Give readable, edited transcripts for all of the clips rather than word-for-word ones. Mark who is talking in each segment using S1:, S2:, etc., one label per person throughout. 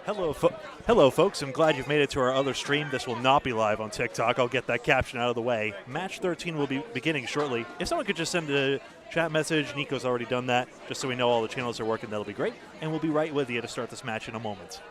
S1: Hello, hello, folks. I'm glad you've made it to our other stream. This will not be live on TikTok. I'll get that caption out of the way. Match 13 will be beginning shortly. If someone could just send a chat message, Nico's already done that, just so we know all the channels are working, that'll be great. And we'll be right with you to start this match in a moment.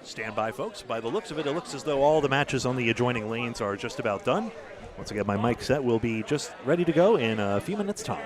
S1: Stand by, folks. By the looks of it, it looks as though all the matches on the adjoining lanes are just about done. Once I get my mic set, we'll be just ready to go in a few minutes' time.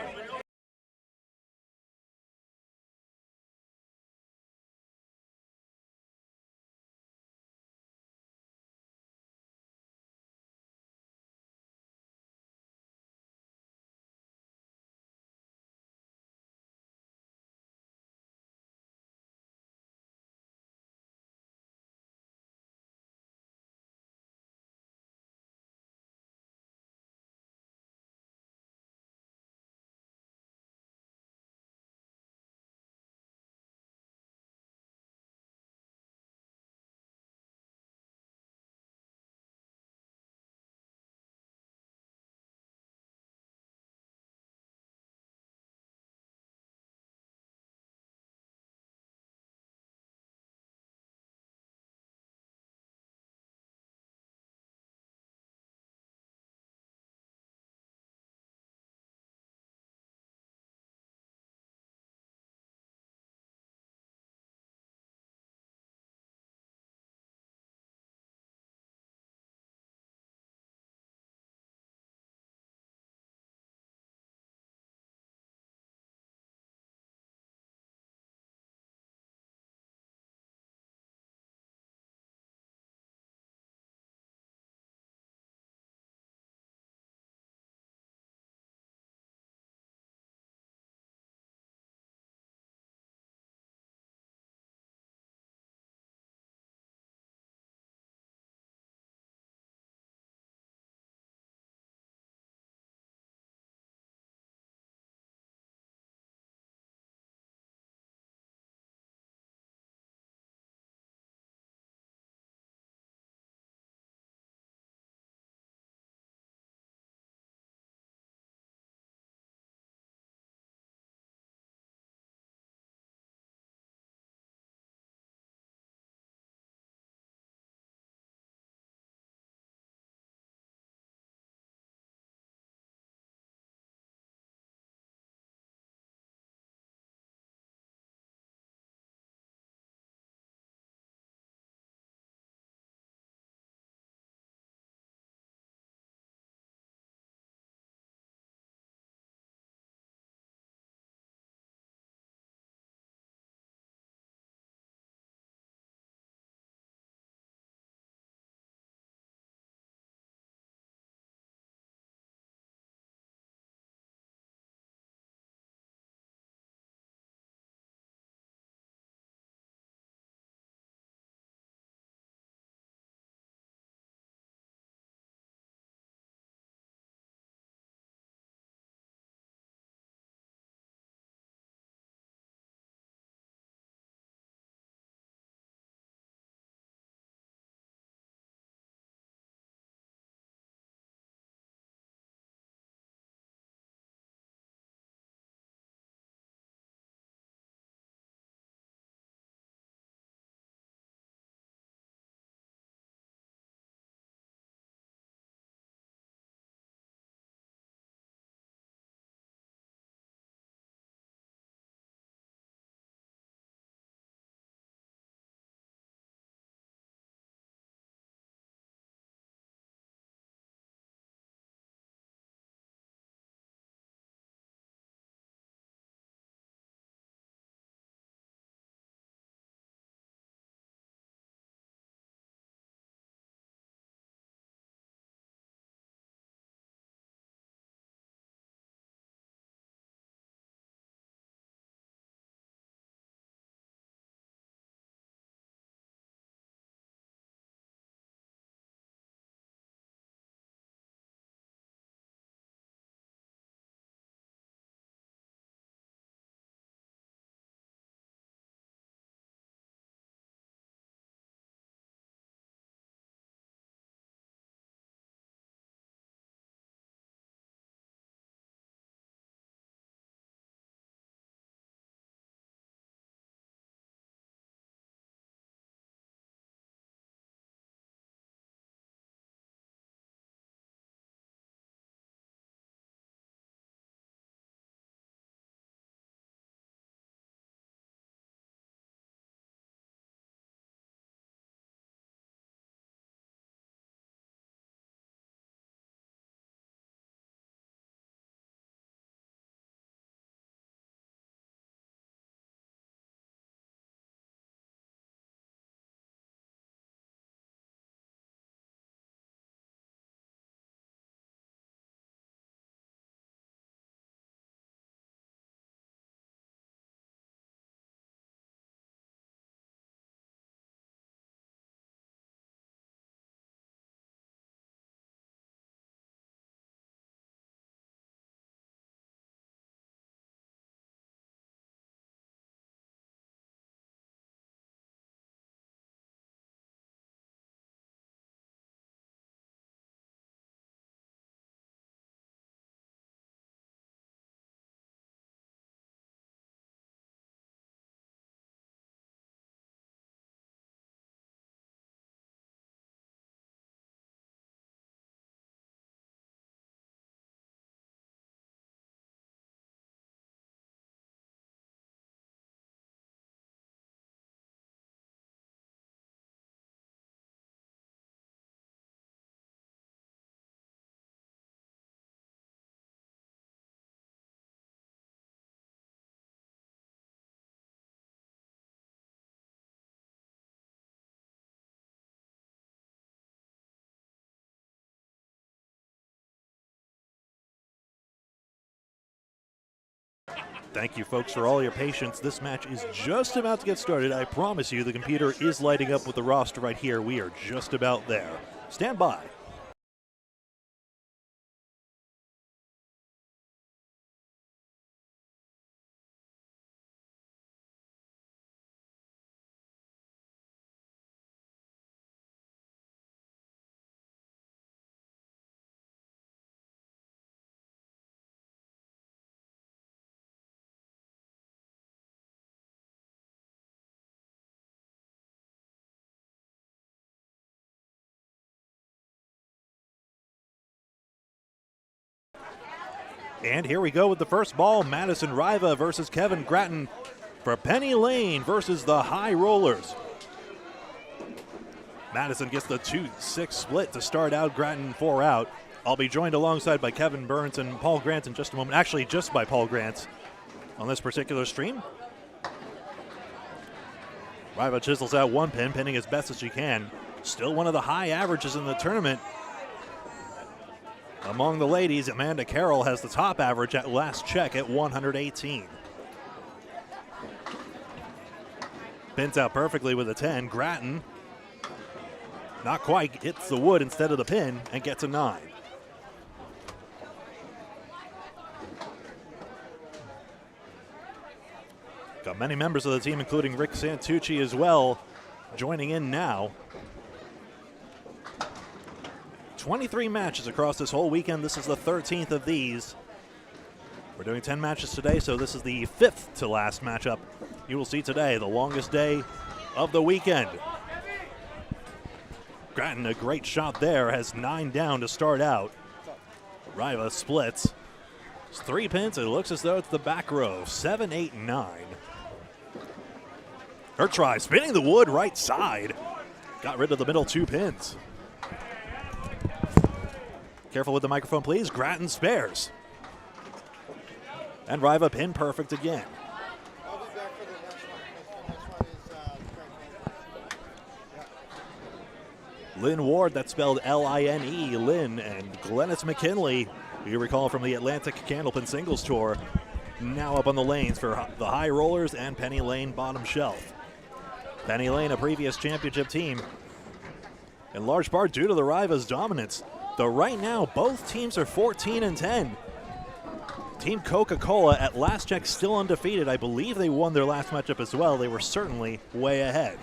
S1: Thank you, folks, for all your patience. This match is just about to get started. I promise you, the computer is lighting up with the roster right here. We are just about there. Stand by. And here we go with the first ball. Madison Riva versus Kevin Gratton for Penny Lane versus the High Rollers. Madison gets the 2-6 split to start out, Gratton 4 out. I'll be joined alongside by Kevin Burns and Paul Grant in just a moment. Actually, just by Paul Grant on this particular stream. Riva chisels out one pin, pinning as best as she can. Still one of the high averages in the tournament. Among the ladies, Amanda Carroll has the top average at last check at 118. Pins out perfectly with a 10. Gratton, not quite, hits the wood instead of the pin and gets a 9. Got many members of the team, including Rick Santucci as well, joining in now. 23 matches across this whole weekend. This is the 13th of these. We're doing 10 matches today, so this is the 5th to last matchup you will see today, the longest day of the weekend. Gratton, a great shot there, has 9 down to start out. Riva splits. It's 3 pins. It looks as though it's the back row. 7, 8, 9. Her try, spinning the wood right side. Got rid of the middle 2 pins. Careful with the microphone, please. Gratton spares. And Riva pin perfect again. Lynn Ward, that's spelled L-I-N-E, Lynn, and Glennis McKinley, you recall from the Atlantic Candlepin Singles Tour, now up on the lanes for the High Rollers and Penny Lane bottom shelf. Penny Lane, a previous championship team, in large part due to the Riva's dominance. Though right now, both teams are 14-10. Team Coca-Cola at last check still undefeated. I believe they won their last matchup as well. They were certainly way ahead.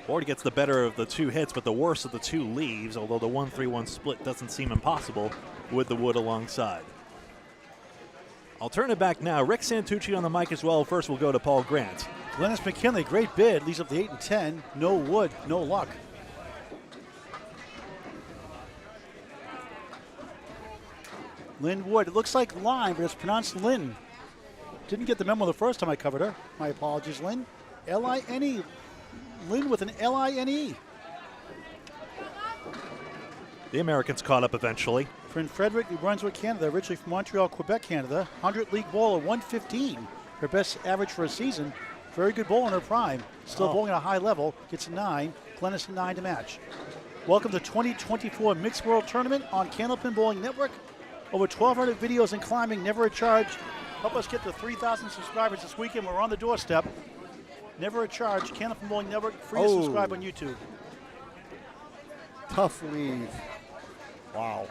S1: Ward gets the better of the 2 hits, but the worst of the 2 leaves, although the 1-3-1 split doesn't seem impossible with the wood alongside. I'll turn it back now. Rick Santucci on the mic as well. First, we'll go to Paul Grant.
S2: Glennis McKinley, great bid. Leads up to 8 and 10. No wood, no luck. Lynn Wood. It looks like Lime, but it's pronounced Lynn. Didn't get the memo the first time I covered her. My apologies, Lynn. L-I-N-E. Lynn with an L-I-N-E.
S1: The Americans caught up eventually.
S2: Friend Frederick, New Brunswick, Canada, originally from Montreal, Quebec, Canada. 100 league bowler, 115. Her best average for a season. Very good bowler in her prime. Still bowling at a high level. Gets a 9. Glennis a 9 to match. Welcome to 2024 Mixed World Tournament on Candlepin Bowling Network. Over 1,200 videos in climbing, never a charge. Help us get to 3,000 subscribers this weekend. We're on the doorstep. Never a charge. Candlepin Bowling Network, free to subscribe on YouTube.
S3: Tough leave.
S2: Wow.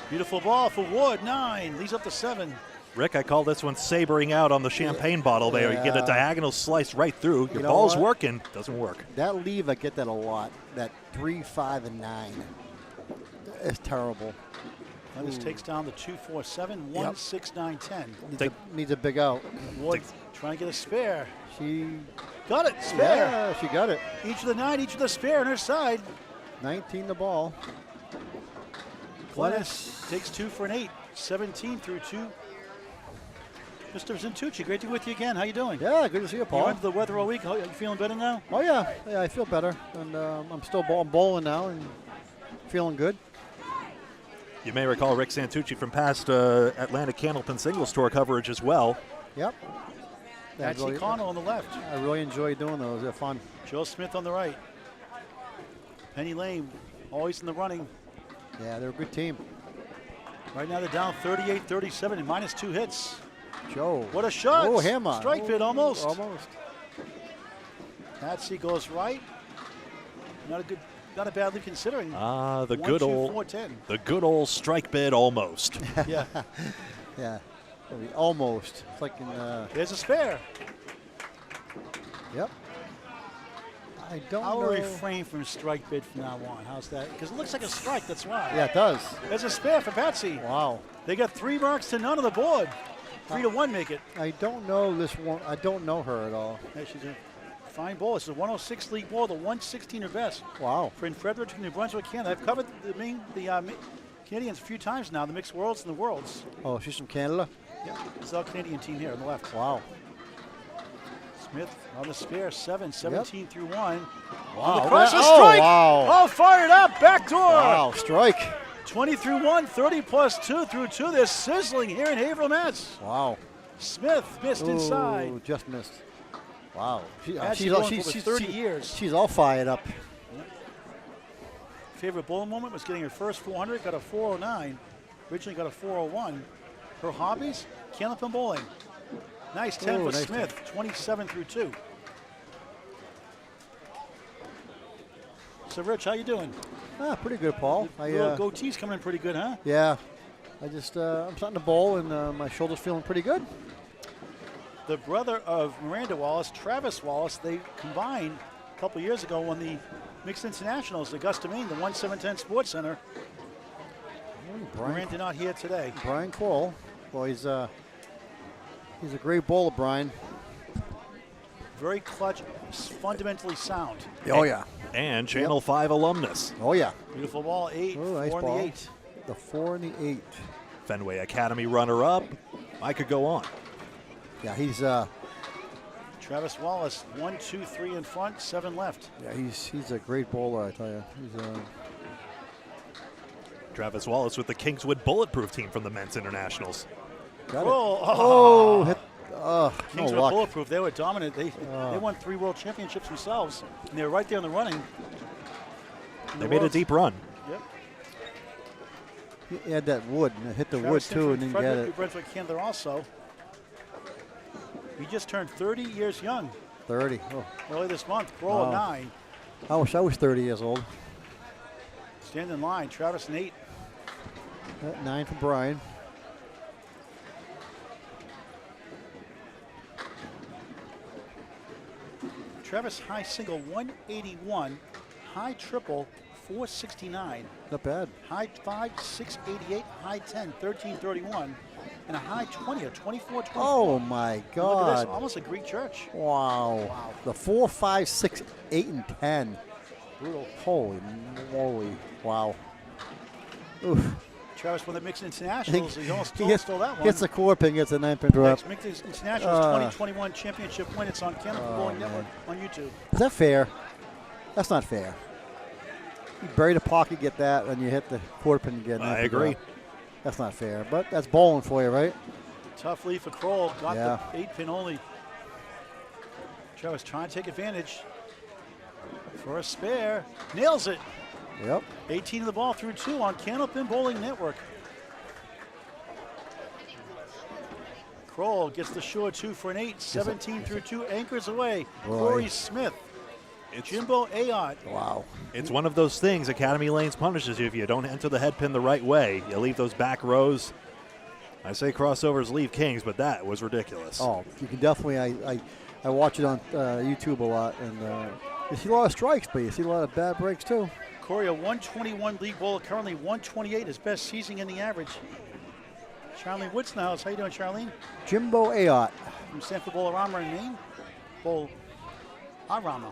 S2: Beautiful ball for Wood, 9. Leads up to 7.
S1: Rick, I call this one sabering out on the champagne bottle there. You get a diagonal slice right through. Your ball's working, doesn't work.
S3: That leave, I get that a lot. That 3, 5, and 9. It's terrible.
S2: Glennis takes down the 2, 4, 7, 1, 6, 9, 10.
S3: Needs a big out.
S2: Wood trying to get a spare.
S3: She
S2: got it, spare.
S3: Yeah, she got it.
S2: Each of the 9, each of the spare on her side.
S3: 19 the ball.
S2: Glennis takes 2 for an 8. 17 through 2. Mr. Santucci, great to be with you again. How you doing?
S3: Yeah, good to see you, Paul.
S2: You went to the weather all week. Are you feeling better now?
S3: Oh, yeah. Yeah, I feel better. And I'm still bowling now and feeling good.
S1: You may recall Rick Santucci from past Atlantic Candlepin Singles Tour coverage as well.
S3: Yep.
S2: Patsy Connell on the left.
S3: I really enjoy doing those. They're fun.
S2: Joe Smith on the right. Penny Lane, always in the running.
S3: Yeah, they're a good team.
S2: Right now they're down 38-37 and minus 2 hits.
S3: Joe.
S2: What a shot.
S3: Oh, hammer.
S2: Strike bid almost.
S3: Almost.
S2: Patsy goes right. Not a bad lead considering.
S1: The
S2: 1, 2, 4, 10.
S1: good old strike bid almost.
S2: Yeah.
S3: Yeah. Almost. It's like in.
S2: There's a spare.
S3: Yep. I don't
S2: I'll
S3: know.
S2: refrain from strike bid from now on. How's that? Because it looks like a strike. That's why.
S3: Yeah, it does.
S2: There's a spare for Patsy.
S3: Wow.
S2: They got 3 marks to none on the board. 3 to 1 make it.
S3: I don't know this one. I don't know her at all.
S2: Yeah, she's a fine bowler. She's a 106 league bowler, the 116 her best.
S3: Wow.
S2: For in Fredericton, New Brunswick, Canada. I've covered the Canadians a few times now, the mixed worlds and the worlds.
S3: Oh, she's from Canada?
S2: Yeah, it's all Canadian team here on the left.
S3: Wow.
S2: Smith on the spare, 17 through 1.
S3: Wow.
S2: The cross, a strike!
S3: wow.
S2: Oh, fired up, back door!
S3: Wow, strike.
S2: 20 through 1, 30 plus 2 through 2. They're sizzling here in Haverhill, Mass.
S3: Wow.
S2: Smith missed inside.
S3: Ooh, just missed. Wow.
S2: She's 30 years.
S3: She's all fired up.
S2: Favorite bowling moment was getting her first 400, got a 409. Originally got a 401. Her hobbies, canopin bowling. Nice 10 for
S3: nice
S2: Smith, 27 through 2. So, Rich, how you doing?
S3: Pretty good, Paul.
S2: Goatee's coming in pretty good, huh?
S3: Yeah. I'm starting to bowl, and my shoulder's feeling pretty good.
S2: The brother of Miranda Wallace, Travis Wallace, they combined a couple years ago when the Mixed Internationals, Augusta, Maine, the 1710 Sports Center. Miranda not here today.
S3: Brian Cole. Well, he's a great bowler, Brian.
S2: Very clutch, fundamentally sound.
S3: Oh, yeah.
S1: And Channel 5 alumnus.
S3: Oh, yeah.
S2: Beautiful ball, 8,
S3: Oh, nice
S2: 4
S3: ball.
S2: and the 8.
S3: The 4 and the 8.
S1: Fenway Academy runner-up. I could go on.
S3: Yeah, he's
S2: Travis Wallace, 1, 2, 3 in front, 7 left.
S3: yeah, he's a great bowler, I tell you.
S1: Travis Wallace with the Kingswood Bulletproof team from the Men's Internationals.
S3: Got it.
S2: Oh,
S3: hit. No
S2: Kingswood
S3: luck.
S2: Bulletproof, they were dominant. They won 3 world championships themselves, and they were right there in the running.
S1: They made a deep run.
S2: Yep.
S3: He had that wood, and hit the wood
S2: Travis
S3: too, and
S2: from
S3: then get
S2: Frederick, New
S3: it.
S2: Brunswick, Canada also. He just turned 30 years young
S3: 30. Oh,
S2: early this month. Pro
S3: Wow.
S2: 9.
S3: I wish I was 30 years old.
S2: Stand in line. Travis and 8.
S3: 9 for Brian.
S2: Travis high single 181, high triple 469,
S3: Not bad.
S2: high 5 688, high 10 1331, and a high 20 or 24 24.
S3: Oh my
S2: Look at this,
S3: God!
S2: almost a Greek church.
S3: Wow. The 4, 5, 6, 8, and 10.
S2: Brutal.
S3: Holy moly! Wow. Oof.
S2: Travis won the Mixed Internationals. He almost stole that one.
S3: Hits a core pin, gets a 9-pin drop.
S2: Mixed Internationals 2021 championship win. It's on Canopin Bowling Network on YouTube.
S3: Is that fair? That's not fair. You bury the pocket, get that, and you hit the quarter pin again.
S1: I agree.
S3: That's not fair, but that's bowling for you, right?
S2: Tough lead for Kroll. Got
S3: Yeah.
S2: the 8-pin only. Travis trying to take advantage. For a spare. Nails it.
S3: Yep.
S2: 18 of the ball through 2 on Canopin Bowling Network. Kroll gets the shore 2 for an 8. 17 through 2. Anchors away.
S3: Boy.
S2: Corey Smith. Jimbo Ayotte.
S3: Wow.
S1: It's one of those things. Academy Lanes punishes you if you don't enter the head pin the right way. You leave those back rows. I say crossovers leave kings, but that was ridiculous.
S3: Oh, you can definitely. I watch it on YouTube a lot, and you see a lot of strikes, but you see a lot of bad breaks too.
S2: Corey, a 121 league bowler, currently 128, his best season in the average. Charlene Woods in the house. How you doing, Charlene?
S3: Jimbo Ayotte.
S2: From Stanford Bolorama in Maine. Bowl Arama.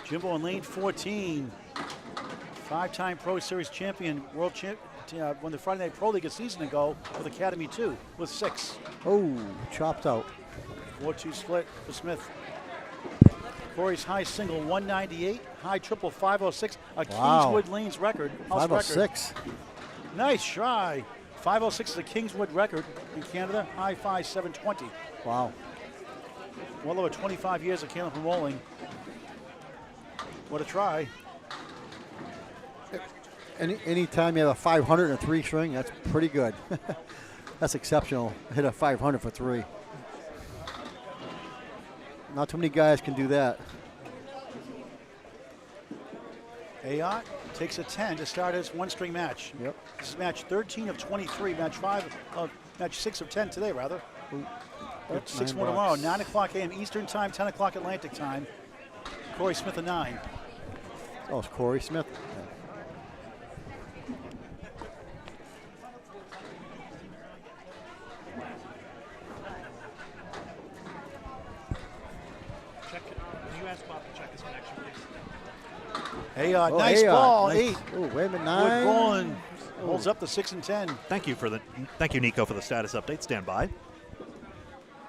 S2: Jimbo in lane 14. 5-time Pro Series champion, world champ, won the Friday Night Pro League a season ago with Academy 2 with 6.
S3: Oh, chopped out.
S2: 4-2 split for Smith. Corey's high single 198, high triple 506, a
S3: Wow.
S2: Kingswood Lanes record. House record.
S3: 506.
S2: Nice try. 506 is a Kingswood record in Canada. High 5 720.
S3: Wow.
S2: Well over 25 years of Canopin bowling. What a try.
S3: Anytime you have a 500 and a 3 string, that's pretty good. That's exceptional. Hit a 500 for 3. Not too many guys can do that.
S2: Gouillart takes a 10 to start his one-string match.
S3: Yep.
S2: This is match 13 of 23, match 6 of 10 today, rather.
S3: Yep,
S2: 6
S3: 9
S2: more tomorrow,
S3: bucks.
S2: 9 o'clock a.m. Eastern time, 10 o'clock Atlantic time. Corey Smith a 9.
S3: Oh, it's Corey Smith.
S1: Check it. Can you ask Bob to check his connection, please?
S2: Gouillart,
S3: Oh,
S2: nice
S3: Gouillart,
S2: ball,
S3: nice.
S2: 8.
S3: Oh, wait a minute,
S2: Good
S3: 9.
S2: bowling. Holds up to 6 and 10.
S1: Thank you, Nico, for the status update. Stand by.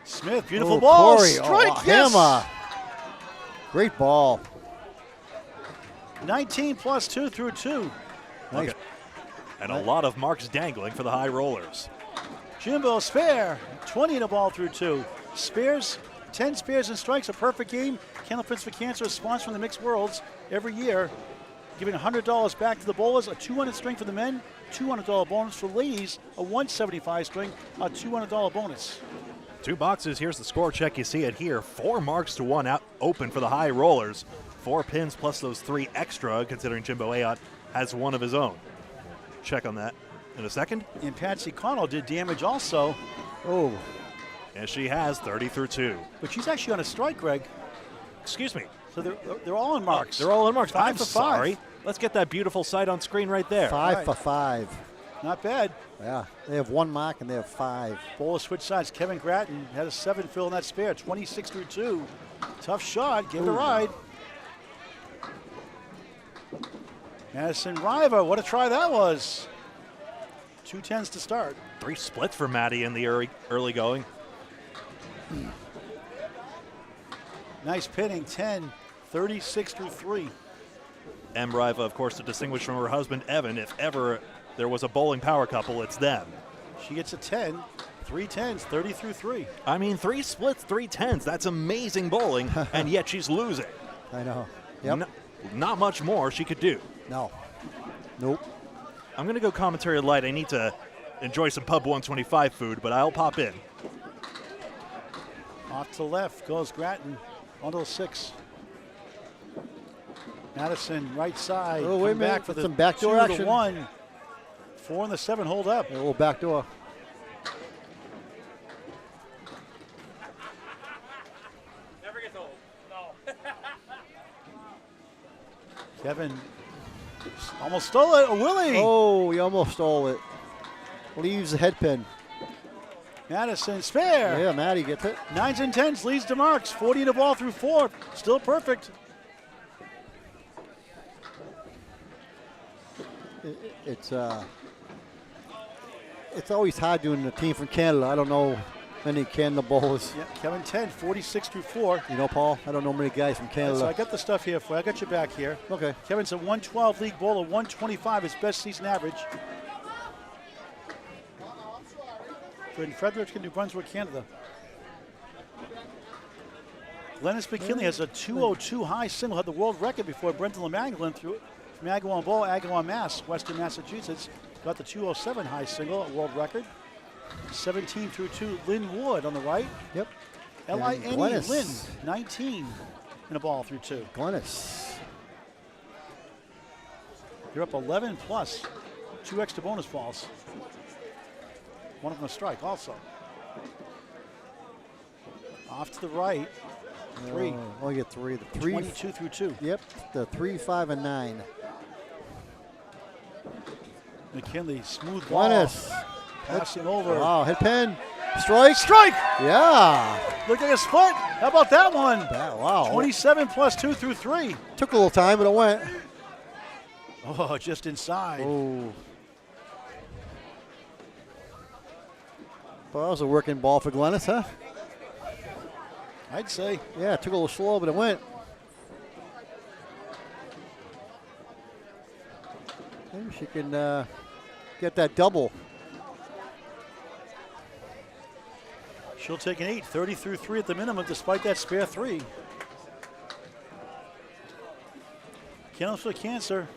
S2: Smith, beautiful
S3: Oh,
S2: ball.
S3: Corey,
S2: Strike,
S3: oh,
S2: yes.
S3: hammer. Great ball.
S2: 19 plus 2 through 2.
S3: Nice.
S1: Okay. And a lot of marks dangling for the high rollers.
S2: Jimbo spare, 20 in a ball through 2. Spares, 10 spares and strikes, a perfect game. Candleprints for Cancer is sponsored from the Mixed Worlds every year, giving $100 back to the bowlers, a 200 string for the men, $200 bonus for ladies, a 175 string, a $200 bonus.
S1: 2 boxes. Here's the score check. You see it here. 4 marks to 1 out open for the high rollers. 4 pins plus those 3 extra, considering Jimbo Gouillart has 1 of his own. Check on that in a second.
S2: And Patsy Connell did damage also,
S3: Oh,
S1: And she has 30 through 2.
S2: but she's actually on a strike, Greg.
S1: Excuse me.
S2: So they're all in marks.
S1: They're all in marks.
S2: 5
S1: I'm
S2: for 5.
S1: sorry. Let's get that beautiful sight on screen right there.
S3: 5
S2: right.
S3: for 5.
S2: Not bad.
S3: Yeah, they have 1 mark and they have 5.
S2: Bowler switch sides. Kevin Gratton had a 7 fill in that spare, 26 through 2. Tough shot, give it a ride. Madison Riva, what a try that was. 2 10s to start.
S1: 3 splits for Maddie in the early going.
S2: Nice pitting, 10, 36 through 3.
S1: M. Riva, of course, to distinguish from her husband, Evan. If ever there was a bowling power couple, it's them.
S2: She gets a 10, 3 10s, 30 through 3.
S1: I mean, 3 splits, 3 10s. That's amazing bowling, and yet she's losing.
S3: I know. Yep.
S1: Not much more she could do.
S3: No. Nope.
S1: I'm going to go commentary light. I need to enjoy some Pub 125 food, but I'll pop in.
S2: Off to left goes Gratton, onto 6. Madison, right side.
S3: Oh, wait a
S2: come
S3: minute.
S2: back for the
S3: Some backdoor
S2: 2
S3: action.
S2: to 1. 4 and the 7 hold up.
S3: A little back door.
S4: Never gets old. No.
S2: Kevin almost stole it. A Willie.
S3: Oh, he almost stole it. Leaves the head pin.
S2: Madison spare.
S3: Yeah, Maddie gets it.
S2: 9s and 10s leads to marks. 40 to ball through 4. Still perfect.
S3: It's always hard doing a team from Canada. I don't know many Canada bowlers.
S2: Yeah, Kevin 10, 46 through 4.
S3: You know, Paul, I don't know many guys from Canada.
S2: So I got the stuff here for you. I got you back here.
S3: Okay.
S2: Kevin's a 112 league bowler, 125 his best season average. In Fredericton, New Brunswick, Canada. Glennis McKinley has a 202 high single, had the world record before Brendan LeMaglin threw it from Agawam Bowl, Agawam, Mass, Western Massachusetts. Got the 207 high single, a world record. 17 through 2, Lynn Wood on the right.
S3: Yep.
S2: L-I-N-E,
S3: Glennis.
S2: Lynn, 19 in a ball through 2.
S3: Glennis.
S2: You're up 11 plus, 2 extra bonus balls. One of them a strike also. Off to the right, 3.
S3: Oh, you get 3. The 3.
S2: 22 through 2.
S3: Yep. The 3, 5, and 9.
S2: McKinley, smooth ball.
S3: Glennis.
S2: Passing over.
S3: Wow, head pin. Strike.
S2: Strike!
S3: Yeah.
S2: Looked like a split. How about that one?
S3: Wow.
S2: 27 plus 2 through 3.
S3: Took a little time, but it went.
S2: Oh, just inside.
S3: Oh. Well, that was a working ball for Glennis, huh?
S2: I'd say.
S3: Yeah, it took a little slow, but it went. Maybe she can get that double.
S2: She'll take an 8, 30 through 3 at the minimum, despite that spare 3. Kennels for Cancer.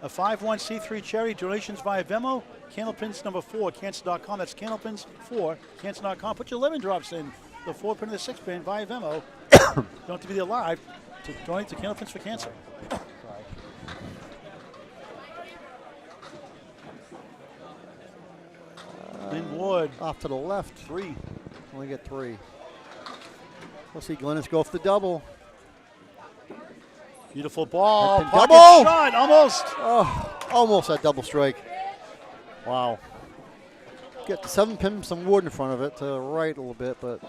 S2: A 501c3 charity, donations via Venmo. Candlepins number 4, cancer.com. That's candlepins 4, cancer.com. Put your lemon drops in, the 4-pin and the 6-pin via Venmo. Don't have to be there live to donate to Candlepins for Cancer. Lynn Ward.
S3: Off to the left.
S2: 3.
S3: Only get 3. We'll see Glennis go for the double.
S2: Beautiful ball.
S3: Double.
S2: Pocket shot. Almost.
S3: Oh, almost that double strike. Wow. Get the 7-pin, some wood in front of it to the right a little bit, but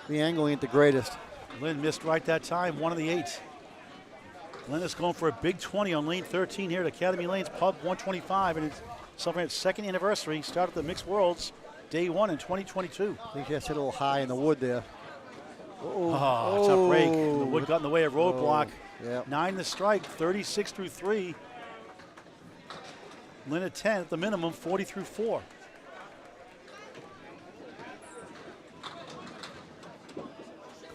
S3: the angle ain't the greatest.
S2: Lynn missed right that time, 1 of the 8. Lynn is going for a big 20 on lane 13 here at Academy Lanes Pub 125, and it's celebrating its 2nd anniversary. Started the Mixed Worlds Day 1 in 2022.
S3: I think he has hit a little high in the wood there.
S2: Oh, tough break. The wood got in the way of roadblock.
S3: Yeah.
S2: 9 to strike, 36 through 3. Lynn at 10 at the minimum, 40 through 4.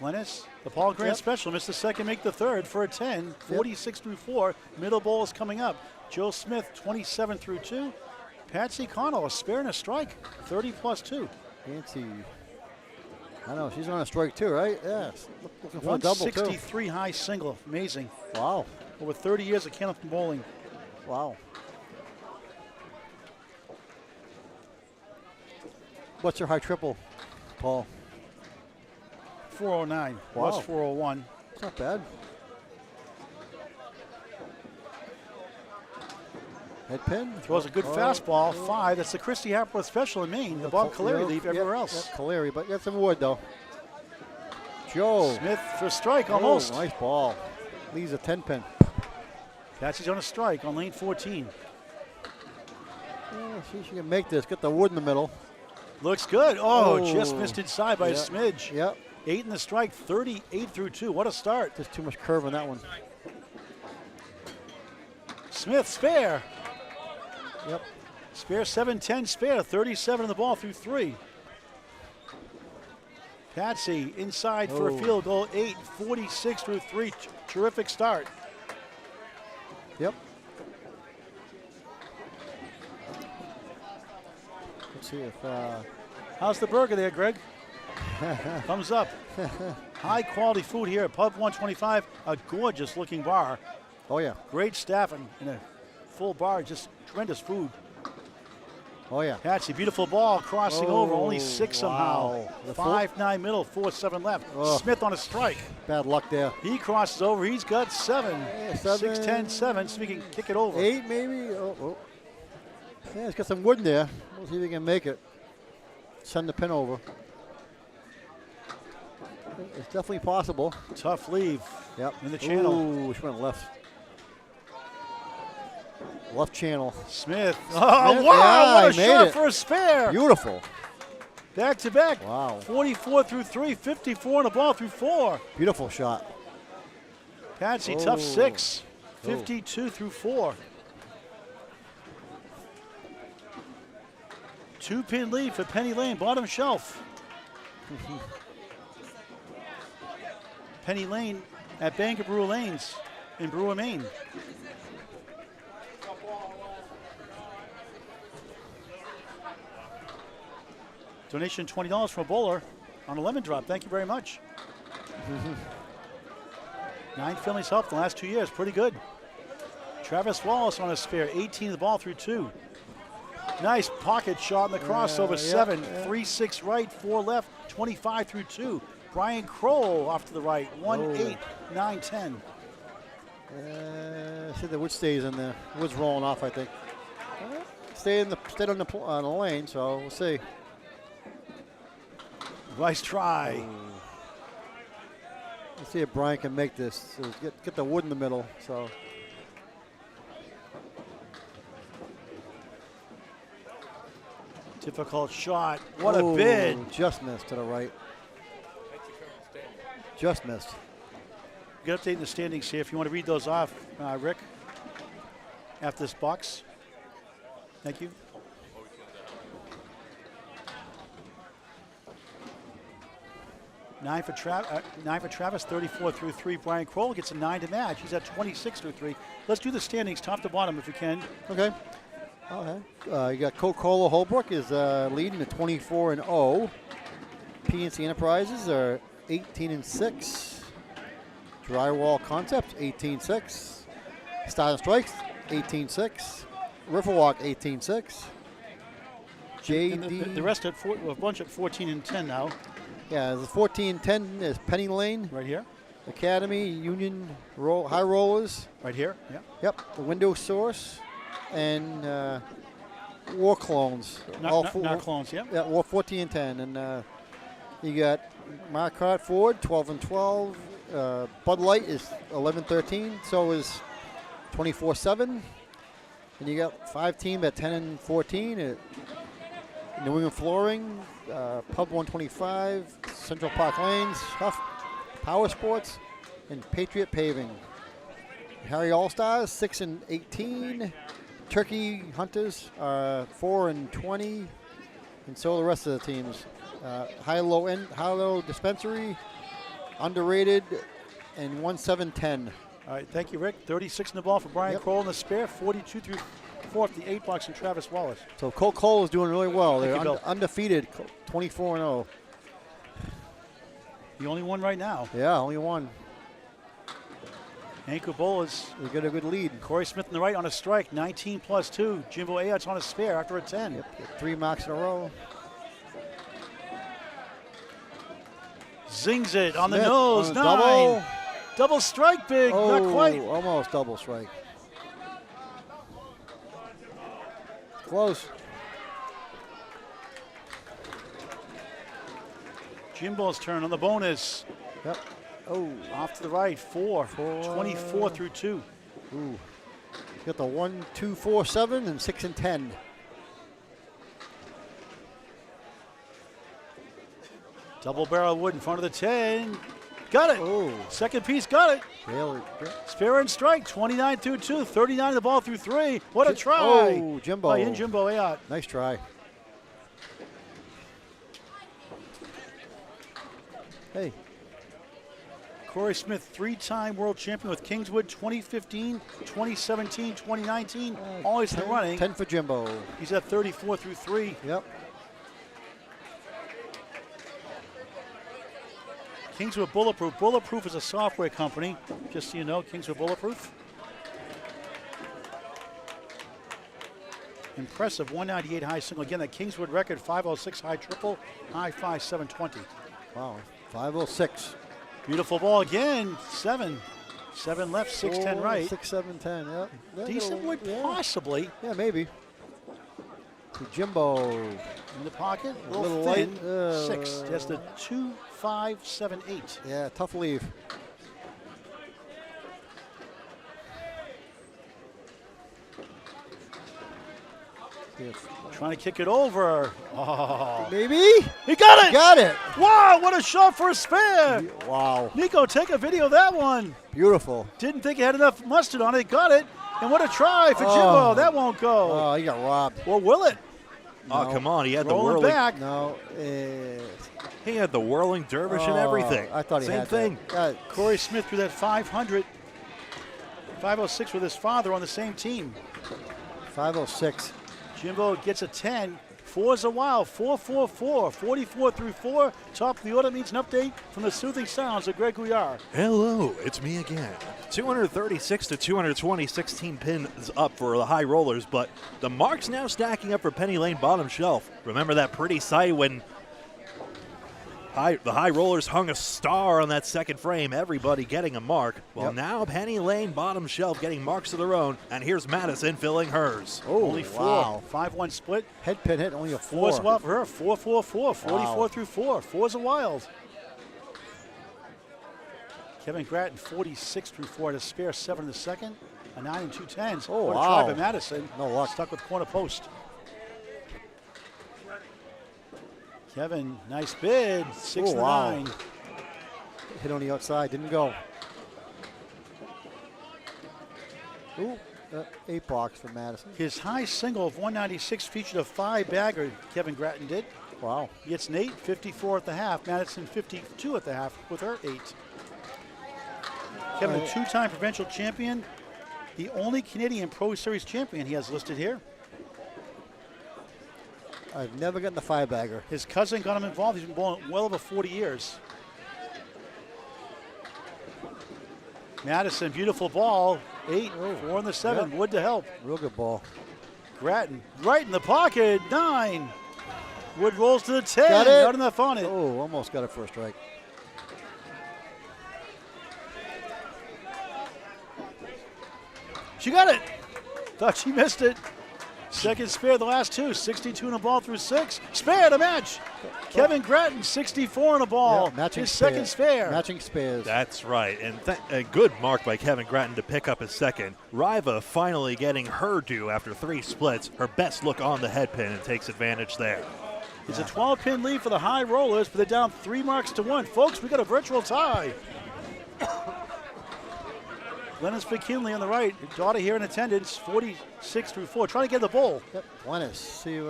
S2: Glennis, the Paul Grant special, missed the second, make the third for a 10, 46 through 4. Middle bowl is coming up. Joe Smith, 27 through 2. Patsy Connell, a spare and a strike, 30 plus 2.
S3: Nancy. I know, she's on a strike too, right? Yes. Looking for a double too.
S2: 163 high single, amazing.
S3: Wow.
S2: Over 30 years of Candlepin bowling.
S3: Wow. What's your high triple, Paul?
S2: 409,
S3: Wow.
S2: was 401.
S3: It's not bad. Head pin.
S2: Throws a good fastball, 5. That's the Christy Hapworth special in Maine. The Bob Caleri leave everywhere else.
S3: Caleri, but got some wood though. Joe.
S2: Smith for a strike, almost.
S3: Nice ball. Leaves a 10-pin.
S2: Patsy's on a strike on lane 14.
S3: Yeah, see if she can make this. Get the wood in the middle.
S2: Looks good. Oh, just missed inside by a smidge.
S3: Yep.
S2: 8 in the strike, 38 through 2. What a start.
S3: Just too much curve on that one.
S2: Smith, spare.
S3: Yep.
S2: Spare 7-10, spare 37 in the ball through 3. Patsy inside for a field goal, 8, 46 through 3. Terrific start.
S3: Yep. Let's see if.
S2: How's the burger there, Greg? Thumbs up. High quality food here at Pub 125. A gorgeous looking bar.
S3: Oh yeah.
S2: Great staff and a full bar. Just tremendous food.
S3: Oh yeah.
S2: Patsy, beautiful ball crossing over. Only 6 somehow.
S3: The
S2: 5-9 middle, 4-7 left. Smith on a strike.
S3: Bad luck there.
S2: He crosses over. He's got 7.
S3: Yeah,
S2: 6-10-7. So we can kick it over.
S3: 8 maybe. Oh. Yeah, he's got some wood in there. We'll see if he can make it. Send the pin over. It's definitely possible.
S2: Tough leave.
S3: Yep.
S2: In the channel.
S3: Ooh, she went left. Left channel.
S2: Smith. Oh,
S3: Smith.
S2: wow.
S3: Yeah,
S2: what a
S3: he
S2: shot
S3: made it.
S2: for a spare.
S3: Beautiful.
S2: Back to back.
S3: Wow.
S2: 44 through 3, 54 on the ball through 4.
S3: Beautiful shot.
S2: Patsy, tough 6. 52 through 4. 2-pin lead for Penny Lane, bottom shelf. Penny Lane at Bank of Brewer Lanes in Brewer, Maine. Donation $20 from a bowler on a lemon drop. Thank you very much. 9 families helped the last 2 years. Pretty good. Travis Wallace on a spare. 18 of the ball through 2. Nice pocket shot in the crossover. 7, 3-6 right, 4 left, 25 through 2. Brian Kroll off to the right. 1-8, 9-10.
S3: See the wood stays in there. Wood's rolling off, I think. Stayed on the lane, so we'll see.
S2: Nice try.
S3: Let's see if Brian can make this. So get the wood in the middle. So.
S2: Difficult shot. What a bid.
S3: Just missed to the right. Just missed.
S2: Get update in the standings here if you want to read those off, Rick, after this box. Thank you. 9 for Travis, 34 through 3. Brian Kroll gets a 9 to match. He's at 26 through 3. Let's do the standings top to bottom if we can.
S3: Okay. You got Coca-Cola Holbrook is leading at 24-0. PNC Enterprises are 18-6. Drywall Concepts 18-6. Stars and Strikes 18-6. Riverwalk 18-6. JD.
S2: The rest at a bunch at 14-10 now.
S3: Yeah, the 14-10 is Penny Lane.
S2: Right here.
S3: Academy, Union High Rollers.
S2: Right here. Yeah.
S3: Yep, the Window Source. And War Clones.
S2: Not Clones, yeah.
S3: Yeah, War 14-10. And you got Marquardt Ford, 12-12. Bud Light is 11-13. So is 24-7. And you got 5 team at 10-14. New England Flooring, Pub 125, Central Park Lanes, Huff Power Sports, and Patriot Paving. Harry All-Stars, 6-18. Turkey Hunters are 4-20. And so the rest of the teams. High-low dispensary, underrated, and 1-7-10.
S2: All right, thank you, Rick. 36 in the ball for Brian Kroll in the spare, 42 through 4 for the 8 bucks and Travis Wallace.
S3: So Coca-Cola is doing really well.
S2: Thank
S3: They're
S2: you,
S3: undefeated, 24-0.
S2: The only one right now.
S3: Yeah, only one.
S2: Anchor Bowlers.
S3: They get a good lead.
S2: Corey Smith in the right on a strike, 19+2. Jimbo Ayot's on a spare after a 10.
S3: Yep, get 3 marks in a row.
S2: Zings it on the
S3: Smith
S2: nose,
S3: on
S2: 9. Double strike big, not quite.
S3: Almost double strike. Close.
S2: Jimbo's turn on the bonus.
S3: Yep. Oh.
S2: Off to the right, 4. 24 through 2.
S3: Ooh. Got the 1, 2, 4, 7, and 6 and 10.
S2: Double barrel wood in front of the 10. Got it.
S3: Oh.
S2: Second piece, got it.
S3: Really?
S2: Spare and strike, 29 through 2, 39 the ball through 3. What a try.
S3: Oh, Jimbo.
S2: By in Jimbo Ayot.
S3: Nice try. Hey.
S2: Corey Smith, 3-time world champion with Kingswood, 2015, 2017, 2019. Always in the running.
S3: 10 for Jimbo.
S2: He's at 34 through 3.
S3: Yep.
S2: Kingswood Bulletproof. Bulletproof is a software company, just so you know, Kingswood Bulletproof. Impressive 198 high single. Again, that Kingswood record, 506 high triple, high 5, 720.
S3: Wow, 506.
S2: Beautiful ball again, 7. 7 left, 6-10 right.
S3: 6, 7, 10, yep.
S2: Decent wood, possibly.
S3: Yeah, maybe. To Jimbo.
S2: In the pocket, a
S3: little
S2: little thin.
S3: light.
S2: 6, just a 2, 5, 7, 8.
S3: Yeah, tough leave.
S2: Trying to kick it over. Oh.
S3: Maybe?
S2: He got it!
S3: Got it!
S2: Wow, what a shot for a spare!
S3: Wow.
S2: Nico, take a video of that one.
S3: Beautiful.
S2: Didn't think he had enough mustard on it. Got it. And what a try for Jimbo. That won't go.
S3: Oh, he got robbed.
S2: Well, will it?
S1: Oh, come on. He had the
S2: Rolling
S1: whirling.
S2: back.
S3: No.
S1: He had the whirling dervish and everything.
S3: I thought he
S1: Same
S3: had
S1: thing.
S3: That.
S2: Corey Smith threw that 500. 506 with his father on the same team.
S3: 506.
S2: Jimbo gets a 10. 4's a while. 4-4-4. 44 through 4. Top of the order means an update from the soothing sounds of Greg Gouillart.
S1: Hello, it's me again. 236 to 220, 16 pins up for the high rollers, but the marks now stacking up for Penny Lane bottom shelf. Remember that pretty sight when the high rollers hung a star on that second frame, everybody getting a mark. Well, now Penny Lane bottom shelf getting marks of their own, and here's Madison filling hers.
S3: Oh,
S2: only 4.
S3: wow.
S2: 5-1 split.
S3: Head pin hit, only a 4.
S2: 4's well for her. 4-4-4. 44 through 4. 4's a wild. Kevin Gratton, 46 through 4 to spare 7 in the second. A 9 and 2 10s.
S3: Oh,
S2: what a
S3: wow.
S2: try by Madison.
S3: No luck.
S2: Stuck with corner post. Kevin, nice bid. 6 to 9.
S3: Hit on the outside, didn't go. Ooh, 8 box for Madison.
S2: His high single of 196 featured a 5-bagger, Kevin Gratton did.
S3: Wow.
S2: He gets an 8, 54 at the half. Madison 52 at the half with her 8. Kevin, a two-time provincial champion. The only Canadian Pro Series champion he has listed here.
S3: I've never gotten the 5-bagger.
S2: His cousin got him involved. He's been bowling well over 40 years. Madison, beautiful ball. 8, 4 in the 7.
S3: Yep.
S2: Wood to help.
S3: Real good ball.
S2: Grattan, right in the pocket. 9. Wood rolls to the 10.
S3: Got it.
S2: Not enough on it.
S3: Oh, almost got it for a strike.
S2: She got it. Thought she missed it. Second spare, the last 2. 62 in a ball through 6. Spare to match. Kevin Grattan, 64 in a ball.
S3: Yeah, matching
S2: his second spare.
S3: Matching spares.
S1: That's right, and a good mark by Kevin Grattan to pick up his second. Riva finally getting her due after 3 splits. Her best look on the head pin and takes advantage there.
S2: It's a 12-pin lead for the High Rollers, but they're down 3 marks to 1. Folks, we got a virtual tie. Glennis McKinley on the right. Her daughter here in attendance, 46 through 4. Trying to get the bowl.
S3: Yep. Glennis. See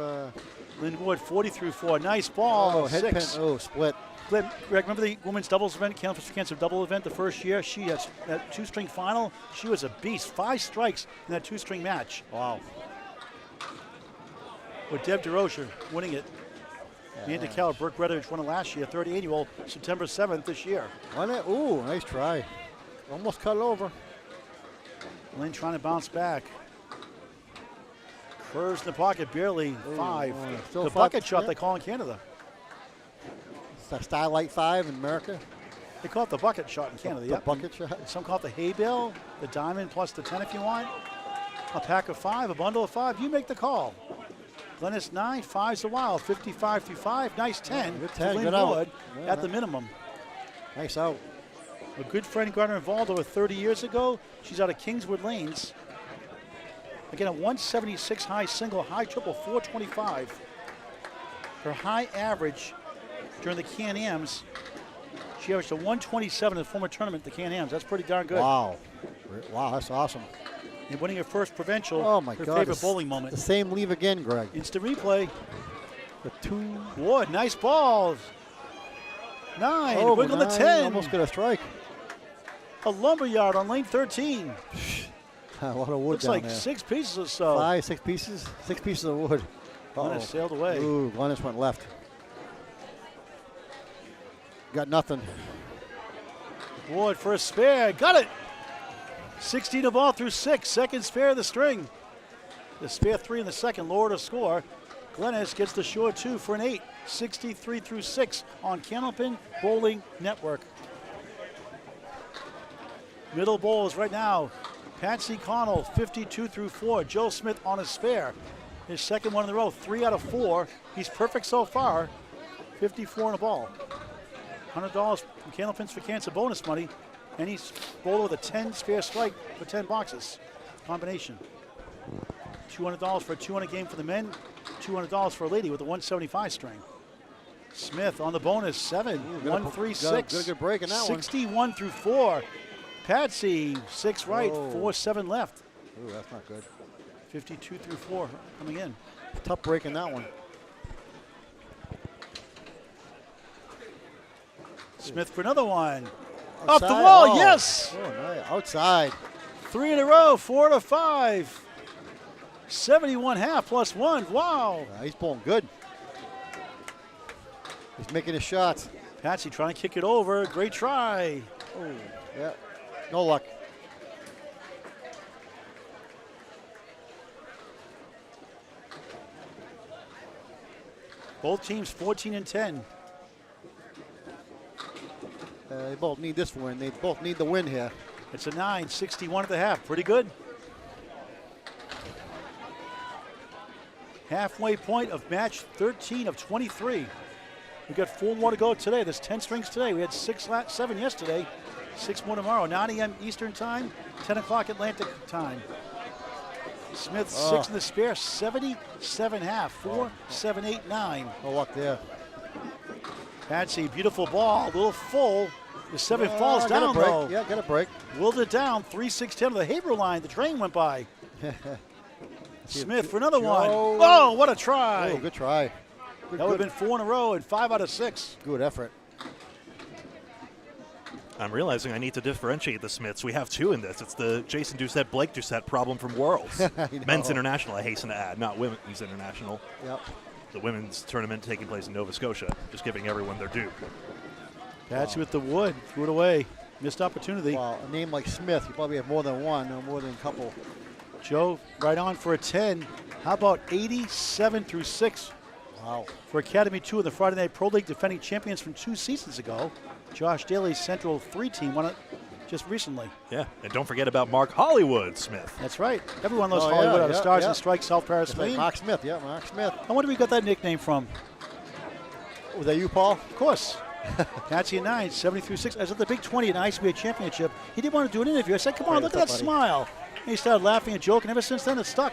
S2: Lynn Wood, 40 through 4. Nice ball.
S3: head
S2: 6.
S3: pin. Oh, split.
S2: Greg, remember the women's doubles event, Cancer double event the first year? She has that 2-string final. She was a beast. 5 strikes in that 2-string match.
S3: Wow.
S2: With Deb DeRocher winning it. Amanda Keller, Brooke Redridge won it last year. 30 annual, September 7th this year.
S3: Ooh, nice try. Almost cut it over.
S2: Lynn trying to bounce back. Curves in the pocket, barely. 5.
S3: Still
S2: The
S3: 5,
S2: bucket shot
S3: yeah.
S2: they call in Canada.
S3: It's a Starlight 5 in America.
S2: They call it the bucket shot in Canada.
S3: The
S2: Yep.
S3: bucket shot.
S2: Some call it the hay bale, the diamond plus the 10 if you want. A pack of 5, a bundle of 5. You make the call. Glennis 9, 5's the wild. 55 through 5. Nice 10.
S3: Good 10,
S2: Lynn
S3: good out.
S2: Wood
S3: Yeah,
S2: at the minimum.
S3: Nice out.
S2: A good friend got her involved over 30 years ago. She's out of Kingswood Lanes. Again, a 176 high single, high triple, 425. Her high average during the Can-Ams, she averaged a 127 in the former tournament, the Can-Ams. That's pretty darn good.
S3: Wow. Wow, that's awesome.
S2: And winning her first provincial,
S3: Oh, my
S2: her
S3: God.
S2: favorite bowling moment.
S3: The same leave again, Greg.
S2: Instant replay.
S3: The 2.
S2: Wood, nice balls. 9,
S3: Oh,
S2: wiggle the
S3: 9,
S2: 10.
S3: Almost got a strike.
S2: A lumberyard on lane 13.
S3: A lot of wood
S2: Looks
S3: down
S2: like
S3: there.
S2: 6 pieces or so.
S3: 5, 6 pieces. 6 pieces of wood.
S2: Glennis sailed away.
S3: Ooh, Glennis went left. Got nothing.
S2: Wood for a spare. Got it. 16 of all through 6. Second spare of the string. The spare 3 in the second. Lower to score. Glennis gets the short 2 for an 8. 63 through 6 on Candlepin Bowling Network. Middle bowls right now. Patsy Connell, 52 through 4. Joe Smith on a spare. His second one in a row, 3 out of 4. He's perfect so far. 54 in a ball. $100 from Candlepins for Cancer bonus money. And he's bowled with a 10 spare strike for 10 boxes. Combination. $200 for a 200 game for the men. $200 for a lady with a 175 string. Smith on the bonus, 7. 136.
S3: Got a good break in that
S2: 61 through 4. Patsy, 6 right, 4-7 left.
S3: Ooh, that's not good.
S2: 52 through 4 coming in.
S3: Tough break in that one.
S2: Smith for another one.
S3: Outside.
S2: Up the wall,
S3: Oh.
S2: yes.
S3: Oh, nice. Outside.
S2: 3 in a row, 4 to 5. 71 half plus 1. Wow.
S3: He's bowling good. He's making his shots.
S2: Patsy trying to kick it over. Great try.
S3: Oh, yeah. No luck.
S2: Both teams 14 and 10.
S3: They both need this win. They both need the win here.
S2: It's a 9, 61 at the half. Pretty good. Halfway point of match 13 of 23. We've got 4 more to go today. There's 10 strings today. We had 7 yesterday. 6 more tomorrow. 9 a.m. Eastern time, 10 o'clock Atlantic time. Smith 6 in the spare, 77 half. 4, 7, 8, 9.
S3: No luck there.
S2: Patsy, beautiful ball, a little full. The 7 falls down though.
S3: Yeah, got a break.
S2: Willed it down, 3, 6, 10 to the Haverhill line. The train went by. Smith for another one. Oh, what a try.
S3: Oh, good try.
S2: That would have been 4 in a row and 5 out of 6.
S3: Good effort.
S1: I'm realizing I need to differentiate the Smiths. We have 2 in this. It's the Jason Doucette, Blake Doucette problem from Worlds. Men's International, I hasten to add, not Women's International.
S3: Yep.
S1: The women's tournament taking place in Nova Scotia, just giving everyone their due.
S2: Patsy with the wood, threw it away. Missed opportunity.
S3: Wow, a name like Smith, you probably have more than one or more than a couple.
S2: Joe right on for a 10. How about 87 through 6
S3: Wow.
S2: for Academy 2 of the Friday Night Pro League defending champions from 2 seasons ago. Josh Daly's Central 3 team won it just recently.
S1: Yeah, and don't forget about Mark Hollywood Smith.
S2: That's right. Everyone loves
S3: Oh,
S2: Hollywood
S3: yeah,
S2: out of
S3: yeah,
S2: Stars
S3: yeah.
S2: and Strikes, South Paris,
S3: It's like
S2: Spain.
S3: Mark Smith, yeah, Mark Smith.
S2: I wonder where we got that nickname from.
S3: Was that you, Paul?
S2: Of course. Patsy at 9, 70 through 6. I was at the Big 20 at ICBA Championship. He didn't want to do an interview. I said, come on,
S3: Great
S2: look at
S3: stuff,
S2: that
S3: buddy.
S2: smile. And he started laughing and joking. Ever since then, it's stuck.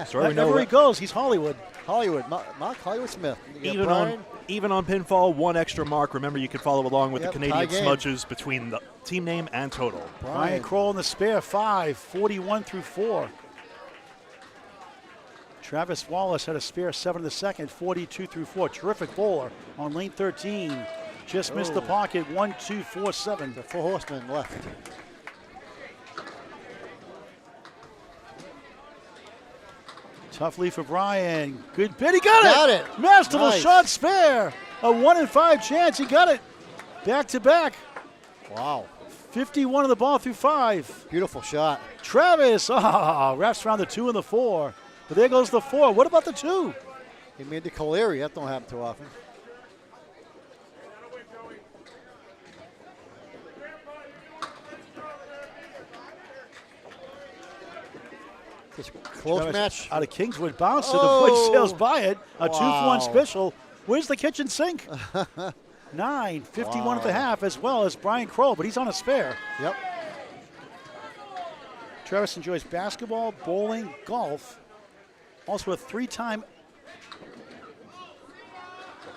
S1: Sorry, we know
S2: Wherever he goes, he's Hollywood.
S3: Hollywood, Mark Hollywood Smith. You got
S1: Even on pinfall, 1 extra mark. Remember, you can follow along with
S3: Yep,
S1: the
S3: tie
S1: Canadian
S3: game.
S1: smudges between the team name and total.
S2: Brian Kroll in the spare 5, 41 through 4. Travis Wallace had a spare 7 in the second, 42 through 4. Terrific bowler on lane 13. Just missed the pocket, 1, 2, 4, 7.
S3: The 4 horsemen left.
S2: Tough lead for Brian. Good bid. He got
S3: Got
S2: it.
S3: it.
S2: Masterful
S3: Nice.
S2: shot spare. A 1 in 5 chance. He got it. Back to back.
S3: Wow.
S2: 51 of the ball through 5.
S3: Beautiful shot.
S2: Travis. Wraps around the 2 and the 4. But there goes the 4. What about the 2?
S3: He made the Caleri. That don't happen too often. This close
S2: Travis
S3: match.
S2: out of Kingswood bounce it.
S3: Oh.
S2: The boy sails by it. A 2-for-1
S3: Wow.
S2: special. Where's the kitchen sink? 9, 51 at the half, as well as Brian Kroll, but he's on a spare.
S3: Yep.
S2: Travis enjoys basketball, bowling, golf. Also a 3-time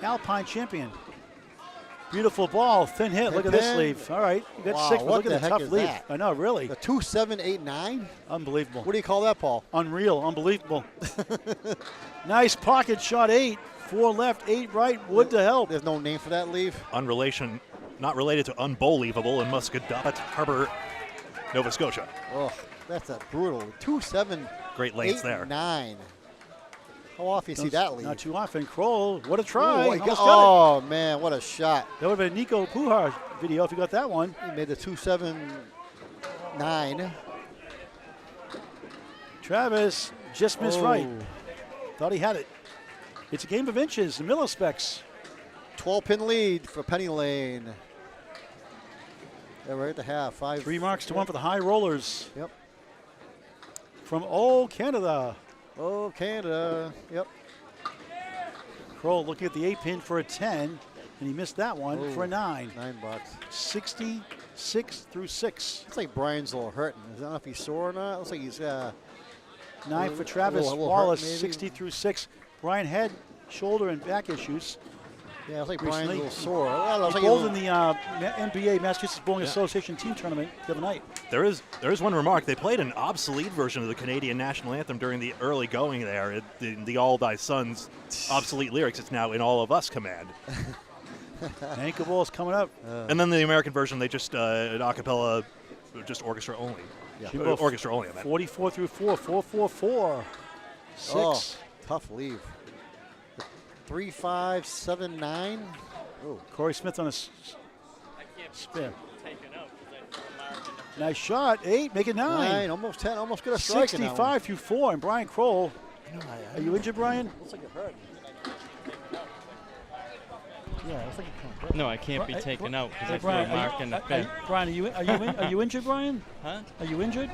S2: Alpine champion. Beautiful ball, thin hit. Look at this
S3: pin.
S2: sleeve. All right, you got
S3: Wow,
S2: 6, but
S3: what
S2: look
S3: the
S2: at the
S3: heck
S2: tough
S3: is
S2: leave.
S3: that?
S2: I know, really.
S3: The 2-7-8-9.
S2: Unbelievable.
S3: What do you call that, Paul?
S2: Unreal, unbelievable. Nice pocket shot, 8. 4 left, 8 right, wood to help.
S3: There's no name for that leave.
S1: Not related to unbelievable in Muscadot Harbor, Nova Scotia.
S3: Oh, that's a brutal. 2-7.
S1: Great lanes there.
S3: 9. How often you see that leave?
S2: Not too often. Kroll, what a try.
S3: Oh,
S2: Almost got it.
S3: oh, man, what a shot.
S2: That would have been a Nico Pujar video if you got that one.
S3: He made the 2-7-9.
S2: Travis just missed right.
S3: Oh.
S2: Thought he had it. It's a game of inches, the millispecs.
S3: 12-pin lead for Penny Lane. Yeah, right at the half. 5.
S2: 3 marks to 1 for the high rollers.
S3: Yep.
S2: From old Canada.
S3: Oh, Canada. Yep.
S2: Kroll looking at the 8-pin for a 10, and he missed that one
S3: Oh.
S2: for a 9.
S3: $9.
S2: 66 through 6.
S3: Looks like Brian's a little hurting. I don't know if he's sore or not. Looks like he's
S2: 9
S3: a
S2: for Travis
S3: little
S2: Wallace,
S3: hurt maybe.
S2: 60 through 6. Brian had shoulder and back issues.
S3: yeah. Looks like
S2: recently.
S3: Brian's a little sore. Well, looks
S2: He
S3: like
S2: bowled in the NBA Massachusetts Bowling Association team tournament the other night.
S1: There is one remark. They played an obsolete version of the Canadian national anthem during the early going there. The All Thy Sons obsolete lyrics. It's now In All of Us command.
S2: Anchor ball is coming up.
S1: And then the American version, they just an a cappella, just orchestra only.
S3: Yeah.
S2: Jimbo,
S1: Orchestra only, I meant.
S2: 44 through 4, 4, 4, 4. 6.
S3: Oh, tough leave. 3-5-7-9. Oh,
S2: Corey Smith on a
S4: I can't
S2: spin.
S4: take it out because I'm marking the
S2: Nice shot. 8, make it 9.
S3: almost 10, almost got a strike in that one.
S2: 65 through 4. And Brian Kroll. Are you injured, Brian?
S3: Looks like it hurt.
S2: Yeah, looks like it hurt.
S4: No, I can't be
S2: Hey,
S4: taken out because
S2: Hey,
S4: I threw a
S2: Brian,
S4: mark in the pin.
S2: Brian, are you injured, Brian?
S4: Huh?
S2: Are you injured?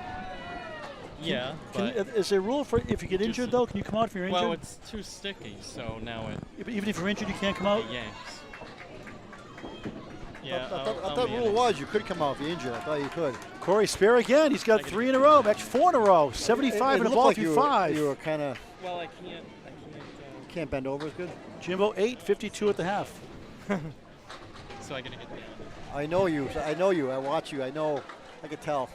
S4: Yeah, but
S2: Is there a rule for if you get injured though? Can you come out if you're injured?
S4: well, it's too sticky, so now it
S2: Even if you're injured, you can't come out.
S4: yanks. Yeah,
S3: I thought the rule was you could come out if you're injured. I thought you could.
S2: Corey Spear again. He's got 3 in a row. Actually 4 in a row. 75 and a
S3: looked
S2: ball
S3: like
S2: through
S3: you
S2: 5.
S3: You were kind of
S4: Well, I
S3: can't bend over as good.
S2: Jimbo 8, 52 at the half.
S4: so I gotta get down.
S3: I know you. I know you. I watch you. I know. I could tell.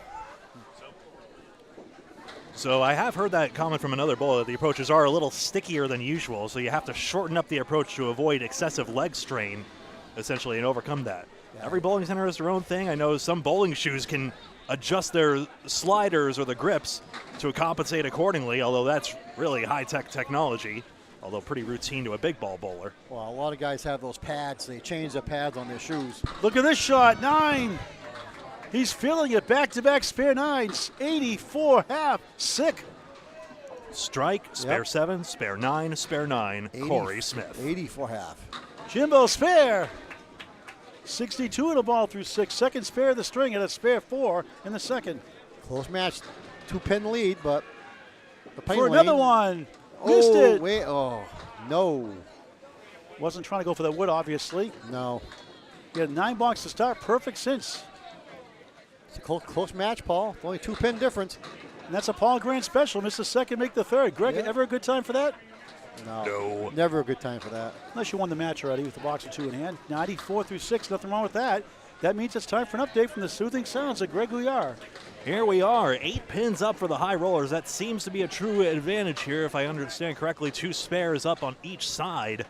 S1: So I have heard that comment from another bowler that the approaches are a little stickier than usual, so you have to shorten up the approach to avoid excessive leg strain, essentially, and overcome that. Yeah. Every bowling center has their own thing. I know some bowling shoes can adjust their sliders or the grips to compensate accordingly, although that's really high-tech technology, although pretty routine to a big ball bowler.
S3: Well, a lot of guys have those pads. They change the pads on their shoes.
S2: Look at this shot, 9. He's feeling it, back-to-back spare 9s, 84 half, sick.
S1: Strike, spare 7, spare 9, spare 9, Corey Smith.
S3: 84 half.
S2: Jimbo spare. 62 in the ball through 6. Second spare of the string and a spare 4 in the second.
S3: Close match, 2-pin lead, but the
S2: for another one. Missed it.
S3: Wait, oh, no.
S2: Wasn't trying to go for that wood, obviously.
S3: No.
S2: He had 9 blocks to start, perfect since.
S3: It's a close match, Paul. Only 2-pin difference.
S2: And that's a Paul Grant special. Missed the second, make the third. Greg, ever a good time for that?
S3: No. Never a good time for that.
S2: Unless you won the match already with the box of 2 in hand. 94 through 6, nothing wrong with that. That means it's time for an update from the soothing sounds of Greg Gouillart.
S1: Here we are, 8 pins up for the high rollers. That seems to be a true advantage here, if I understand correctly. 2 spares up on each side.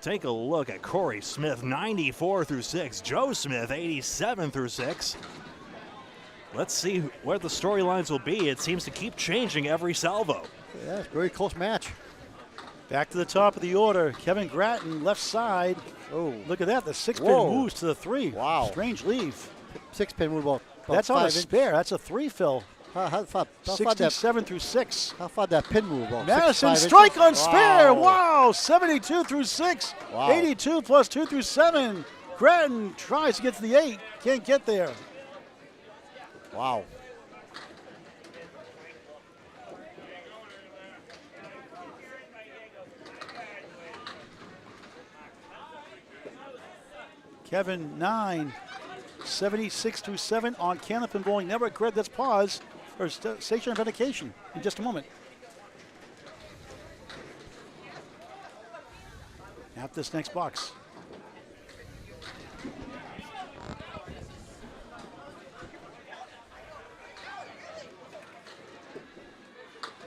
S1: Take a look at Corey Smith, 94 through 6. Joe Smith, 87 through 6. Let's see where the storylines will be. It seems to keep changing every salvo.
S3: Yeah, it's a very close match.
S2: Back to the top of the order. Kevin Gratton, left side.
S3: Oh,
S2: look at that. The 6-pin moves to the 3.
S3: Wow.
S2: Strange leave.
S3: 6-pin move about
S2: that's on a
S3: 5
S2: spare. That's a 3 fill.
S3: How
S2: 67 through 6.
S3: How far that pin move? About
S2: Madison strike on spare. Wow. 72 through 6. Wow. 82 plus 2 through 7. Gratton tries to get to the 8. Can't get there.
S3: Wow.
S2: Kevin 9, 76 through 7 on Canopin Bowling Network. Greg, let's pause for station authentication in just a moment. At this next box.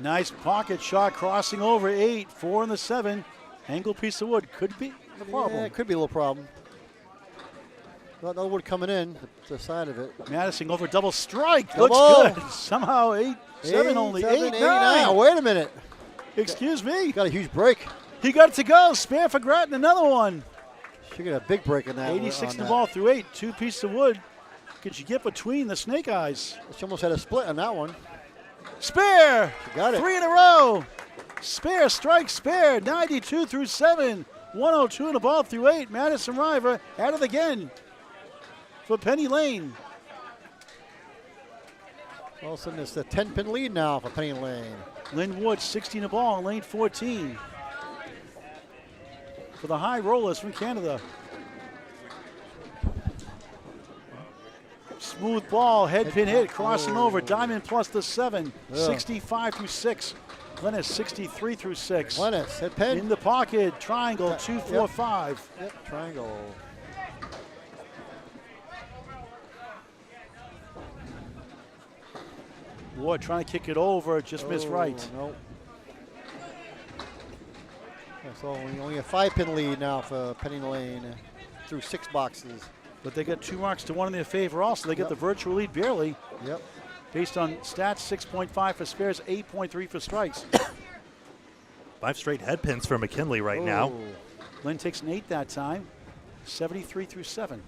S2: Nice pocket shot crossing over 8, 4 in the 7. Angle piece of wood could be the problem.
S3: Yeah, it could be a little problem. Another wood coming in, the side of it.
S2: Madison over double strike.
S3: Double.
S2: Looks good. Somehow 8, 7 only. 8, 9.
S3: Wait a minute.
S2: Excuse me.
S3: Got a huge break.
S2: He got it to go. Spare for Gratton, another one.
S3: She got a big break in that.
S2: 86 in the ball through 8. 2 pieces of wood. Could you get between the snake eyes?
S3: She almost had a split on that one.
S2: Spare.
S3: She got it.
S2: 3 in a row. Spare, strike, spare. 92 through 7. 102 in the ball through 8. Madison River at it again for Penny Lane.
S3: All of a sudden, it's a 10-pin lead now for Penny Lane.
S2: Lynn Wood, 16 a ball, lane 14. For the high rollers from Canada. Smooth ball, head pin hit, crossing over. Diamond plus the 7, 65 through 6. Glennis, 63 through 6.
S3: Glennis, head pin.
S2: In the pocket, triangle, 2, 4, 5.
S3: Yep, triangle.
S2: Ward trying to kick it over, just missed right.
S3: No. So only a 5-pin lead now for Penny Lane through 6 boxes.
S2: But they got 2 marks to 1 in their favor also. They get the virtual lead barely.
S3: Yep.
S2: Based on stats, 6.5 for spares, 8.3 for strikes.
S1: 5 straight head pins for McKinley right now.
S2: Lynn takes an 8 that time, 73 through 7.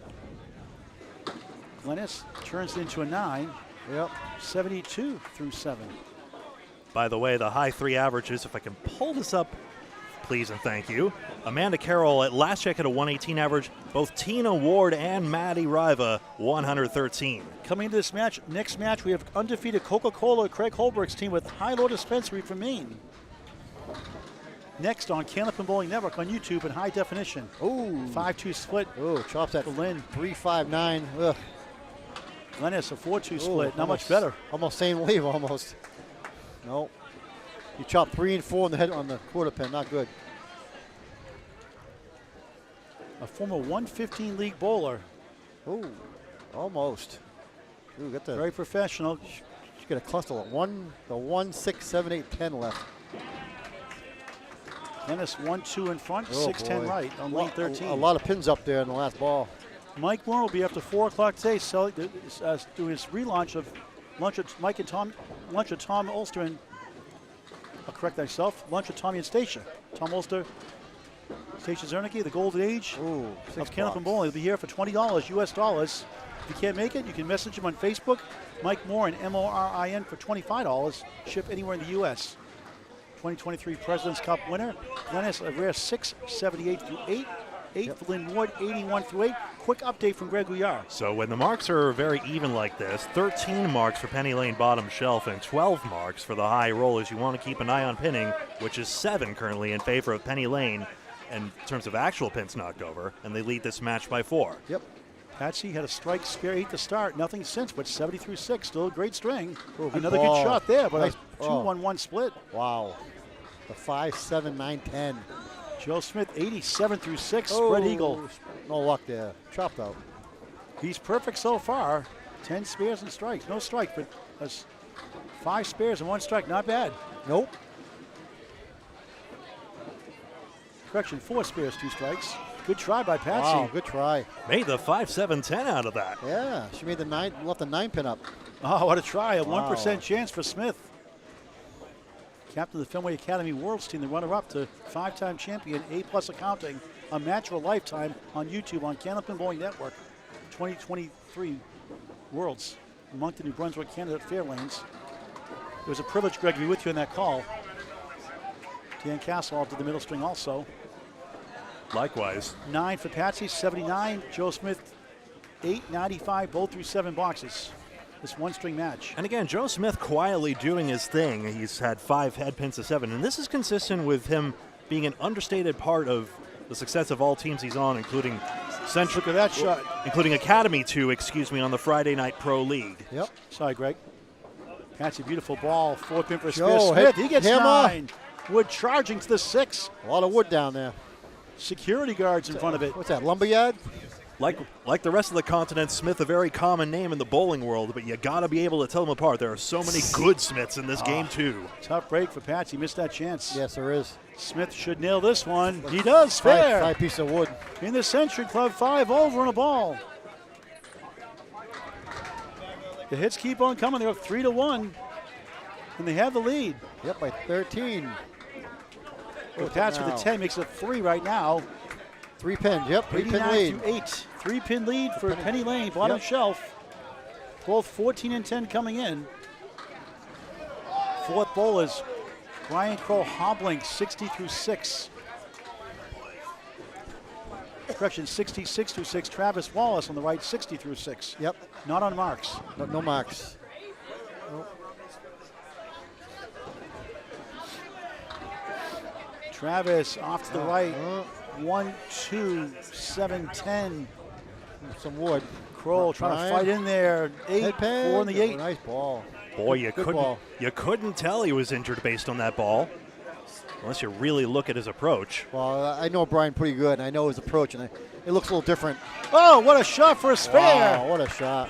S2: Glennis turns it into a 9.
S3: Yep.
S2: 72 through 7.
S1: By the way, the high 3 averages, if I can pull this up, please and thank you. Amanda Carroll at last check at a 118 average. Both Tina Ward and Maddie Riva, 113.
S2: Coming into this match, next match, we have undefeated Coca-Cola, Craig Holbrook's team with High-Low Dispensary from Maine. Next on Canopin Bowling Network on YouTube in high definition.
S3: Ooh.
S2: 5-2 split.
S3: Oh, chops at
S2: Lynn.
S3: 3-5-9. Ugh.
S2: Glennis, a 4-2 split. Not much better.
S3: Almost same leave, almost. No. You chopped 3 and 4 on the head on the quarter pin. Not good.
S2: A former 115 league bowler.
S3: Ooh, almost. Ooh, got the
S2: very professional. She
S3: got a cluster of 1, 6, 7, 8, 10 left.
S2: Dennis 1-2 in front,
S3: Oh,
S2: 6-10
S3: boy.
S2: right on lane 13.
S3: A lot of pins up there in the last ball.
S2: Mike Moore will be after 4 o'clock today, doing his relaunch of Lunch of Tom Ulster and I'll correct myself. Lunch of Tommy and Stacia. Tom Ulster, Stacia Zernicke, the golden age of Candlepin Bowling. He'll be here for $20 US dollars. If you can't make it, you can message him on Facebook. Mike Morin, MORIN, for $25. Ship anywhere in the U.S. 2023 President's Cup winner. Glennis, a rare 6, 78 through 8. 8 for Lynn Ward, 81 through 8. Quick update from Greg Gouillart.
S1: So when the marks are very even like this, 13 marks for Penny Lane bottom shelf and 12 marks for the high rollers. You want to keep an eye on pinning, which is 7 currently in favor of Penny Lane in terms of actual pins knocked over, and they lead this match by 4.
S2: Yep. Patsy had a strike spare 8 to start. Nothing since, but 70 through 6. Still a great string. Another good shot there, but
S3: nice.
S2: a 2-1-1 split.
S3: Wow. The 5, 7, 9, 10.
S2: Joe Smith, 87 through 6. Spread eagle.
S3: No luck there. Chopped out.
S2: He's perfect so far. 10 spares and strikes. No strike, but that's 5 spares and 1 strike. Not bad.
S3: Nope.
S2: Correction, 4 spares, 2 strikes. Good try by Patsy.
S3: Wow, good try.
S1: Made the 5-7-10 out of that.
S3: Yeah, she made the 9, left the 9 pin up.
S2: Oh, what a try. A
S3: Wow.
S2: 1% chance for Smith. Captain of the Fenway Academy Worlds Team, the runner-up to 5-time champion, A+ accounting, a match of a lifetime on YouTube on Candlepin Bowling Network. 2023 Worlds, Moncton, New Brunswick, Canada at Fairlanes. It was a privilege, Greg, to be with you on that call. Dan Castle did the middle string also.
S1: Likewise.
S2: 9 for Patsy, 79. Joe Smith, 8, 95, both through 7 boxes. This 1-string match.
S1: And again, Joe Smith quietly doing his thing. He's had 5 head pins to 7, and this is consistent with him being an understated part of the success of all teams he's on, including
S2: Look at that shot.
S1: including Academy 2, on the Friday Night Pro League.
S2: Yep. Sorry, Greg. Patsy, beautiful ball. 4th pin for
S3: Joe,
S2: Smith. He gets
S3: hammer.
S2: 9. Wood charging to the 6.
S3: A lot of wood down there.
S2: Security guards in front of it.
S3: What's that, lumberyard?
S1: Like the rest of the continent, Smith, a very common name in the bowling world, but you got to be able to tell them apart. There are so many good Smiths in this game, too.
S2: Tough break for Patsy. Missed that chance.
S3: Yes, there is.
S2: Smith should nail this one. He does. Fair.
S3: 5 piece of wood.
S2: In the Century Club, 5 over on a ball. The hits keep on coming. They're up 3-1, and they have the lead.
S3: Yep, by 13.
S2: Patsy with the 10 makes it 3 right now.
S3: 3 pins. Yep, 3 pin
S2: 89
S3: lead.
S2: through 8. 3-pin lead for Penny Lane, bottom shelf. Both 14 and 10 coming in. 4th bowl is Brian Crow hobbling 60 through 6. Correction, 66 through 6. Travis Wallace on the right, 60 through 6.
S3: Yep.
S2: Not on marks.
S3: No marks. Nope.
S2: Travis off to the right. 1, 2, 7, 10.
S3: Some wood.
S2: Kroll trying to fight in there. 8,
S3: Head pin.
S2: 4 in the 8.
S3: Nice ball.
S1: Boy, you
S3: Good ball.
S1: couldn't tell he was injured based on that ball, unless you really look at his approach.
S3: Well, I know Brian pretty good, and I know his approach, and it looks a little different.
S2: Oh, what a shot for a spare.
S3: Wow, what a shot.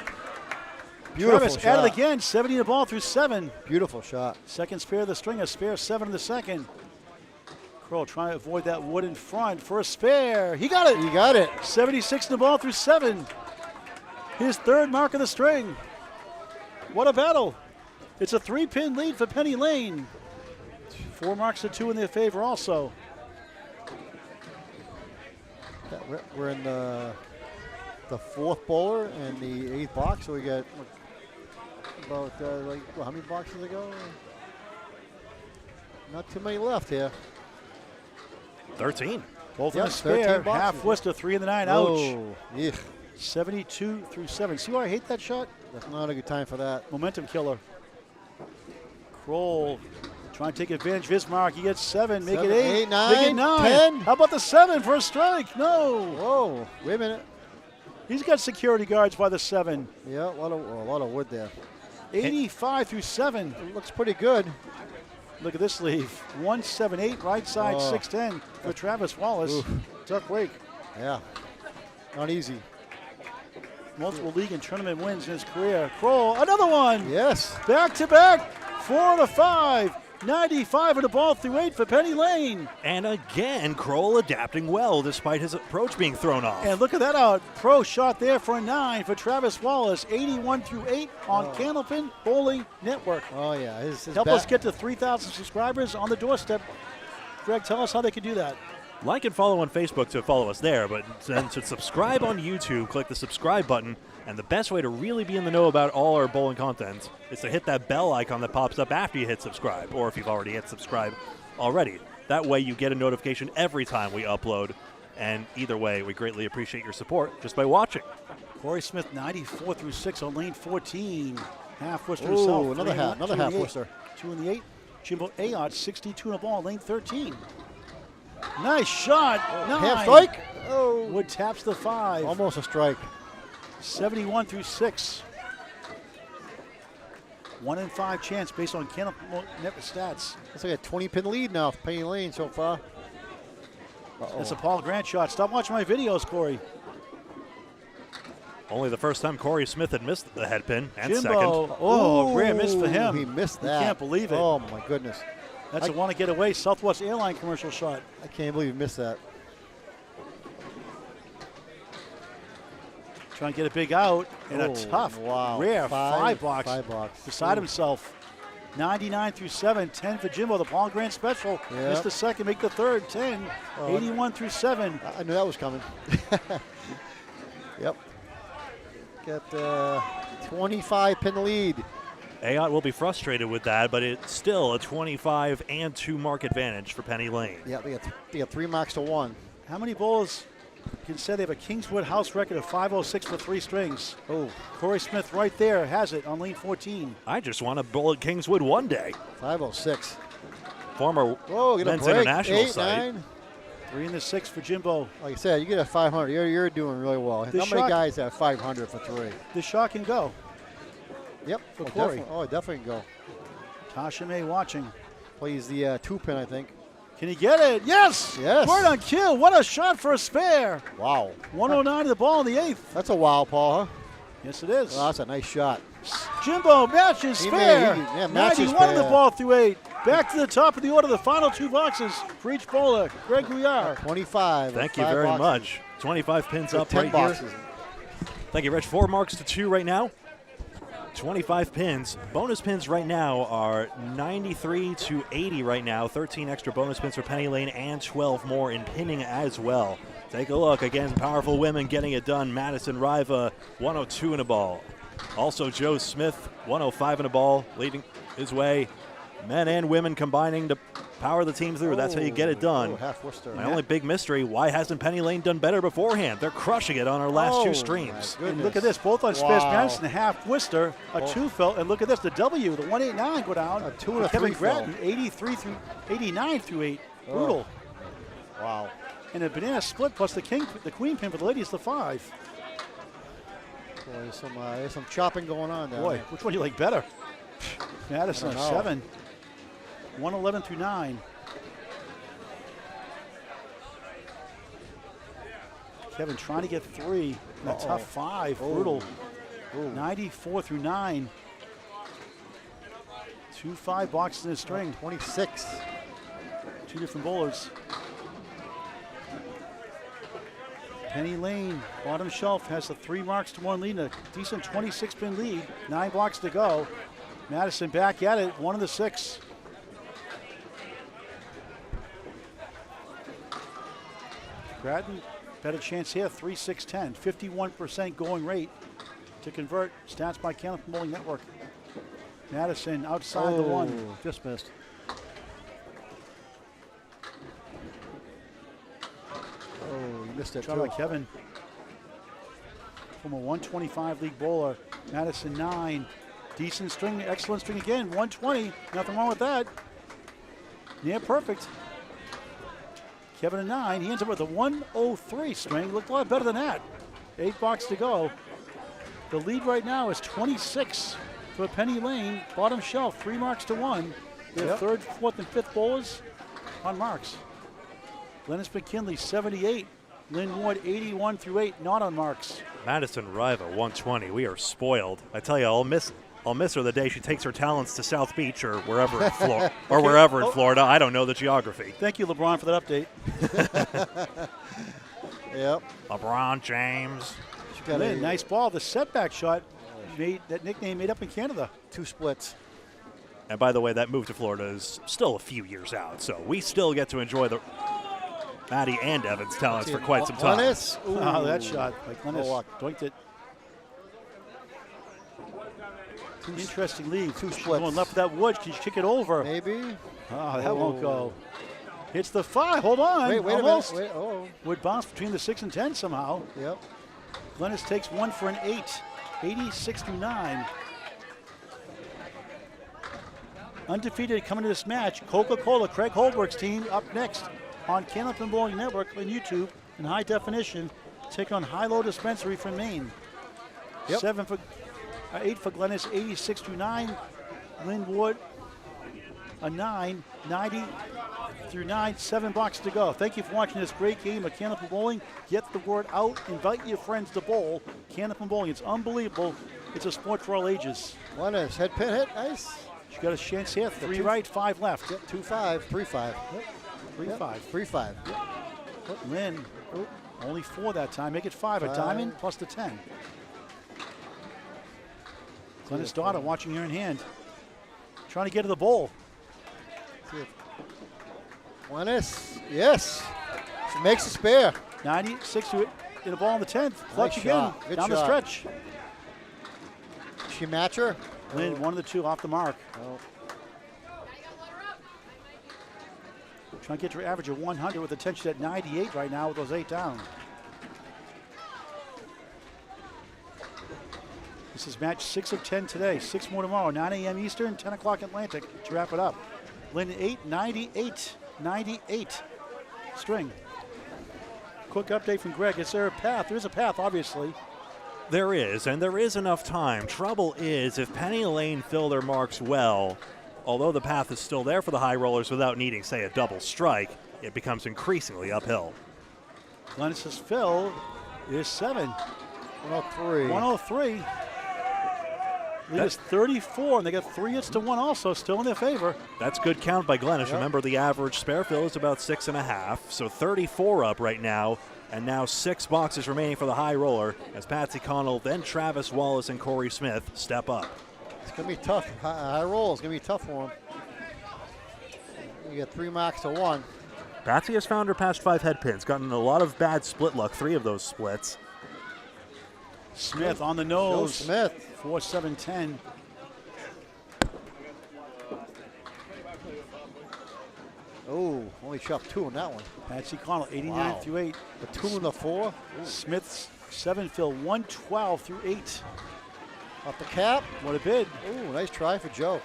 S3: Beautiful
S2: Travis
S3: shot.
S2: at it again, 70 the ball through 7.
S3: Beautiful shot.
S2: Second spare of the string, a spare 7 in the second. Kroll trying to avoid that wood in front for a spare. He got it.
S3: He got it.
S2: 76 in the ball through 7. His 3rd mark of the string. What a battle. It's a 3-pin lead for Penny Lane. 4 marks to 2 in their favor also.
S3: We're in the 4th bowler and the 8th box, so we got about how many boxes ago? Not too many left here.
S1: 13.
S2: Both in the
S3: 13
S2: spare.
S3: boxes.
S2: Half Worcester, 3 in the 9. Ouch.
S3: Oh, yeah.
S2: 72 through 7. See why I hate that shot?
S3: That's not a good time for that.
S2: Momentum killer. Kroll trying to take advantage of his mark. He gets 7. Make it 8.
S3: 8, 9,
S2: Make it 9.
S3: 10.
S2: How about the 7 for a strike? No.
S3: Whoa, wait a minute.
S2: He's got security guards by the 7.
S3: Yeah, a lot of wood there.
S2: 85 through 7.
S3: It looks pretty good.
S2: Look at this leave. 178 right side, 610 for Travis Wallace.
S3: Oof.
S2: Tough break.
S3: Yeah, not easy.
S2: multiple league and tournament wins in his career. Kroll, another one.
S3: Yes.
S2: Back to back, 4 out of 5. 95 of the ball through 8 for Penny Lane.
S1: And again, Kroll adapting well despite his approach being thrown off.
S2: And look at that out. Pro shot there for a 9 for Travis Wallace. 81 through 8 on Candlepin Bowling Network.
S3: Oh, yeah.
S2: Help us get to 3,000 subscribers on the doorstep. Greg, tell us how they can do that.
S1: Like and follow on Facebook to follow us there, but then to subscribe on YouTube, click the subscribe button. And the best way to really be in the know about all our bowling content is to hit that bell icon that pops up after you hit subscribe, or if you've already hit subscribe already. That way you get a notification every time we upload. And either way, we greatly appreciate your support just by watching.
S2: Corey Smith, 94 through 6 on lane 14. Half Worcester
S3: Ooh,
S2: himself.
S3: another half Worcester.
S2: 2 in the 8. Jimbo Ayotte, 62 in the ball, lane 13. Nice shot. 9.
S3: Half strike. Oh.
S2: Wood taps the 5.
S3: Almost a strike.
S2: 71 through 6. 1 in 5 chance based on Candlepin Network stats.
S3: It's like a 20-pin lead now for Penny Lane so far.
S2: That's a Paul Grant shot. Stop watching my videos, Corey.
S1: Only the first time Corey Smith had missed the head pin and
S2: Jimbo.
S1: second.
S2: Oh, Grant missed for him.
S3: He missed that.
S2: You can't believe it.
S3: Oh, my goodness.
S2: That's a want to get away Southwest Airline commercial shot.
S3: I can't believe he missed that.
S2: Trying to get a big out and a tough, rare 5 box.
S3: 5 box.
S2: Beside himself. 99 through 7, 10 for Jimbo. The Paul Grant special.
S3: Yep.
S2: Missed the second, make the third, 10. 81 through 7.
S3: I knew that was coming. Yep. Got 25-pin lead.
S1: Ayotte will be frustrated with that, but it's still a 25 and 2 mark advantage for Penny Lane.
S3: Yeah, they got 3 marks to 1.
S2: How many bowlers can say they have a Kingswood house record of 506 for 3 strings?
S3: Oh,
S2: Corey Smith right there has it on lane 14.
S1: I just want to bowl at Kingswood one day.
S3: 506.
S1: Former
S3: Get a
S1: men's
S3: break.
S1: international
S3: 8,
S1: site.
S3: 9.
S2: 3 in the 6 for Jimbo.
S3: Like I said, you get a 500. You're doing really well.
S2: The
S3: How
S2: shot-
S3: many guys have 500 for 3?
S2: The shot can go.
S3: Yep.
S2: For Corey.
S3: Definitely can go.
S2: Tasha May watching.
S3: Plays the 2-pin, I think.
S2: Can he get it? Yes!
S3: Yes.
S2: Right on cue. What a shot for a spare.
S3: Wow.
S2: 109 to the ball in the 8th.
S3: That's a wow, Paul, huh?
S2: Yes, it is.
S3: Oh, that's a nice shot.
S2: Jimbo matches
S3: He
S2: spare.
S3: made- yeah, matches
S2: 91 to the
S3: spare.
S2: ball through 8. Back to the top of the order. The final 2 boxes for each bowler. Greg Gouillart.
S3: 25.
S1: Thank you
S3: 5
S1: very
S3: boxes.
S1: much. 25 pins
S3: With
S1: up
S3: 10
S1: right
S3: boxes.
S1: here. Thank you, Rich. 4 marks to 2 right now. 25 pins. Bonus pins right now are 93 to 80 right now. 13 extra bonus pins for Penny Lane and 12 more in pinning as well. Take a look. Again, powerful women getting it done. Madison Riva, 102 in a ball. Also Joe Smith, 105 in a ball, leading his way. Men and women combining to power the team through. That's how you get it done.
S3: Half Worcester.
S1: My only big mystery, why hasn't Penny Lane done better beforehand? They're crushing it on our last 2 streams.
S2: And look at this, both on Space
S3: Wow.
S2: Madison, half Worcester, a 2 fell, and look at this, the W, the 189 go down.
S3: A 2 and a
S2: Kevin
S3: 3 fell.
S2: Gratton, 83 through 89 through 8. Brutal.
S3: Wow.
S2: And a banana split plus the queen pin for the ladies, the 5.
S3: Boy, there's some chopping going on there.
S2: Boy, which one do you like better? Madison,
S3: I don't know.
S2: 7. 111 through 9. Kevin trying to get 3. And a tough 5. Brutal. 94 through 9. 2 5 boxes in a string.
S3: 26.
S2: 2 different bowlers. Penny Lane, bottom shelf, has a 3 marks to 1 lead, a decent 26-pin lead. 9 blocks to go. Madison back at it, 1 of the 6. Gratton, better chance here, 3-6-10, 51% going rate to convert. Stats by Candlepin Bowling Network. Madison outside the 1.
S3: Just missed. Oh, you missed it
S2: Shot
S3: too.
S2: by Kevin. From a 125 league bowler. Madison 9. Decent string, excellent string again. 120, nothing wrong with that. Near perfect. Kevin a 9. He ends up with a 103 string. Looked a lot better than that. 8 box to go. The lead right now is 26 for Penny Lane. Bottom shelf, 3 marks to 1. Their 3rd, 4th, and 5th bowlers on marks. Glennis McKinley, 78. Lynn Ward 81 through 8, not on marks.
S1: Madison Riva 120. We are spoiled. I tell you, I'll miss her the day she takes her talents to South Beach or wherever in Florida. Or wherever in Florida. I don't know the geography.
S2: Thank you, LeBron, for that update.
S3: Yep.
S1: LeBron James.
S2: Lynn, nice ball. The setback shot made that nickname made up in Canada.
S3: 2 splits.
S1: And by the way, that move to Florida is still a few years out, so we still get to enjoy the Maddie and Evan's talents for quite some time.
S2: Oh, that shot by Glennis. Doinked it. Interesting lead.
S3: 2 splits.
S2: Going left of that wood. Can you kick it over?
S3: Maybe.
S2: Oh, that won't go. Hits the 5. Hold on.
S3: Wait
S2: almost.
S3: a minute. Wait,
S2: Would bounce between the 6 and 10 somehow.
S3: Yep.
S2: Glennis takes 1 for an 8. 86-9. Undefeated coming to this match. Coca-Cola, Craig Holberg's team up next on Candlepin Bowling Network on YouTube in high definition. Take on High-Low Dispensary from Maine.
S3: Yep.
S2: 8 for Glennis, 86-9. Lynn Wood, a 9, 90 through 9, 7 blocks to go. Thank you for watching this great game of Candlepin Bowling. Get the word out. Invite your friends to bowl. Candlepin Bowling, it's unbelievable. It's a sport for all ages.
S3: Glennis, head pin hit, nice.
S2: She got a chance here. 3 right, 5 left.
S3: Yep, 2-5, 3-5. Yep.
S2: 3-5.
S3: 3-5.
S2: Yep. Lynn, only 4 that time. Make it 5. A diamond plus the 10. Glennis' daughter watching here in hand. Trying to get to the bowl.
S3: Glennis, yes. She makes a spare.
S2: 96 to it. Get a ball on the 10th. Clutch
S3: Nice
S2: again.
S3: shot. Good
S2: Down the
S3: shot.
S2: stretch.
S3: She match her?
S2: Lynn, 1 of the 2 off the mark.
S3: Oh.
S2: Trying to get to her average of 100 with attention at 98 right now with those 8 down. This is match 6 of 10 today. 6 more tomorrow. 9 a.m. Eastern, 10 o'clock Atlantic to wrap it up. Lynn 8, 98, 98. String. Quick update from Greg. Is there a path? There is a path, obviously.
S1: There is, and there is enough time. Trouble is, if Penny and Lane fill their marks well, although the path is still there for the high rollers without needing, say, a double strike, it becomes increasingly uphill.
S2: Glennis's fill is 7.
S3: 103.
S2: 103. Lead is 34, and they got 3 hits to 1 also, still in their favor.
S1: That's good count by Glennis.
S3: Yep.
S1: Remember, the average spare fill is about 6.5, so 34 up right now. And now 6 boxes remaining for the high roller as Patsy Connell, then Travis Wallace and Corey Smith step up.
S3: It's going to be tough. High roll is going to be tough for him. You get 3 marks to 1.
S1: Patsy has found her past 5 head pins, gotten a lot of bad split luck, 3 of those splits.
S2: Smith on the nose.
S3: Joe Smith.
S2: 4-7-10.
S3: Oh, only chopped 2 on that one.
S2: Patsy Connell, 89
S3: Wow.
S2: through 8.
S3: The 2 and the 4.
S2: Smith's 7 fill, 112 through 8.
S3: Off the cap.
S2: What a bid.
S3: Ooh, nice try for Joe.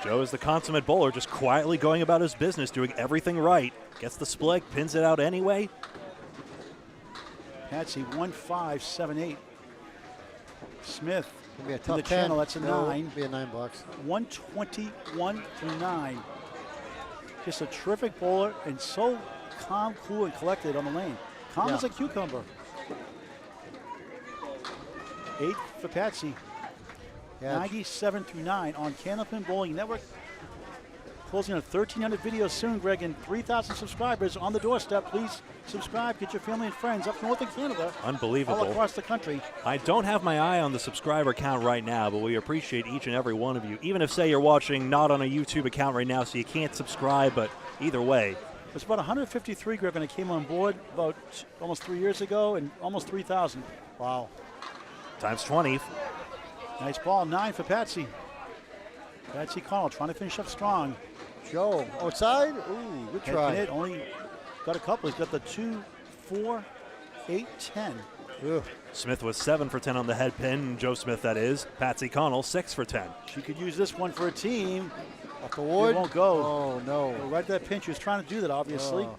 S1: Joe is the consummate bowler, just quietly going about his business, doing everything right. Gets the split, pins it out anyway.
S2: Patsy, 1-5-7-8. Smith
S3: Gonna be a
S2: in
S3: tough
S2: the
S3: 10.
S2: channel, that's a
S3: No,
S2: 9.
S3: Be a 9 bucks.
S2: 121 through 9. Just a terrific bowler and so calm, cool, and collected on the lane. Calm as a cucumber. 8 for Patsy.
S3: Yeah,
S2: 97 through 9 on Candlepin Bowling Network. Closing on 1,300 videos soon, Greg, and 3,000 subscribers on the doorstep. Please subscribe, get your family and friends up north in Canada,
S1: Unbelievable.
S2: all across the country.
S1: I don't have my eye on the subscriber count right now, but we appreciate each and every one of you. Even if, say, you're watching not on a YouTube account right now, so you can't subscribe, but either way.
S2: There's about 153, Greg, when I came on board about almost 3 years ago, and almost 3,000.
S3: wow.
S1: Times 20.
S2: Nice ball, 9 for Patsy. Patsy Connell trying to finish up strong.
S3: Joe outside. Ooh, good try.
S2: Hit, only got a couple. He's got the 2, 4, 8, 10.
S3: Ugh.
S1: Smith was 7 for 10 on the head pin. Joe Smith, that is. Patsy Connell, 6 for 10.
S2: She could use this one for a team.
S3: Off the wood.
S2: It won't go.
S3: Oh, no.
S2: Right at that pinch. He was trying to do that, obviously.
S3: Oh.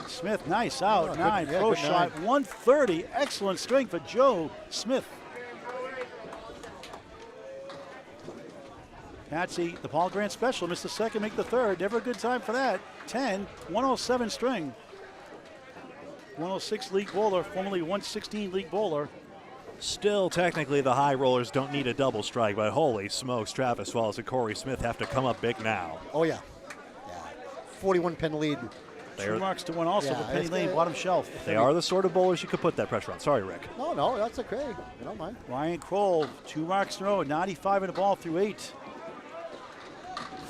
S2: Smith, nice out.
S3: Oh, good-
S2: 9.
S3: yeah,
S2: Pro
S3: good
S2: shot.
S3: 9.
S2: 130. Excellent string for Joe Smith. Patsy, the Paul Grant special, missed the second, make the third. Never a good time for that. 10, 107 string. 106 league bowler, formerly 116 league bowler.
S1: Still, technically, the high rollers don't need a double strike, but holy smokes, Travis Wallace and Corey Smith have to come up big now.
S3: Oh, yeah. 41 pin lead.
S2: 2 marks to 1 also for Penny Lane, bottom shelf.
S1: They are the sort of bowlers you could put that pressure on. Sorry, Rick.
S3: No, that's okay. You don't mind.
S2: Ryan Kroll, 2 marks in a row, 95 in the ball through 8.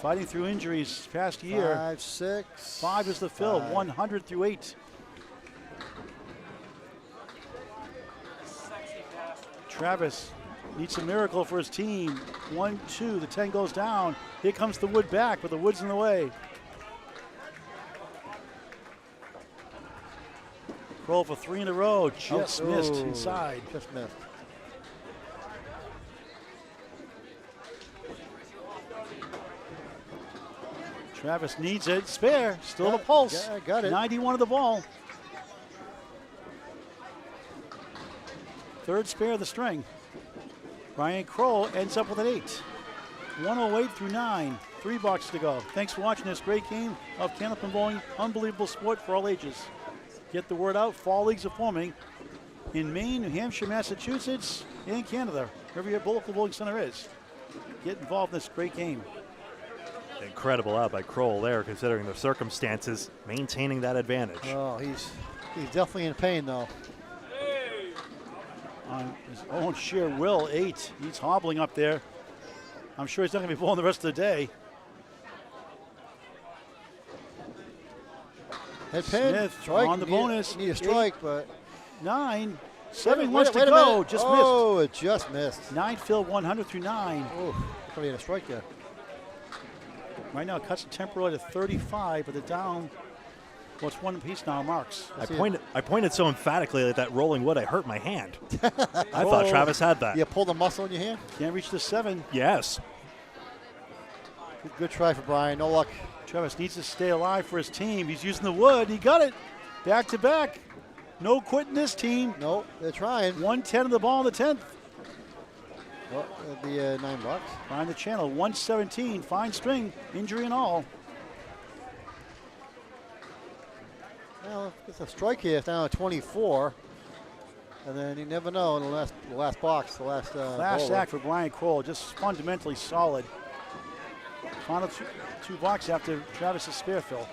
S2: Fighting through injuries past year.
S3: 5, 6.
S2: 5 is the fill, 100 through 8. Travis needs a miracle for his team. 1, 2, the 10 goes down. Here comes the wood back, but the wood's in the way. Roll for 3 in a row, just missed inside.
S3: Just missed.
S2: Travis needs it, spare, still the pulse.
S3: Yeah, got it.
S2: 91 of the ball. Third spare of the string. Ryan Kroll ends up with an 8. 108 through 9, 3 boxes to go. Thanks for watching this great game of Candlepin Bowling. Unbelievable sport for all ages. Get the word out, fall leagues are forming in Maine, New Hampshire, Massachusetts, and Canada. Wherever your local bowling center is. Get involved in this great game.
S1: Incredible out by Kroll there, considering the circumstances, maintaining that advantage.
S3: Oh, he's definitely in pain, though.
S2: On his own sheer will, 8. He's hobbling up there. I'm sure he's not going to be bowling the rest of the day.
S3: Head pin.
S2: Smith
S3: Strike.
S2: on the bonus.
S3: Need a strike,
S2: 8,
S3: but
S2: 9, 7 wants to
S3: wait a
S2: go.
S3: minute.
S2: Just
S3: Oh, it just missed.
S2: missed. 9 filled 100 through 9.
S3: Oh, probably had a strike there.
S2: Right now, it cuts the temporary to 35, but the down. Well, it's 1 apiece now, marks.
S1: I pointed so emphatically at that rolling wood, I hurt my hand. I thought Travis had that.
S3: You pulled the muscle in your hand?
S2: Can't reach the 7.
S1: Yes.
S3: Good try for Brian. No luck.
S2: Travis needs to stay alive for his team. He's using the wood. He got it. Back to back. No quitting this team.
S3: Nope, they're trying.
S2: 110 of the ball in the 10th.
S3: Well, that'd be $9.
S2: Find the channel. 117. Fine string. Injury and all.
S3: Well, it's a strike here. It's down at 24. And then you never know in the last box, the last
S2: Class
S3: bowler.
S2: act for Brian Kroll. Just fundamentally solid. Final two box after Travis's spare fill.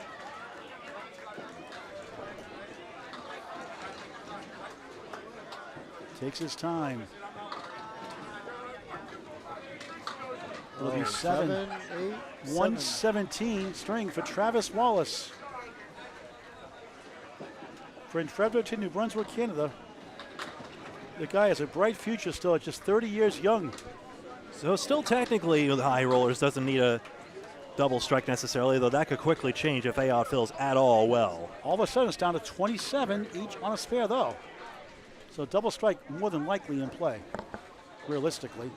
S2: Takes his time. It'll be 7.
S3: 8,
S2: 117 string for Travis Wallace. For Fredericton, New Brunswick, Canada. The guy has a bright future still at just 30 years young.
S1: So still technically the high rollers doesn't need a double strike necessarily, though that could quickly change if A-Odd fills at all well.
S2: All of a sudden it's down to 27 each on a spare though. So double strike more than likely in play, realistically.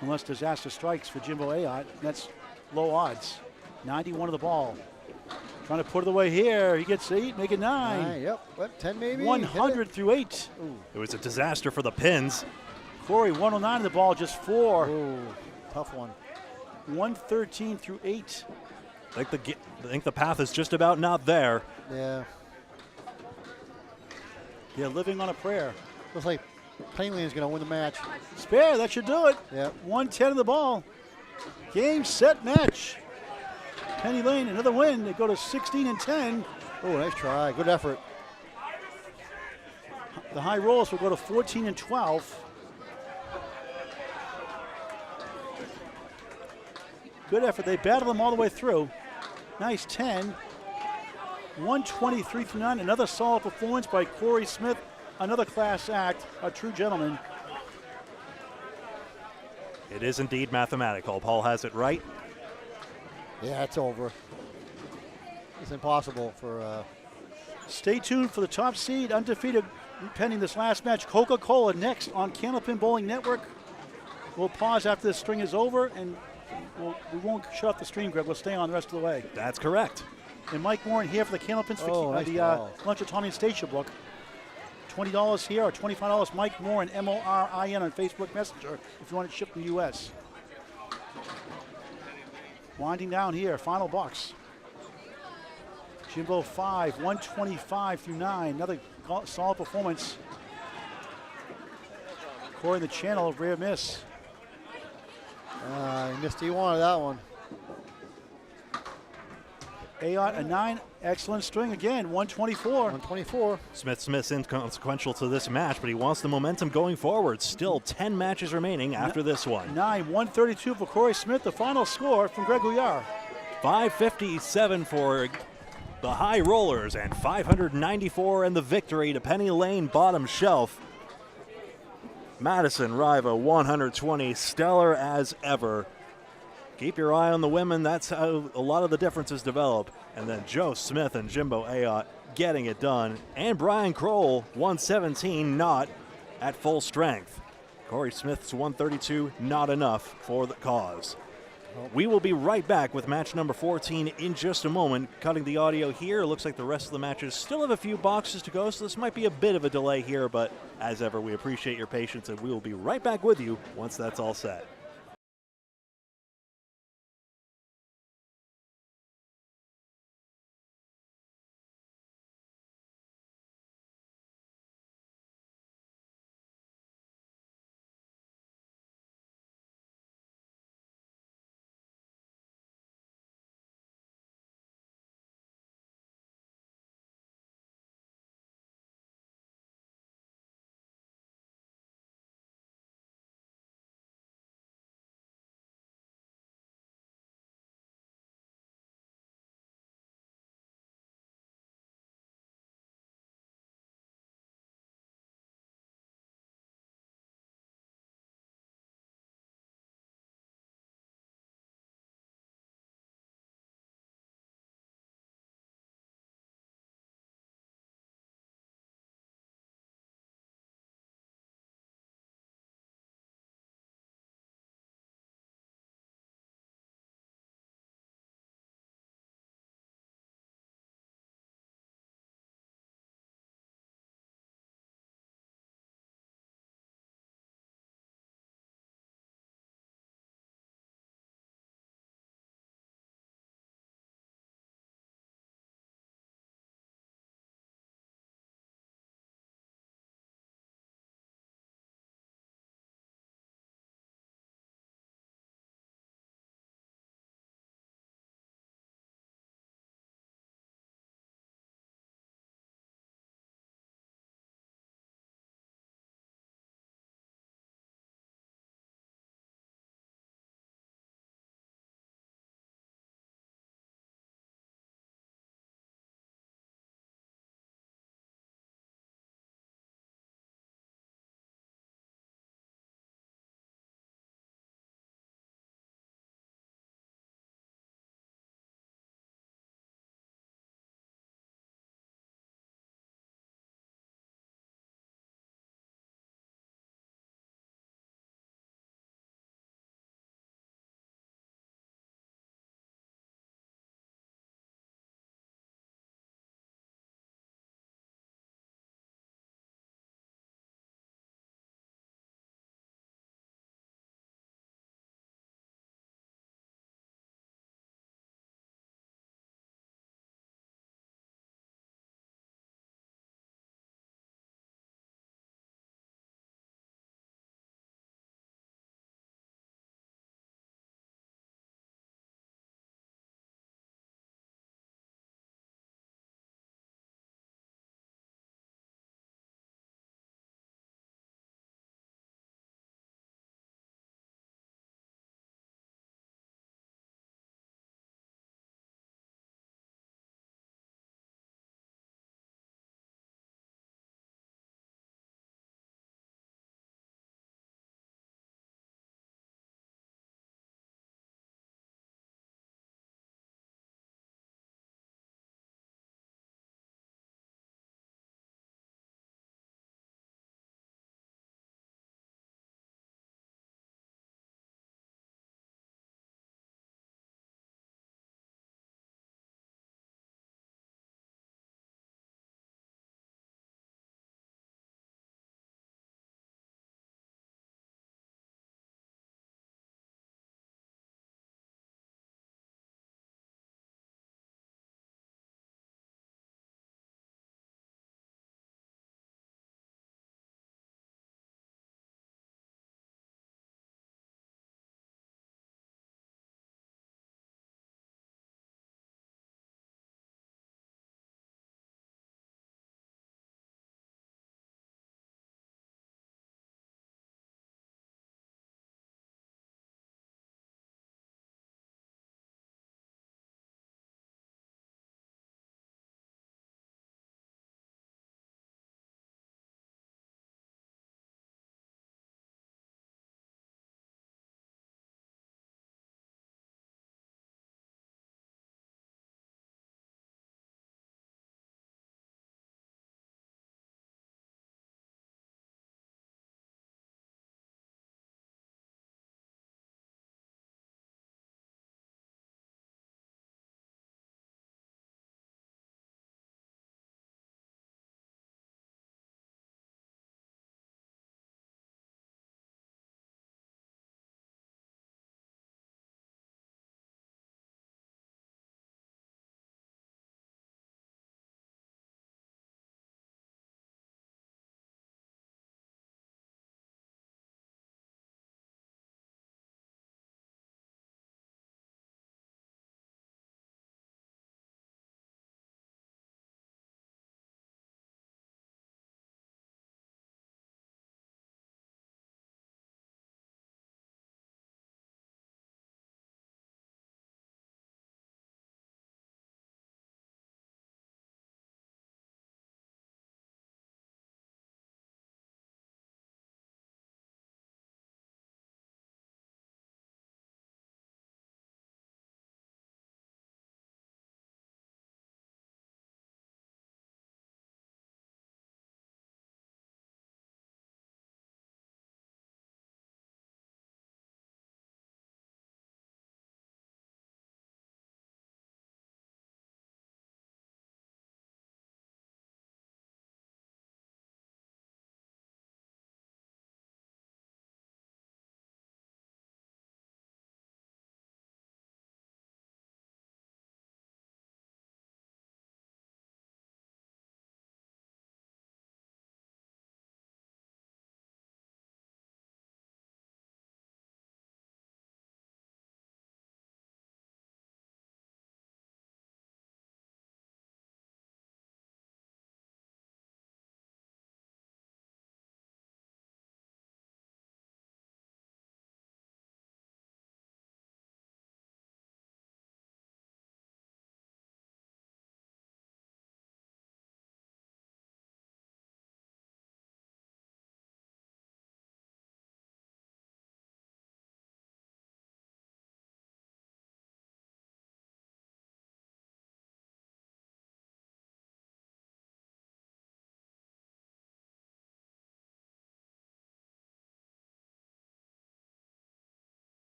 S2: Unless disaster strikes for Jimbo Ayotte, that's low odds. 91 of the ball. Trying to put it away here. He gets 8, make it 9.
S3: Yep, what, 10 maybe?
S2: 100 through 8.
S3: Ooh.
S1: It was a disaster for the pins.
S2: Corey, 109 of the ball, just 4.
S3: Ooh, tough one.
S2: 113 through 8.
S1: I think the path is just about not there.
S3: Yeah,
S2: They're living on a prayer.
S3: looks like Plainly is going to win the match.
S2: Spare, that should do it.
S3: Yep.
S2: 110 of the ball. Game, set, match. Penny Lane, another win. They go to 16 and 10.
S3: Oh, nice try. Good effort.
S2: The high rolls will go to 14 and 12. Good effort. They battle them all the way through. Nice 10. 123 through 9. Another solid performance by Corey Smith. Another class act. A true gentleman.
S1: It is indeed mathematical. Paul has it right.
S3: Yeah, it's over. It's impossible for.
S2: Stay tuned for the top seed, undefeated, pending this last match. Coca-Cola next on Candlepin Bowling Network. We'll pause after this string is over, and we won't shut off the stream, Greg. We'll stay on the rest of the way.
S1: That's correct.
S2: And Mike Warren here for the Candlepins for
S3: nice
S2: the
S3: ball.
S2: Lunch with Tommy and Stacia book. $20 here or $25. Mike Morin, M-O-R-I-N on Facebook Messenger if you want it shipped from the U.S. Winding down here, final box. Jimbo 5, 125 through 9. Another solid performance. Corey in the channel, rare miss.
S3: He missed E1 of that one.
S2: Ayotte a 9, excellent string again, 124.
S3: 124.
S1: Smith's inconsequential to this match, but he wants the momentum going forward. Still 10 matches remaining after this one.
S2: 9, 132 for Corey Smith. The final score from Greg Gouillart.
S1: 557 for the High Rollers and 594 in the victory to Penny Lane bottom shelf. Madison Riva 120, stellar as ever. Keep your eye on the women. That's how a lot of the differences develop. And then Joe Smith and Jimbo Ayotte getting it done. And Brian Kroll, 117, not at full strength. Corey Smith's 132, not enough for the cause. We will be right back with match number 14 in just a moment. Cutting the audio here. Looks like the rest of the matches still have a few boxes to go, so this might be a bit of a delay here, but as ever, we appreciate your patience, and we will be right back with you once that's all set.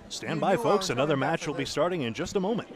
S1: Stand by, folks. Another match will be starting in just a moment.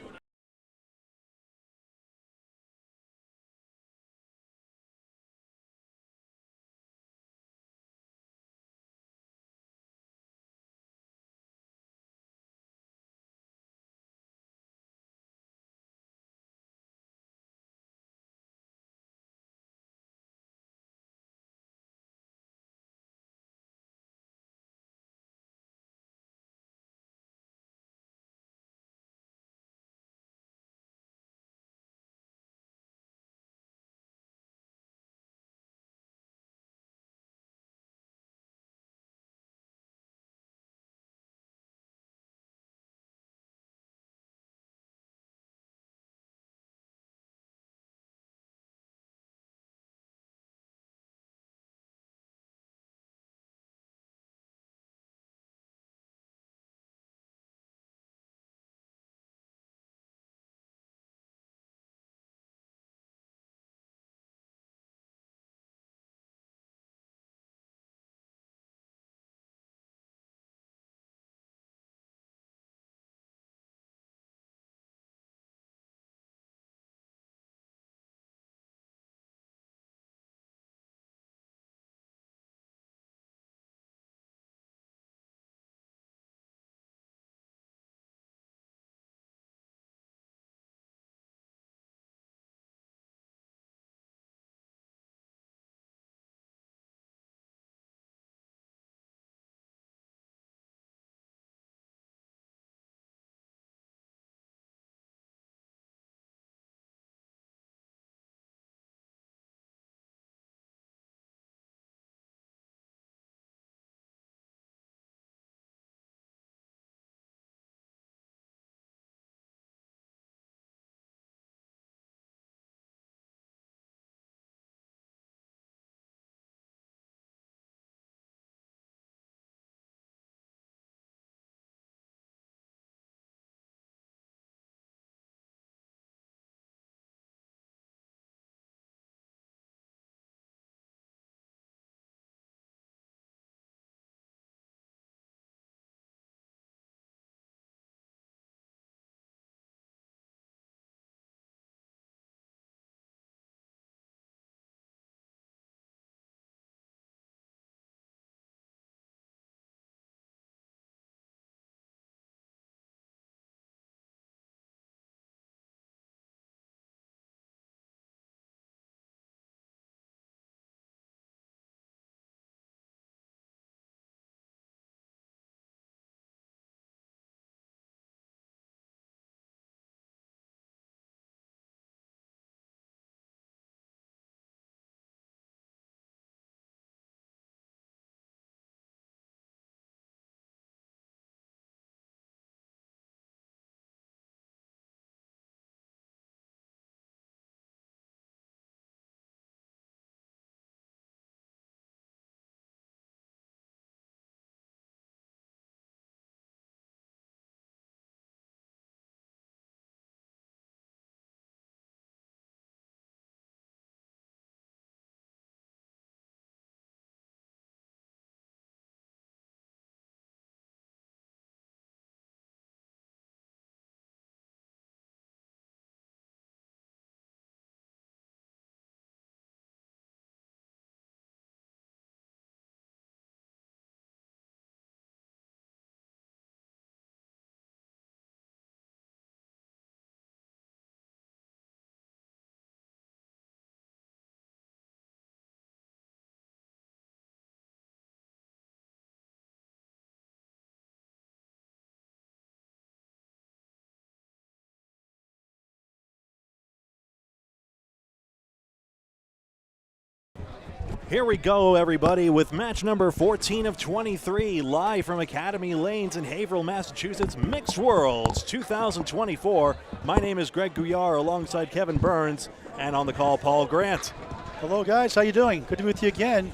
S1: Here we go, everybody, with match number 14 of 23, live from Academy Lanes in Haverhill, Massachusetts, Mixed Worlds 2024. My name is Greg Gouillart alongside Kevin Burns, and on the call, Paul Grant.
S2: Hello, guys. How you doing? Good to be with you again.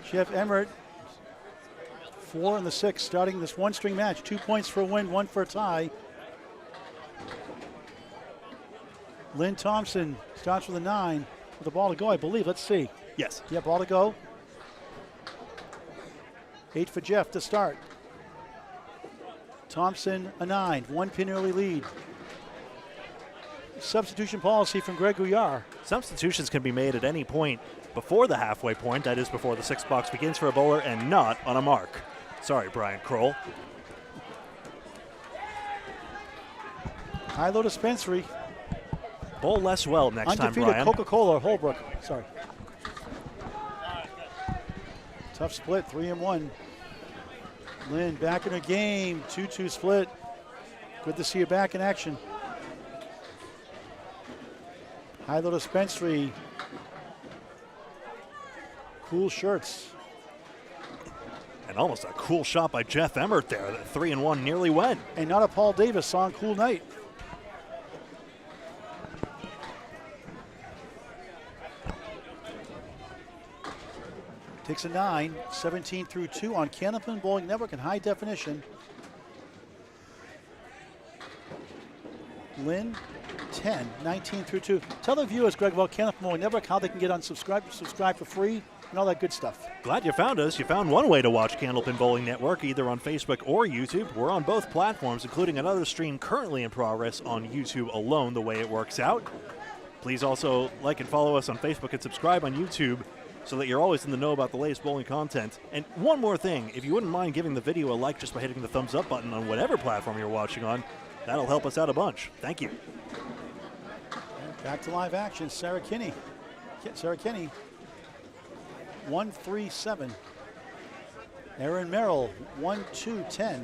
S2: Jeff Emmert, 4 and the 6, starting this one-string match. 2 points for a win, 1 for a tie. Lynn Thompson starts with a 9 with the ball to go, I believe. Let's see.
S1: Yes.
S2: Yeah, ball to go. 8 for Jeff to start. Thompson a 9, 1 pin early lead. Substitution policy from Greg Gouillart.
S1: Substitutions can be made at any point before the halfway point, that is before the 6 box begins for a bowler, and not on a mark. Sorry, Brian Kroll.
S2: High-low dispensary.
S1: Bowl less well next time,
S2: Undefeated
S1: Brian.
S2: Coca-Cola, Holbrook. Sorry. Tough split, 3-1. Lynn back in her game, 2-2 split. Good to see her back in action. High-low dispensary. Cool shirts.
S1: And almost a cool shot by Jeff Emmert there. That 3-1 nearly went.
S2: And not a Paul Davis song, Cool Night. Takes a 9, 17 through 2 on Candlepin Bowling Network in high definition. Lynn, 10, 19 through 2. Tell the viewers, Greg, about Candlepin Bowling Network, how they can get subscribe for free, and all that good stuff.
S1: Glad you found us. You found one way to watch Candlepin Bowling Network, either on Facebook or YouTube. We're on both platforms, including another stream currently in progress on YouTube alone, the way it works out. Please also like and follow us on Facebook and subscribe on YouTube, so that you're always in the know about the latest bowling content. And one more thing, if you wouldn't mind giving the video a like just by hitting the thumbs up button on whatever platform you're watching on, that'll help us out a bunch. Thank you.
S2: Back to live action, Sarah Kinney. 1-3-7. Erin Merrill, 1-2-10.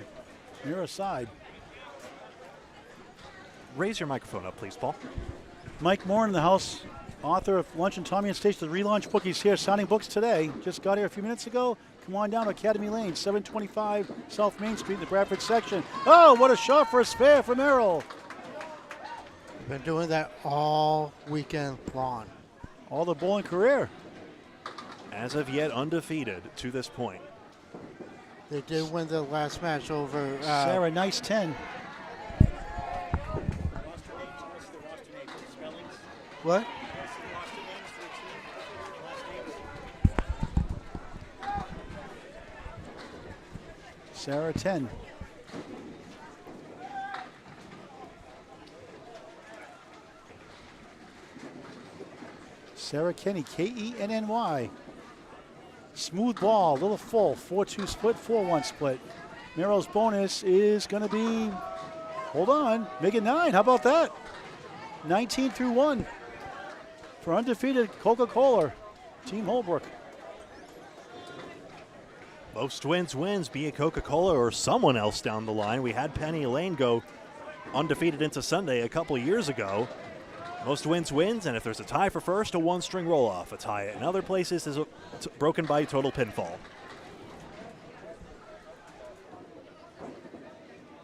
S2: Mirror side.
S1: Raise your microphone up, please, Paul.
S2: Mike Moore in the house, author of Lunch and Tommy and Station, the relaunch book. He's here signing books today. Just got here a few minutes ago. Come on down to Academy Lane, 725 South Main Street in the Bradford section. Oh, what a shot for a spare from Merrill.
S5: Been doing that all weekend long.
S2: All the bowling career.
S1: As of yet, undefeated to this point.
S5: They did win the last match over.
S2: Sarah, nice 10.
S5: What?
S2: Sarah, 10. Sarah Kenny, Kenny. Smooth ball, a little full. 4-2 split, 4-1 split. Merrill's bonus is going to be, hold on, make it 9. How about that? 19 through 1 for undefeated Coca-Cola, Team Holbrook.
S1: Most wins, be it Coca-Cola or someone else down the line. We had Penny Lane go undefeated into Sunday a couple years ago. Most wins, and if there's a tie for first, a one-string roll-off. A tie in other places is broken by total pinfall.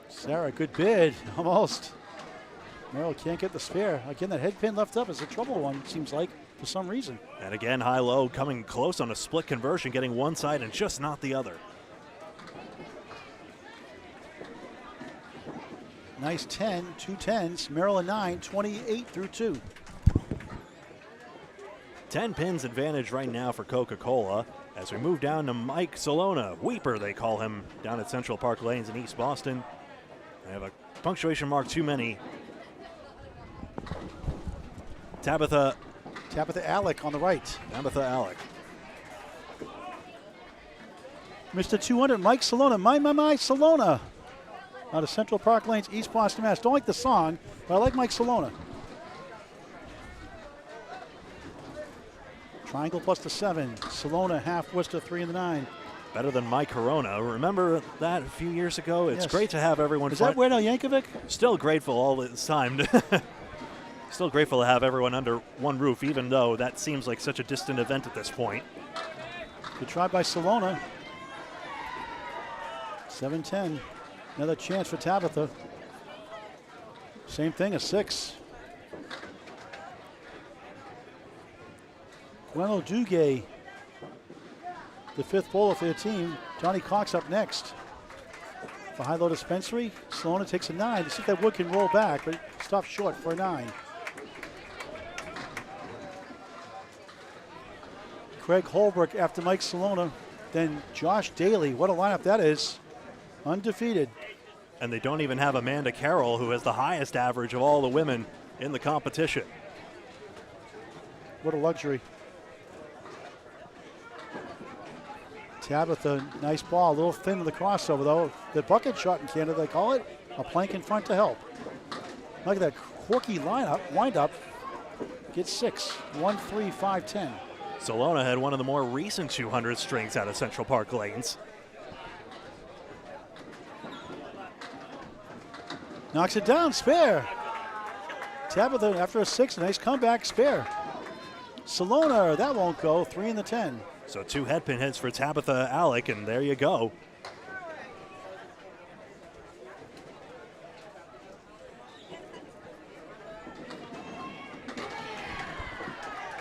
S2: Sarah, good bid, almost. Merrill can't get the spare. Again, that head pin left up is a trouble one, it seems like, for some reason.
S1: And again, high-low coming close on a split conversion, getting one side and just not the other.
S2: Nice 10, 2 10s. Merrill a 9, 28 through 2.
S1: 10 pins advantage right now for Coca-Cola as we move down to Mike Solona. Weeper, they call him, down at Central Park Lanes in East Boston. They have a punctuation mark too many. Tabitha
S2: Alec on the right.
S1: Tabitha Alec.
S2: Mr. 200, Mike Solona. My, Solona. Out of Central Park Lanes, East Boston, Mass. Don't like the song, but I like Mike Solona. Triangle plus the 7. Solona, half Worcester, 3 and the 9.
S1: Better than Mike Corona. Remember that a few years ago? It's
S2: Yes.
S1: great to have everyone.
S2: Is that Weird Al Yankovic?
S1: Still grateful all this time. Still grateful to have everyone under one roof, even though that seems like such a distant event at this point.
S2: Good try by Solona. 7-10. Another chance for Tabitha. Same thing, a 6. Gweno Duguay, the 5th bowler for the team. Johnny Cox up next. For high-low dispensary, Solona takes a 9. To see if that wood can roll back, but stops short for a 9. Craig Holbrook after Mike Solona. then Josh Daly. What a lineup that is. Undefeated.
S1: And they don't even have Amanda Carroll, who has the highest average of all the women in the competition.
S2: What a luxury. Tabitha, nice ball. A little thin to the crossover, though. The bucket shot in Canada, they call it. A plank in front to help. Look at that quirky lineup, wind up. Gets 6, 1-3, 5-10.
S1: Solona had one of the more recent 200 strings out of Central Park Lanes.
S2: Knocks it down, spare. Tabitha, after a 6, a nice comeback, spare. Solona, that won't go, 3 in the 10.
S1: So 2 headpin hits for Tabitha Alec, and there you go.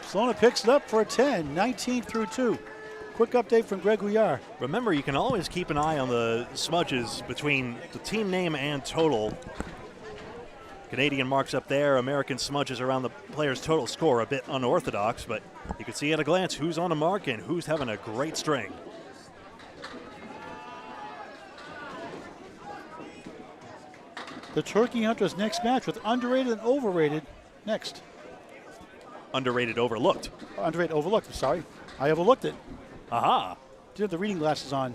S2: Solona picks it up for a 10, 19 through 2. Quick update from Greg Gouillart.
S1: Remember, you can always keep an eye on the smudges between the team name and total. Canadian marks up there, American smudges around the player's total score, a bit unorthodox, but you can see at a glance who's on a mark and who's having a great string.
S2: The Turkey Hunters' next match with underrated and overrated next.
S1: Underrated, overlooked.
S2: Underrated, overlooked, I'm sorry. I overlooked it.
S1: Aha.
S2: Did have the reading glasses on.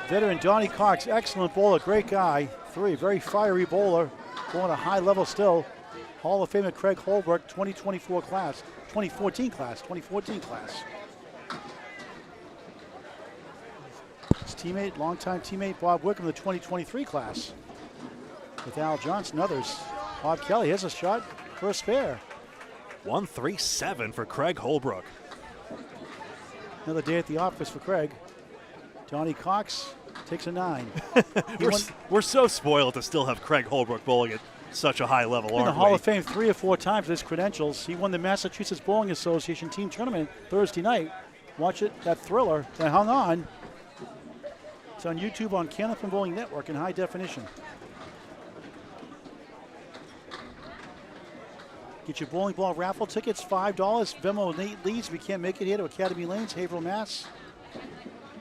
S2: Veteran Donnie Cox, excellent bowler, great guy. 3, very fiery bowler, going at a high level still. Hall of Famer Craig Holbrook, 2014 class. His teammate, longtime teammate Bob Wickham, the 2023 class. With Al Johnson and others. Bob Kelly has a shot for a spare.
S1: 1-3-7 for Craig Holbrook.
S2: Another day at the office for Craig. Donnie Cox takes a 9.
S1: We're so spoiled to still have Craig Holbrook bowling at such a high level,
S2: in the
S1: aren't
S2: Hall
S1: we?
S2: of Fame 3 or 4 times with his credentials. He won the Massachusetts Bowling Association team tournament Thursday night. Watch it, that thriller that hung on. It's on YouTube on Candlepin Bowling Network in high definition. Get your bowling ball raffle tickets, $5. Venmo Nate Lees if you can't make it here to Academy Lanes, Haverhill, Mass.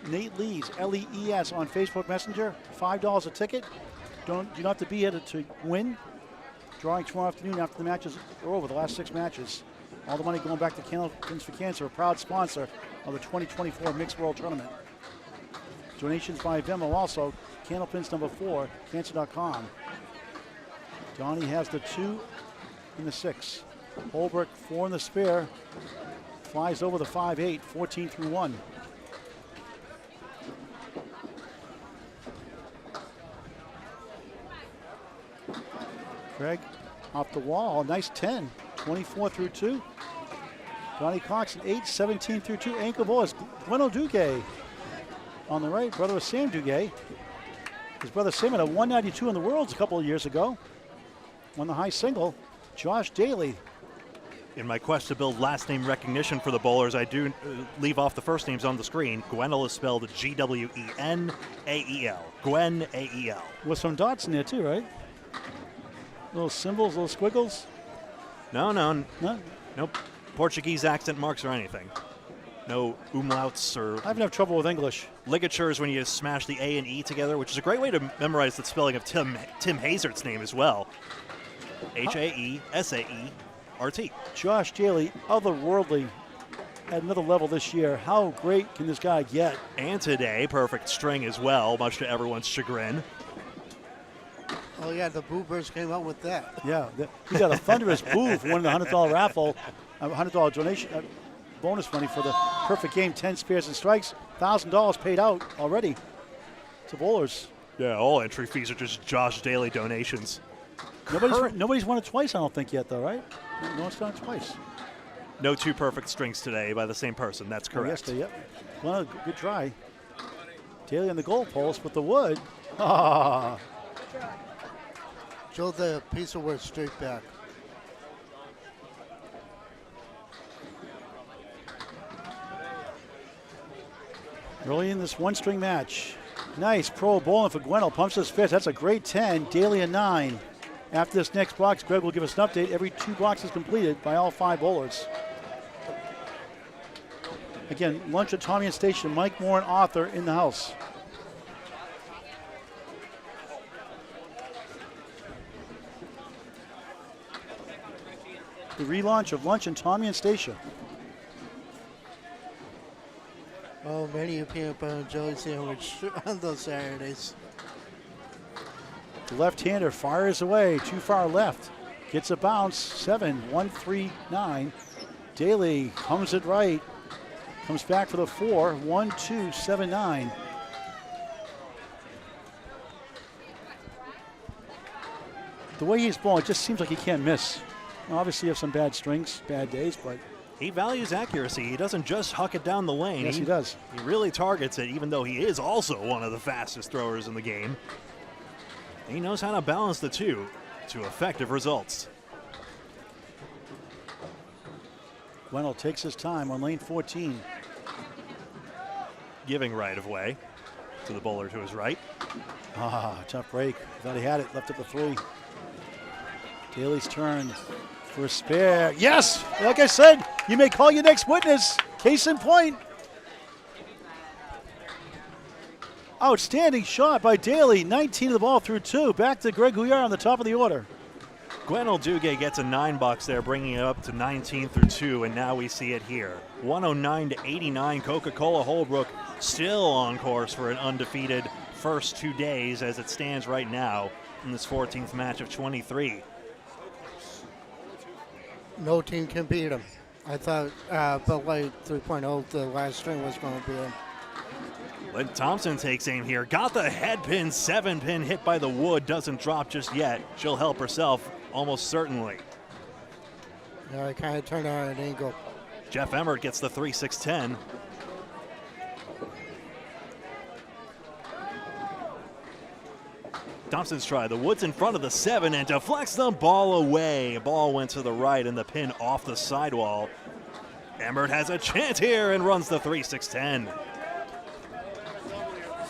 S2: Nate Lees, L-E-E-S on Facebook Messenger, $5 a ticket. You don't have to be here to win. Drawing tomorrow afternoon after the matches are over, the last 6 matches. All the money going back to Candlepins for Cancer, a proud sponsor of the 2024 Mixed World Tournament. Donations by Venmo also, Candlepins number 4, cancer.com. Donnie has the 2 in the 6. Holbrook 4 in the spare. Flies over the 5-8, 14 through 1. Craig off the wall, nice 10, 24 through 2. Donnie Cox at 8, 17 through 2. Ankle ball is Gweno Duguay on the right, brother of Sam Duguay. His brother Sam had a 192 in the Worlds a couple of years ago. Won the high single. Josh Daly.
S1: In my quest to build last name recognition for the bowlers, I do leave off the first names on the screen. Gwenel is spelled G-W-E-N-A-E-L. Gwen A-E-L.
S2: With some dots in there too, right? Little symbols, little squiggles.
S1: No.
S2: Nope.
S1: Portuguese accent marks or anything. No umlauts or...
S2: I have enough trouble with English.
S1: Ligatures when you smash the A and E together, which is a great way to memorize the spelling of Tim Hazard's name as well. H-A-E-S-A-E-R-T.
S2: Josh Daly, otherworldly at another level this year. How great can this guy get?
S1: And today, perfect string as well, much to everyone's chagrin.
S5: Oh, yeah, the Boo Birds came out with that.
S2: Yeah, he got a thunderous boo for winning the $100 raffle, $100 donation, bonus money for the perfect game, 10 spares and strikes. $1,000 paid out already to bowlers.
S1: Yeah, all entry fees are just Josh Daly donations.
S2: Nobody's won it twice, I don't think, yet, though, right? No one's done it twice.
S1: No 2 perfect strings today by the same person. That's correct.
S2: Yesterday, yep. Well, good try. Daly on the goalpost with the wood. Ah.
S5: Show the piece of wood straight back.
S2: Early in this one-string match. Nice pro bowling for Gwendol. Pumps his fist. That's a great 10. Daly a 9. After this next box, Greg will give us an update. Every 2 boxes completed by all 5 bowlers. Again, lunch at Tommy and Station. Mike Moore and Arthur in the house. The relaunch of Lunch and Tommy and Stacia.
S5: Oh, many a peanut butter and jelly sandwich on those Saturdays.
S2: The left-hander fires away, too far left. Gets a bounce, 7-1-3-9. Daly comes it right. Comes back for the 4, 1-2-7-9. The way he's bowling, it just seems like he can't miss. Obviously, you have some bad strings, bad days, but
S1: he values accuracy. He doesn't just huck it down the lane.
S2: Yes, he does.
S1: He really targets it, even though he is also one of the fastest throwers in the game. He knows how to balance the two to effective results.
S2: Gwennell takes his time on lane 14.
S1: Giving right of way to the bowler to his right.
S2: Tough break. Thought he had it, left at the 3. Daly's turn for a spare. Yes! Like I said, you may call your next witness. Case in point. Outstanding shot by Daly. 19 of the ball through 2. Back to Greg Gouillart on the top of the order.
S1: Gwennell Duguay gets a 9 there, bringing it up to 19 through 2, and now we see it here. 109-89. Coca-Cola Holbrook still on course for an undefeated first 2 days as it stands right now in this 14th match of 23.
S5: No team can beat him. I thought Bud Light 3.0, the last string, was going to be him.
S1: Lynn Thompson takes aim here. Got the head pin, 7-pin hit by the wood. Doesn't drop just yet. She'll help herself almost certainly.
S5: Yeah, I kind of turned on an angle.
S1: Jeff Emmert gets the 3-6-10. Thompson's try. The wood's in front of the 7 and deflects the ball away. Ball went to the right and the pin off the sidewall. Emmert has a chance here and runs the 3-6-10.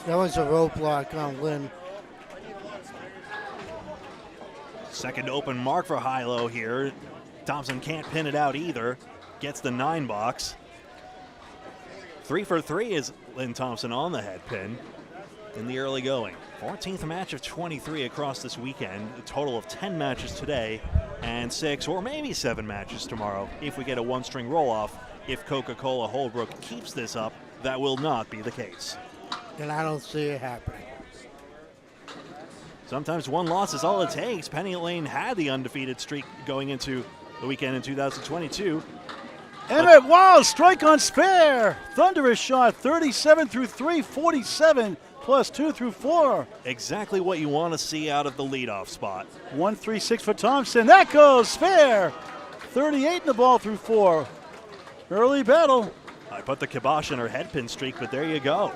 S5: That was a roadblock on Lynn.
S1: Second open mark for high-low here. Thompson can't pin it out either. Gets the 9 box. 3 for 3 is Lynn Thompson on the head pin in the early going. 14th match of 23 across this weekend. A total of 10 matches today and 6 or maybe 7 matches tomorrow if we get a one-string roll-off. If Coca-Cola Holbrook keeps this up, that will not be the case.
S5: And I don't see it happening.
S1: Sometimes one loss is all it takes. Penny Lane had the undefeated streak going into the weekend in 2022.
S2: Emmett, wow, strike on spare. Thunderous shot, 37 through 3, 47 plus 2 through 4.
S1: Exactly what you want to see out of the leadoff spot.
S2: 1-3-6 for Thompson. That goes spare. 38 in the ball through 4. Early battle.
S1: I put the kibosh in her headpin streak, but there you go.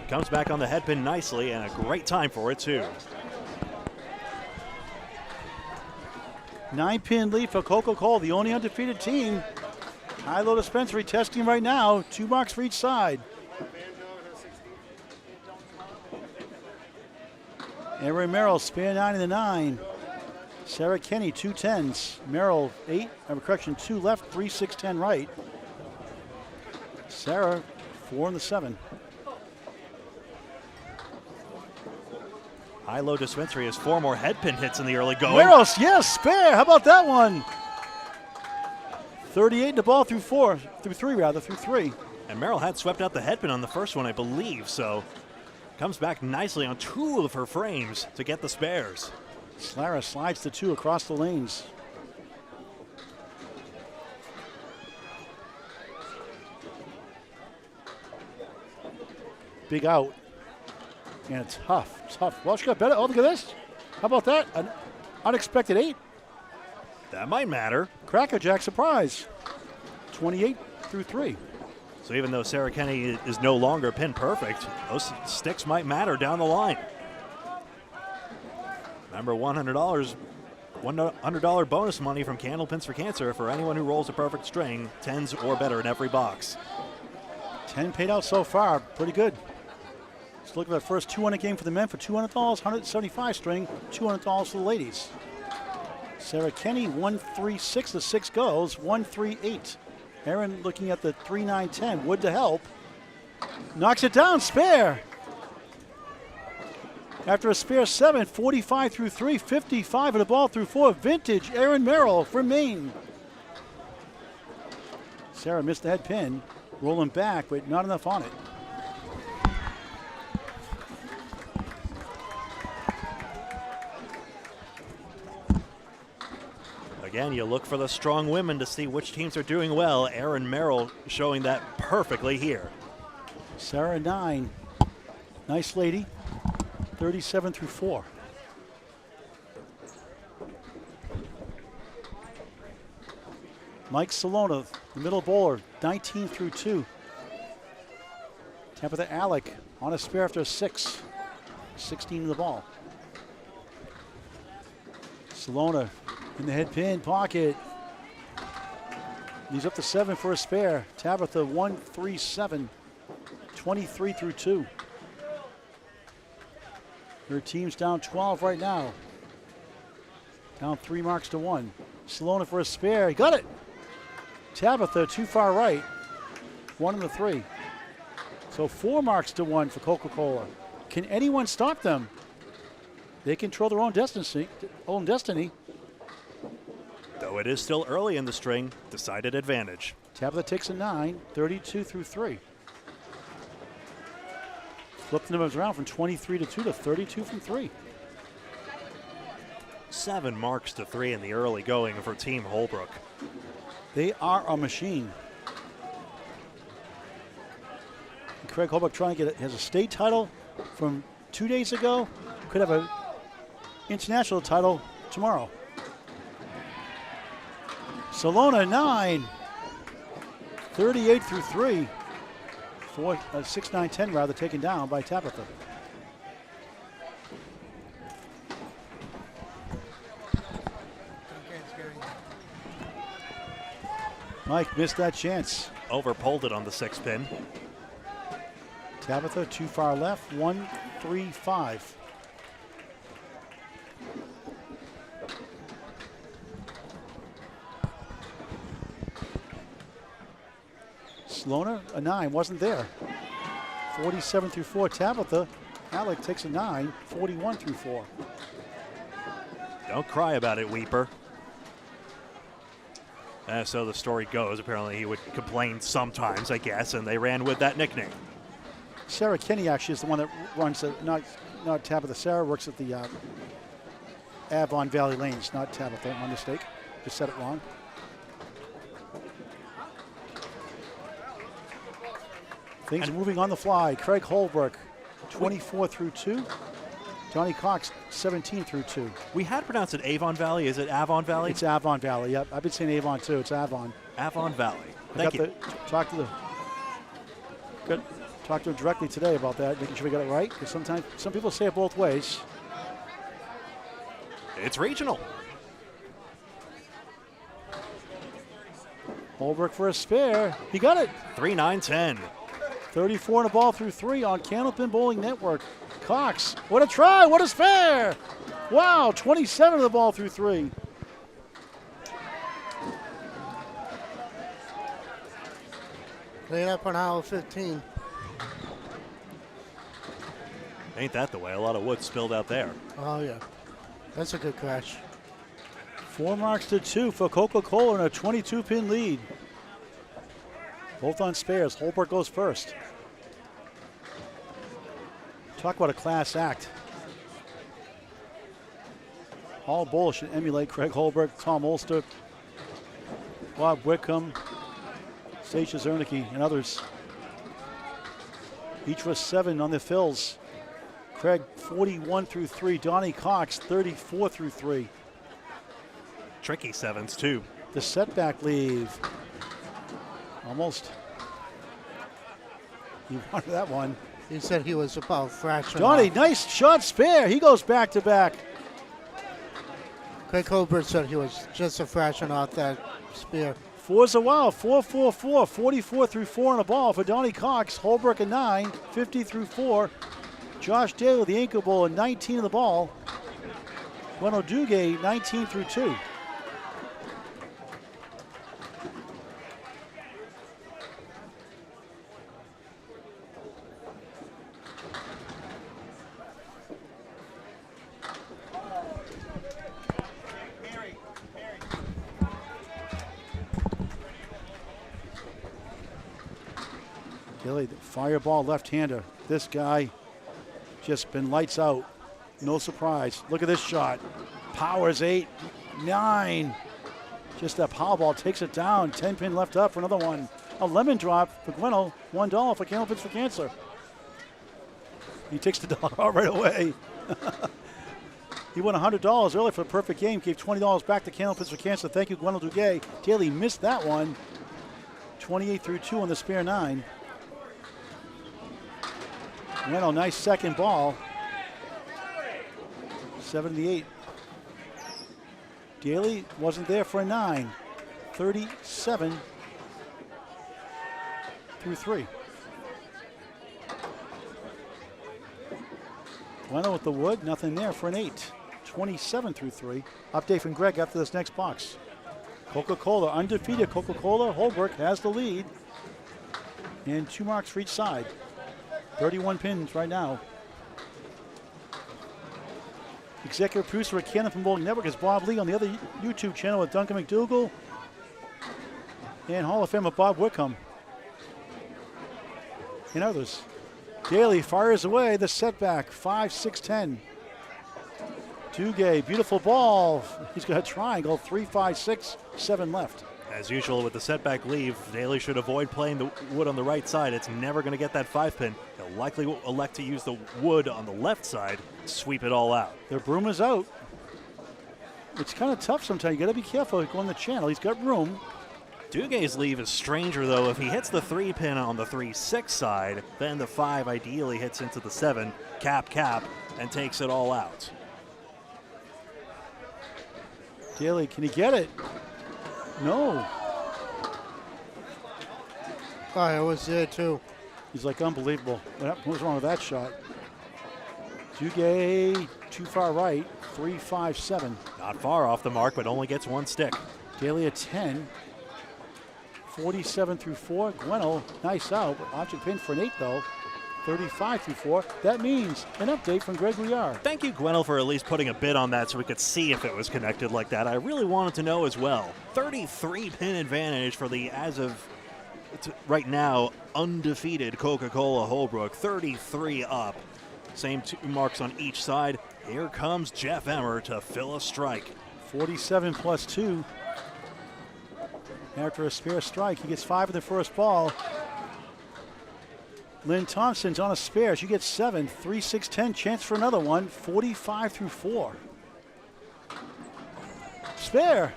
S1: Comes back on the headpin nicely, and a great time for it, too.
S2: 9-pin lead for Coca-Cola, the only undefeated team. High-low dispensary testing right now. 2 marks for each side. Emery Merrill, spare 9 in the 9. Sarah Kenny, 2 10s. Merrill, 2 left, 3 6 10 right. Sarah, 4 in the 7.
S1: High-low dispensary has 4 more headpin hits in the early going.
S2: Merrill, yes, spare. How about that one? 38 in the ball through 3.
S1: And Merrill had swept out the headpin on the first one, I believe, so comes back nicely on 2 of her frames to get the spares.
S2: Slara slides to 2 across the lanes. Big out. And tough. Well, she got better. Oh, look at this. How about that? An unexpected 8.
S1: That might matter.
S2: Crackerjack surprise. 28 through 3.
S1: So even though Sarah Kenny is no longer pin perfect, those sticks might matter down the line. Remember, $100 bonus money from Candlepins for Cancer for anyone who rolls a perfect string, 10s or better in every box.
S2: 10 paid out so far. Pretty good. Let's look at that first 200 game for the men for $200, 175 string, $200 for the ladies. Sarah Kenny, 1-3-6. The 6 goes, 1-3-8. Aaron looking at the 3-9-10. Wood to help. Knocks it down, spare. After a spare 7, 45 through 3, 55 and the ball through 4. Vintage Aaron Merrill from Maine. Sarah missed the head pin. Rolling back, but not enough on it.
S1: Again, you look for the strong women to see which teams are doing well. Aaron Merrill showing that perfectly here.
S2: Sarah 9. Nice lady. 37 through 4. Mike Salona, the middle bowler, 19 through 2. Tabitha Alec on a spare after a 6. 16 in the ball. Salona in the head pin pocket. He's up to 7 for a spare. Tabitha 1-3-7. 23 through 2. Her team's down 12 right now. Down 3 marks to 1. Salona for a spare. He got it. Tabitha too far right. 1 in the 3. So 4 marks to 1 for Coca-Cola. Can anyone stop them? They control their own destiny.
S1: Though it is still early in the string, decided advantage.
S2: Tabitha takes a 9, 32 through 3. Flip the numbers around from 23 to 2 to 32 from 3.
S1: 7 marks to 3 in the early going for Team Holbrook.
S2: They are a machine. And Craig Holbrook trying to has a state title from 2 days ago. Could have an international title tomorrow. Salona 9, 38 through 3. 6, 9, 10 rather, taken down by Tabitha. Mike missed that chance.
S1: Overpulled it on the 6 pin.
S2: Tabitha too far left, 1-3-5. Salona, a 9, wasn't there. 47 through 4. Tabitha Alec takes a 9, 41 through 4.
S1: Don't cry about it, Weeper. So the story goes. Apparently he would complain sometimes, I guess, and they ran with that nickname.
S2: Sarah Kenny actually is the one that runs it, not Tabitha. Sarah works at the Avon Valley Lanes, not Tabitha, my mistake. Just said it wrong. Things are moving on the fly. Craig Holbrook, 24 through 2. Johnny Cox, 17 through 2.
S1: We had pronounced it Avon Valley. Is it Avon Valley?
S2: It's Avon Valley, yep. I've been saying Avon too. It's Avon.
S1: Avon Valley. Thank you.
S2: Talk to him directly today about that, making sure we got it right. Because sometimes some people say it both ways.
S1: It's regional.
S2: Holbrook for a spare. He got it.
S1: 3-9-10.
S2: 34 in the ball through 3 on Candlepin Bowling Network. Cox, what a try, what a spare. Wow, 27 of the ball through 3.
S5: Clean up on aisle 15.
S1: Ain't that the way? A lot of wood spilled out there.
S5: Oh, yeah. That's a good crash.
S2: 4 marks to 2 for Coca-Cola in a 22-pin lead. Both on spares. Holbrook goes first. Talk about a class act. All bowlers should emulate Craig Holbrook, Tom Olster, Bob Wickham, Stacia Zernicke, and others. Each with 7 on the fills. Craig 41 through 3. Donnie Cox 34 through 3.
S1: Tricky 7s too.
S2: The setback leave. Almost. He wanted that one.
S5: He said he was about a fraction
S2: Donnie,
S5: off.
S2: nice shot spare. He goes back to back.
S5: Craig Holbrook said he was just a fraction off that spear.
S2: 4's a wow. 4-4-4. 44 through 4 on the ball for Donnie Cox. Holbrook a 9. 50 through 4. Josh Daly, the ankle bowler, 19 in the ball. Bueno Duguay, 19 through 2. Daly, the fireball left-hander. This guy just been lights out. No surprise. Look at this shot. Powers 8, 9. Just that power ball takes it down. 10-pin left up for another one. A lemon drop for Gweno. $1 for Candlepins for Cancer. He takes the dollar out right away. He won $100 earlier for a perfect game. Gave $20 back to Candlepins for Cancer. Thank you, Gweno Duguay. Daly missed that one. 28 through 2 on the spare 9. Gweno, nice second ball. 78. Daly wasn't there for a 9. 37 through 3. Gweno with the wood, nothing there for an 8. 27 through 3. Update from Greg after this next box. Coca-Cola, undefeated Coca-Cola. Holbrook has the lead. And 2 marks for each side. 31 pins right now. Executive producer at Candlepin Bowling Network is Bob Lee on the other YouTube channel with Duncan McDougall and Hall of Famer Bob Wickham and others. Daly fires away the setback, 5-6-10. Duguay, beautiful ball. He's got a triangle, 3, 5, 6, 7 left.
S1: As usual with the setback leave, Daly should avoid playing the wood on the right side. It's never going to get that 5-pin. He'll likely elect to use the wood on the left side, sweep it all out.
S2: The broom is out. It's kind of tough sometimes. You got to be careful going the channel. He's got room.
S1: Dugay's leave is stranger, though. If he hits the 3-pin on the 3-6 side, then the 5 ideally hits into the 7, cap, and takes it all out.
S2: Daly, can he get it? No.
S5: Oh, I was there too.
S2: He's like unbelievable. What was wrong with that shot? Duguay too far right. 3, 5, 7.
S1: Not far off the mark, but only gets 1 stick.
S2: Daly at 10. 47 through 4. Gweno, nice out. But object pin for an 8 though. 35 through 4. That means an update from Greg Gouillart.
S1: Thank you, Gweno, for at least putting a bid on that so we could see if it was connected like that. I really wanted to know as well. 33-pin advantage for the, as of right now, undefeated Coca-Cola Holbrook. 33 up. Same 2 marks on each side. Here comes Jeff Emmer to fill a strike.
S2: 47 plus 2. After a spare strike, he gets 5 in the first ball. Lynn Thompson's on a spare. She gets 7. 3, 6, 10. Chance for another one. 45 through 4. Spare.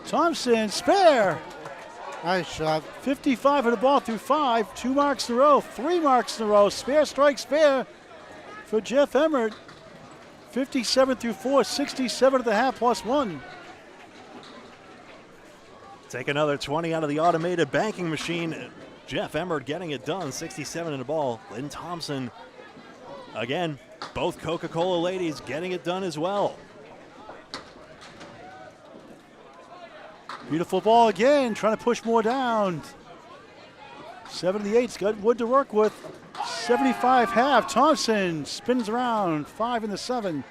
S2: Thompson, spare.
S5: Nice shot.
S2: 55 of the ball through 5. 2 marks in a row. 3 marks in a row. Spare, strike, spare for Jeff Emmert. 57 through 4. 67 at the half plus 1.
S1: Take another 20 out of the automated banking machine. Jeff Emmert getting it done. 67 in the ball. Lynn Thompson, again, both Coca-Cola ladies getting it done as well.
S2: Beautiful ball again, trying to push more down. 78's got wood to work with. 75 half. Thompson spins around. 5 in the 7.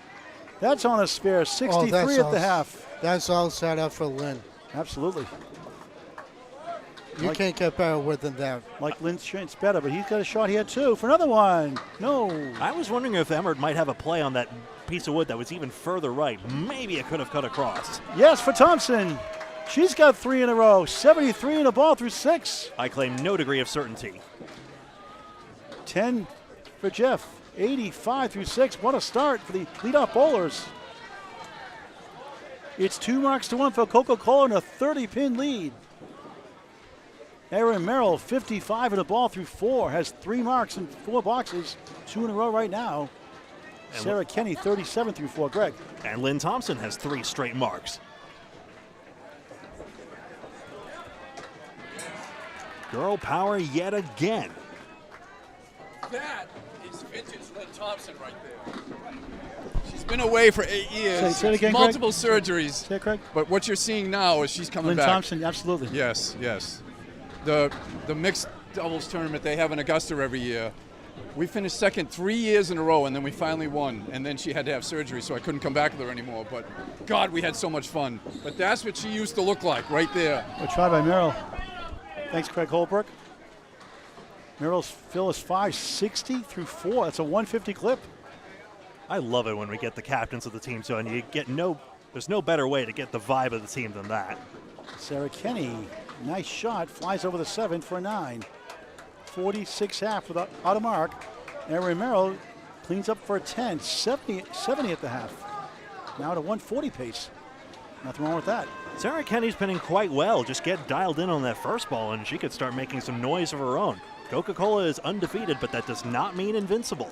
S2: That's on a spare. 63 at the half.
S5: That's all set up for Lynn.
S2: Absolutely.
S5: You can't get better wood than that.
S2: Like Lynn's chance better, but he's got a shot here too for another one. No.
S1: I was wondering if Emmert might have a play on that piece of wood that was even further right. Maybe it could have cut across.
S2: Yes, for Thompson. She's got 3 in a row. 73 in a ball through 6.
S1: I claim no degree of certainty.
S2: 10 for Jeff. 85 through 6. What a start for the leadoff bowlers. It's 2 marks to 1 for Coca-Cola and a 30-pin lead. Erin Merrill, 55 in the ball through 4, has 3 marks in 4 boxes, 2 in a row right now. And Sarah Kenny, 37 through 4. Greg.
S1: And Lynn Thompson has 3 straight marks. Girl power yet again.
S6: That is vintage Lynn Thompson right there. She's been away for 8 years.
S2: Say it again,
S6: multiple
S2: Greg.
S6: surgeries.
S2: Say it, Craig.
S6: But what you're seeing now is she's coming
S2: Lynn
S6: back.
S2: Thompson, absolutely.
S6: Yes, yes. The mixed doubles tournament they have in Augusta every year. We finished second 3 years in a row, and then we finally won. And then she had to have surgery, so I couldn't come back with her anymore. But, God, we had so much fun. But that's what she used to look like right there.
S2: A try by Merrill. Thanks, Craig Holbrook. Merrill's fill is 560 through 4. That's a 150 clip.
S1: I love it when we get the captains of the team, so and you get there's no better way to get the vibe of the team than that.
S2: Sarah Kenny, nice shot, flies over the 7 for a 9. 46 half without out of mark. Erin Merrill cleans up for a 10, 70 at the half. Now at a 140 pace. Nothing wrong with that.
S1: Sarah Kenny's pinning quite well. Just get dialed in on that first ball, and she could start making some noise of her own. Coca-Cola is undefeated, but that does not mean invincible.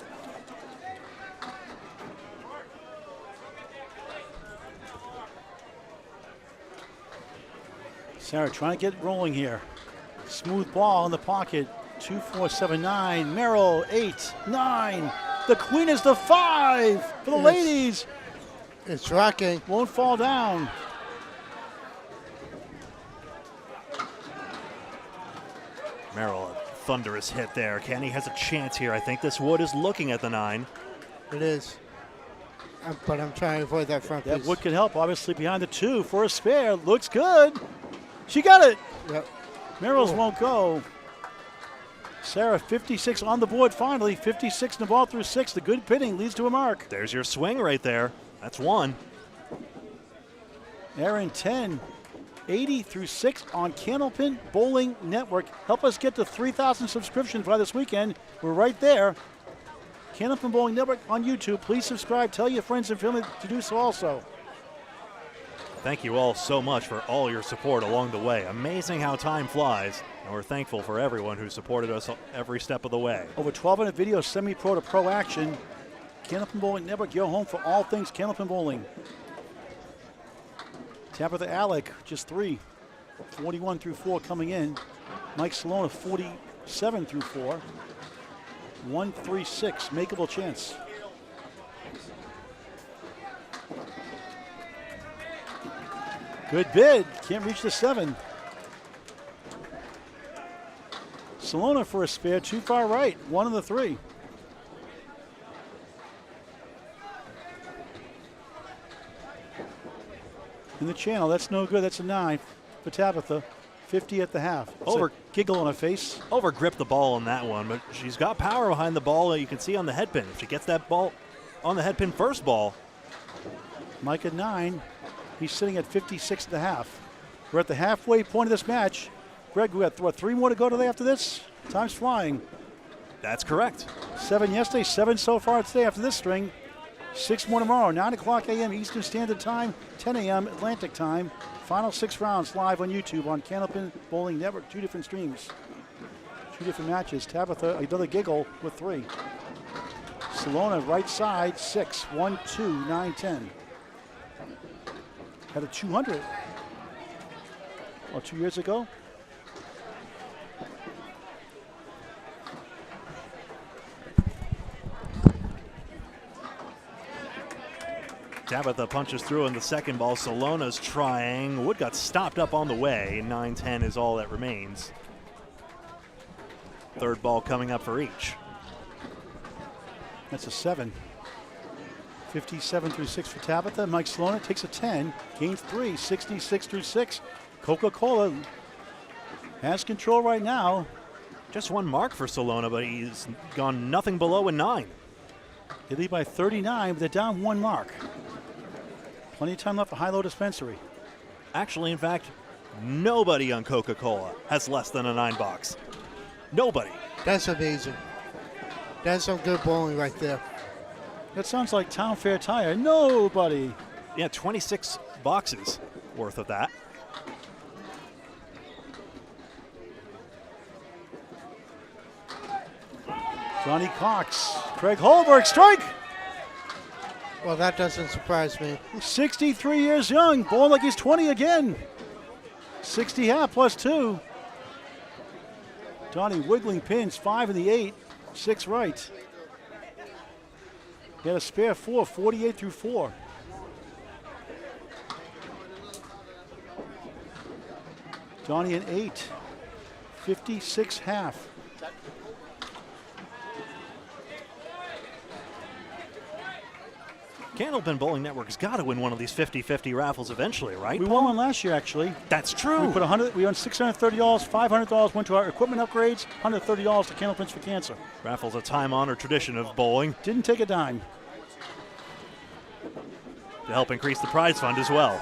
S2: Sarah trying to get rolling here. Smooth ball in the pocket. 2-4-7-9. Merrill 8, 9. The queen is the 5 for the ladies.
S5: It's rocking.
S2: Won't fall down.
S1: Merrill, a thunderous hit there. Kenny has a chance here. I think this wood is looking at the 9.
S5: It is. But I'm trying to avoid that front
S2: That
S5: piece.
S2: wood can help, obviously, behind the 2 for a spare. Looks good. She got it.
S5: Yep.
S2: Merrill's won't go. Sarah, 56 on the board finally. 56 in the ball through 6. The good pitting leads to a mark.
S1: There's your swing right there. That's 1.
S2: Erin 10, 80 through 6 on Candlepin Bowling Network. Help us get to 3,000 subscriptions by this weekend. We're right there. Candlepin Bowling Network on YouTube. Please subscribe. Tell your friends and family to do so also.
S1: Thank you all so much for all your support along the way. Amazing how time flies, and we're thankful for everyone who supported us every step of the way.
S2: Over 1,200 videos, semi-pro to pro action. Candlepin Bowling Network, your home for all things Candlepin Bowling. Tabitha Alec, just 3. 41 through 4 coming in. Mike Salona, 47 through 4. 136, makeable chance. Good bid, can't reach the 7. Salona for a spare, too far right, 1 of the 3. In the channel, that's no good, that's a 9 for Tabitha. 50 at the half. Over giggle on her face.
S1: Over gripped the ball on that one, but she's got power behind the ball. You can see on the head pin. If she gets that ball on the head pin first ball.
S2: Mike at 9. He's sitting at 56 at the half. We're at the halfway point of this match. Greg, we got, what, 3 more to go today after this? Time's flying.
S1: That's correct.
S2: 7 yesterday, 7 so far today after this string. 6 more tomorrow, 9 o'clock a.m. Eastern Standard Time, 10 a.m. Atlantic Time. Final 6 rounds live on YouTube on Candlepin Bowling Network. 2 different streams. 2 different matches. Tabitha, another giggle with 3. Salona, right side, 6. 1, 2, 9, 10. Had a 200. 2 years ago.
S1: Tabitha punches through in the second ball. Salona's trying. Wood got stopped up on the way. 9-10 is all that remains. Third ball coming up for each.
S2: That's a 7. 57 through 6 for Tabitha. Mike Salona takes a 10, gains 3, 66 through 6. Coca-Cola has control right now.
S1: Just 1 mark for Salona, but he's gone nothing below a 9.
S2: They lead by 39, but they're down 1 mark. Plenty of time left for high-low dispensary.
S1: Actually, in fact, nobody on Coca-Cola has less than a 9 box. Nobody.
S5: That's amazing. That's some good bowling right there.
S2: That sounds like Town Fair Tire. Nobody.
S1: Yeah, 26 boxes worth of that.
S2: Johnny Cox. Craig Holberg, strike!
S5: Well, that doesn't surprise me.
S2: 63 years young, bowling like he's 20 again. 60 half plus 2. Johnny wiggling pins, 5 in the 8, 6 right. He had a spare 4, 48 through 4. Johnny an 8, 56 half.
S1: Candlepin Bowling Network's got to win one of these 50-50 raffles eventually, right?
S2: We won one last year, actually.
S1: That's true.
S2: We won $630, $500 went to our equipment upgrades, $130 to Candlepins for Cancer.
S1: Raffle's a time-honored tradition of bowling
S2: Didn't take a dime.
S1: to help increase the prize fund as well.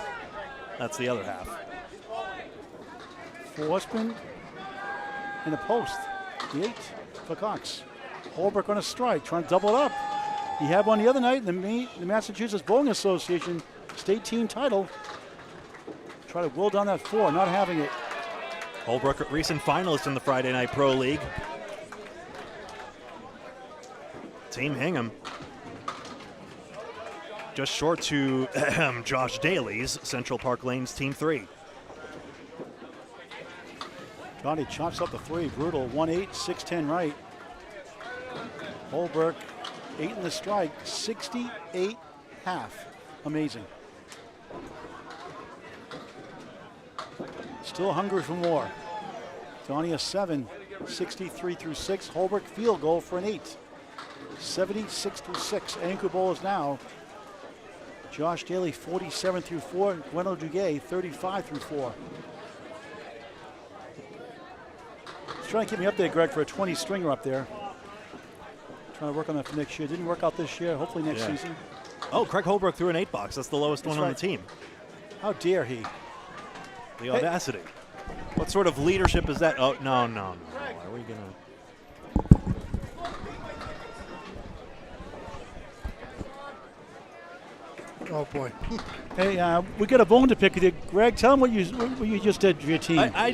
S1: That's the other half.
S2: Forsman in a post. The 8 for Cox. Holbrook on a strike, trying to double it up. He had one the other night in the Massachusetts Bowling Association state team title. Try to will down that 4, not having it.
S1: Holbrook, recent finalist in the Friday Night Pro League. Team Hingham just short to Josh Daly's Central Park Lanes Team 3.
S2: Johnny chops up the 3, brutal, 1-8, 6-10 right. Holbrook, 8 in the strike, 68 half. Amazing. Still hungry for more. Johnny a 7, 63 through 6. Holbrook field goal for an 8. 76 through 6. Anchor bowlers now. Josh Daly 47 through 4. Gweno Duguay 35 through 4. He's trying to keep me up there, Greg, for a 20 stringer up there. Trying to work on that for next year. Didn't work out this year. Hopefully next season.
S1: Oh, Craig Holbrook threw an 8 box. That's the lowest one on the team.
S2: How dare he?
S1: The audacity. What sort of leadership is that? Oh, no. Are we going to?
S5: Oh boy.
S2: Hey, we got a bone to pick with you. Greg, tell them what you just did for your team.
S1: I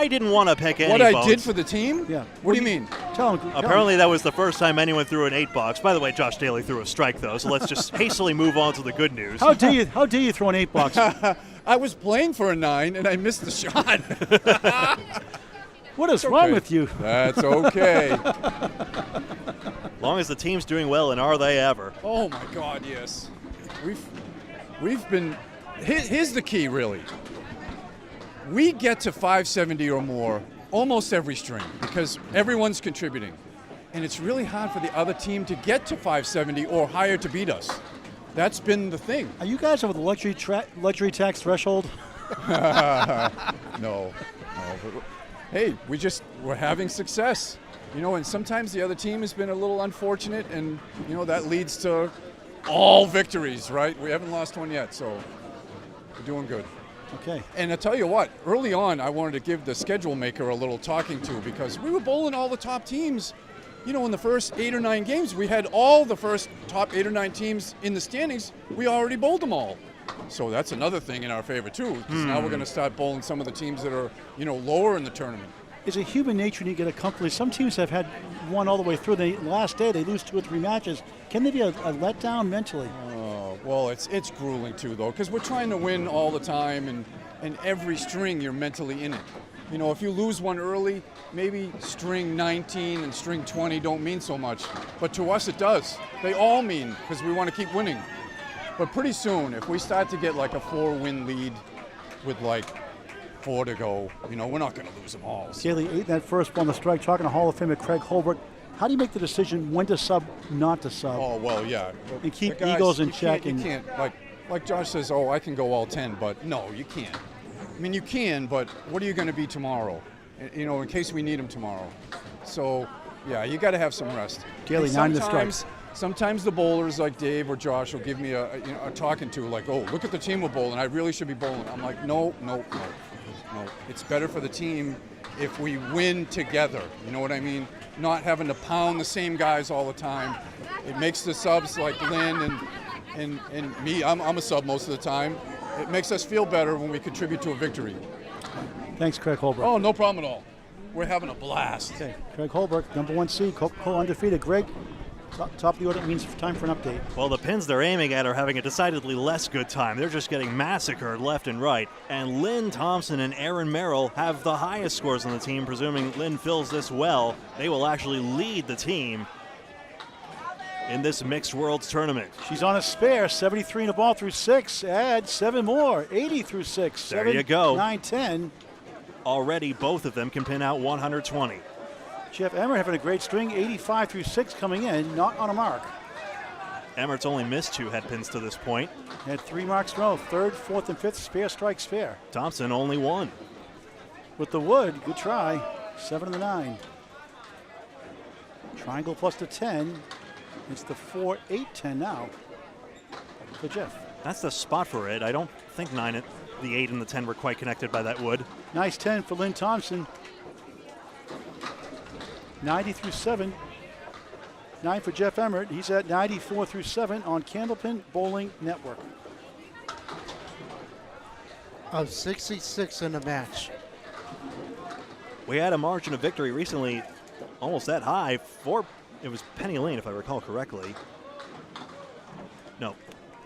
S1: didn't want to pick any
S6: What I
S1: bones.
S6: did for the team?
S2: Yeah.
S6: What do you mean?
S2: Tell them.
S1: Apparently that was the first time anyone threw an 8 box. By the way, Josh Daly threw a strike, though, so let's just hastily move on to the good news.
S2: How dare you throw an 8 box?
S6: I was playing for a 9 and I missed the shot.
S2: What is wrong with you?
S6: That's okay.
S1: As long as the team's doing well, and are they ever?
S6: Oh my God, yes. We've been. Here's the key, really. We get to 570 or more almost every string because everyone's contributing, and it's really hard for the other team to get to 570 or higher to beat us. That's been the thing.
S2: Are you guys over the luxury tax threshold?
S6: No. Hey, we're having success. And sometimes the other team has been a little unfortunate, and, that leads to all victories, right? We haven't lost one yet, so we're doing good.
S2: Okay.
S6: And I tell you what, early on, I wanted to give the schedule maker a little talking to because we were bowling all the top teams. In the first 8 or 9 games, we had all the first top 8 or 9 teams in the standings. We already bowled them all. So that's another thing in our favor, too, because now we're going to start bowling some of the teams that are, lower in the tournament.
S2: It's a human nature to get a comfortably. Some teams have had one all the way through. The last day, they lose 2 or 3 matches. Can they be a letdown mentally?
S6: Oh, well, it's grueling, too, though, because we're trying to win all the time, and every string you're mentally in it. If you lose one early, maybe string 19 and string 20 don't mean so much. But to us, it does. They all mean, because we want to keep winning. But pretty soon, if we start to get like a 4-win lead with like 4 to go, we're not going to lose them all.
S2: Daly 8 in that first ball on the strike. Talking to Hall of Famer Craig Holbrook. How do you make the decision when to sub, not to sub?
S6: Oh, well, yeah.
S2: And keep
S6: Guys,
S2: egos in check.
S6: You can't, like Josh says, I can go all 10, but no, you can't. I mean, you can, but what are you going to be tomorrow? In case we need them tomorrow. So, yeah, you got to have some rest.
S2: Daly 9 in the strike.
S6: Sometimes the bowlers like Dave or Josh will give me a talking to, like, oh, look at the team we're bowling. I really should be bowling. I'm like, no. It's better for the team if we win together. You know what I mean? Not having to pound the same guys all the time. It makes the subs like Lynn and me. I'm a sub most of the time. It makes us feel better when we contribute to a victory.
S2: Thanks, Craig Holbrook.
S6: Oh, no problem at all. We're having a blast.
S2: Okay, Craig Holbrook, number 1 seed, undefeated. Greg, top of the order, means time for an update.
S1: Well, the pins they're aiming at are having a decidedly less good time. They're just getting massacred left and right. And Lynn Thompson and Aaron Merrill have the highest scores on the team. Presuming Lynn fills this well, they will actually lead the team in this Mixed Worlds tournament.
S2: She's on a spare, 73 in the ball through 6. Add 7 more, 80 through 6.
S1: There you go.
S2: 9, 10.
S1: Already, both of them can pin out 120.
S2: Jeff Emmer having a great string, 85 through 6 coming in, not on a mark.
S1: Emmert's only missed 2 head pins to this point.
S2: Had 3 marks in a row. 3rd, 4th, and 5th. Spare strikes fair.
S1: Thompson only 1.
S2: With the wood, good try. 7 and the 9. Triangle plus the 10. It's the 4, 8, 10 now for Jeff.
S1: That's the spot for it. I don't think the 8 and the 10 were quite connected by that wood.
S2: Nice 10 for Lynn Thompson. 90 through 7. 9 for Jeff Emmert. He's at 94 through 7 on Candlepin Bowling Network.
S5: Of 66 in the match.
S1: We had a margin of victory recently almost that high. It was Penny Lane, if I recall correctly. No,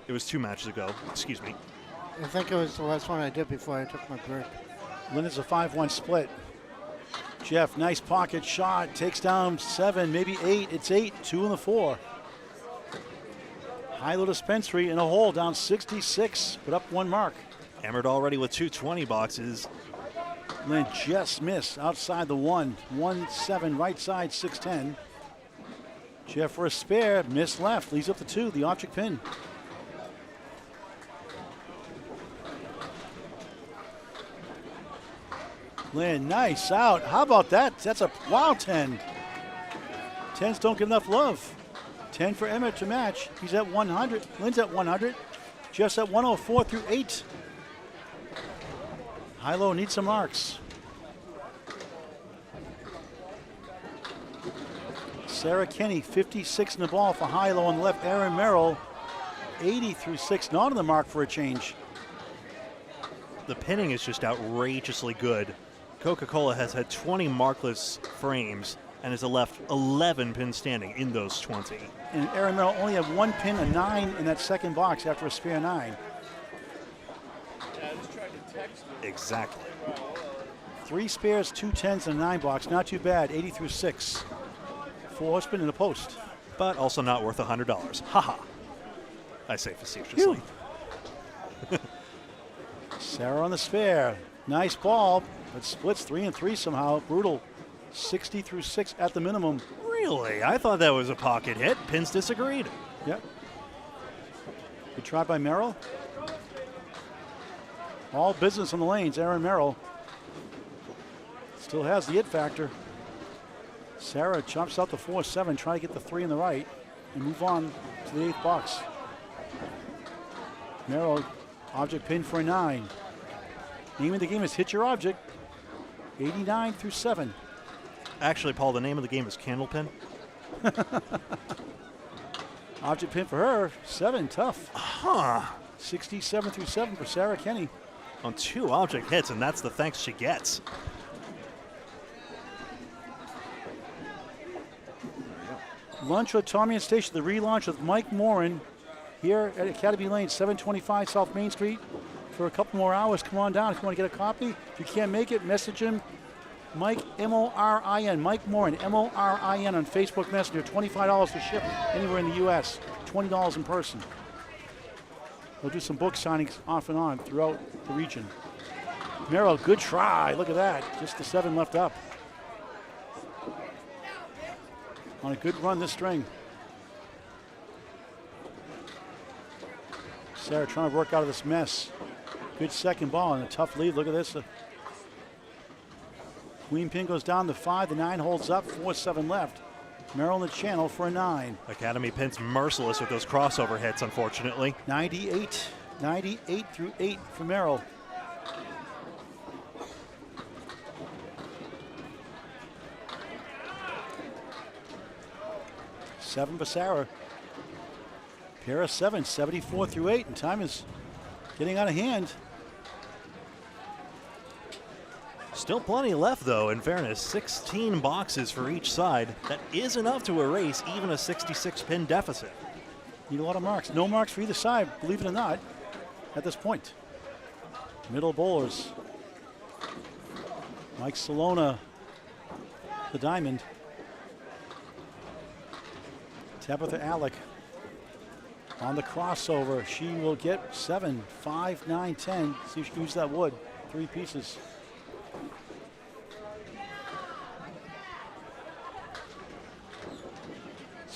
S1: it was 2 matches ago. Excuse me.
S5: I think it was the last one I did before I took my break.
S2: Lynn is a 5-1 split. Jeff, nice pocket shot. Takes down 7, maybe 8. It's 8, 2 and the 4. High-low dispensary in a hole, down 66, but up 1 mark.
S1: Emmert already with 2 20 boxes.
S2: Lynn just missed outside the 1. 1-7, right side, 6-10. Jeff for a spare, missed left, leaves up the 2, the object pin. Lynn, nice out. How about that? That's a wow 10. 10s don't get enough love. 10 for Emmett to match. He's at 100. Lynn's at 100. Jeff's at 104 through 8. High-low needs some marks. Sarah Kenny, 56 in the ball for high-low on the left. Aaron Merrill, 80 through 6. Not on the mark for a change.
S1: The pinning is just outrageously good. Coca-Cola has had 20 markless frames and has left 11 pins standing in those 20.
S2: And Aaron Merrill only had 1 pin, a 9 in that second box after a spare 9.
S1: Exactly.
S2: 3 spares, 2 10s, and a 9 box. Not too bad. 80 through 6. 4 horsemen in the post.
S1: But also not worth $100. Haha. I say facetiously.
S2: Sarah on the spare. Nice ball, but splits 3 and 3 somehow. Brutal. 60 through 6 at the minimum.
S1: Really? I thought that was a pocket hit. Pins disagreed.
S2: Yep. Good try by Merrill. All business on the lanes. Aaron Merrill still has the it factor. Sarah chomps out the 4-7, trying to get the 3 in the right and move on to the 8th box. Merrill, object pin for a 9. Name of the game is Hit Your Object. 89 through 7.
S1: Actually, Paul, the name of the game is Candlepin.
S2: Object pin for her, 7, tough.
S1: Huh.
S2: 67 through 7 for Sarah Kenny.
S1: On 2 object hits, and that's the thanks she gets.
S2: Lunch with Tommy and Station, the relaunch with Mike Morin here at Academy Lane, 725 South Main Street. For a couple more hours, come on down if you want to get a copy. If you can't make it, message him. Mike, M-O-R-I-N, Mike Morin, M-O-R-I-N on Facebook Messenger. $25 for ship anywhere in the U.S., $20 in person. We'll do some book signings off and on throughout the region. Merrill, good try. Look at that. Just the 7 left up. On a good run this string. Sarah trying to work out of this mess. Good second ball and a tough lead. Look at this. Queen pin goes down to 5. The 9 holds up. 4-7 left. Merrill in the channel for a 9.
S1: Academy Pin's merciless with those crossover hits, unfortunately.
S2: 98 through 8 for Merrill. Seven for Sarah. Pair of 7, 74 through 8, and time is getting out of hand.
S1: Still plenty left, though, in fairness. 16 boxes for each side. That is enough to erase even a 66-pin deficit.
S2: Need a lot of marks. No marks for either side, believe it or not, at this point. Middle bowlers. Mike Salona, the diamond. Tabitha Alec on the crossover. She will get 7, 5, 9, 10. See if she can use that wood. 3 pieces.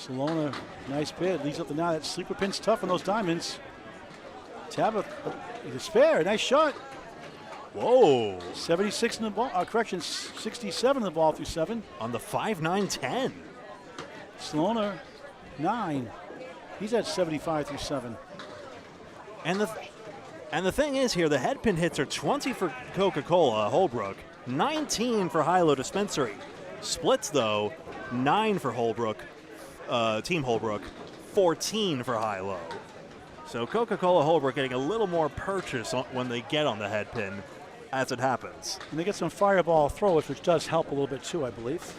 S2: Salona, nice bid. Leads up the 9. That sleeper pin's tough on those diamonds. Tabitha, the spare. Nice shot.
S1: Whoa.
S2: 76 in the ball. Correction, 67 in the ball through 7.
S1: On the 5-9-10.
S2: Salona, 9. He's at 75 through 7.
S1: And the thing is here, the head pin hits are 20 for Coca-Cola, Holbrook, 19 for Hilo Dispensary. Splits, though, 9 for Holbrook, Team Holbrook, 14 for Hilo. So Coca-Cola Holbrook getting a little more purchase when they get on the head pin as it happens.
S2: And they get some fireball throwers, which does help a little bit too, I believe.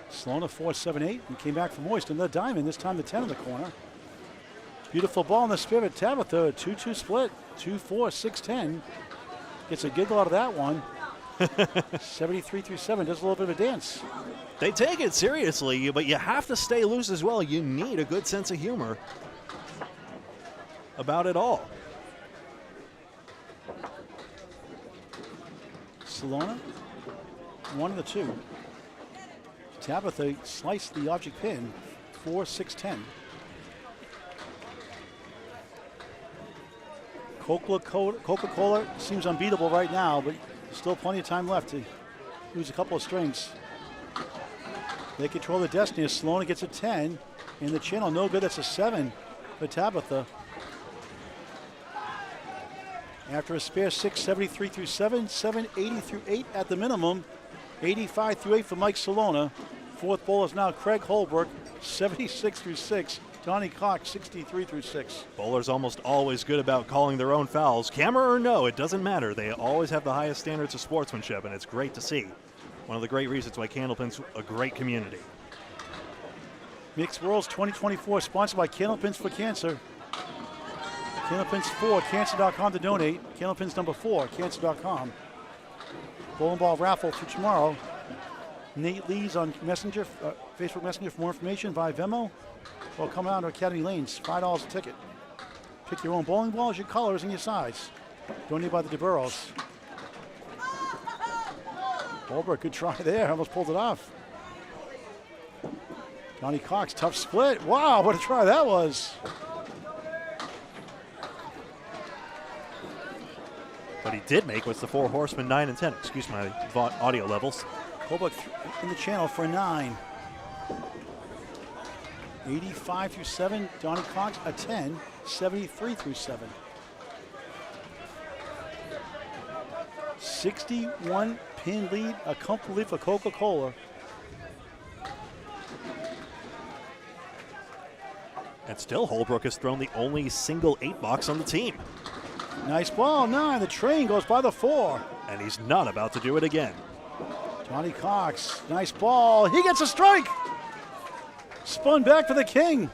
S2: Salona 4-7-8 and came back for moist. Another diamond, this time the 10 in the corner. Beautiful ball in the spirit. Tabitha, 2-2 split, 2-4, 6-10. Gets a giggle out of that one. 73 through 7, does a little bit of a dance.
S1: They take it seriously, but you have to stay loose as well. You need a good sense of humor about it all.
S2: Salona, 1 of the 2. Tabitha sliced the object pin, 4-6-10. Coca-Cola seems unbeatable right now, but still plenty of time left to lose a couple of strings. They control the destiny as Salona gets a 10. In the channel, no good, that's a 7 for Tabitha. After a spare 6, 73 through 7, 780 through 8 at the minimum, 85 through 8 for Mike Salona. Fourth bowler is now Craig Holbrook, 76 through 6. Donnie Cox, 63 through 6.
S1: Bowlers almost always good about calling their own fouls. Camera or no, it doesn't matter. They always have the highest standards of sportsmanship, and it's great to see. One of the great reasons why Candlepin's a great community.
S2: Mixed Worlds 2024, sponsored by Candlepins for Cancer. Candlepins 4, cancer.com to donate. Candlepins number 4, cancer.com. Bowling ball raffle through tomorrow. Nate Lee's on Messenger, Facebook Messenger for more information via Venmo. Or come out to Academy Lanes, $5 a ticket. Pick your own bowling balls, your colors, and your size. Donated by the DeBurros. Holbrook, good try there, almost pulled it off. Donnie Cox, tough split. Wow, what a try that was.
S1: What he did make was the 4 horsemen 9 and 10. Excuse my audio levels.
S2: Holbrook in the channel for a 9. 85 through 7. Donnie Cox a 10. 73 through 7. 61 pin lead, a comfortable lead for Coca-Cola.
S1: And still, Holbrook has thrown the only single 8-box on the team.
S2: Nice ball, 9. The train goes by the 4.
S1: And he's not about to do it again.
S2: Donnie Cox, nice ball. He gets a strike. Spun back for the king.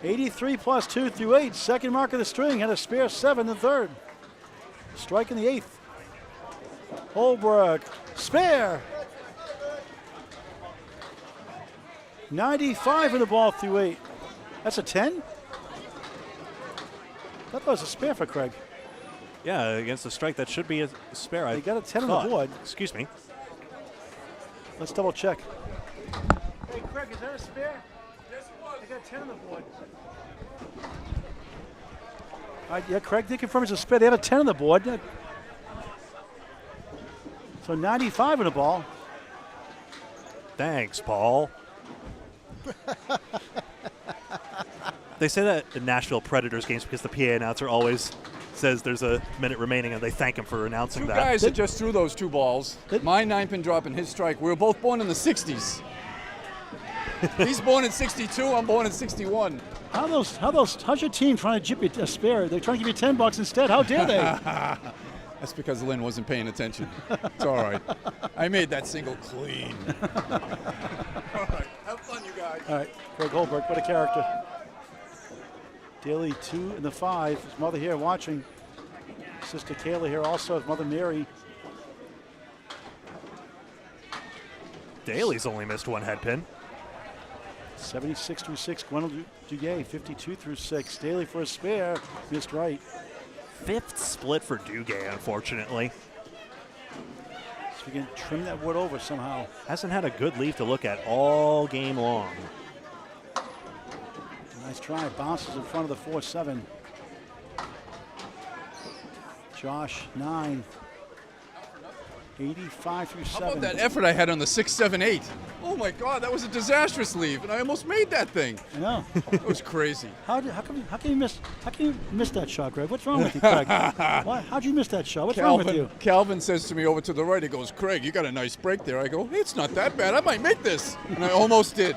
S2: 83 plus 2 through 8. Second mark of the string. Had a spare 7 in the third. Strike in the 8th. Holbrook, spare. 95 in the ball through 8. That's a 10? That was a spare for Craig.
S1: Yeah, against the strike, that should be a spare.
S2: They got a 10 on the board.
S1: Excuse me.
S2: Let's double check. Hey, Craig, is that a spare? Yes, it was. They got a 10 on the board. Yeah, Craig did confirm it's a spare. They have a 10 on the board. So 95 in the ball.
S1: Thanks, Paul. They say that in Nashville Predators games because the PA announcer always says there's a minute remaining and they thank him for announcing that.
S6: Two guys that just threw those 2 balls. My 9-pin drop and his strike. We were both born in the 60s. He's born in 62, I'm born in 61.
S2: How's your team trying to jip you a spare? They're trying to give you $10 instead. How dare they?
S6: That's because Lynn wasn't paying attention. It's all right. I made that single clean. All right. Have fun, you guys.
S2: All right. Craig Holbrook, what a character. Daly 2 in the 5. His mother here watching. Sister Kayla here also. His mother Mary.
S1: Daly's only missed 1 head pin.
S2: 76 through 6. Gwendolyn Duguay, 52 through 6. Daly for a spare. Missed right.
S1: 5th split for Duguay, unfortunately.
S2: If you can trim that wood over somehow.
S1: Hasn't had a good leaf to look at all game long.
S2: Nice try. Bounces in front of the 4-7. Josh, 9. 85 through 7.
S6: How about that effort I had on the 6-7-8? Oh my God, that was a disastrous leave, and I almost made that thing.
S2: I know.
S6: It was crazy.
S2: How can you miss that shot, Greg? What's wrong with you, Craig? How'd you miss that shot? What's wrong with you?
S6: Calvin says to me over to the right, he goes, Craig, you got a nice break there. I go, hey, it's not that bad. I might make this. And I almost did.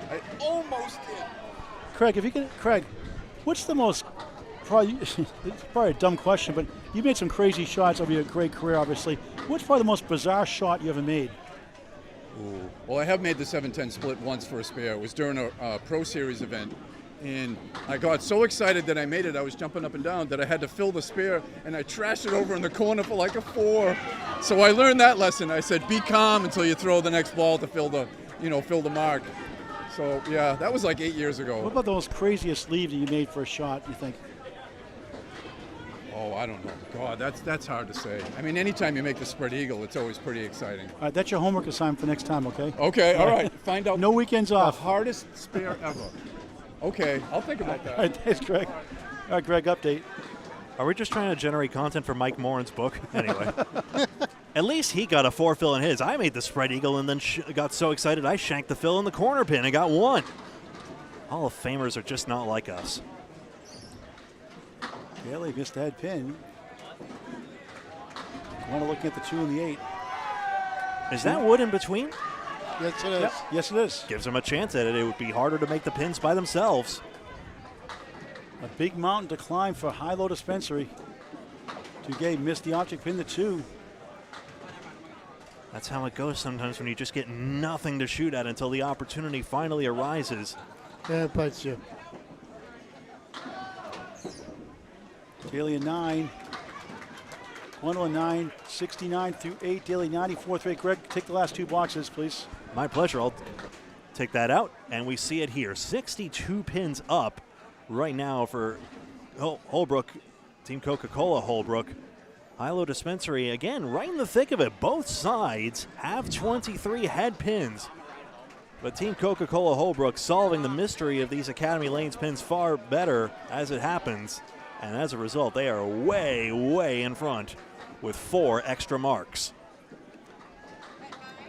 S2: Craig, what's the most, it's probably a dumb question, but you made some crazy shots over your great career, obviously. What's probably the most bizarre shot you ever made?
S6: Ooh. Well, I have made the 7-10 split once for a spare. It was during a Pro Series event. And I got so excited that I made it, I was jumping up and down, that I had to fill the spare, and I trashed it over in the corner for like a 4. So I learned that lesson. I said, be calm until you throw the next ball to fill the mark. So, yeah, that was like 8 years ago.
S2: What about the most craziest leave that you made for a shot, you think?
S6: Oh, I don't know. God, that's hard to say. I mean, anytime you make the spread eagle, it's always pretty exciting.
S2: All right, that's your homework assignment for next time, okay?
S6: Okay, all right. Find out.
S2: No weekends
S6: the
S2: off.
S6: hardest spare ever. Okay, I'll think about that.
S2: All right, thanks, Greg. All right, Greg, update.
S1: Are we just trying to generate content for Mike Morin's book? Anyway. At least he got a 4 fill in his. I made the spread eagle and then got so excited I shanked the fill in the corner pin and got 1. Hall of Famers are just not like us.
S2: Bailey missed the head pin. Want to look at the 2 and the 8.
S1: Is that wood in between?
S5: Yes, it is.
S2: Yep. Yes, it is.
S1: Gives them a chance at it. It would be harder to make the pins by themselves.
S2: A big mountain to climb for high-low dispensary. Duguay missed the object pin, the 2.
S1: That's how it goes sometimes when you just get nothing to shoot at until the opportunity finally arises.
S5: Yeah, it bites you.
S2: Daly a 9. 109, 69 through 8. Daly 94 through 8. Greg, take the last 2 boxes, please.
S1: My pleasure. I'll take that out, and we see it here. 62 pins up right now for Holbrook, Team Coca-Cola Holbrook. High-low dispensary, again, right in the thick of it. Both sides have 23 head pins. But Team Coca-Cola Holbrook solving the mystery of these Academy Lanes pins far better as it happens. And as a result, they are way, way in front with 4 extra marks.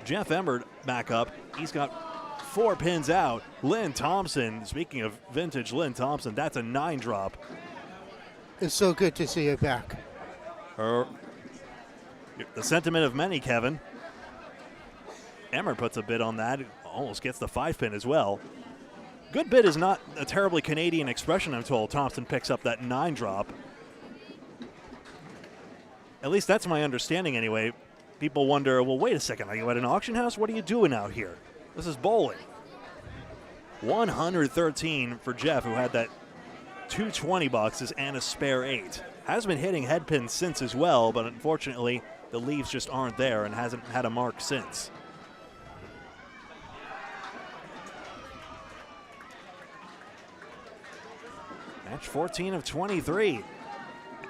S1: Jeff Emmert back up. He's got 4 pins out. Lynn Thompson, speaking of vintage Lynn Thompson, that's a 9 drop.
S5: It's so good to see you back.
S1: The sentiment of many, Kevin. Emmert puts a bid on that. Almost gets the 5 pin as well. Good bid is not a terribly Canadian expression, I'm told. Thompson picks up that 9 drop. At least that's my understanding anyway. People wonder, well, wait a second, are you at an auction house? What are you doing out here? This is bowling. 113 for Jeff, who had that 220 boxes and a spare 8. Has been hitting head pins since as well, but unfortunately the leaves just aren't there and hasn't had a mark since. Match 14 of 23.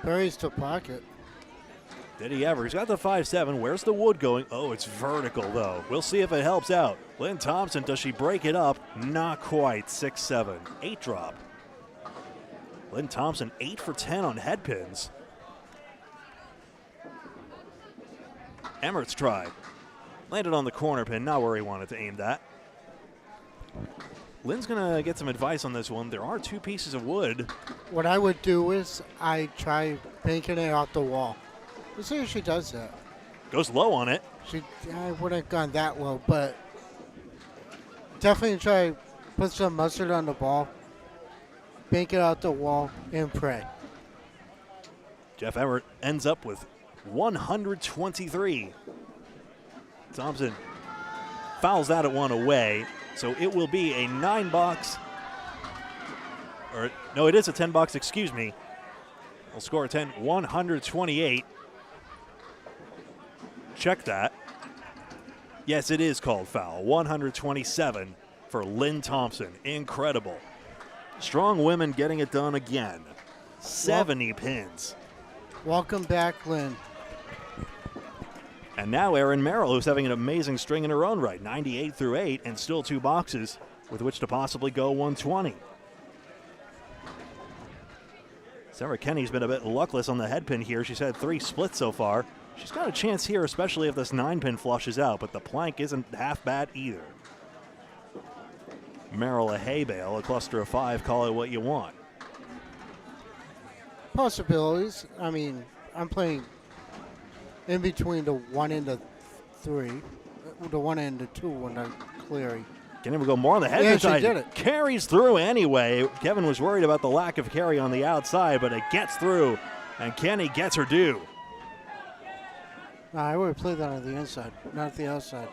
S5: Buries to pocket.
S1: Did he ever? He's got the 5-7. Where's the wood going? Oh, it's vertical, though. We'll see if it helps out. Lynn Thompson, does she break it up? Not quite. 6-7. 8 drop. Lynn Thompson, 8 for 10 on head pins. Emmert's tried. Landed on the corner pin, not where he wanted to aim that. Lynn's going to get some advice on this one. There are 2 pieces of wood.
S5: What I would do is I try banking it off the wall. Let's see if she does that.
S1: Goes low on it.
S5: I wouldn't have gone that low, but definitely try put some mustard on the ball, bank it out the wall, and pray.
S1: Jeff Emmert ends up with 123. Thompson fouls that at 1 away. So it will be a 9-box, or no, it is a 10-box, excuse me. We'll score a 10, 128. Check that. Yes, it is called foul. 127 for Lynn Thompson. Incredible. Strong women getting it done again. 70 pins.
S5: Welcome back, Lynn.
S1: And And now Erin Merrill, who's having an amazing string in her own right, 98 through 8, and still 2 boxes with which to possibly go 120. Sarah Kenny's been a bit luckless on the head pin here. She's had 3 splits so far. She's got a chance here, especially if this 9-pin flushes out, but the plank isn't half bad either. Merrill a hay bale, a cluster of 5, call it what you want.
S5: Possibilities. I mean, I'm playing in between the 1 and the 3, the 1 and the 2 when I'm clearing.
S1: Can even go more on the head.
S5: Yeah, she did it.
S1: Carries through anyway. Kevin was worried about the lack of carry on the outside, but it gets through, and Kenny gets her due.
S5: I would have played that on the inside, not the outside.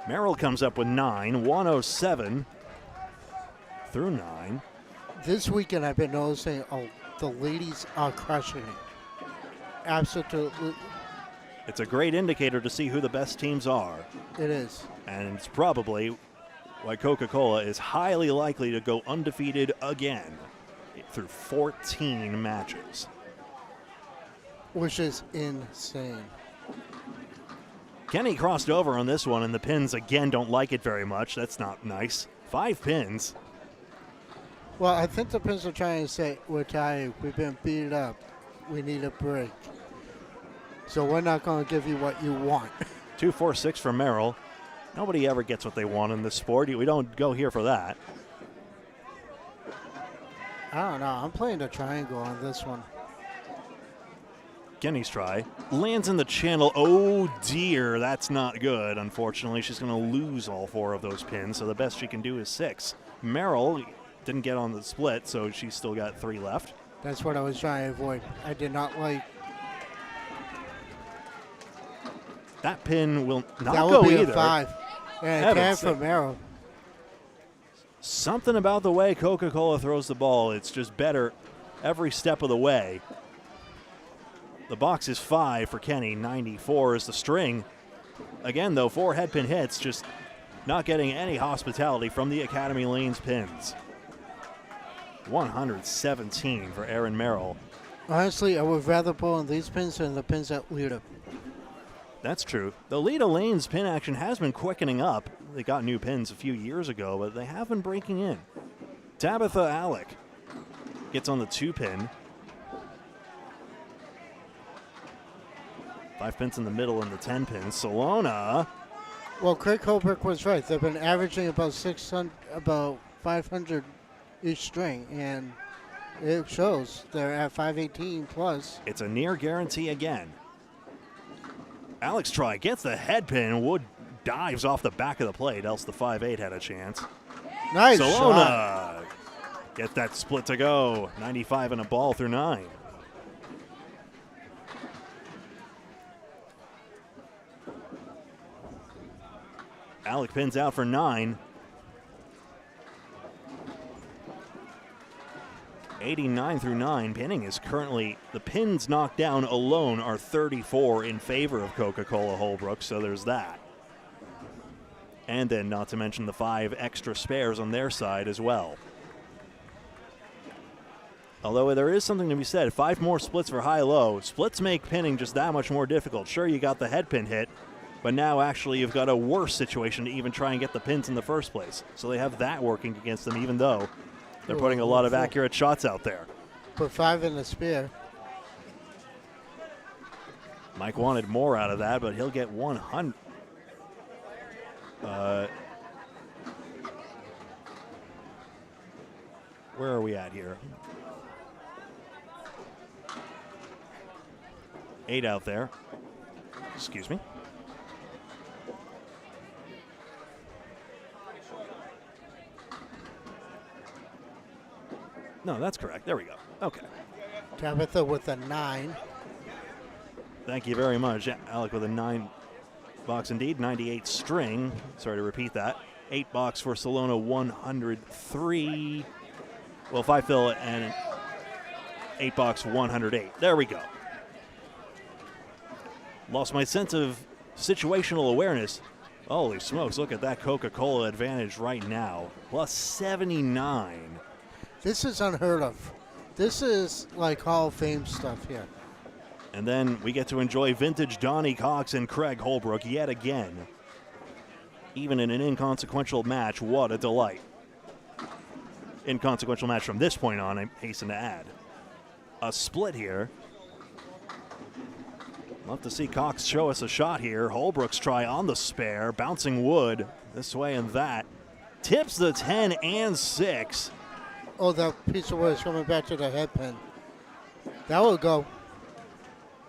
S1: Merrill comes up with 9, 107 through 9.
S5: This weekend I've been noticing the ladies are crushing it. Absolutely.
S1: It's a great indicator to see who the best teams are.
S5: It is.
S1: And it's probably why Coca-Cola is highly likely to go undefeated again through 14 matches.
S5: Which is insane.
S1: Kenny crossed over on this one, and the pins again don't like it very much. That's not nice. 5 pins.
S5: Well, I think the pins are trying to say, we're tired, we've been beat up, we need a break. So we're not going to give you what you want.
S1: 2, 4, 6 for Merrill. Nobody ever gets what they want in this sport. We don't go here for that.
S5: I don't know. I'm playing the triangle on this one.
S1: Kenny's try. Lands in the channel. Oh, dear. That's not good. Unfortunately, she's going to lose all 4 of those pins, so the best she can do is 6. Merrill didn't get on the split, so she's still got 3 left.
S5: That's what I was trying to avoid. I did not like.
S1: That pin will not
S5: that
S1: go
S5: would be
S1: either.
S5: A 5. And it can for Merrill.
S1: Something about the way Coca-Cola throws the ball, it's just better every step of the way. The box is 5 for Kenny. 94 is the string. Again, though, 4 head pin hits, just not getting any hospitality from the Academy Lanes pins. 117 for Erin Merrill.
S5: Honestly, I would rather pull on these pins than the pins that lead up.
S1: That's true. The Lita Lanes pin action has been quickening up. They got new pins a few years ago, but they have been breaking in. Tabitha Alec gets on the 2 pin. 5 pins in the middle and the 10 pins. Salona.
S5: Well, Craig Holbrook was right. They've been averaging about 500 each string, and it shows. They're at 518 plus.
S1: It's a near guarantee again. Alex try gets the head pin. Wood dives off the back of the plate, else the 5-8 had a chance.
S5: Nice
S1: Salona
S5: shot.
S1: Get that split to go. 95 and a ball through 9. Alec pins out for 9. 89 through 9. Pinning is currently, the pins knocked down alone are 34 in favor of Coca-Cola Holbrook, so there's that. And then not to mention the 5 extra spares on their side as well. Although there is something to be said, 5 more splits for high-low. Splits make pinning just that much more difficult. Sure, you got the head pin hit, but now actually you've got a worse situation to even try and get the pins in the first place. So they have that working against them, even though they're putting a lot of accurate shots out there.
S5: Put 5 in the spear.
S1: Mike wanted more out of that, but he'll get 100. Where are we at here? 8 out there. Excuse me. No, that's correct. There we go. Okay.
S5: Tabitha with a 9.
S1: Thank you very much. Alec with a 9 box indeed. 98 string. Sorry to repeat that. 8 box for Salona, 103. Well, 5 fill and 8 box, 108. There we go. Lost my sense of situational awareness. Holy smokes, look at that Coca-Cola advantage right now. Plus 79.
S5: This is unheard of. This is like Hall of Fame stuff here.
S1: And then we get to enjoy vintage Donnie Cox and Craig Holbrook yet again. Even in an inconsequential match, what a delight. Inconsequential match from this point on, I hasten to add. A split here. Love to see Cox show us a shot here. Holbrook's try on the spare, bouncing wood this way and that. Tips the 10 and 6.
S5: Oh, that piece of wood is coming back to the head pin. That will go.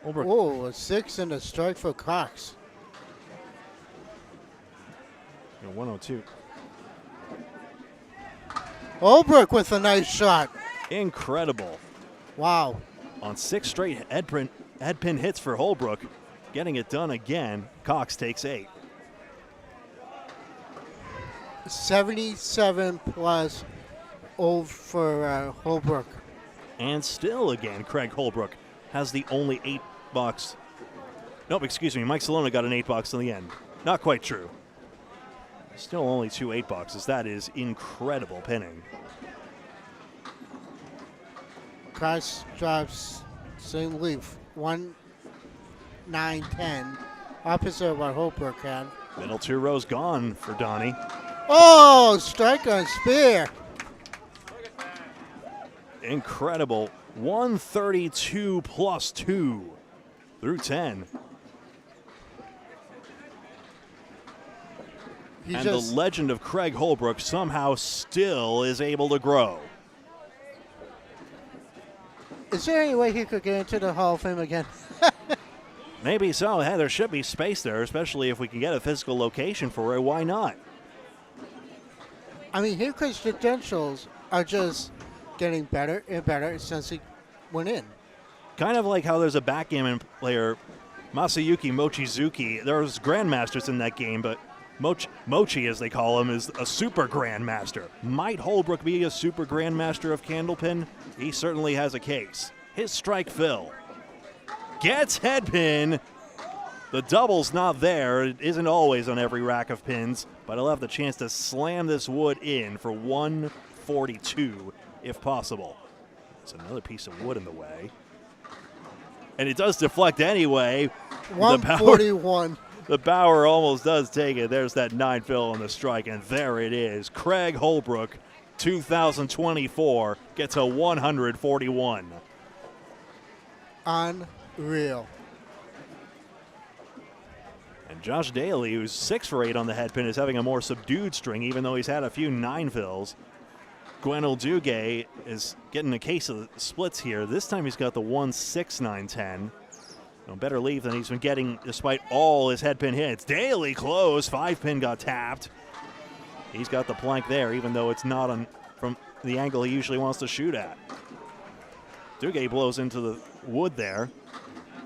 S1: Holbrook.
S5: Oh, a 6 and a strike for Cox.
S1: 102.
S5: Holbrook with a nice shot.
S1: Incredible.
S5: Wow.
S1: On 6 straight head pin hits for Holbrook. Getting it done again. Cox takes 8.
S5: 77 plus for Holbrook.
S1: And still again, Craig Holbrook has the only $8. Nope, excuse me. Mike Salona got an $8 in the end. Not quite true. Still only 2 $8. That is incredible pinning.
S5: Cox drops same leaf. 1, 9, 10. Opposite of what Holbrook had.
S1: Middle 2 rows gone for Donnie.
S5: Oh, strike on spear.
S1: Incredible. 132 plus 2 through 10. And the legend of Craig Holbrook somehow still is able to grow.
S5: Is there any way he could get into the Hall of Fame again?
S1: Maybe so. Hey, there should be space there, especially if we can get a physical location for it. Why not?
S5: I mean, his credentials are just getting better and better since he went in.
S1: Kind of like how there's a backgammon player, Masayuki Mochizuki. There's grandmasters in that game, but Mochi, as they call him, is a super grandmaster. Might Holbrook be a super grandmaster of Candlepin? He certainly has a case. His strike fill. Gets head pin. The double's not there. It isn't always on every rack of pins, but he'll have the chance to slam this wood in for 142 if possible. There's another piece of wood in the way. And it does deflect anyway.
S5: 141.
S1: The Bauer almost does take it. There's that 9 fill on the strike, and there it is. Craig Holbrook, 2024, gets a 141.
S5: Unreal.
S1: And Josh Daly, who's 6 for 8 on the head pin, is having a more subdued string, even though he's had a few 9 fills. Gwenel Duguay is getting a case of the splits here. This time he's got the 1, 6, 9, 10. No better leave than he's been getting despite all his head pin hits. Daly close. 5 pin got tapped. He's got the plank there, even though it's not on from the angle he usually wants to shoot at. Duguay blows into the wood there.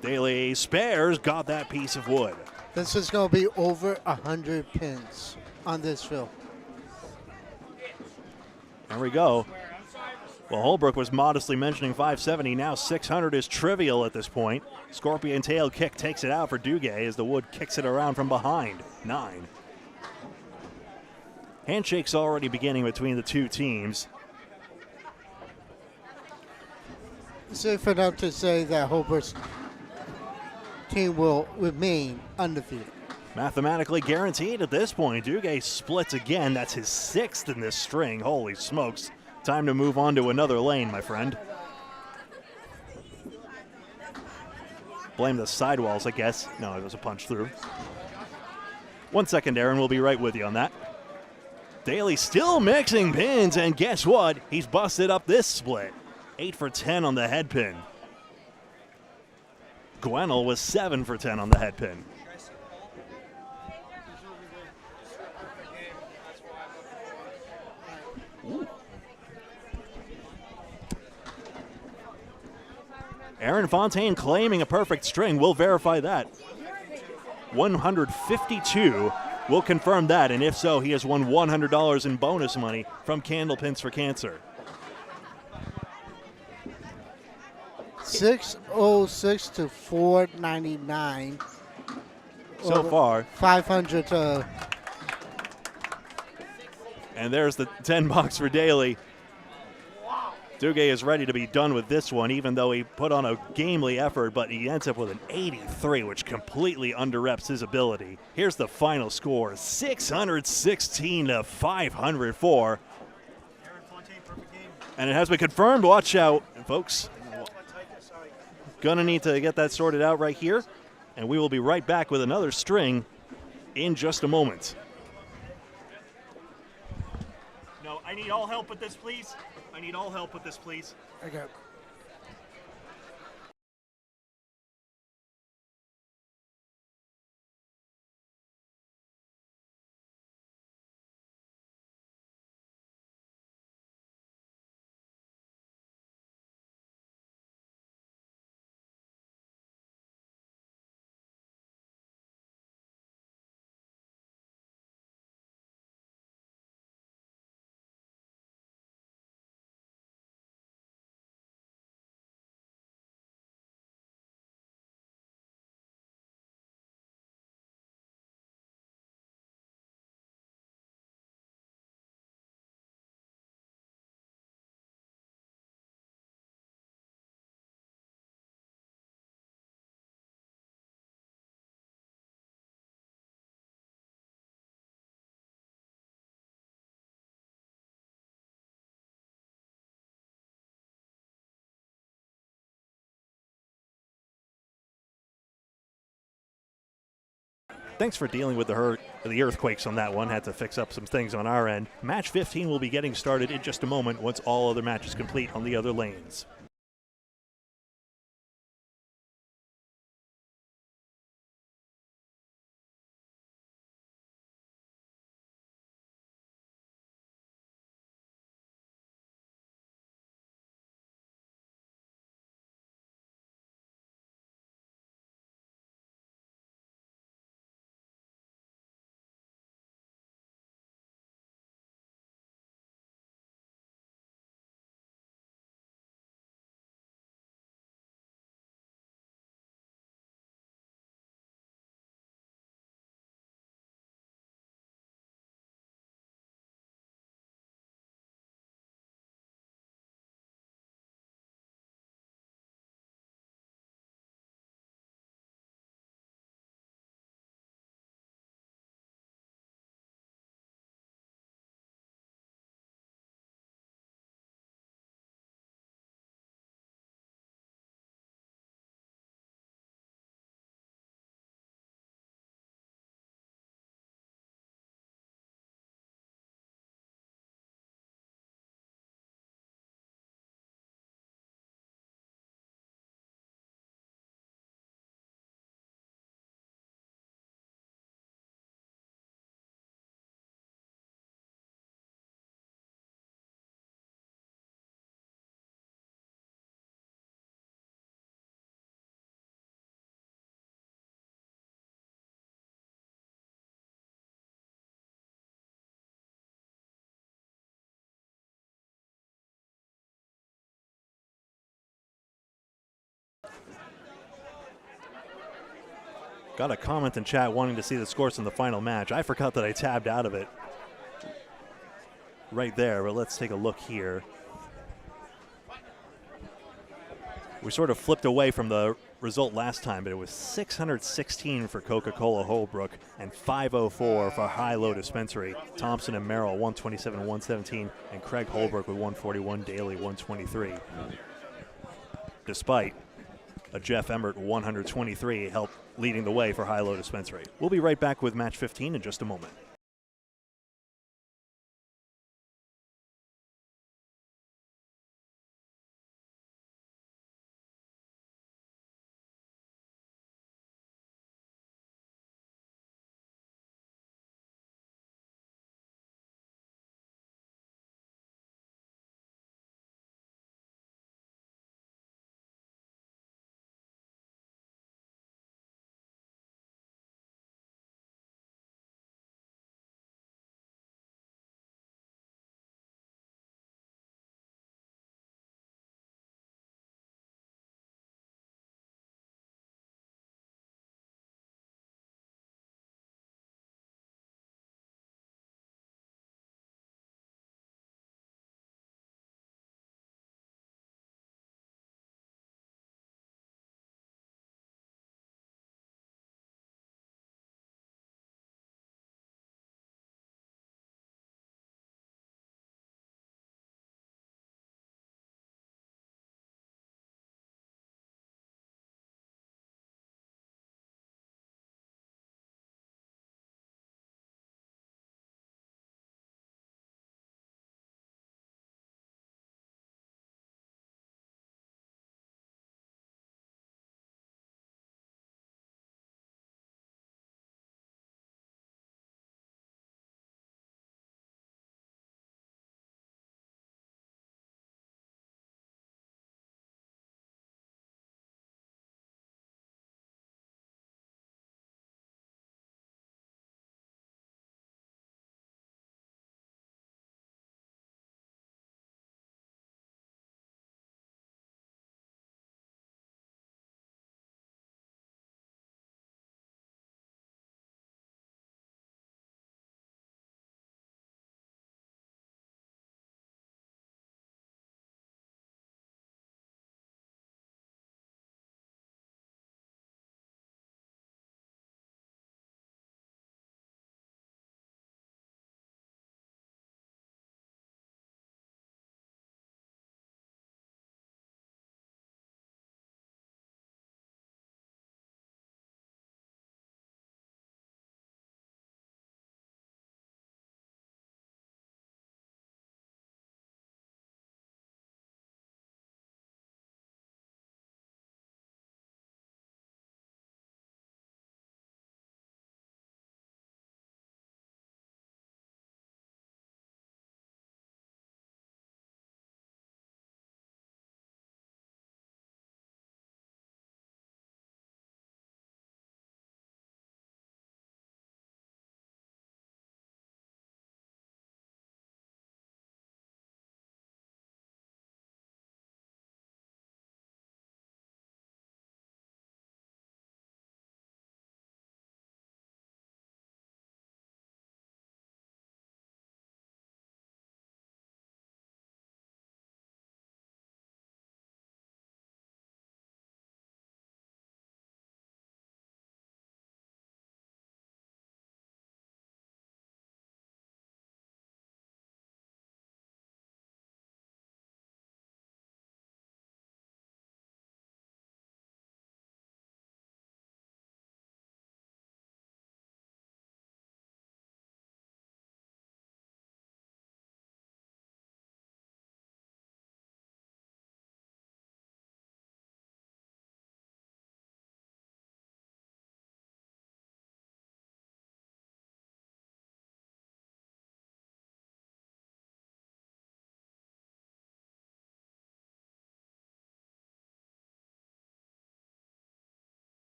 S1: Daly spares, got that piece of wood.
S5: This is going to be over 100 pins on this fill.
S1: There we go. Well, Holbrook was modestly mentioning 570. Now 600 is trivial at this point. Scorpion tail kick takes it out for Duguay as the wood kicks it around from behind. 9. Handshake's already beginning between the two teams.
S5: Safe enough to say that Holbrook's team will remain undefeated.
S1: Mathematically guaranteed at this point. Duguay splits again. That's his 6th in this string. Holy smokes. Time to move on to another lane, my friend. Blame the sidewalls, I guess. No, it was a punch through. 1 second, Aaron. We'll be right with you on that. Daly still mixing pins, and guess what? He's busted up this split. 8 for 10 on the head pin. Gwenel was 7 for 10 on the head pin. Aaron Fontaine claiming a perfect string. We'll verify that. 152. We'll confirm that, and if so, he has won $100 in bonus money from Candlepins for Cancer.
S5: 606 to 499.
S1: So far.
S5: 500 to.
S1: And there's the $10 for Daly. Duguay is ready to be done with this one, even though he put on a gamely effort, but he ends up with an 83, which completely underreps his ability. Here's the final score, 616 to 504. And it has been confirmed. Watch out, folks. Gonna need to get that sorted out right here. And we will be right back with another string in just a moment. No, I need all help with this, please. I need all help with this, please.
S5: Okay.
S1: Thanks for dealing with the earthquakes on that one. Had to fix up some things on our end. Match 15 will be getting started in just a moment once all other matches complete on the other lanes. Got a comment in chat wanting to see the scores in the final match. I forgot that I tabbed out of it right there, but let's take a look here. We sort of flipped away from the result last time, but it was 616 for Coca-Cola Holbrook and 504 for High-Low Dispensary. Thompson and Merrill 127 and 117, and Craig Holbrook with 141, Daly 123. Despite a Jeff Emmert 123 help leading the way for High-Low Dispensary. We'll be right back with match 15 in just a moment.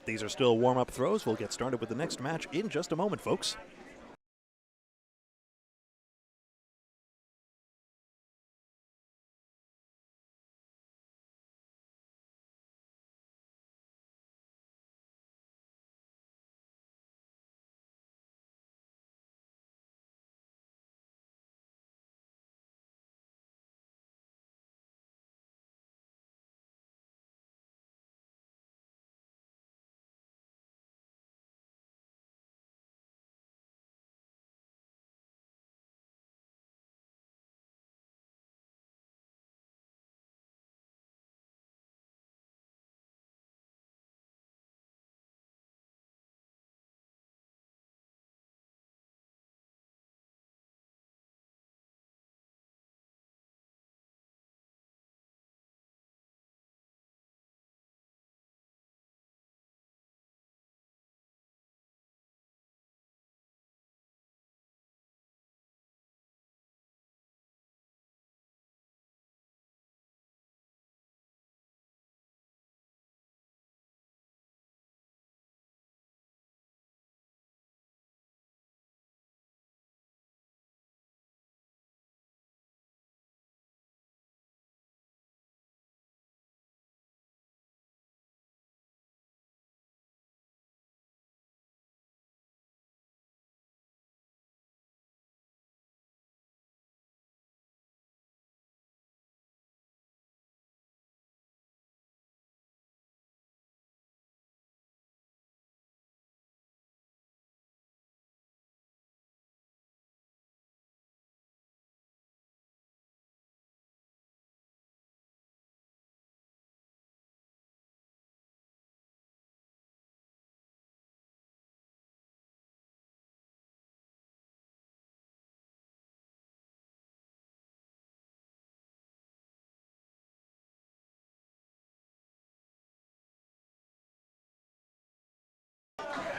S1: These are still warm-up throws. We'll get started with the next match in just a moment, folks.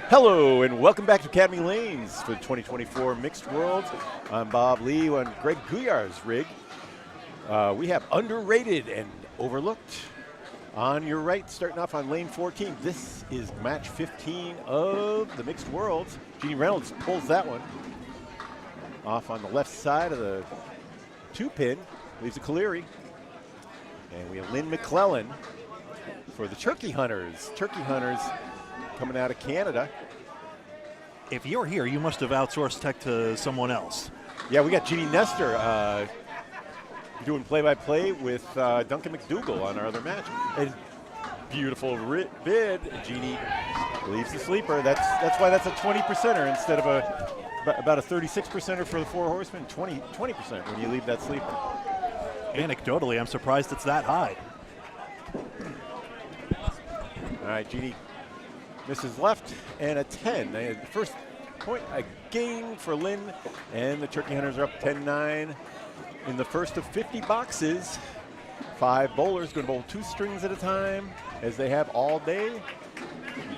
S7: Hello and welcome back to Academy Lanes for the 2024 Mixed Worlds. I'm Bob Lee on Greg Gouillart's rig. We have underrated and overlooked. On your right, starting off on lane 14, this is match 15 of the Mixed Worlds. Jeannie Reynolds pulls that one off on the left side of the 2-pin, leaves a Caleri. And we have Lynn McClellan for the Turkey Hunters. Turkey Hunters coming out of Canada.
S1: If you're here, you must have outsourced tech to someone else.
S7: Yeah, we got Jeannie Nestor doing play-by-play with Duncan McDougall on our other match. And beautiful bid. Jeannie leaves the sleeper. That's why that's a 20%er instead of about a 36%er for the 4 horsemen, 20% when you leave that sleeper.
S1: Anecdotally, I'm surprised it's that high.
S7: All right, Jeannie misses left and a 10. The first point, a gain for Lynn, and the Turkey Hunters are up 10-9 in the first of 50 boxes. 5 bowlers going to bowl 2 strings at a time, as they have all day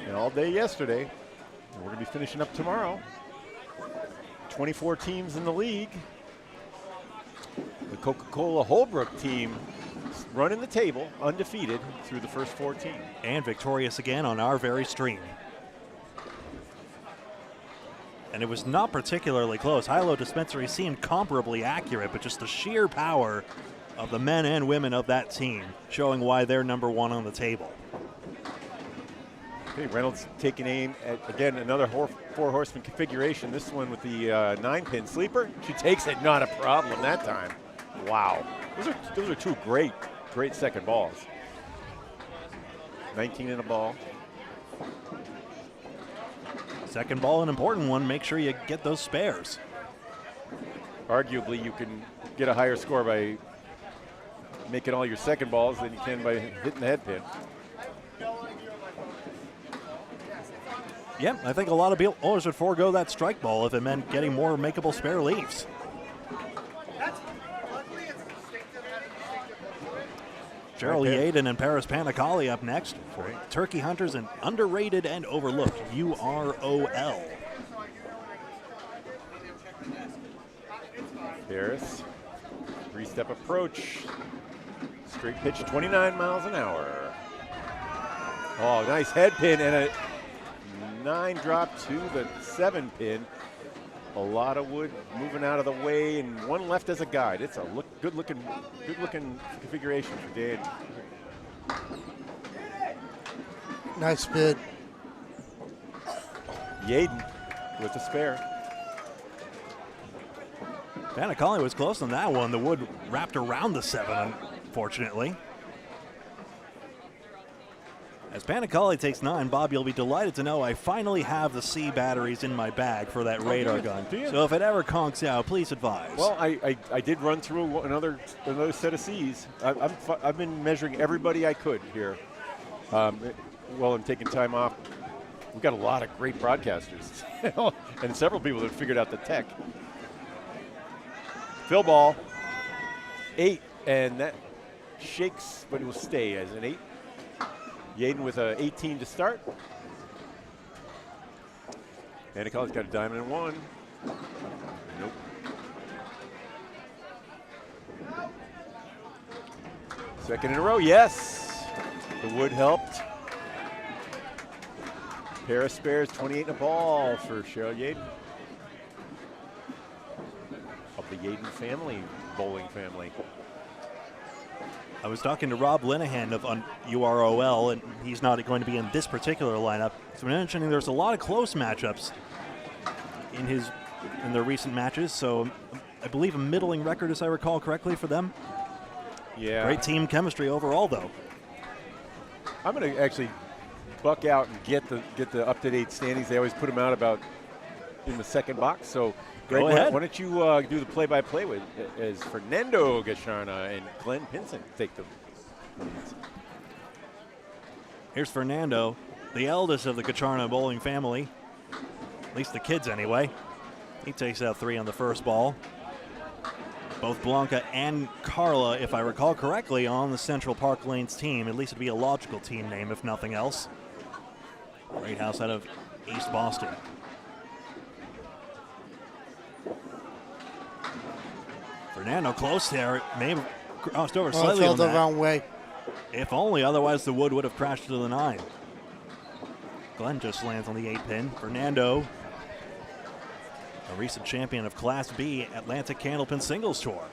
S7: and all day yesterday. And we're going to be finishing up tomorrow. 24 teams in the league. The Coca-Cola Holbrook team running the table, undefeated through the first 14.
S1: And victorious again on our very stream. And it was not particularly close. High-Low Dispensary seemed comparably accurate, but just the sheer power of the men and women of that team showing why they're number 1 on the table.
S7: Okay, Reynolds taking aim at, again, another 4 horseman configuration. This one with the 9-pin sleeper. She takes it, not a problem that time. Wow. Those are 2 great second balls. 19 in a ball.
S1: Second ball, an important one. Make sure you get those spares.
S7: Arguably, you can get a higher score by making all your second balls than you can by hitting the head pin.
S1: Yeah, I think a lot of bowlers would forego that strike ball if it meant getting more makeable spare leaves. Cheryl Yaden and Paris Panicali up next for Turkey Hunters and underrated and overlooked UROL.
S7: Paris, 3-step approach. Straight pitch, 29 miles an hour. Oh, nice head pin and a 9 drop to the 7 pin. A lot of wood moving out of the way, and one left as a guide. It's a good looking configuration for Dan.
S5: Nice bid.
S7: Yaden with the spare.
S1: Panicali was close on that one. The wood wrapped around the 7, unfortunately. As Panicali takes 9, Bob, you'll be delighted to know I finally have the C batteries in my bag for that radar gun. So if it ever conks out, please advise.
S7: Well, I did run through another set of C's. I've been measuring everybody I could here. Well, I'm taking time off. We've got a lot of great broadcasters and several people that figured out the tech. Fill ball, 8, and that shakes, but it will stay as an 8. Yaden with a 18 to start. Panicali's got a diamond and 1. Nope. Second in a row, yes. The wood helped. Pair of spares, 28 and a ball for Cheryl Yaden. Of the Yaden family, bowling family.
S1: I was talking to Rob Linehan of UROL, and he's not going to be in this particular lineup. So mentioning there's a lot of close matchups in their recent matches. So I believe a middling record, as I recall correctly, for them.
S7: Yeah.
S1: Great team chemistry overall, though.
S7: I'm going to actually buck out and get the up-to-date standings. They always put them out about in the second box. So, Greg, why don't you do the play-by-play with as Fernando Gacharna and Glenn Pinson take the leads.
S1: Here's Fernando, the eldest of the Gacharna bowling family, at least the kids anyway. He takes out 3 on the first ball. Both Blanca and Carla, if I recall correctly, on the Central Park Lanes team. At least it'd be a logical team name, if nothing else. Great house out of East Boston. Fernando close there. May have crossed over slightly on
S5: the
S1: that.
S5: wrong way.
S1: If only, otherwise the wood would have crashed to the 9. Glenn just lands on the 8 pin. Fernando, a recent champion of Class B Atlantic Candlepin Singles Tour.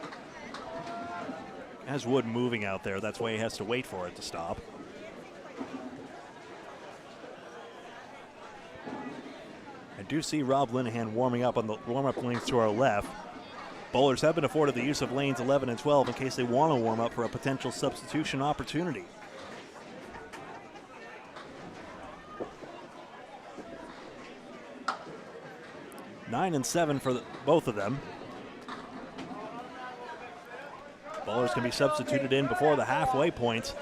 S1: Has wood moving out there. That's why he has to wait for it to stop. I do see Rob Linehan warming up on the warm-up lanes to our left. Bowlers have been afforded the use of lanes 11 and 12 in case they want to warm up for a potential substitution opportunity. Nine and 7 for both of them. Bowlers can be substituted in before the halfway point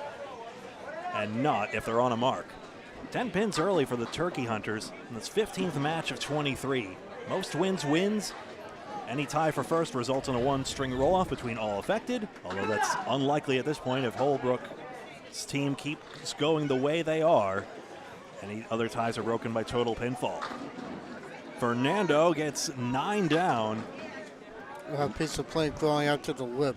S1: and not if they're on a mark. 10 pins early for the Turkey Hunters, and it's 15th match of 23. Most wins. Any tie for first results in a 1-string roll-off between all affected, although that's unlikely at this point if Holbrook's team keeps going the way they are. Any other ties are broken by total pinfall. Fernando gets 9 down.
S5: A piece of plate going out to the lip.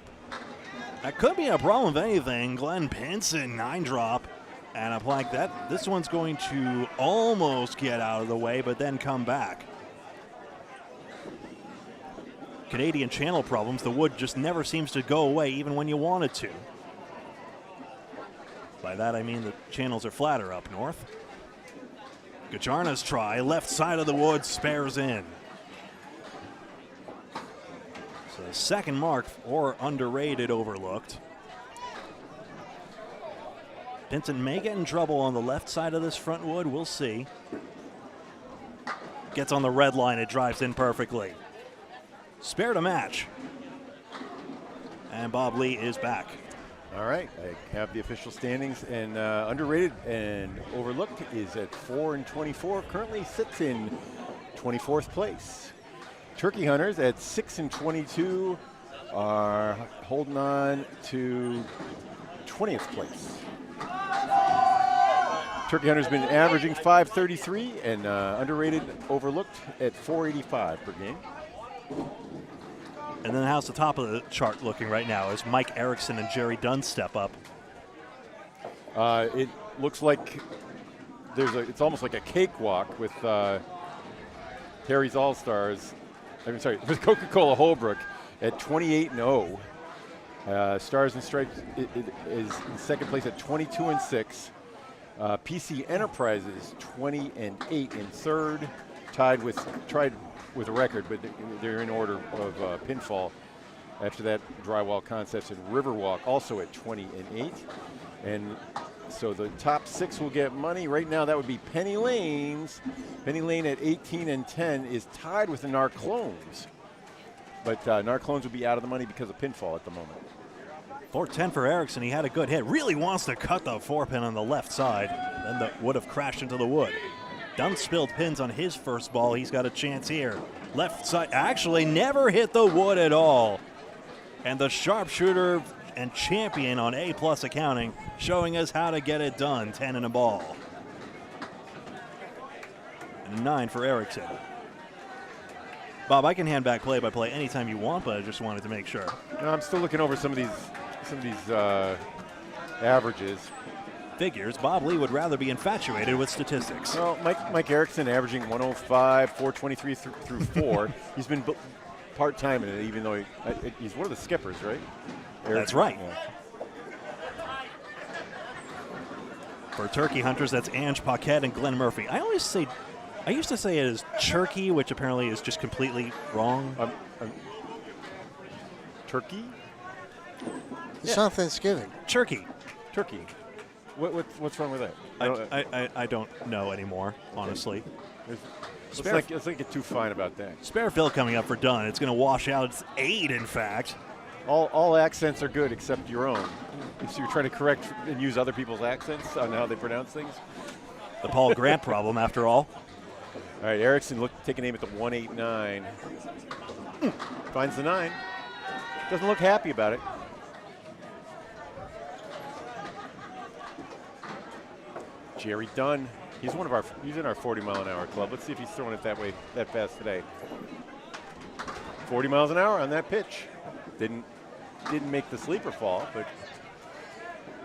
S1: That could be a problem if anything. Glenn Pinson, 9 drop. And a plank that this one's going to almost get out of the way, but then come back. Canadian channel problems. The wood just never seems to go away, even when you want it to. By that I mean the channels are flatter up north. Gacharna's try, left side of the wood, spares in. So the second mark or underrated overlooked. Pinson may get in trouble on the left side of this front wood. We'll see. Gets on the red line. It drives in perfectly. Spare to match. And Bob Lee is back.
S7: All right, I have the official standings, and underrated and overlooked is at 4 and 24. Currently sits in 24th place. Turkey Hunters at 6 and 22 are holding on to 20th place. Turkey Hunter's been averaging 533 and underrated overlooked at 485 per game.
S1: And then how's the top of the chart looking right now as Mike Erickson and Jerry Dunn step up?
S7: It looks like it's almost like a cakewalk with Harry's All-Stars. I'm sorry, with Coca-Cola Holbrook at 28-0. Stars and Stripes is in second place at 22-6. PC Enterprises 20-8 in third, tied with a record, but they're in order of pinfall. After that, Drywall Concepts and Riverwalk also at 20-8. And so the top 6 will get money. Right now, that would be Penny Lanes. Penny Lane at 18-10 is tied with the Narclones. But Narclones would be out of the money because of pinfall at the moment.
S1: 410 for Erickson. He had a good hit. Really wants to cut the 4-pin on the left side. Then the would have crashed into the wood. Dunn spilled pins on his first ball. He's got a chance here. Left side actually never hit the wood at all. And the sharpshooter and champion on A+ accounting showing us how to get it done. 10 in a ball. And 9 for Erickson. Bob, I can hand back play-by-play anytime you want, but I just wanted to make sure.
S7: No, I'm still looking over some of these averages.
S1: Figures, Bob Lee would rather be infatuated with statistics.
S7: Well, Mike Erickson averaging 105, 423 through 4. He's been part-time in it, even though he's one of the skippers, right? Erickson.
S1: That's right.
S7: Yeah.
S1: For Turkey Hunters, that's Ange Paquette and Glenn Murphy. I used to say it as Turkey, which apparently is just completely wrong.
S7: Turkey?
S5: It's not Thanksgiving.
S1: Turkey.
S7: What's wrong with that?
S1: I don't know anymore, honestly.
S7: Let's not get too fine about that.
S1: Spare fill coming up for Dunn. It's going to wash out. It's 8, in fact.
S7: All accents are good except your own. If you're trying to correct and use other people's accents on how they pronounce things.
S1: The Paul Grant problem, after all.
S7: All right, Erickson taking aim at the 189. Finds the 9. Doesn't look happy about it. Jerry Dunn. He's in our 40-mile-an-hour club. Let's see if he's throwing it that fast today. 40 miles an hour on that pitch. Didn't make the sleeper fall, but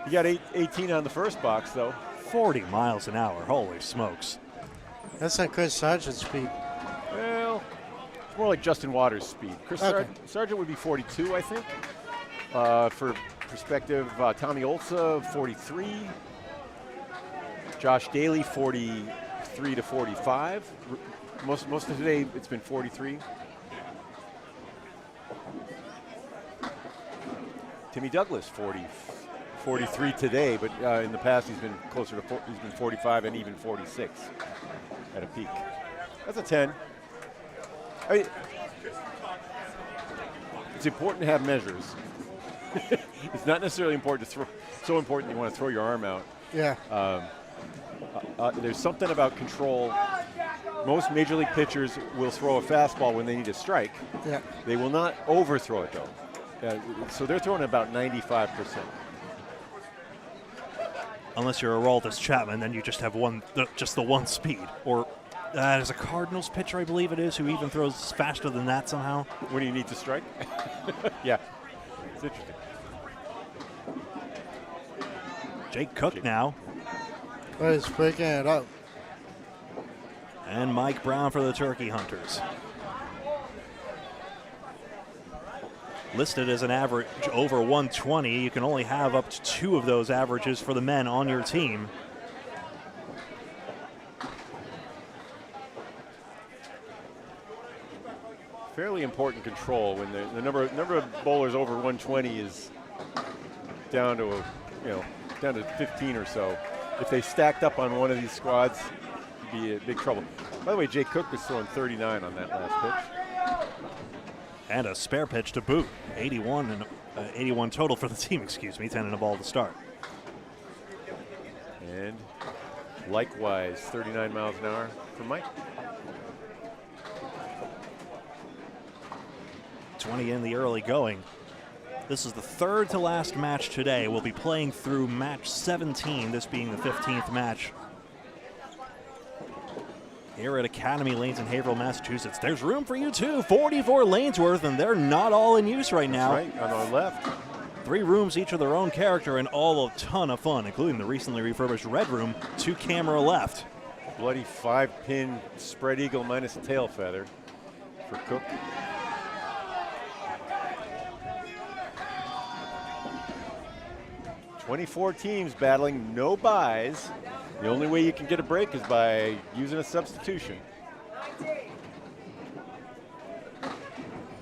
S7: he got 18 on the first box, though.
S1: 40 miles an hour. Holy smokes.
S5: That's not Chris Sargent's speed.
S7: Well, it's more like Justin Waters' speed. Chris Sargent would be 42, I think. For perspective, Tommy Olsa, 43. Josh Daly, 43 to 45. Most of today, it's been 43. Timmy Douglas, 43 today, but in the past he's been closer to he's been 45 and even 46 at a peak. That's a 10. It's important to have measures. It's not necessarily important to throw. So important you want to throw your arm out.
S5: Yeah.
S7: There's something about control. Most major league pitchers will throw a fastball when they need a strike.
S5: Yeah.
S7: They will not overthrow it though. So they're throwing about 95%.
S1: Unless you're a Aroldis Chapman, then you just have the one speed. Or there's a Cardinals pitcher, I believe it is, who even throws faster than that somehow.
S7: When you need to strike? Yeah. It's interesting.
S1: Jake Cook now.
S5: Well, he's picking it up.
S1: And Mike Brown for the Turkey Hunters. Listed as an average over 120. You can only have up to 2 of those averages for the men on your team.
S7: Fairly important control when the number of bowlers over 120 is down to down to 15 or so. If they stacked up on one of these squads, it'd be in big trouble. By the way, Jake Cook was throwing 39 on that last pitch.
S1: And a spare pitch to boot. 81 total for the team, 10 in a ball to start.
S7: And likewise, 39 miles an hour for Mike.
S1: 20 in the early going. This is the third to last match today. We'll be playing through match 17, this being the 15th match here at Academy Lanes in Haverhill, Massachusetts. There's room for you too. 44 lanes worth, and they're not all in use right now.
S7: That's right, on our left.
S1: 3 rooms, each of their own character, and all a ton of fun, including the recently refurbished red room, 2 camera left.
S7: Bloody 5-pin spread eagle minus a tail feather for Cook. "24 teams battling, no buys. The only way you can get a break is by using a substitution."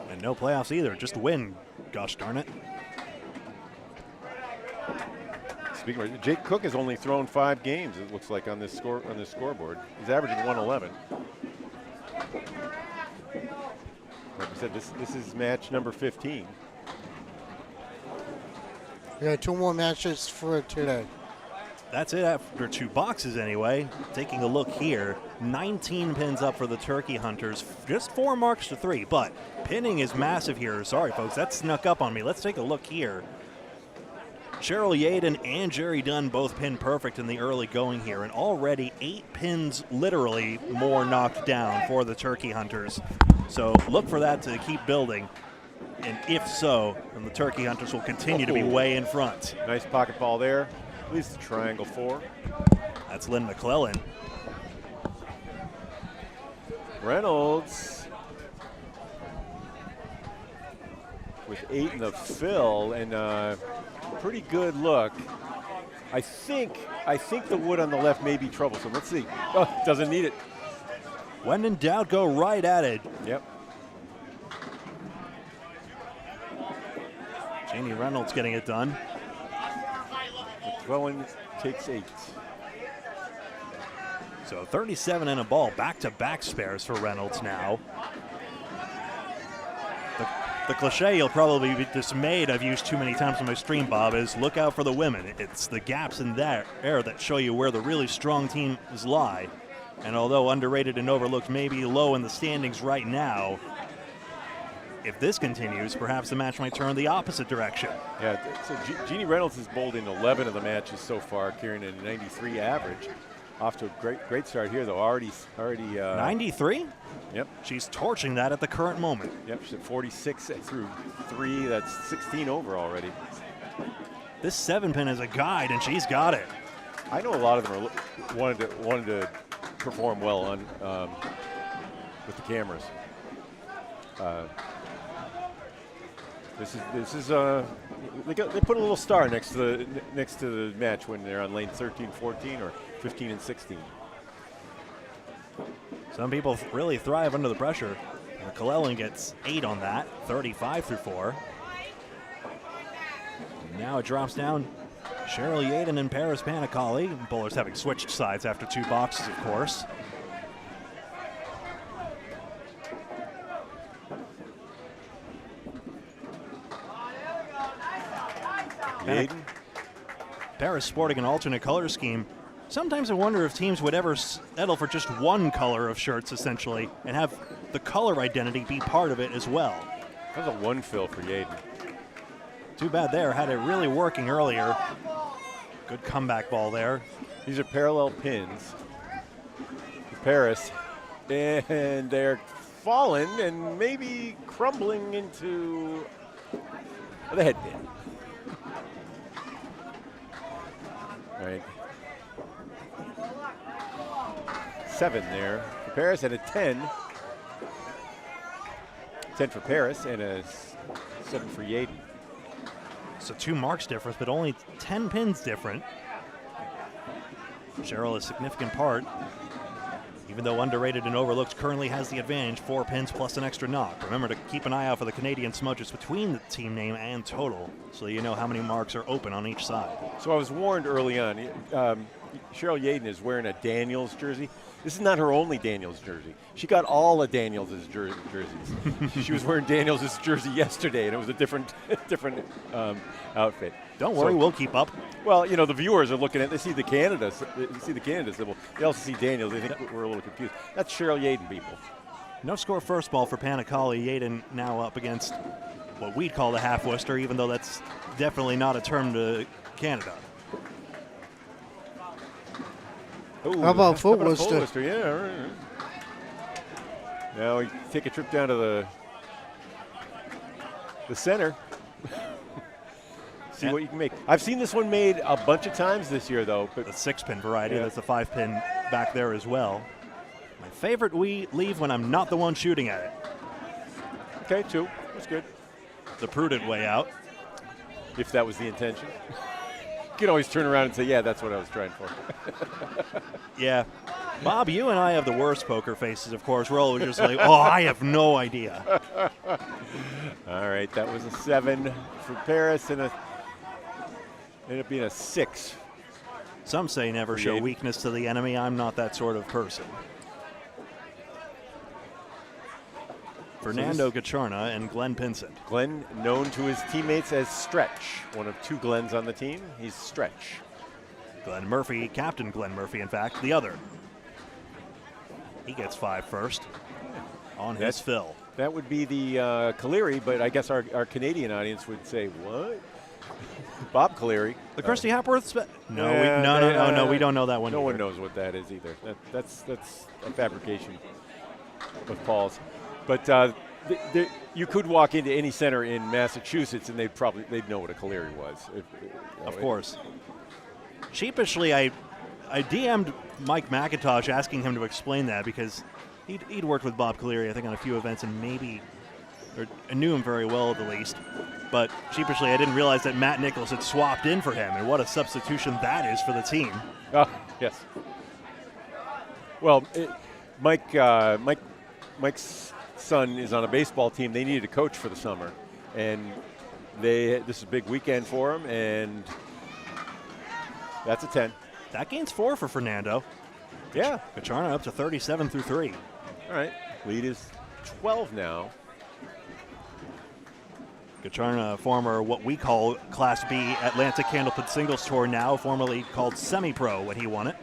S1: And no playoffs either, just win, gosh darn it.
S7: Speaking of, Jake Cook has only thrown 5 games, it looks like, on this scoreboard. He's averaging 111. Like I said, this is match number 15.
S5: We got 2 more matches for today.
S1: That's it after 2 boxes anyway. Taking a look here, 19 pins up for the Turkey Hunters, just 4 marks to 3, but pinning is massive here. Sorry folks, that snuck up on me. Let's take a look here. Cheryl Yaden and Jerry Dunn both pinned perfect in the early going here, and already 8 pins literally more knocked down for the Turkey Hunters. So look for that to keep building, and if so, then the Turkey Hunters will continue to be way in front.
S7: Nice pocket ball there. At least the triangle 4.
S1: That's Lynn McClellan.
S7: Reynolds with 8 in the fill, and pretty good look. I think the wood on the left may be troublesome. Let's see. Oh, doesn't need it.
S1: When in doubt, go right at it.
S7: Yep.
S1: Janie Reynolds getting it done.
S7: McClellan takes 8.
S1: So 37 and a ball, back-to-back spares for Reynolds now. The cliche you'll probably be dismayed I've used too many times on my stream, Bob, is look out for the women. It's the gaps in that air that show you where the really strong teams lie. And although underrated and overlooked may be low in the standings right now, if this continues, perhaps the match might turn the opposite direction.
S7: Yeah, so Jeannie Reynolds has bowled in 11 of the matches so far, carrying a 93 average. Off to a great start here, though. Already
S1: 93?
S7: Yep.
S1: She's torching that at the current moment.
S7: Yep, she's at 46 through 3. That's 16 over already.
S1: This 7-pin is a guide, and she's got it.
S7: I know a lot of them are wanted to perform well on with the cameras. This is they put a little star next to the match when they're on lane 13, 14, or 15 and 16.
S1: Some people really thrive under the pressure. McClellan gets 8 on that, 35 through 4. Now it drops down. Cheryl Yaden and Paris Panicali. Bowlers having switched sides after 2 boxes, of course.
S7: Yaden.
S1: Paris sporting an alternate color scheme. Sometimes I wonder if teams would ever settle for just one color of shirts, essentially, and have the color identity be part of it as well.
S7: That was a 1 fill for Yaden.
S1: Too bad there. Had it really working earlier. Good comeback ball there.
S7: These are parallel pins for Paris, and they're falling and maybe crumbling into the head pin. All right. 7 there for Paris and a 10. 10 for Paris and a 7 for Yaden.
S1: So 2 marks difference, but only 10 pins different. Cheryl, a significant part. Even though underrated and overlooked, currently has the advantage, 4 pins plus an extra knock. Remember to keep an eye out for the Canadian smudges between the team name and total, so you know how many marks are open on each side.
S7: So I was warned early on, Cheryl Yaden is wearing a Daniels jersey. This is not her only Daniels jersey. She got all of Daniels' jerseys. She was wearing Daniels' jersey yesterday, and it was a different outfit.
S1: Don't worry, we'll keep up.
S7: Well, you know, the viewers are looking at, they see the Canadians, they also see Daniels, they think we're a little confused. That's Cheryl Yaden, people.
S1: No score first ball for Panicali. Yaden now up against what we'd call the half-wister, even though that's definitely not a term to Canada.
S7: Ooh,
S5: how about full
S7: a full
S5: wister?
S7: wister? Yeah, all right. Now we take a trip down to the center. See what you can make. I've seen this one made a bunch of times this year, though. But
S1: the 6-pin variety.
S7: Yeah.
S1: That's the 5-pin back there as well. My favorite leave when I'm not the one shooting at it.
S7: Okay, 2. That's good.
S1: The prudent way out.
S7: If that was the intention. You can always turn around and say, yeah, that's what I was trying for.
S1: Yeah. Bob, you and I have the worst poker faces, of course. We're always just like, oh, I have no idea.
S7: All right, that was a 7 for Paris and ended up being a 6.
S1: Some say never show weakness to the enemy. I'm not that sort of person. Fernando Gacharna and Glenn Pinsent.
S7: Glenn, known to his teammates as Stretch, one of 2 Glens on the team. He's Stretch.
S1: Glenn Murphy, Captain Glenn Murphy, in fact, the other. He gets 5 first on his fill.
S7: That would be the Caleri, but I guess our Canadian audience would say, what? Bob Caleri.
S1: The Christy Hapworth? No, we don't know that one.
S7: No
S1: either.
S7: one knows what that is either. That's a fabrication of Paul's. But you could walk into any center in Massachusetts and they'd know what a Caleri was.
S1: Of course. Sheepishly, I DM'd Mike McIntosh asking him to explain that because he'd worked with Bob Caleri, I think, on a few events and I knew him very well at the least. But sheepishly, I didn't realize that Matt Nichols had swapped in for him, and what a substitution that is for the team.
S7: Oh, yes. Well, Mike's son is on a baseball team. They needed a coach for the summer, and this is a big weekend for him, and that's a 10.
S1: That gains 4 for Fernando.
S7: Yeah.
S1: Gacharna up to 37 through 3.
S7: All right. Lead is 12 now.
S1: Gacharna, former what we call Class B Atlantic Candlepin Singles Tour, now formerly called Semi-Pro when he won it.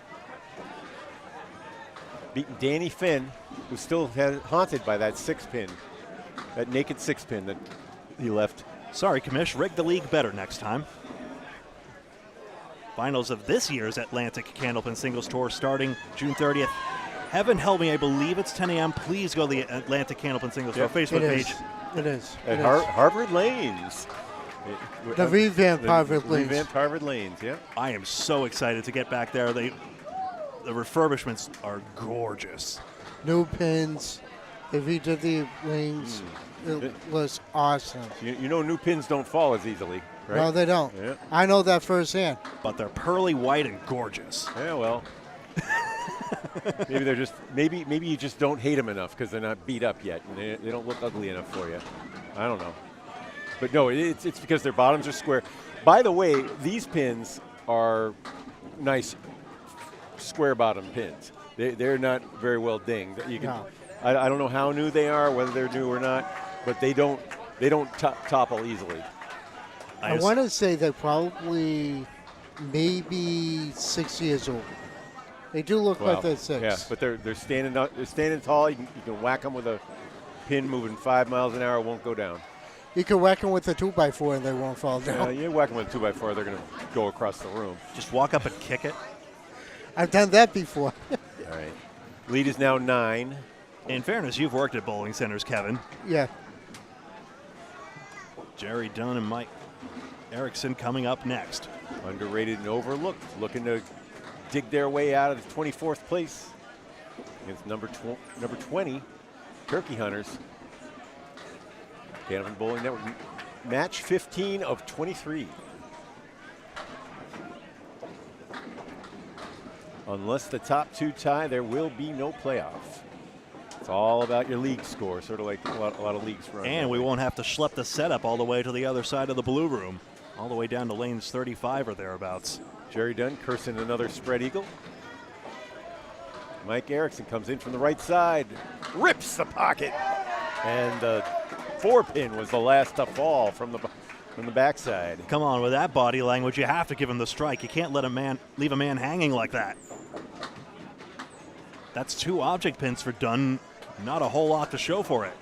S7: Beating Danny Finn, who's still haunted by that 6-pin, that naked 6-pin that he left.
S1: Sorry, Commish, rig the league better next time. Finals of this year's Atlantic Candlepin Singles Tour starting June 30th. Heaven help me, I believe it's 10 a.m. Please go to the Atlantic Candlepin Singles Tour Facebook page.
S5: It is.
S7: At Harvard Lanes.
S5: The revamped Harvard Lanes.
S7: Revamped Harvard Lanes, yeah.
S1: I am so excited to get back there. The refurbishments are gorgeous.
S5: New pins. They redid the lanes. It was awesome.
S7: You know new pins don't fall as easily, right?
S5: No, they don't.
S7: Yeah.
S5: I know that firsthand.
S1: But they're pearly white and gorgeous.
S7: Yeah, well. maybe you just don't hate them enough because they're not beat up yet and they don't look ugly enough for you. I don't know. But no, it's because their bottoms are square. By the way, these pins are nice square bottom pins. They're not very well dinged. I don't know how new they are, whether they're new or not, but they don't topple easily.
S5: I want to say they're probably maybe 6 years old. They do look like they're 6.
S7: Yeah, but they're standing up. They're standing tall. You can whack them with a pin moving 5 miles an hour. It won't go down.
S5: You can whack them with a 2x4 and they won't fall down.
S7: You whack them with a 2x4, they're going to go across the room.
S1: Just walk up and kick it.
S5: I've done that before.
S7: All right. Lead is now 9.
S1: In fairness, you've worked at bowling centers, Kevin.
S5: Yeah.
S1: Jerry Dunn and Mike Erickson coming up next.
S7: Underrated and overlooked, looking to dig their way out of the 24th place against number 20, Turkey Hunters. Candlepin Bowling Network, match 15 of 23. Unless the top 2 tie, there will be no playoff. It's all about your league score, sort of like a lot of leagues run.
S1: And we won't have to schlep the setup all the way to the other side of the blue room, all the way down to lanes 35 or thereabouts.
S7: Jerry Dunn cursing another spread eagle. Mike Erickson comes in from the right side, rips the pocket, and the 4-pin was the last to fall from the backside.
S1: Come on, with that body language, you have to give him the strike. You can't let leave a man hanging like that. That's 2 object pins for Dunn. Not a whole lot to show for it.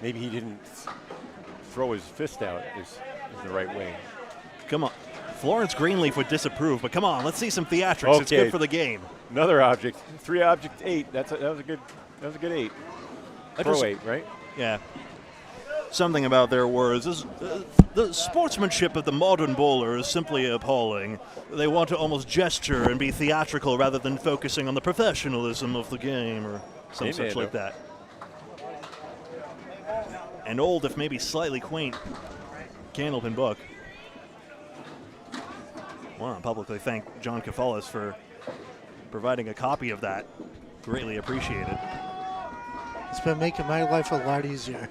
S7: Maybe he didn't throw his fist out is the right way.
S1: Come on. Florence Greenleaf would disapprove, but come on, let's see some theatrics.
S7: Okay.
S1: It's good for the game.
S7: Another object, 3 object 8. That was a good 8. Pro 8, right?
S1: Yeah. something about their words. The sportsmanship of the modern bowler is simply appalling. They want to almost gesture and be theatrical rather than focusing on the professionalism of the game or some such like that. An old, if maybe slightly quaint, candlepin book. I want to publicly thank John Kafalis for providing a copy of that. Greatly appreciated.
S5: It's been making my life a lot easier.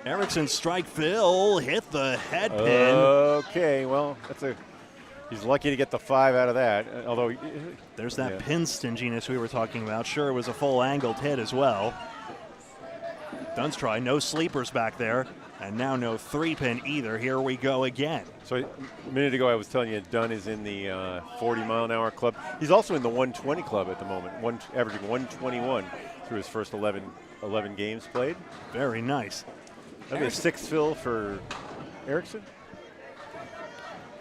S1: Erickson strike Phil, hit the head pin.
S7: Okay, well, he's lucky to get the 5 out of that. Although
S1: there's that pin stinginess we were talking about. Sure, it was a full angled hit as well. Dunn's try, no sleepers back there, and now no 3-pin either. Here we go again.
S7: So a minute ago I was telling you Dunn is in the 40-mile-an-hour club. He's also in the 120 club at the moment, averaging 121 through his first 11 games played.
S1: Very nice.
S7: That'd be a 6th fill for Erickson.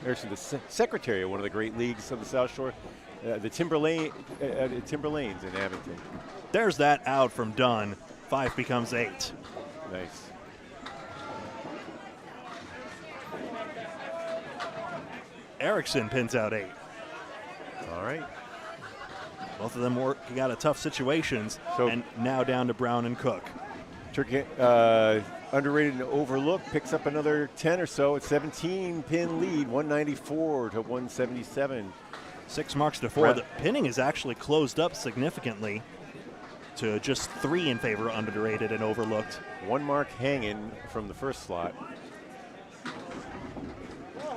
S7: Erickson, the secretary of one of the great leagues of the South Shore, the Timberlanes in Abington.
S1: There's that out from Dunn. 5 becomes 8.
S7: Nice.
S1: Erickson pins out 8.
S7: All right.
S1: Both of them working out of tough situations, and now down to Brown and Cook.
S7: Turkey, underrated and overlooked, picks up another 10 or so. It's 17-pin lead, 194 to 177.
S1: 6 marks to 4. The pinning is actually closed up significantly to just 3 in favor of underrated and overlooked.
S7: 1 mark hanging from the first slot.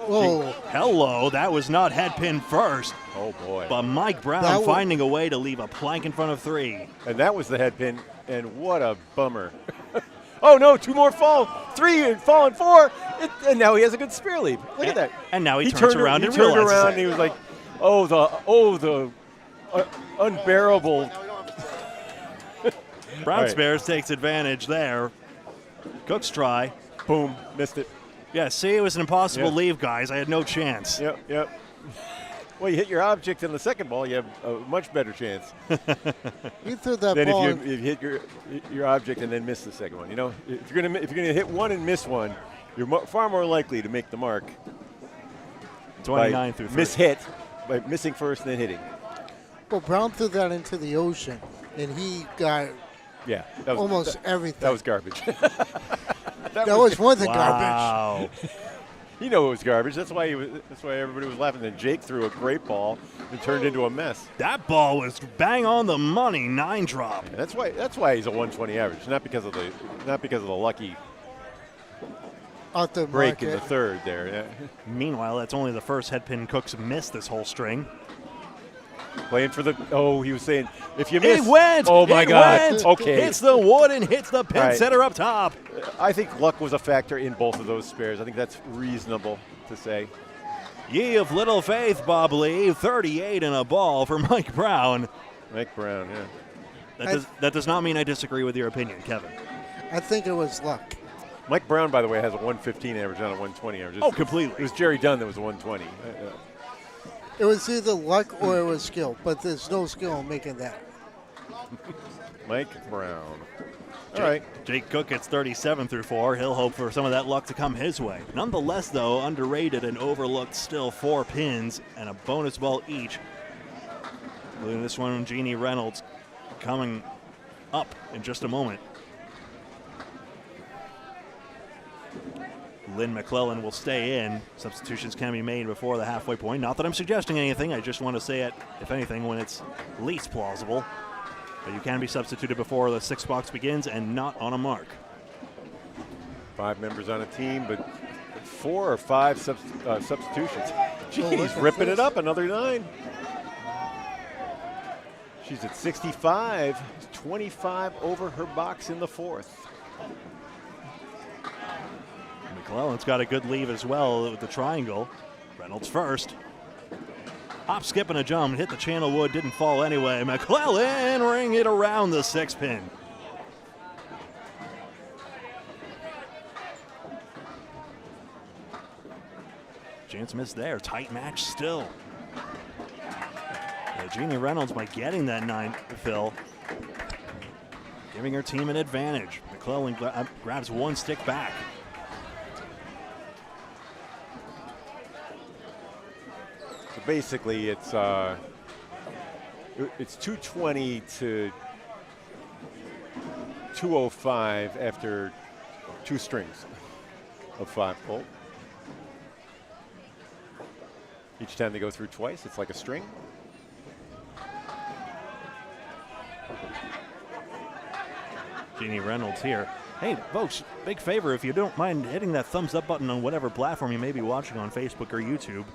S5: Whoa.
S1: Hello, that was not head pin first.
S7: Oh, boy.
S1: But Mike Brown finding a way to leave a plank in front of 3.
S7: And that was the head pin, and what a bummer. Oh, no, 2 more fall. 3 and fall and 4, and now he has a good spear leap. Look at that.
S1: And now he turns around and
S7: turned
S1: realizes
S7: around
S1: it.
S7: and he was like, the unbearable.
S1: Brown Spares takes advantage there. Cook's try.
S7: Boom, missed it.
S1: Yeah, see, it was an impossible leave, guys. I had no chance.
S7: Yep. Well, you hit your object in the second ball, you have a much better chance.
S5: You threw that
S7: than
S5: ball.
S7: if you hit your object and then miss the second one. You know, if you're gonna hit one and miss one, you're far more likely to make the mark.
S1: 29 through 3.
S7: Mishit by missing first and then hitting.
S5: Well, Brown threw that into the ocean, and he got almost everything.
S7: That was garbage.
S5: that was more than garbage.
S1: Wow.
S7: You know it was garbage. That's why everybody was laughing. Then Jake threw a great ball and turned into a mess.
S1: That ball was bang on the money, 9 drop.
S7: And that's why he's a 120 average, not because of the lucky break in the third there. Yeah.
S1: Meanwhile, that's only the first head pin Cook's missed this whole string.
S7: Playing for he was saying, if you miss.
S1: It went!
S7: Oh, my God.
S1: Went.
S7: Okay.
S1: Hits the wood and hits the pin center up top.
S7: I think luck was a factor in both of those spares. I think that's reasonable to say.
S1: Ye of little faith, Bob Lee. 38 and a ball for Mike Brown.
S7: Mike Brown, yeah.
S1: That does not mean I disagree with your opinion, Kevin.
S5: I think it was luck.
S7: Mike Brown, by the way, has a 115 average, not a 120 average.
S1: Completely.
S7: It was Jerry Dunn that was a 120.
S5: It was either luck or it was skill, but there's no skill in making that.
S7: Mike Brown. All right.
S1: Jake Cook gets 37 through 4. He'll hope for some of that luck to come his way. Nonetheless, though, underrated and overlooked still 4 pins and a bonus ball each. Including this one, Jeannie Reynolds coming up in just a moment. Lynn McClellan will stay in. Substitutions can be made before the halfway point. Not that I'm suggesting anything. I just want to say it, if anything, when it's least plausible. But you can be substituted before the 6th box begins and not on a mark.
S7: 5 members on a team, but 4 or 5 substitutions. He's ripping it up, another 9. She's at 65, 25 over her box in the 4th.
S1: McClellan's got a good leave as well with the triangle. Reynolds first. Hop, skip, and a jump. Hit the channel wood, didn't fall anyway. McClellan ring it around the 6 pin. Chance missed there. Tight match still. Jeannie Reynolds by getting that 9 fill. giving her team an advantage. McClellan grabs one stick back.
S7: So basically, it's 220 to 205 after 2 strings of 5-pull. Each time they go through twice, it's like a string.
S1: Jeannie Reynolds here. Hey, folks, big favor, if you don't mind hitting that thumbs up button on whatever platform you may be watching on Facebook or YouTube.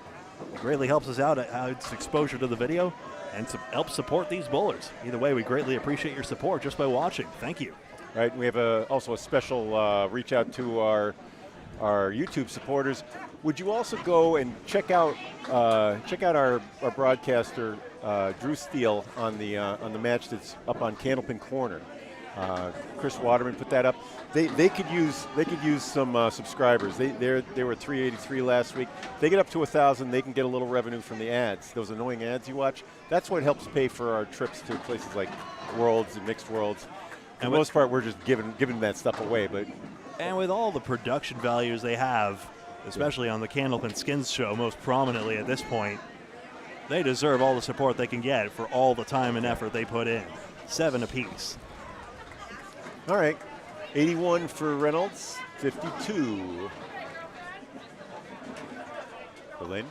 S1: It greatly helps us out. It's exposure to the video and helps support these bowlers. Either way, we greatly appreciate your support just by watching. Thank you.
S7: Right, we have also a special reach out to our YouTube supporters. Would you also go and check out our broadcaster Drew Steele on the match that's up on Candlepin Corner? Chris Waterman put that up. They could use some subscribers. They were 383 last week. If they get up to 1,000, they can get a little revenue from the ads. Those annoying ads you watch. That's what helps pay for our trips to places like Worlds and Mixed Worlds. For the most part, we're just giving that stuff away.
S1: And with all the production values they have, especially on the Candlepin Skins show, most prominently at this point, they deserve all the support they can get for all the time and effort they put in. 7 apiece.
S7: All right, 81 for Reynolds, 52 for Lynn.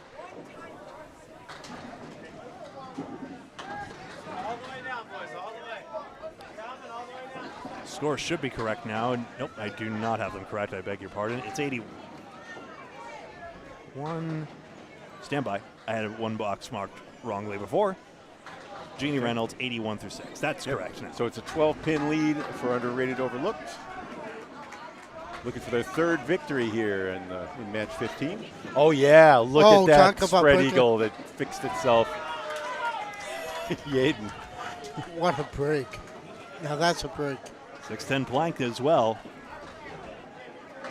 S1: Score should be correct now. Nope, I do not have them correct. I beg your pardon. It's 81. Stand by. I had one box marked wrongly before. Jeannie Reynolds, 81 through 6. That's correct now.
S7: So it's a 12-pin lead for Underrated Overlooked. Looking for their 3rd victory here in match 15. Oh, yeah. Look at that spread eagle that fixed itself. Yaden.
S5: What a break. Now that's a break.
S1: 6-10 plank as well.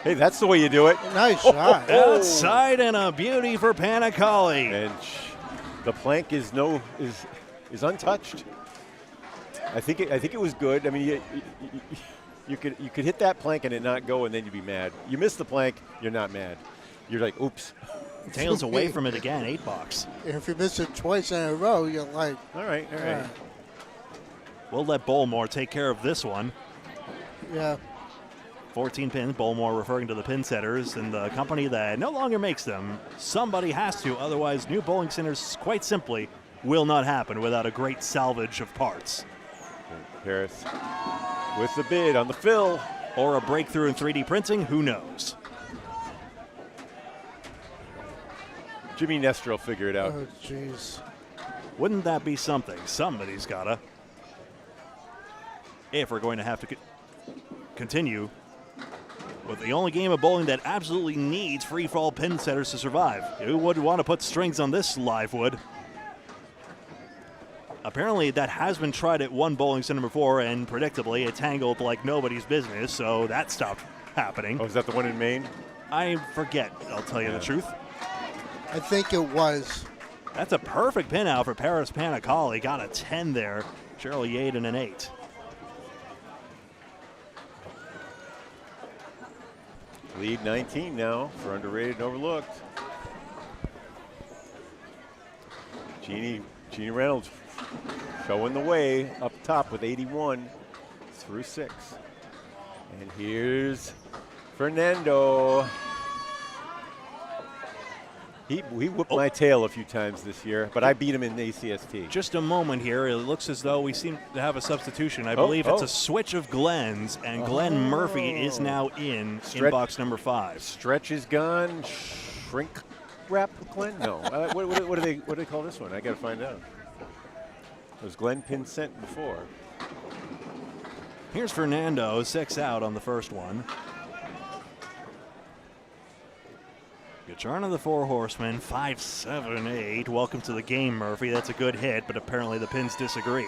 S7: Hey, that's the way you do it.
S5: Nice shot.
S1: Outside and a beauty for Panacali.
S7: And the plank is untouched. I think it was good. I mean, you could hit that plank and it not go, and then you'd be mad. You miss the plank, you're not mad. You're like, oops.
S1: Tails away from it again, 8 box.
S5: If you miss it twice in a row, you're like,
S7: all right.
S1: We'll let Bowlemore take care of this one.
S5: Yeah.
S1: 14 pins, Bowlemore referring to the pin setters and the company that no longer makes them. Somebody has to, otherwise new bowling centers, quite simply, will not happen without a great salvage of parts.
S7: Harris with the bid on the fill.
S1: Or a breakthrough in 3D printing, who knows?
S7: Jimmy Nestor will figure it out.
S5: Oh, jeez.
S1: Wouldn't that be something? Somebody's gotta. If we're going to have to continue with the only game of bowling that absolutely needs free fall pin setters to survive. Who would want to put strings on this live wood? Apparently that has been tried at one bowling center before, and predictably it tangled like nobody's business, so that stopped happening.
S7: Oh, is that the one in Maine?
S1: I forget, I'll tell you the truth.
S5: I think it was.
S1: That's a perfect pin out for Paris Panacali. Got a 10 there. Cheryl Yaden an 8.
S7: Lead 19 now for Underrated and Overlooked. Jeannie Reynolds showing the way up top with 81 through 6. And here's Fernando. He whooped my tail a few times this year, but I beat him in the ACST.
S1: Just a moment here. It looks as though we seem to have a substitution. I believe it's a switch of Glenn's, and Glenn Murphy is now in box number 5.
S7: Stretch is gone. Shrink wrap Glenn? No. What do they call this one? I got to find out. Was Glenn pin sent before?
S1: Here's Fernando, 6 out on the first one. Gouillart of the 4 Horsemen, 5, 7, 8. Welcome to the game, Murphy. That's a good hit, but apparently the pins disagree.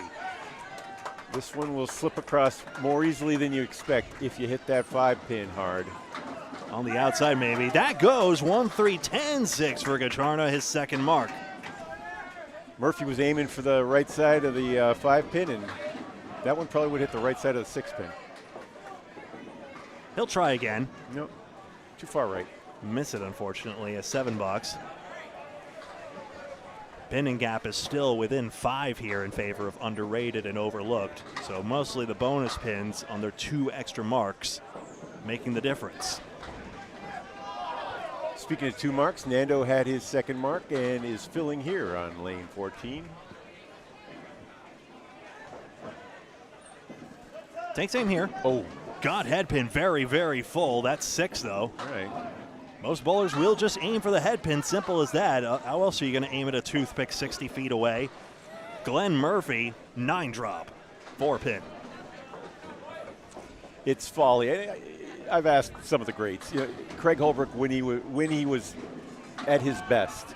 S7: This one will slip across more easily than you expect if you hit that 5 pin hard.
S1: On the outside, maybe. That goes 1, 3, 10, 6 for Gouillart, his second mark.
S7: Murphy was aiming for the right side of the 5 pin, and That one probably would hit the right side of the 6-pin.
S1: He'll try again.
S7: No, too far right.
S1: Miss it, unfortunately, a 7-box. Pin and gap is still within 5 here in favor of underrated and overlooked. So mostly the bonus pins on their 2 extra marks making the difference.
S7: Speaking of 2 marks, Nando had his 2nd mark and is filling here on lane 14.
S1: Takes aim here.
S7: Oh,
S1: Got head pin very, very full. That's 6, though.
S7: all right.
S1: Most bowlers will just aim for the head pin. Simple as that. How else are you going to aim at a toothpick 60 feet away? Glenn Murphy, 9-drop, 4-pin.
S7: It's folly. I've asked some of the greats. You know, Craig Holbrook, when he was at his best,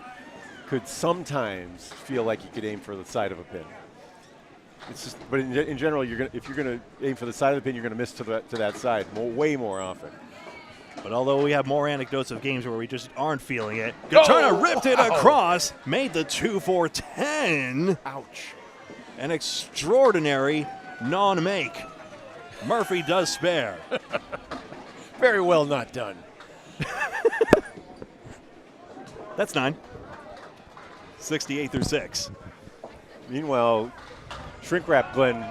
S7: could sometimes feel like he could aim for the side of a pin. It's just, but in general, if you're gonna aim for the side of the pin, you're gonna miss to that side way more often.
S1: But although we have more anecdotes of games where we just aren't feeling it, Gaturna ripped it across, made the 2-4-10.
S7: Ouch.
S1: An extraordinary non-make. Murphy does spare.
S7: Very well not done.
S1: That's 9. 68 through 6.
S7: Meanwhile, Shrink Wrap Glenn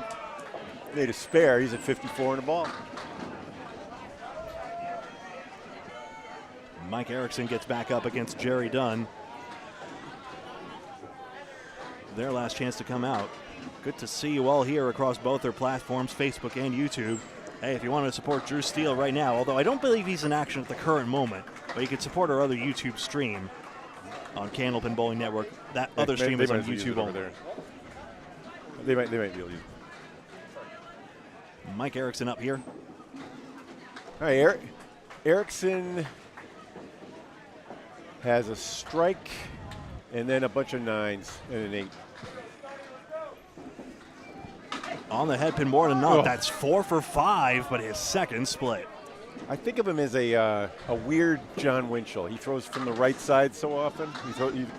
S7: made a spare. He's at 54 in the ball.
S1: Mike Erickson gets back up against Jerry Dunn. Their last chance to come out. Good to see you all here across both their platforms, Facebook and YouTube. Hey, if you want to support Drew Steele right now, although I don't believe he's in action at the current moment, but you can support our other YouTube stream on Candlepin Bowling Network. That other stream is on YouTube only.
S7: They might be able to use it.
S1: Mike Erickson up here.
S7: All right, Erickson has a strike and then a bunch of 9s and an 8.
S1: On the head pin more than not. That's 4 for 5, but his 2nd split.
S7: I think of him as a weird John Winchell. He throws from the right side so often. He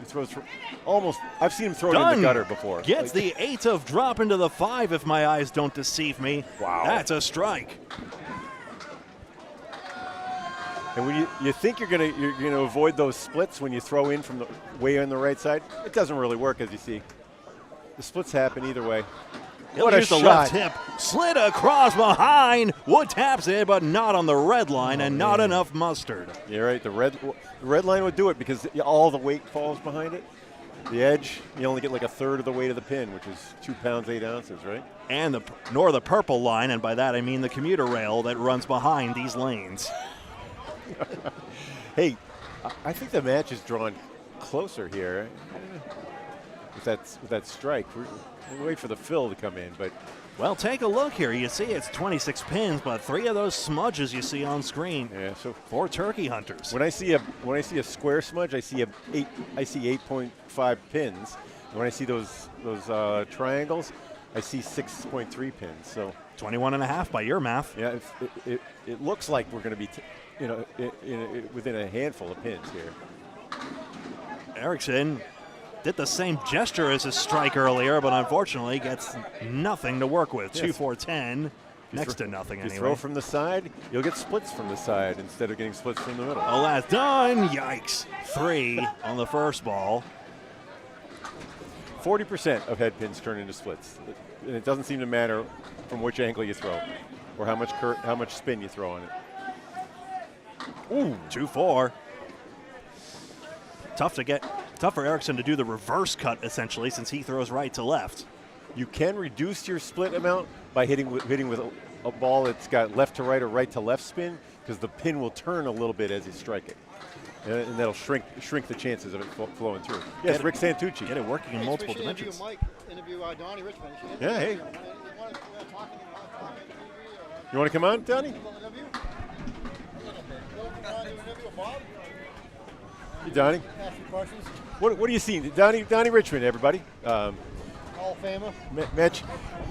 S7: throws from almost. I've seen him throw it in the gutter before.
S1: Gets the 8 of drop into the 5, if my eyes don't deceive me.
S7: Wow.
S1: That's a strike.
S7: And when you think you're gonna avoid those splits when you throw in from the way on the right side, it doesn't really work, as you see. The splits happen either way.
S1: He'll use the left hip, slid across behind. Wood taps it, but not on the red line, and not enough mustard.
S7: You're right. The red line would do it because all the weight falls behind it. The edge, you only get like a third of the weight of the pin, which is 2 pounds 8 ounces, right?
S1: And the purple line, and by that I mean the commuter rail that runs behind these lanes.
S7: Hey, I think the match is drawn closer here with that strike. We'll wait for the fill to come in, but
S1: well, take a look here. You see it's 26 pins, but 3 of those smudges you see on screen.
S7: Yeah, so
S1: 4 turkey hunters.
S7: When I see a square smudge, I see 8.5 pins. And when I see those triangles, I see 6.3 pins. So
S1: 21.5 by your math.
S7: Yeah, it looks like we're going to be within a handful of pins here.
S1: Erickson did the same gesture as his strike earlier, but unfortunately gets nothing to work with.
S7: Yes.
S1: 2-4-10, next to nothing
S7: If you
S1: anyway.
S7: throw from the side, you'll get splits from the side instead of getting splits from the middle.
S1: Oh, that's done. Yikes. 3 on the first ball.
S7: 40% of head pins turn into splits. And it doesn't seem to matter from which angle you throw or how much spin you throw on it.
S1: Ooh, 2-4. Tough for Erickson to do the reverse cut, essentially, since he throws right to left.
S7: You can reduce your split amount by hitting with a ball that's got left to right or right to left spin, because the pin will turn a little bit as you strike it. And that'll shrink the chances of it flowing through. Yes, Rick Santucci.
S1: Get it working in multiple dimensions.
S3: Interview Donnie Richmond.
S7: Yeah, hey. You want to come on, Donnie? Hey, Donnie.
S3: Ask you questions.
S7: What are you seeing? Donnie Richmond, everybody.
S3: Hall of Famer.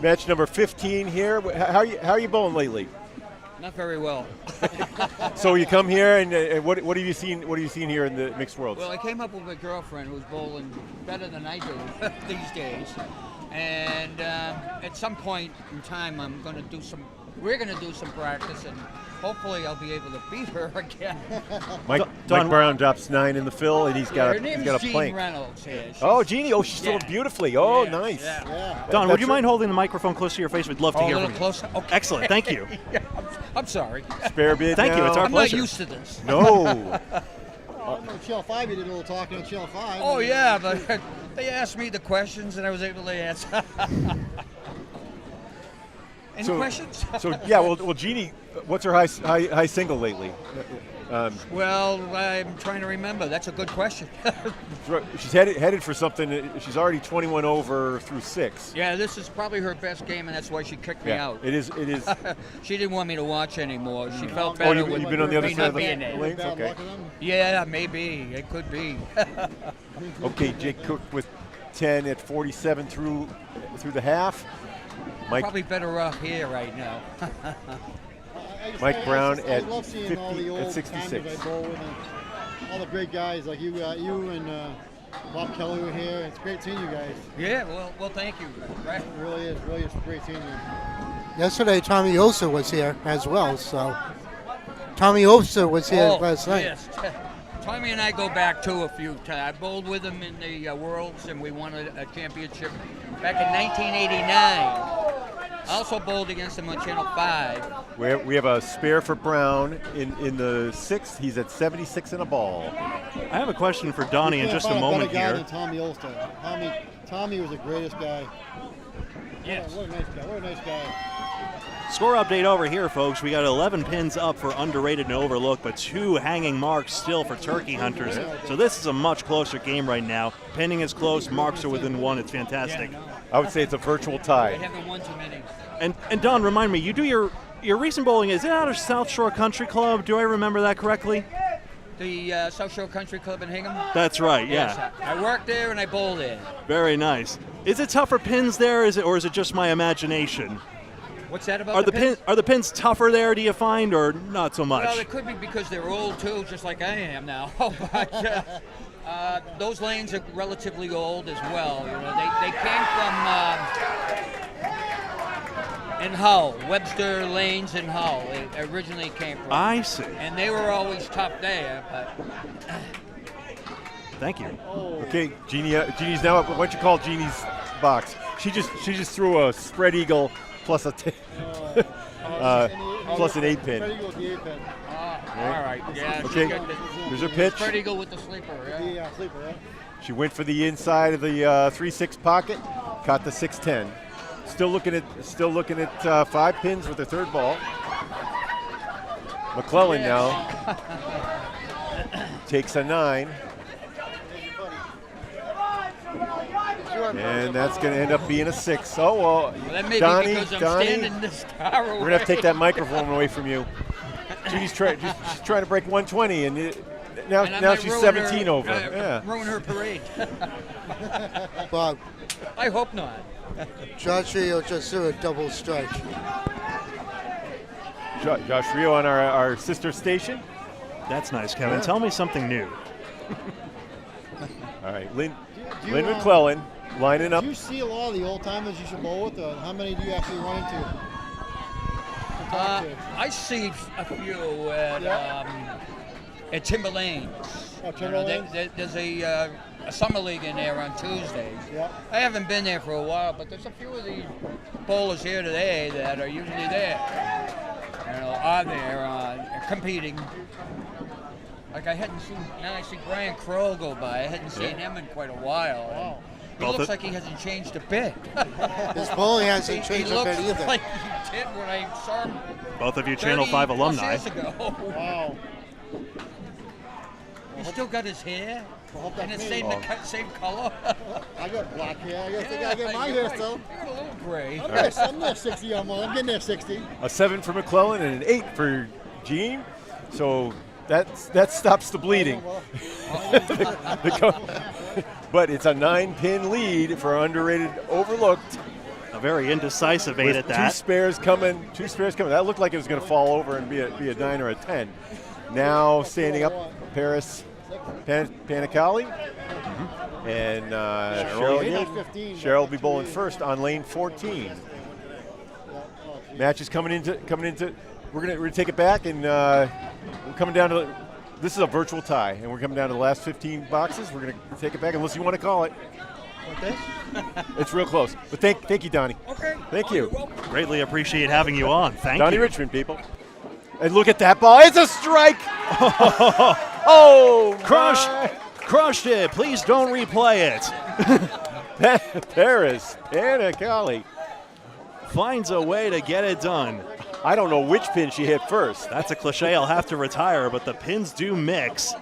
S7: Match number 15 here. How are you bowling lately?
S8: Not very well.
S7: So you come here, and what have you seen? What have you seen here in the mixed worlds?
S8: Well, I came up with a girlfriend who's bowling better than I do these days, And at some point in time, we're going to do some practice, and hopefully I'll be able to beat her again.
S7: Mike Brown drops 9 in the fill, and he's got
S8: Her name
S7: a
S8: is Jean
S7: plank.
S8: Reynolds. Yeah,
S7: Oh, Jeannie. Oh, she's
S8: yeah.
S7: still beautifully. Oh,
S8: Yeah,
S7: nice.
S8: yeah.
S1: Don, would you mind holding the microphone close to your face? We'd love to
S8: Oh, a
S1: hear
S8: little
S1: from you.
S8: closer? Okay.
S1: Excellent. Thank you.
S8: Yeah, I'm sorry.
S7: Spare bid
S1: Thank you.
S7: now.
S1: It's our
S8: I'm
S1: pleasure.
S8: not used to this.
S7: No.
S3: On Channel 5, you did a little talking on Channel 5.
S8: Oh, yeah, but they asked me the questions, and I was able to answer. Any questions?
S7: Well, Jeannie, what's her high single lately?
S8: Well, I'm trying to remember. That's a good question.
S7: She's headed for something. She's already 21 over through 6.
S8: Yeah, this is probably her best game, and that's why she kicked me out.
S7: It is.
S8: She didn't want me to watch anymore. She felt better with
S7: you've been on the other
S8: me
S7: side
S8: not
S7: of the
S8: being there.
S7: lanes? Okay.
S8: Yeah, maybe. It could be.
S7: Okay, Jake Cook with 10 at 47 through the half. Mike
S8: Probably better off here right now.
S7: Mike Brown
S3: I
S7: at
S3: love seeing
S7: 50
S3: all the old
S7: at 66.
S3: timers I bowl with, and all the great guys like you and Bob Kelly were here. It's great seeing you guys.
S8: Yeah, well, thank you. Right.
S3: It really is great seeing you.
S5: Yesterday, Tommy Oster was here as well. So Tommy Oster was here last night.
S8: Yes. Tommy and I go back too a few times. I bowled with him in the Worlds, and we won a championship back in 1989. I also bowled against him on Channel 5.
S7: We have a spare for Brown in the 6th. He's at 76 in a ball.
S1: I have a question for Donnie in just a moment
S3: guy
S1: here.
S3: Than Tommy Olster. Tommy was the greatest guy.
S8: Yes.
S3: What a nice guy. What a nice guy.
S1: Score update over here, folks. We got 11 pins up for underrated and overlooked, but 2 hanging marks still for turkey hunters. So this is a much closer game right now. Pinning is close. Marks are within 1. It's fantastic.
S8: Yeah, no.
S7: I would say it's a virtual
S8: I
S7: tie.
S8: haven't won too many.
S1: And Don, remind me, you do your recent bowling, is it out of South Shore Country Club? Do I remember that correctly?
S8: The South Shore Country Club in Hingham?
S1: That's right, yeah.
S8: Yes, I worked there and I bowled there.
S1: Very nice. Is it tougher pins there, or is it just my imagination?
S8: What's that about
S1: Are
S8: the pins?
S1: Are the pins tougher there, do you find, or not so much?
S8: Well, it could be because they're old too, just like I am now. But those lanes are relatively old as well. You know, they came from in Hull, Webster Lanes in Hull. They originally came from.
S1: I see.
S8: And they were always tough there, but.
S1: Thank you.
S7: Okay, Jeannie's now up. Why don't you call Jeannie's box? She just threw a spread eagle plus a plus an 8-pin.
S8: All right. Yeah.
S7: Okay. Here's her pitch.
S8: Spread eagle with the sleeper. Yeah.
S3: Yeah, sleeper, right?
S7: She went for the inside of the 3-6 pocket, caught the 6-10. Still looking at 5 pins with her third ball. McClellan now takes a 9. And that's going to end up being a 6. Oh, well,
S8: That may
S7: Donnie,
S8: be because I'm standing this far away.
S7: we're going to have to take that microphone away from you. She's trying to break 120, and now she's 17 over. Yeah.
S8: Ruin her parade.
S5: Bob,
S8: I hope not.
S5: Josh Rio just threw a double strike.
S7: Josh Rio on our sister station.
S1: That's nice, Kevin. Tell me something new.
S7: All right, Lynn McClellan lining up.
S3: Do you see a lot of the old timers you should bowl with? Or how many do you actually run into?
S8: I see a few at Timber Lanes.
S3: Oh, Timber Lanes?
S8: There's a summer league in there on Tuesdays.
S3: Yeah.
S8: I haven't been there for a while, but there's a few of these bowlers here today that are usually there. Are there competing. Like I see Brian Crow go by. I hadn't seen him in quite a while.
S3: Wow.
S8: He looks like he hasn't changed a bit.
S5: His bowling hasn't
S8: He
S5: changed a
S8: looks
S5: bit either.
S8: like he did when I saw him
S1: Both of you Channel 5
S8: 30+
S1: alumni.
S8: years ago.
S3: Wow.
S8: He's still got his hair
S3: hope
S8: and
S3: that's
S8: the
S3: me.
S8: same color.
S3: I got black hair. I guess I gotta get my hair still.
S8: You got a little gray.
S3: I'm near 60 almost. I'm getting there 60.
S7: A 7 for McClellan and an 8 for Gene. So that stops the bleeding. But it's a 9-pin lead for underrated overlooked.
S1: A very indecisive 8
S7: With
S1: at that.
S7: Two spares coming. That looked like it was going to fall over and be a 9 or a 10. Now standing up, Paris Panicali. And
S3: Cheryl
S7: Cheryl,
S3: 15,
S7: Cheryl will be bowling first on lane 14. Match is coming into. We're gonna take it back, and we're coming down to. This is a virtual tie, and we're coming down to the last 15 boxes. We're gonna take it back, unless you want to call it.
S2: Okay.
S7: It's real close. But thank you, Donnie.
S8: Okay.
S7: Thank you.
S1: Greatly appreciate having you on. Thank
S7: Donnie
S1: you.
S7: Richmond, people. And look at that ball. It's a strike. Oh,
S1: Crushed it. Please don't replay it.
S7: There is Panicali.
S1: Finds a way to get it done.
S7: I don't know which pin she hit first.
S1: That's a cliche. I'll have to retire, but the pins do mix.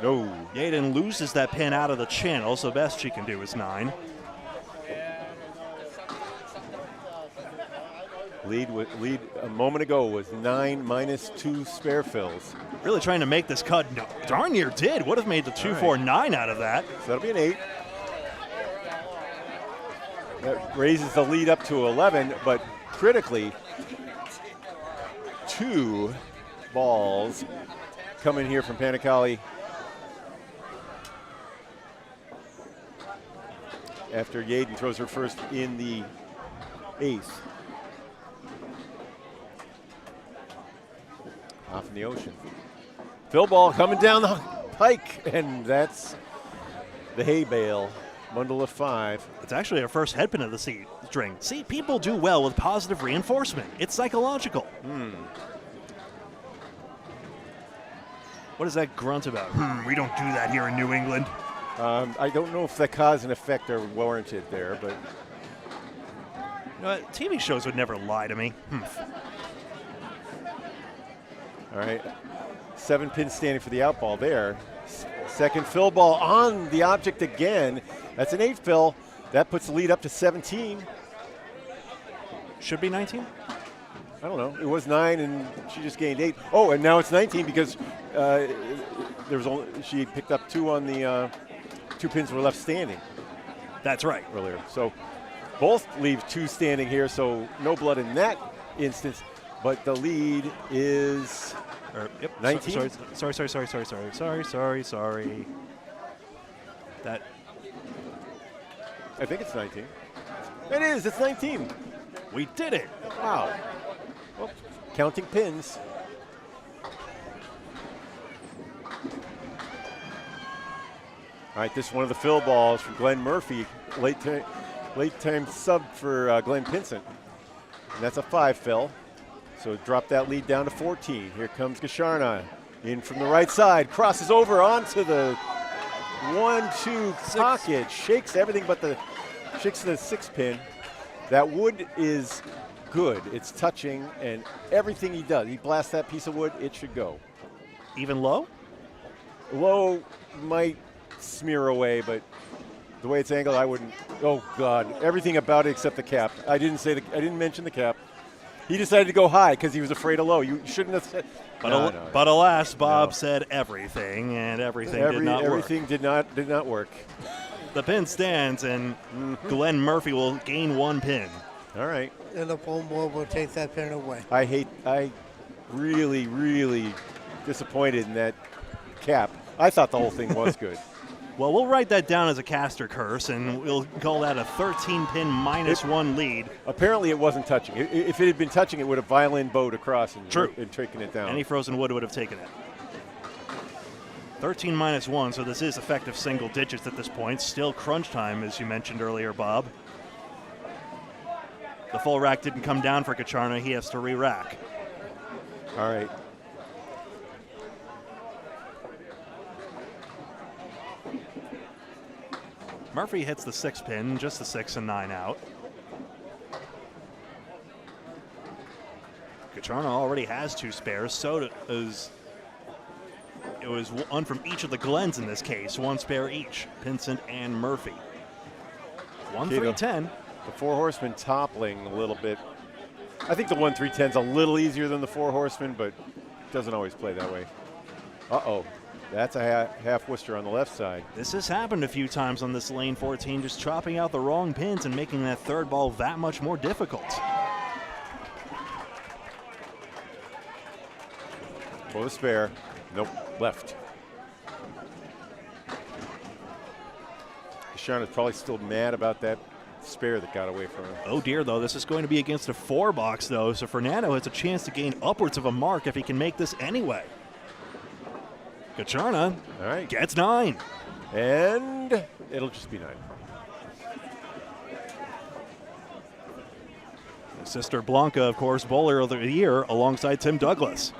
S7: No.
S1: Yaden loses that pin out of the channel, so best she can do is 9.
S7: Lead a moment ago was 9 minus 2 spare fills.
S1: Really trying to make this cut. No, darn near did. Would have made the 2-4-9 out of that.
S7: So that'll be an 8. That raises the lead up to 11, but critically, 2 balls coming here from Panicali after Yaden throws her first in the 8th. Off in the ocean. Fill ball coming down the pike, and that's the hay bale. Bundle of 5.
S1: It's actually our first head pin of the string. See, people do well with positive reinforcement. It's psychological. What is that grunt about? We don't do that here in New England.
S7: I don't know if the cause and effect are warranted there, but
S1: You know what? TV shows would never lie to me.
S7: all right. 7 pins standing for the out ball there. Second fill ball on the object again. That's an 8 fill. That puts the lead up to 17.
S1: Should be 19?
S7: I don't know. It was 9, and she just gained 8. Oh, and now it's 19 because she picked up 2 on the 2 pins were left standing.
S1: That's right.
S7: Earlier. So both leave 2 standing here, so no blood in that instance. But the lead is 19.
S1: Sorry. That.
S7: I think it's 19. It is. It's 19.
S1: We did it.
S7: Wow. Well, counting pins. All right, this is one of the fill balls from Glenn Murphy, late time sub for Glenn Pinson. And that's a 5 fill. So drop that lead down to 14. Here comes Gasharna in from the right side, crosses over onto the 1-2 pocket, shakes everything but shakes the 6 pin. That wood is good. It's touching, and everything he does, he blasts that piece of wood, it should go.
S1: Even low?
S7: Low might smear away, but the way it's angled, I wouldn't. Oh God, everything about it except the cap. I didn't mention the cap. He decided to go high because he was afraid of low. You shouldn't have said.
S1: But alas, Bob said everything, and everything did not work.
S7: Everything did not work.
S1: The pin stands, and Glenn Murphy will gain 1 pin.
S7: All right.
S5: And the foam board will take that pin away.
S7: I really disappointed in that cap. I thought the whole thing was good.
S1: Well, we'll write that down as a caster curse, and we'll call that a 13-pin -1 lead.
S7: Apparently, it wasn't touching. If it had been touching, it would have violin bowed across and taken it down.
S1: Any frozen wood would have taken it. 13 -1, so this is effective single digits at this point. Still crunch time, as you mentioned earlier, Bob. The full rack didn't come down for Kacharna. He has to re-rack.
S7: All right.
S1: Murphy hits the 6 pin, just the 6 and 9 out. Kacharna already has 2 spares, so it was 1 from each of the Glens in this case, 1 spare each, Pinsent and Murphy. 1-3-10.
S7: The 4 horsemen toppling a little bit. I think the 1-3-10 is a little easier than the 4 horsemen, but it doesn't always play that way. Uh-oh. That's a half Worcester on the left side.
S1: This has happened a few times on this lane 14, just chopping out the wrong pins and making that 3rd ball that much more difficult.
S7: For the spare. Nope, left. Kachana's probably still mad about that spare that got away from him.
S1: Oh dear, though, this is going to be against a 4-box, though, so Fernando has a chance to gain upwards of a mark if he can make this anyway. Kachana gets 9.
S7: And it'll just be 9.
S1: Sister Blanca, of course, bowler of the year alongside Tim Douglas.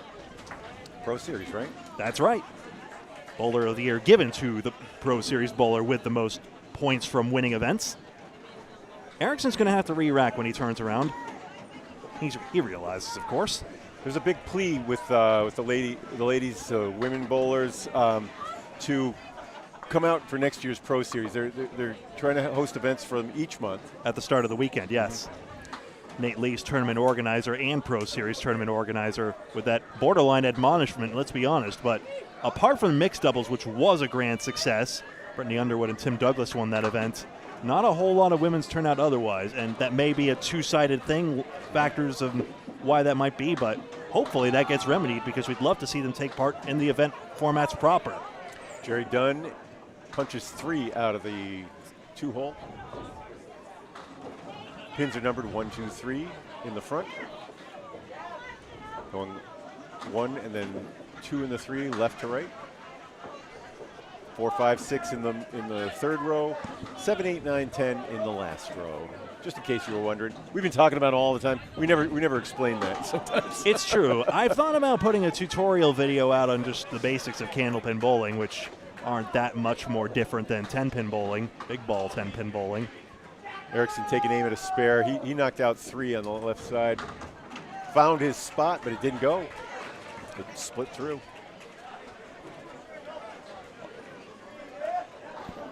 S7: Pro Series, right?
S1: That's right. Bowler of the year given to the Pro Series bowler with the most points from winning events. Ericsson's going to have to re-rack when he turns around. He realizes, of course.
S7: There's a big plea with the ladies, women bowlers, to come out for next year's Pro Series. They're trying to host events for them each month.
S1: At the start of the weekend, yes. Nate Lee's tournament organizer and Pro Series tournament organizer with that borderline admonishment, let's be honest. But apart from mixed doubles, which was a grand success, Brittany Underwood and Tim Douglas won that event. Not a whole lot of women's turnout otherwise, and that may be a two-sided thing, factors of why that might be, but hopefully that gets remedied because we'd love to see them take part in the event formats proper.
S7: Jerry Dunn punches 3 out of the 2-hole. Pins are numbered 1, 2, 3 in the front. Going 1 and then 2 in the 3, left to right. 4, 5, 6 in the third row. 7, 8, 9, 10 in the last row. Just in case you were wondering, we've been talking about it all the time. We never explain that sometimes.
S1: It's true. I've thought about putting a tutorial video out on just the basics of candlepin bowling, which aren't that much more different than 10-pin bowling, big ball 10-pin bowling.
S7: Erickson taking aim at a spare. He knocked out 3 on the left side. Found his spot, but it didn't go. It split through.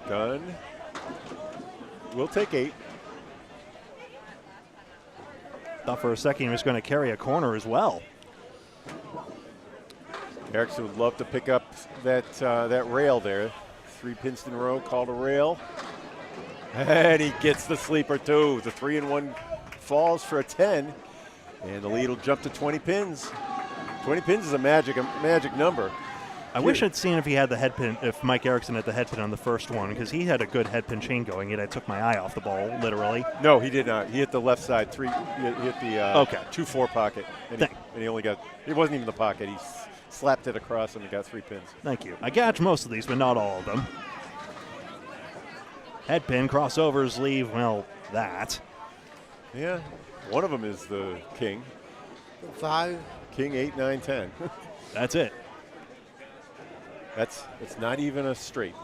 S7: Dunn will take 8.
S1: Thought for a second he was going to carry a corner as well.
S7: Erickson would love to pick up that rail there. 3 pins in a row, called a rail. And he gets the sleeper too. The 3-1 falls for a 10. And the lead will jump to 20 pins. 20 pins is a magic number.
S1: I wish I'd seen if he had the head pin, if Mike Erickson had the head pin on the first one, because he had a good head pin chain going, yet I took my eye off the ball, literally.
S7: No, he did not. He hit the left side, he hit the 2-4 pocket. And he only got, it wasn't even the pocket. He slapped it across and he got 3 pins.
S1: Thank you. I got most of these, but not all of them. Head pin, crossovers leave, well, that.
S7: Yeah, one of them is the king.
S5: 5.
S7: King, 8, 9, 10.
S1: That's it.
S7: It's not even a straight.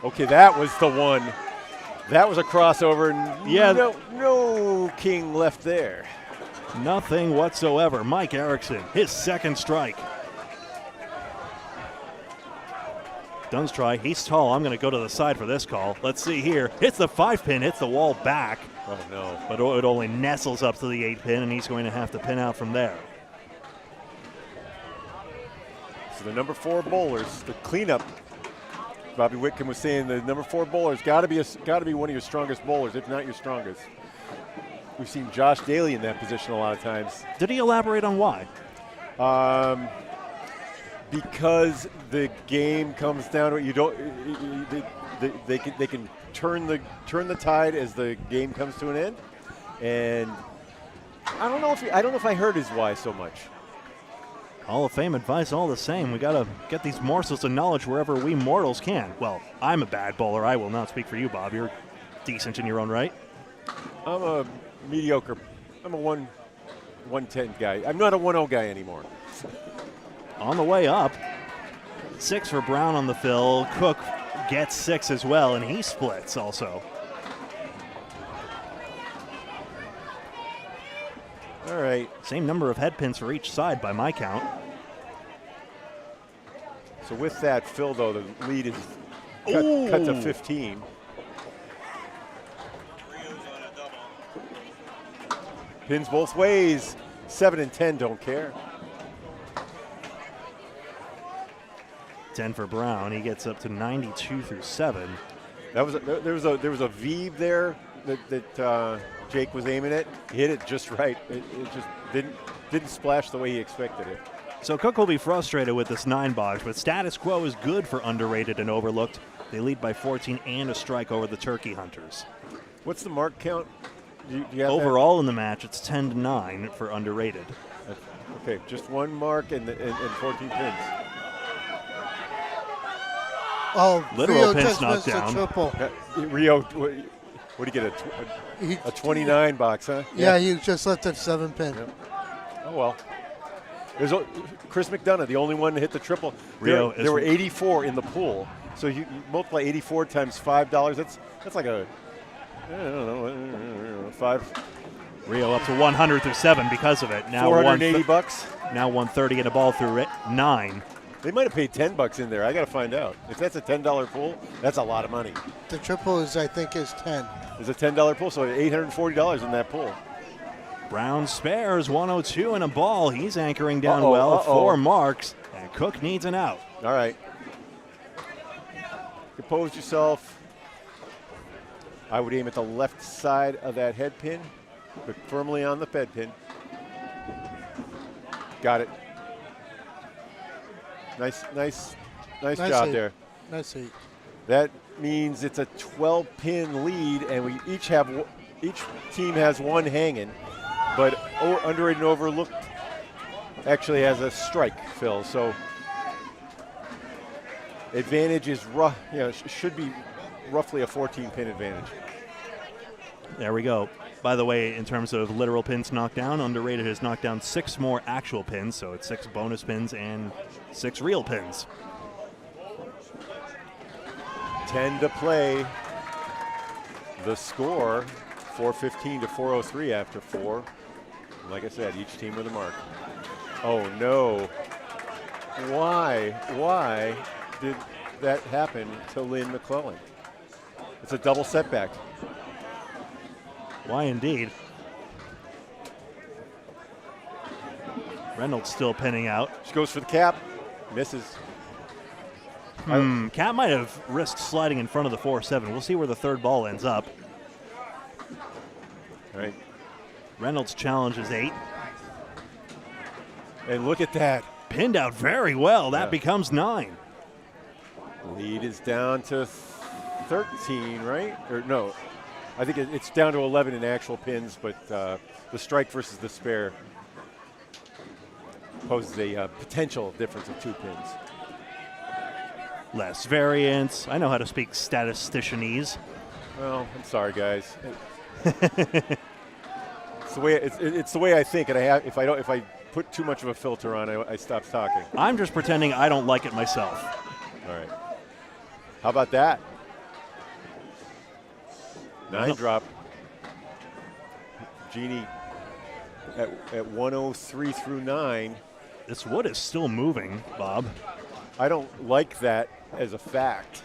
S7: Okay, that was the one. That was a crossover.
S1: Yeah.
S7: No king left there.
S1: Nothing whatsoever. Mike Erickson, his second strike. Dunn's try. He's tall. I'm going to go to the side for this call. Let's see here. Hits the 5-pin, hits the wall back.
S7: Oh, no.
S1: But it only nestles up to the 8-pin, and he's going to have to pin out from there.
S7: So the number 4 bowlers, the cleanup. Bobby Whitcomb was saying the number 4 bowlers got to be one of your strongest bowlers, if not your strongest. We've seen Josh Daly in that position a lot of times.
S1: Did he elaborate on why?
S7: Because the game comes down to it. You don't. They can turn the tide as the game comes to an end, and I don't know if I heard his why so much.
S1: Hall of Fame advice all the same. We got to get these morsels of knowledge wherever we mortals can. Well, I'm a bad bowler. I will not speak for you, Bob. You're decent in your own right.
S7: I'm a mediocre. I'm a 110 guy. I'm not a 1-0 guy anymore.
S1: On the way up, 6 for Brown on the fill. Cook gets 6 as well, and he splits also.
S7: All right.
S1: Same number of head pins for each side by my count.
S7: So with that, Phil, though, the lead is cut to 15. Pins both ways. 7 and 10 don't care.
S1: 10 for Brown. He gets up to 92 through 7.
S7: There was a Veeb there that Jake was aiming at. He hit it just right. It just didn't splash the way he expected it.
S1: So Cook will be frustrated with this 9 box, but status quo is good for underrated and overlooked. They lead by 14 and a strike over the Turkey Hunters.
S7: What's the mark count? Do you have
S1: Overall in the match, it's 10-9 for underrated.
S7: Okay, just one mark and 14 pins.
S5: Oh,
S1: Literal
S5: Rio
S1: pins
S5: just
S1: knocked
S5: missed a
S1: down.
S5: triple.
S7: Rio, what do you get? A 29 box, huh?
S5: Yeah, he just left at 7 pin.
S7: Yep. Oh, well. There's Chris McDonough, the only one to hit the triple.
S1: Rio
S7: there were 84 in the pool. So you multiply 84 times $5. That's like a, I don't know, 5.
S1: Rio up to 100 through 7 because of it. Now
S7: 480 bucks.
S1: Now 130 and a ball through 9.
S7: They might have paid $10 in there. I got to find out. If that's a $10 pool, that's a lot of money.
S5: The triple is, I think, is 10.
S7: It's a $10 pool, so $840 in that pool.
S1: Brown spares 102 and a ball. He's anchoring down well. 4 marks, and Cook needs an out.
S7: All right. Compose yourself. I would aim at the left side of that head pin, but firmly on the fed pin. Got it. Nice job
S5: heat.
S7: there.
S5: Nice heat.
S7: That means it's a 12-pin lead, and each team has one hanging, but underrated and overlooked actually has a strike, Phil. So advantage is should be roughly a 14-pin advantage.
S1: There we go. By the way, in terms of literal pins knocked down, underrated has knocked down 6 more actual pins, so it's 6 bonus pins and 6 real pins.
S7: 10 to play. The score, 415 to 403 after 4. Like I said, each team with a mark. Oh no. Why did that happen to Lynn McClellan? It's a double setback.
S1: Why indeed. Reynolds still pinning out.
S7: She goes for the cap, misses.
S1: Cat might have risked sliding in front of the 4-7. We'll see where the third ball ends up.
S7: All right.
S1: Reynolds challenges 8.
S7: And look at that.
S1: Pinned out very well. That becomes 9.
S7: Lead is down to 13, right? Or no, I think it's down to 11 in actual pins, but the strike versus the spare poses a potential difference of 2 pins.
S1: Less variance. I know how to speak statisticianese.
S7: Well, I'm sorry, guys. It's the way I think, and if I put too much of a filter on, I stop talking.
S1: I'm just pretending I don't like it myself.
S7: All right. How about that? 9 drop. Jeannie at 103 through 9.
S1: This wood is still moving, Bob.
S7: I don't like that as a fact.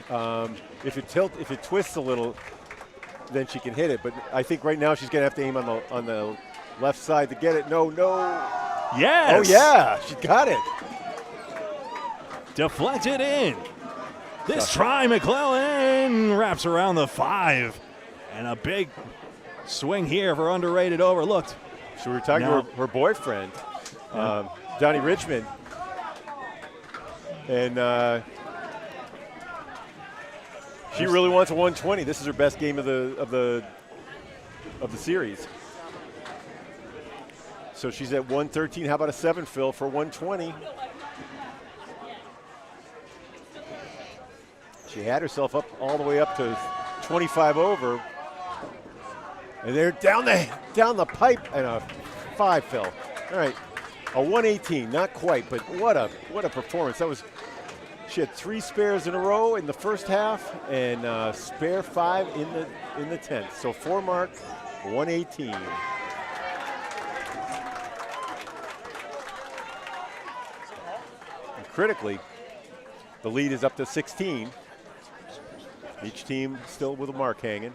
S7: If it twists a little, then she can hit it. But I think right now she's going to have to aim on the left side to get it. No.
S1: Yes.
S7: Oh, yeah. She got it.
S1: Deflected in. This try, McClellan wraps around the 5. And a big swing here for underrated overlooked.
S7: So we were talking to her boyfriend, Donnie Richmond. And she really wants a 120. This is her best game of the series. So she's at 113. How about a 7, Phil, for 120? She had herself up all the way up to 25 over. And they're down the pipe and a 5, Phil. All right, a 118, not quite, but what a performance. She had 3 spares in a row in the first half and spare 5 in the 10th. So 4 mark, 118. And critically, the lead is up to 16. Each team still with a mark hanging.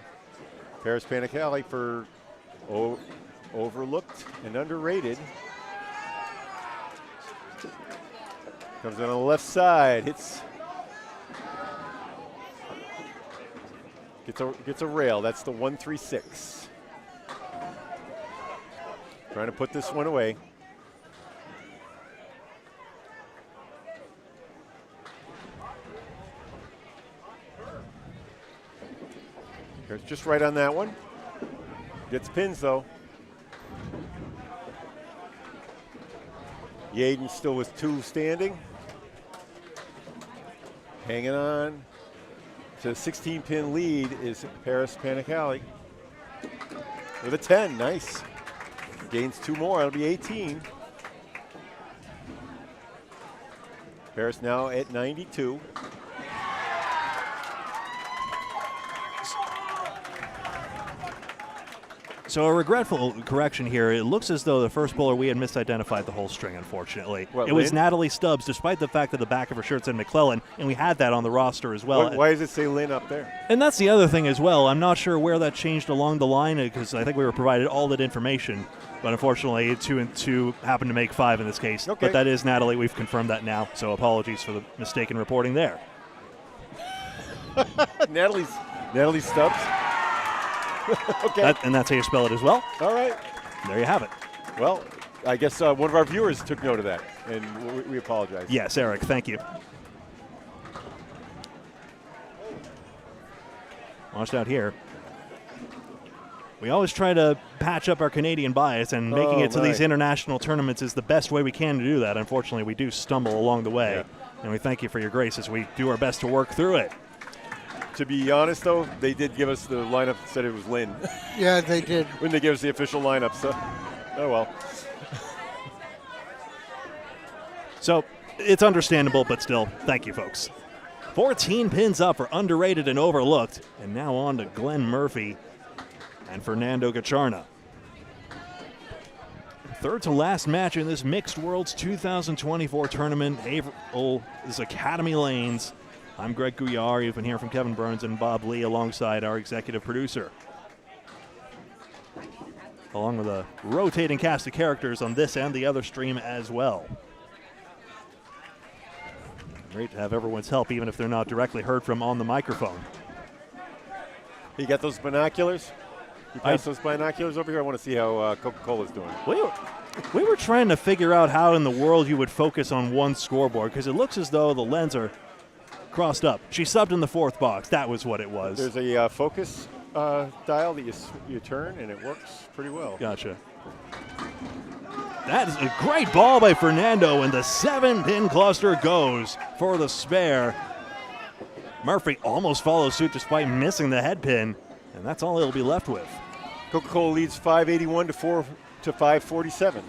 S7: Paris Panicali for overlooked and underrated. Comes in on the left side, gets a rail. That's the 136. Trying to put this one away. Paris just right on that one. Gets pins, though. Yaden still with 2 standing. Hanging on to a 16-pin lead is Paris Panicali with a 10. Nice. Gains 2 more. It'll be 18. Paris now at 92.
S1: So a regretful correction here. It looks as though the first bowler we had misidentified the whole string, unfortunately.
S7: What,
S1: it was
S7: Lynn?
S1: Natalie Stubbs, despite the fact that the back of her shirt said McClellan, and we had that on the roster as well.
S7: Why does it say Lynn up there?
S1: And that's the other thing as well. I'm not sure where that changed along the line because I think we were provided all that information. But unfortunately, 2 and 2 happened to make 5 in this case.
S7: Okay.
S1: But that is Natalie. We've confirmed that now. So apologies for the mistaken reporting there.
S7: Natalie Stubbs. Okay.
S1: And that's how you spell it as well.
S7: All right.
S1: There you have it.
S7: Well, I guess one of our viewers took note of that, and we apologize.
S1: Yes, Eric, thank you. Launched out here. We always try to patch up our Canadian bias, and making it to these international tournaments is the best way we can to do that. Unfortunately, we do stumble along the way, and we thank you for your grace as we do our best to work through it.
S7: To be honest, though, they did give us the lineup that said it was Lynn.
S5: Yeah, they did.
S7: When they gave us the official lineup, so oh well.
S1: So it's understandable, but still, thank you, folks. 14 pins up for underrated and overlooked, and now on to Glenn Murphy and Fernando Gacharna. Third to last match in this Mixed Worlds 2024 tournament. Haverhill is Academy Lanes. I'm Greg Gouillart. You've been hearing from Kevin Burns and Bob Lee alongside our executive producer. Along with a rotating cast of characters on this and the other stream as well. Great to have everyone's help, even if they're not directly heard from on the microphone.
S7: You got those binoculars? You pass those binoculars over here? I want to see how Coca-Cola's doing.
S1: We were trying to figure out how in the world you would focus on one scoreboard, because it looks as though the lens are crossed up. She subbed in the 4th box. That was what it was.
S7: There's a focus dial that you turn, and it works pretty well.
S1: Gotcha. That is a great ball by Fernando, and the 7-pin cluster goes for the spare. Murphy almost follows suit despite missing the head pin, and that's all he'll be left with.
S7: Coca-Cola leads 581 to 547.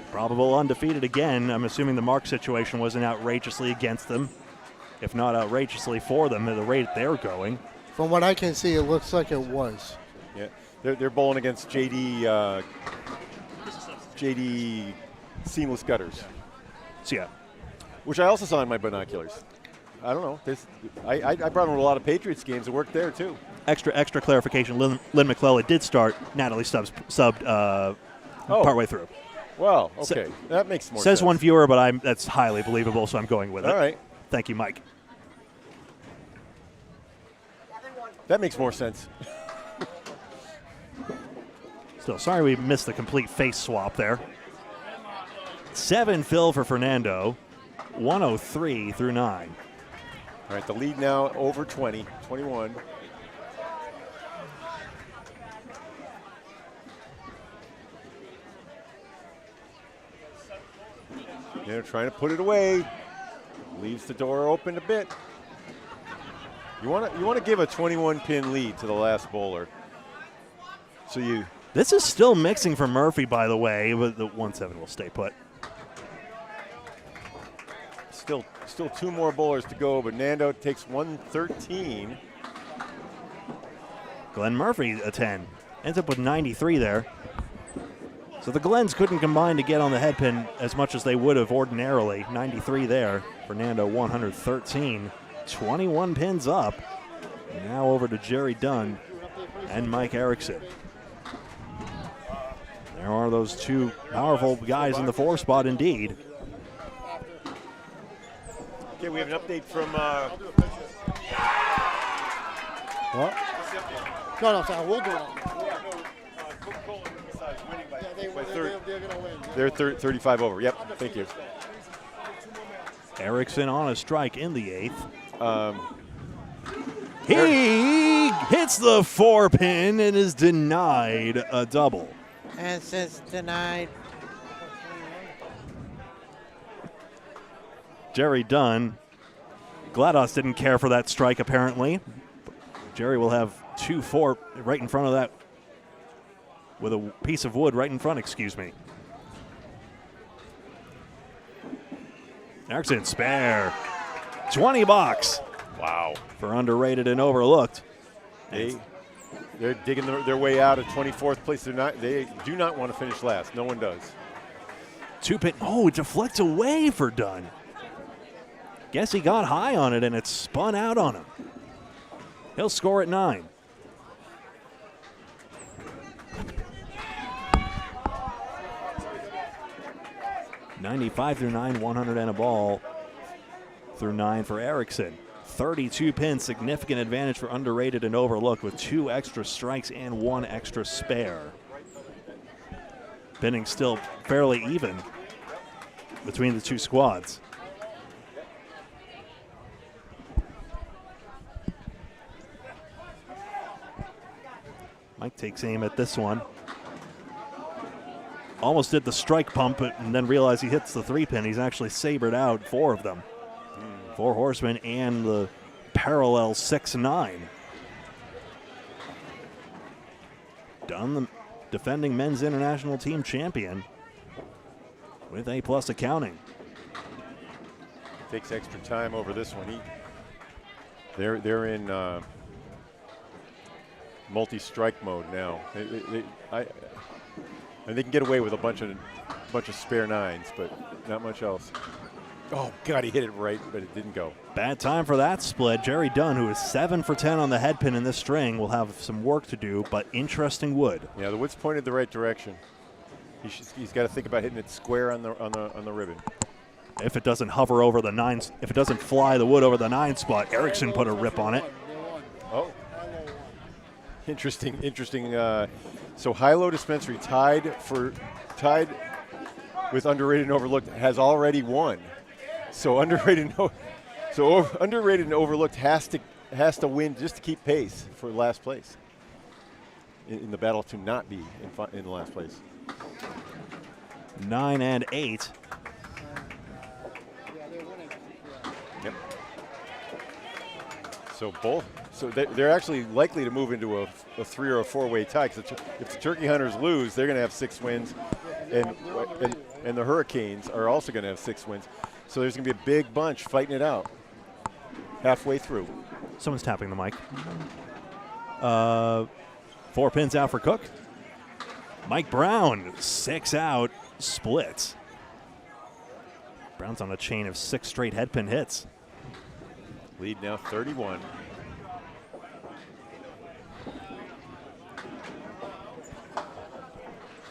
S1: Probable undefeated again. I'm assuming the mark situation wasn't outrageously against them, if not outrageously for them at the rate they're going.
S5: From what I can see, it looks like it was.
S7: Yeah, they're bowling against JD Seamless Gutters.
S1: So yeah,
S7: which I also saw in my binoculars. I don't know. I brought them to a lot of Patriots games and worked there too.
S1: Extra clarification. Lynn McClellan did start. Natalie Stubbs subbed partway through.
S7: Well, okay, that makes more sense.
S1: Says one viewer, but that's highly believable, so I'm going with it.
S7: All right.
S1: Thank you, Mike.
S7: That makes more sense.
S1: Still, sorry we missed the complete face swap there. 7 fill for Fernando, 103 through 9.
S7: All right, the lead now over 20, 21. They're trying to put it away. Leaves the door open a bit. You want to give a 21-pin lead to the last bowler. So you.
S1: This is still mixing for Murphy, by the way, but the 1-7 will stay put.
S7: Still 2 more bowlers to go, but Nando takes 113.
S1: Glenn Murphy, a 10. Ends up with 93 there. So the Glens couldn't combine to get on the head pin as much as they would have ordinarily. 93 there. Fernando 113. 21 pins up. Now over to Jerry Dunn and Mike Erickson. There are those 2 powerful guys in the 4 spot indeed.
S7: Okay, we have an update from.
S5: What? No, sorry, we'll do it.
S7: They're going to win. They're 35 over. Yep, thank you.
S1: Erickson on a strike in the 8th. He hits the 4-pin and is denied a double.
S5: And since denied.
S1: Jerry Dunn. GLaDOS didn't care for that strike, apparently. Jerry will have 2-4 right in front of that, with a piece of wood right in front, excuse me. Erickson spare. 20 bucks.
S7: Wow.
S1: For underrated and overlooked.
S7: They're digging their way out of 24th place. They do not want to finish last. No one does.
S1: 2-pin. Oh, it deflects away for Dunn. Guess he got high on it and it spun out on him. He'll score at 9. $95 through 9, 100 and a ball through 9 for Erickson. 32 pins, significant advantage for underrated and overlooked with 2 extra strikes and 1 extra spare. Pinning still fairly even between the two squads. Mike takes aim at this one. Almost did the strike pump and then realized he hits the 3-pin. He's actually sabered out 4 of them. 4 horsemen and the parallel 6-9. Dunn, the defending men's international team champion, with A+ accounting.
S7: Takes extra time over this one. They're in multi-strike mode now. And they can get away with a bunch of spare 9s, but not much else. Oh, God, he hit it right, but it didn't go.
S1: Bad time for that split. Jerry Dunn, who is 7 for 10 on the head pin in this string, will have some work to do, but interesting wood.
S7: Yeah, the wood's pointed the right direction. He's got to think about hitting it square on the ribbon.
S1: If it doesn't hover over the 9, if it doesn't fly the wood over the 9 spot, Erickson put a rip on it.
S7: Oh, interesting. So High-Low Dispensary tied with underrated and overlooked has already won. So underrated and overlooked has to win just to keep pace for last place in the battle to not be in last place.
S1: 9 and 8.
S7: Yep. So they're actually likely to move into a 3 or a 4-way tie. Because if the Turkey Hunters lose, they're going to have 6 wins, and the Hurricanes are also going to have 6 wins. So there's going to be a big bunch fighting it out halfway through.
S1: Someone's tapping the mic. 4 pins out for Cook. Mike Brown, 6 out, splits. Brown's on a chain of 6 straight head pin hits.
S7: Lead now 31.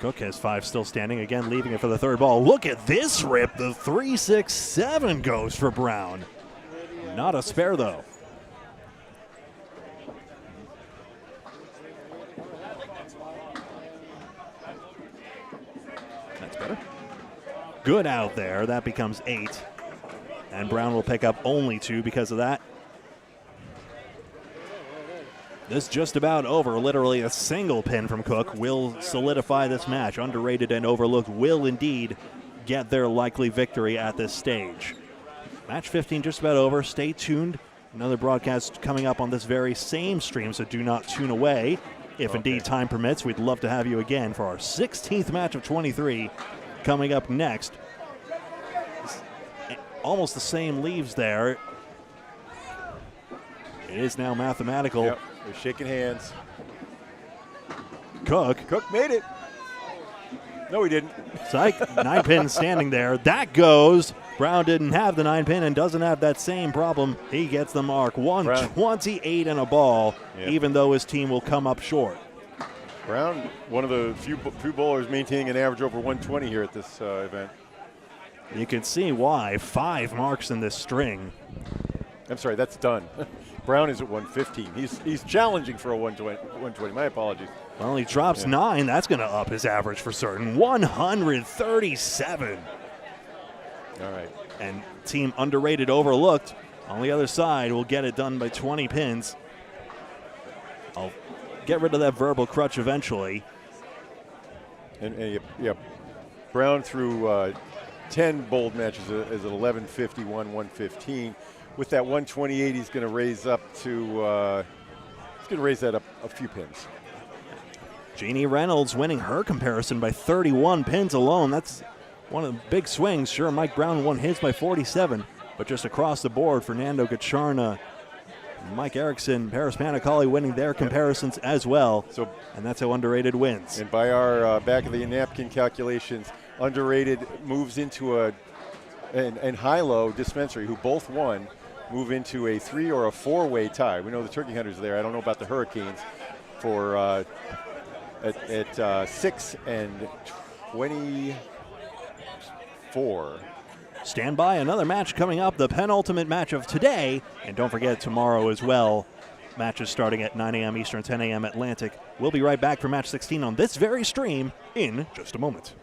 S1: Cook has 5 still standing, again leaving it for the 3rd ball. Look at this rip. The 3-6-7 goes for Brown. Not a spare, though. That's better. Good out there. That becomes 8. And Brown will pick up only 2 because of that. This just about over. Literally a single pin from Cook will solidify this match. Underrated and overlooked will indeed get their likely victory at this stage. Match 15 just about over. Stay tuned. Another broadcast coming up on this very same stream, so do not tune away. If indeed time permits, we'd love to have you again for our 16th match of 23 coming up next. Almost the same leaves there. It is now mathematical.
S7: Yep, they're shaking hands.
S1: Cook
S7: made it. No, he didn't.
S1: Psych, 9 pin standing there. That goes. Brown didn't have the 9 pin and doesn't have that same problem. He gets the mark. 128 and a ball, even though his team will come up short.
S7: Brown, one of the few bowlers maintaining an average over 120 here at this event.
S1: You can see why. 5 marks in this string.
S7: I'm sorry, that's done. Brown is at 115. He's challenging for a 120. My apologies.
S1: Well, he drops 9. That's going to up his average for certain. 137.
S7: All right.
S1: And team underrated overlooked on the other side will get it done by 20 pins. get rid of that verbal crutch eventually.
S7: And yeah, Brown through 10 bowled matches as an 11:51, 115. With that 128, he's going to raise up to that up a few pins.
S1: Jeannie Reynolds winning her comparison by 31 pins alone. That's one of the big swings. Sure, Mike Brown won his by 47, but just across the board, Fernando Gacharna, Mike Erickson, Paris Panicali winning their comparisons as well.
S7: So,
S1: and that's how Underrated wins.
S7: And by our back of the napkin calculations, Underrated moves into and high-low dispensary, who both won, move into a 3 or a 4-way tie. We know the Turkey Hunters are there. I don't know about the Hurricanes for at 6 and 24.
S1: Stand by, another match coming up, the penultimate match of today. And don't forget tomorrow as well. Matches starting at 9 a.m. Eastern, 10 a.m. Atlantic. We'll be right back for match 16 on this very stream in just a moment.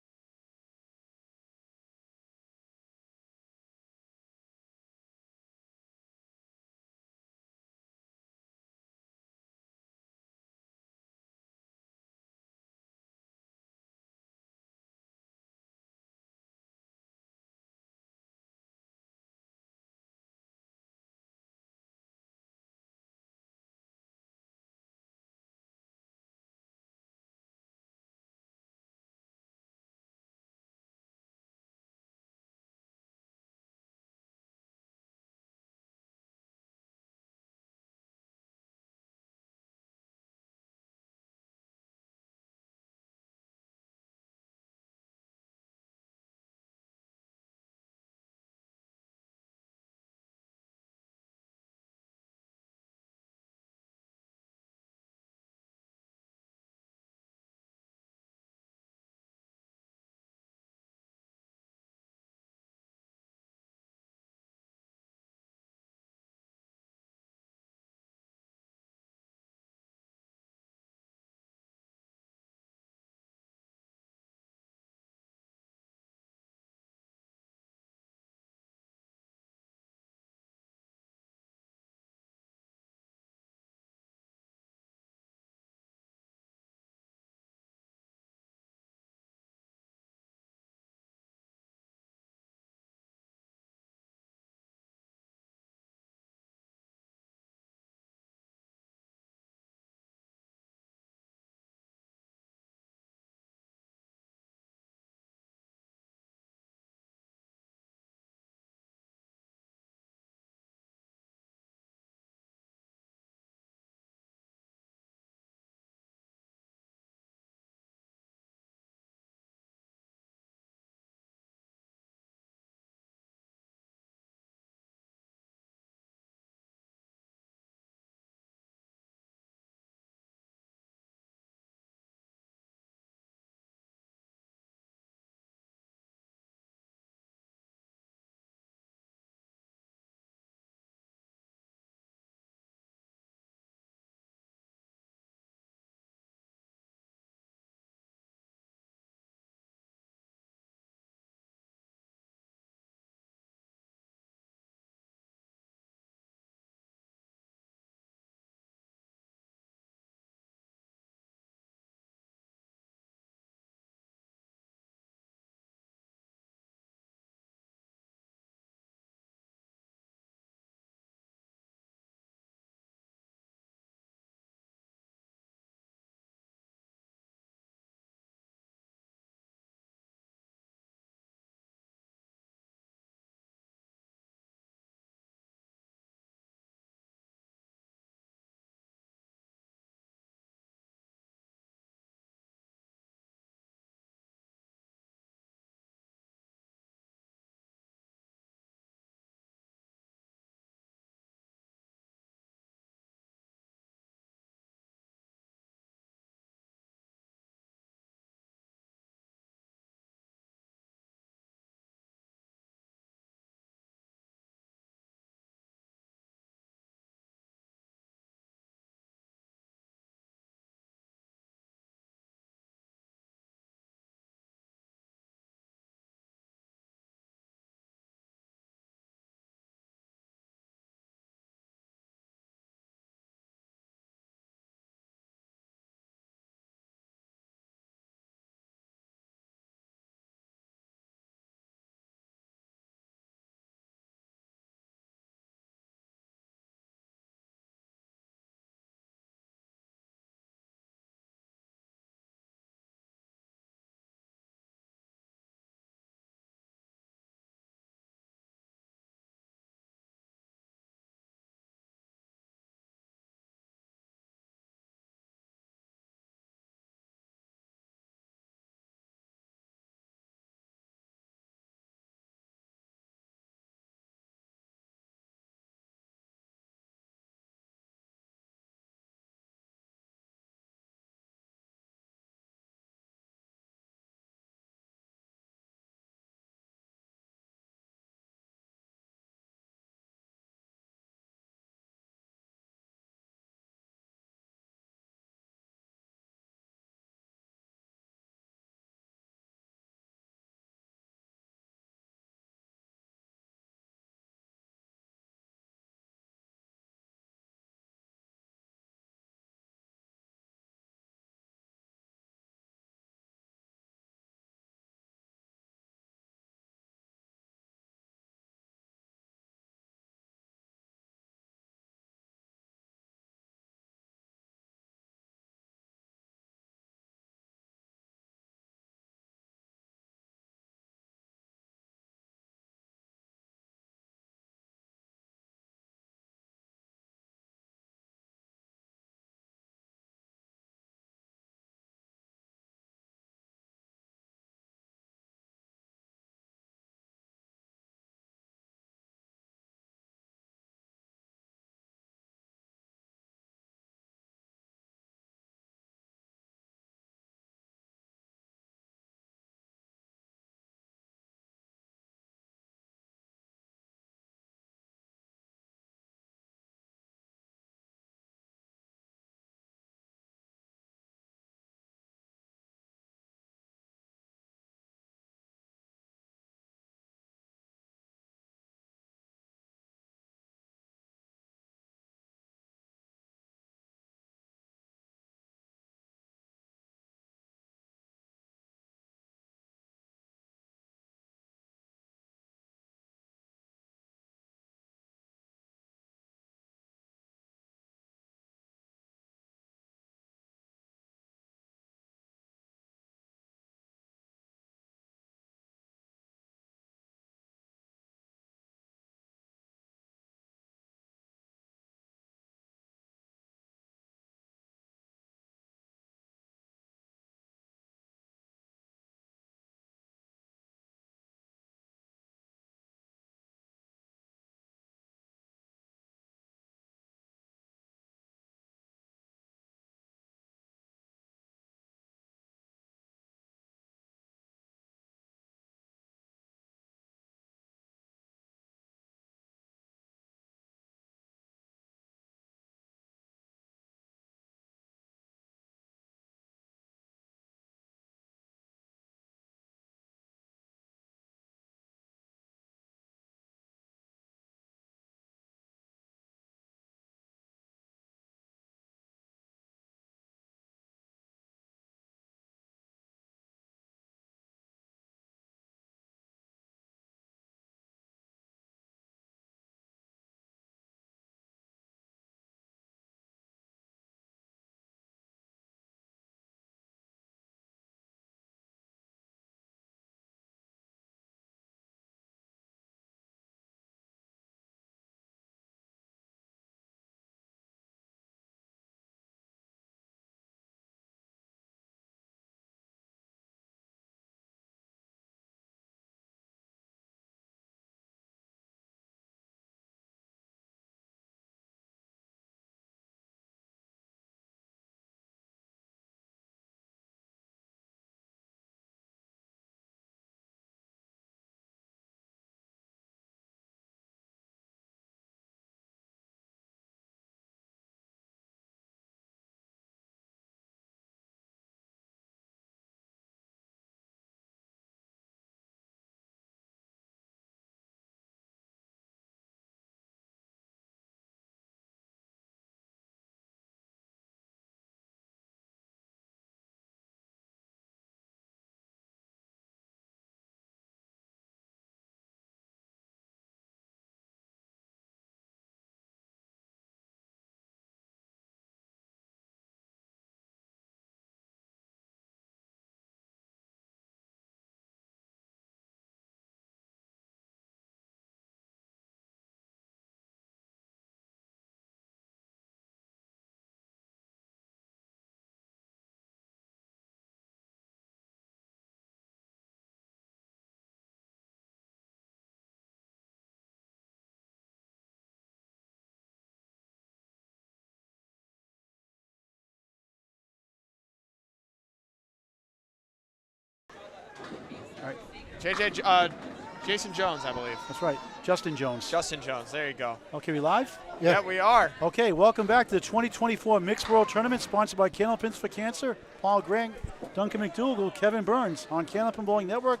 S9: Jason Jones, I believe.
S2: That's right, Justin Jones.
S9: Justin Jones, there you go.
S2: Okay, we live?
S9: Yeah, we are.
S2: Okay, welcome back to the 2024 Mixed World Tournament, sponsored by Candlepins for Cancer. Paul Grant, Duncan McDougal, Kevin Burns on Candlepin Bowling Network.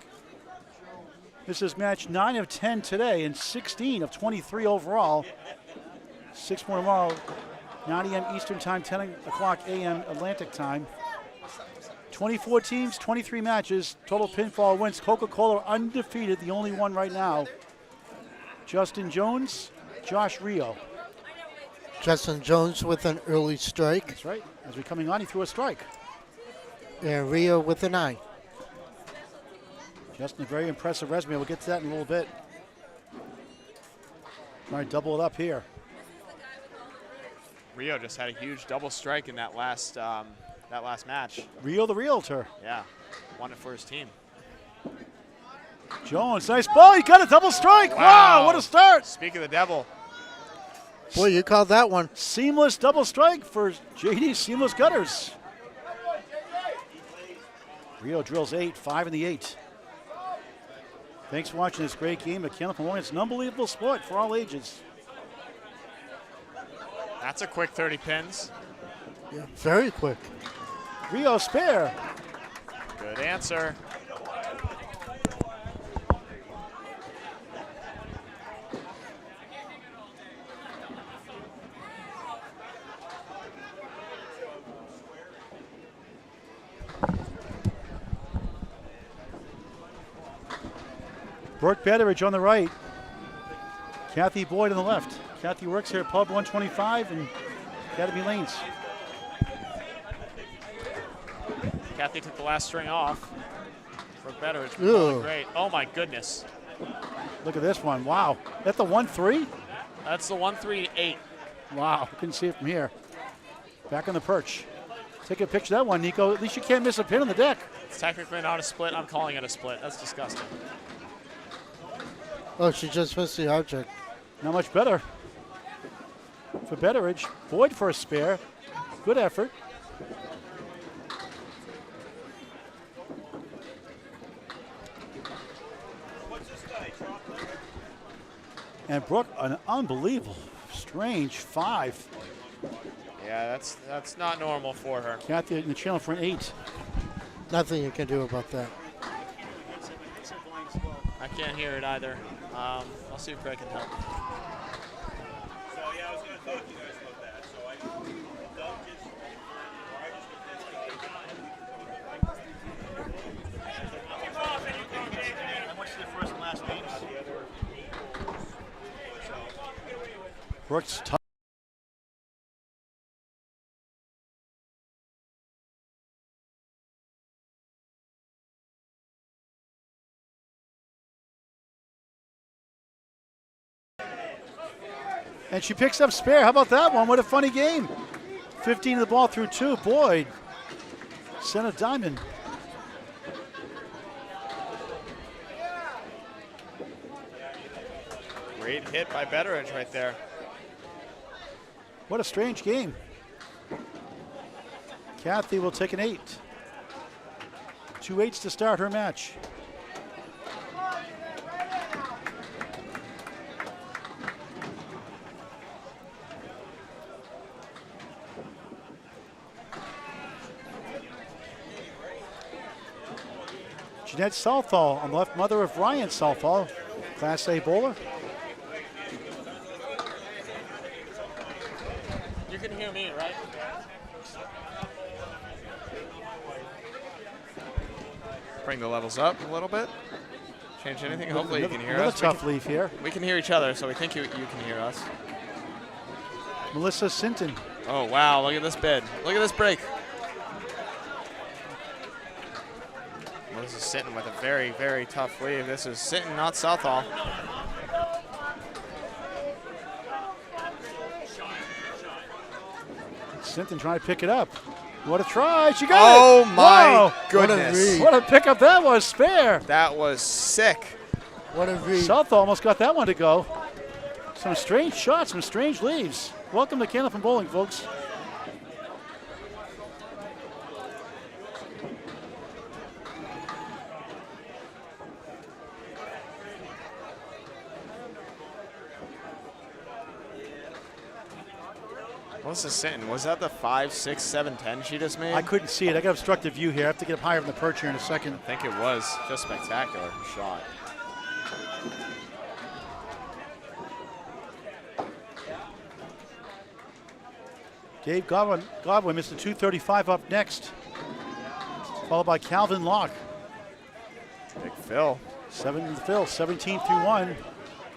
S2: This is match 9 of 10 today and 16 of 23 overall. 6 more tomorrow, 9 a.m. Eastern Time, 10 o'clock a.m. Atlantic Time. 24 teams, 23 matches, total pinfall wins. Coca-Cola undefeated, the only one right now. Justin Jones, Josh Rio.
S5: Justin Jones with an early strike.
S2: That's right. As we're coming on, he threw a strike.
S5: And Rio with a 9.
S2: Justin, a very impressive resume. We'll get to that in a little bit. Trying to double it up here.
S9: Rio just had a huge double strike in that last match.
S2: Rio the Realtor.
S9: Yeah, won it for his team.
S2: Jones, nice ball. He got a double strike. Wow, what a start.
S9: Speak of the devil.
S5: Boy, you called that one.
S2: Seamless double strike for JD Seamless Gutters. Rio drills 8, 5 in the 8. Thanks for watching this great game at Candlepin Bowling. It's an unbelievable sport for all ages.
S9: That's a quick 30 pins.
S5: Yeah, very quick.
S2: Rio spare.
S9: Good answer.
S2: Brooke Betteridge on the right. Kathy Boyd on the left. Kathy works here at Pub 125 in Academy Lanes.
S9: Kathy took the last string off. Brooke Betteridge, great. Oh my goodness.
S2: Look at this one. Wow. That's the 1-3?
S9: That's the 1-3-8.
S2: Wow. Couldn't see it from here. Back on the perch. Take a picture of that one, Nico. At least you can't miss a pin on the deck.
S9: It's technically not a split. I'm calling it a split. That's disgusting.
S5: Oh, she just missed the object.
S2: Not much better for Betteridge. Boyd for a spare. Good effort. And Brooke, an unbelievable, strange 5.
S9: Yeah, that's not normal for her.
S2: Kathy in the channel for an 8.
S5: Nothing you can do about that.
S9: I can't hear it either. I'll see if Greg can help.
S10: So yeah, I was going to talk to you guys about that. So I Doug just, or I just how much is the first and last names?
S2: Brooks tough. And she picks up spare. How about that one? What a funny game. 15 of the ball through 2. Boyd sent a diamond.
S9: Great hit by Betteridge right there.
S2: What a strange game. Kathy will take an 8. 2 8s to start her match. Jeanette Southall on the left, mother of Ryan Southall, Class A bowler.
S9: You can hear me, right? Bring the levels up a little bit. Change anything. Hopefully you can hear
S2: another
S9: us.
S2: Tough leaf here.
S9: We can hear each other, so we think you can hear us.
S2: Melissa Sinton.
S9: Oh, wow. Look at this bid. Look at this break. This is Sinton with a very, very tough leave. This is Sinton, not Southall.
S2: Sinton trying to pick it up. What a try. She got it.
S9: Oh, my
S2: wow.
S9: goodness.
S2: What a pickup that was. Spare.
S9: That was sick.
S5: What a read.
S2: Southall almost got that one to go. Some strange shots, some strange leaves. Welcome to Candlepin Bowling, folks.
S9: What's this sitting? Was that the 5, 6, 7, 10 she just made?
S2: I couldn't see it. I got obstructive view here. I have to get up higher from the perch here in a second.
S9: I think it was just spectacular shot.
S2: Dave Godwin, Mr. 235 up next, followed by Calvin Locke.
S9: Big Phil.
S2: 17 through 1.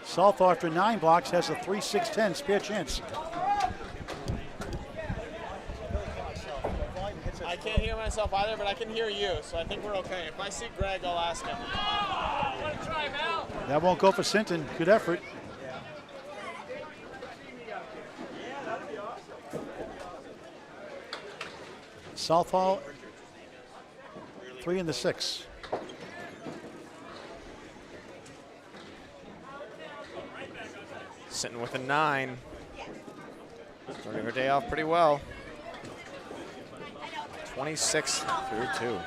S2: Southall after 9 blocks has a 3-6-10 spare chance.
S9: I can't hear myself either, but I can hear you, so I think we're okay. If I see Greg, I'll ask him.
S2: That won't go for Sinton. Good effort. Southall 3 and the 6.
S9: Sitting with a 9. Starting her day off pretty well. 26 through 2.
S2: All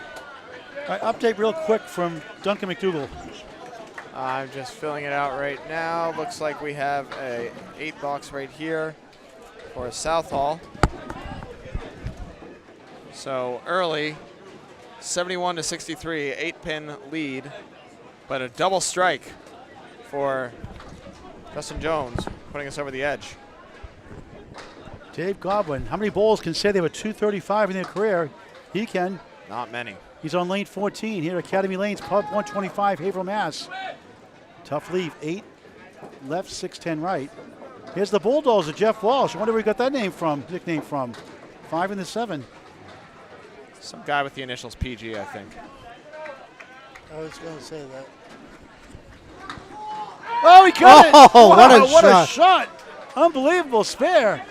S2: right, update real quick from Duncan McDougal.
S9: I'm just filling it out right now. Looks like we have a 8 box right here for a Southall. So early, 71 to 63, 8-pin lead, but a double strike for Justin Jones, putting us over the edge.
S2: Dave Godwin, how many bowlers can say they were 235 in their career? He can.
S9: Not many.
S2: He's on lane 14 here at Academy Lanes, pub 125, Haverhill, Mass. Tough leave, 8 left, 6-10 right. Here's the Bulldozer, Jeff Walsh. I wonder where he got that nickname from. 5 and the 7.
S9: Some guy with the initials PG, I think.
S5: I was going to say that.
S2: Oh, he got it!
S5: Oh,
S2: Wow,
S5: what a
S2: shot! Unbelievable spare.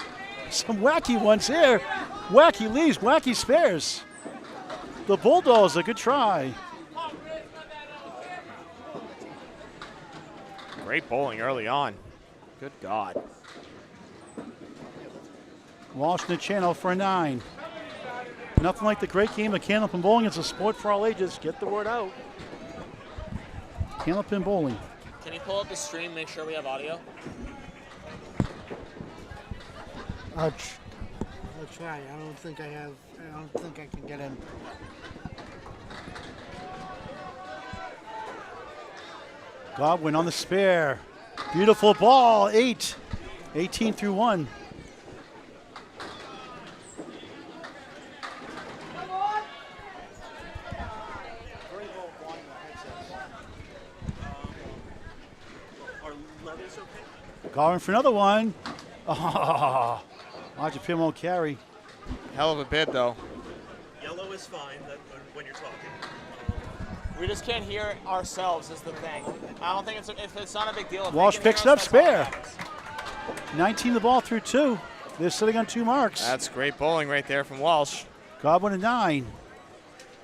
S2: Some wacky ones here. Wacky leaves, wacky spares. The Bulldozer, good try.
S9: Great bowling early on. Good God.
S2: Walsh in the channel for a 9. Nothing like the great game of Candlepin Bowling. It's a sport for all ages. Get the word out. Candlepin Bowling.
S9: Can you pull up the stream, make sure we have audio?
S5: I'll try. I don't think I can get in.
S2: Godwin on the spare. Beautiful ball, 8. 18 through 1. Godwin for another one. Oh, Roger Pim won't carry.
S9: Hell of a bid, though.
S1: Yellow is fine when you're talking.
S9: We just can't hear ourselves is the thing. I don't think it's not a big deal. If
S2: Walsh picks it up, spare. 19 the ball through 2. They're sitting on 2 marks.
S9: That's great bowling right there from Walsh.
S2: Godwin a 9.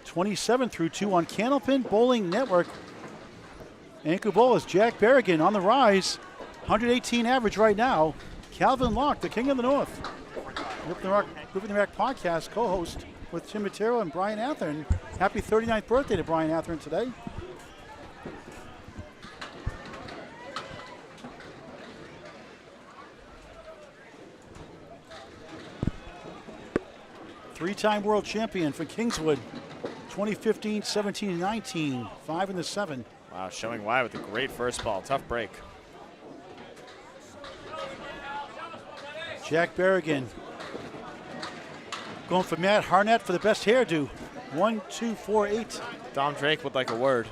S2: 27 through 2 on Candlepin Bowling Network. Anchor bowlers Jack Berrigan on the rise. 118 average right now. Calvin Locke, the King of the North. Moving the Rack podcast co-host with Tim Matero and Brian Athearn. Happy 39th birthday to Brian Athearn today. Three-time world champion for Kingswood. 2015, 17, and 19. 5 and the 7.
S9: Wow, showing why with a great first ball. Tough break.
S2: Jack Berrigan going for Matt Harnett for the best hairdo. 1, 2, 4, 8.
S9: Dom Drake would like a word.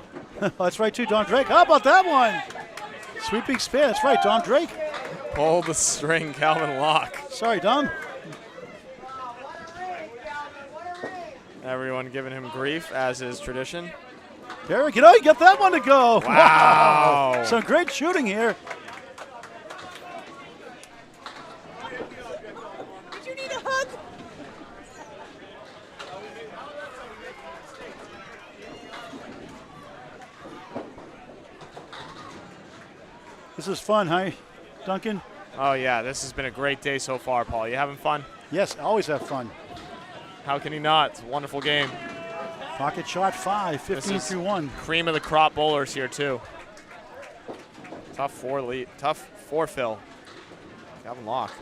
S2: That's right, too, Don Drake. How about that one? Sweeping spare. That's right, Don Drake.
S9: Pull the string, Calvin Locke.
S2: Sorry, Dom.
S9: Everyone giving him grief, as is tradition.
S2: Berrigan, oh, you got that one to go.
S9: Wow.
S2: Some great shooting here. This is fun, huh, Duncan?
S9: Oh, yeah, this has been a great day so far, Paul. You having fun?
S2: Yes, always have fun.
S9: How can you not? It's a wonderful game.
S2: Pocket shot 5, 15 through 1.
S9: Cream of the crop bowlers here, too. Tough 4 fill. Calvin Locke.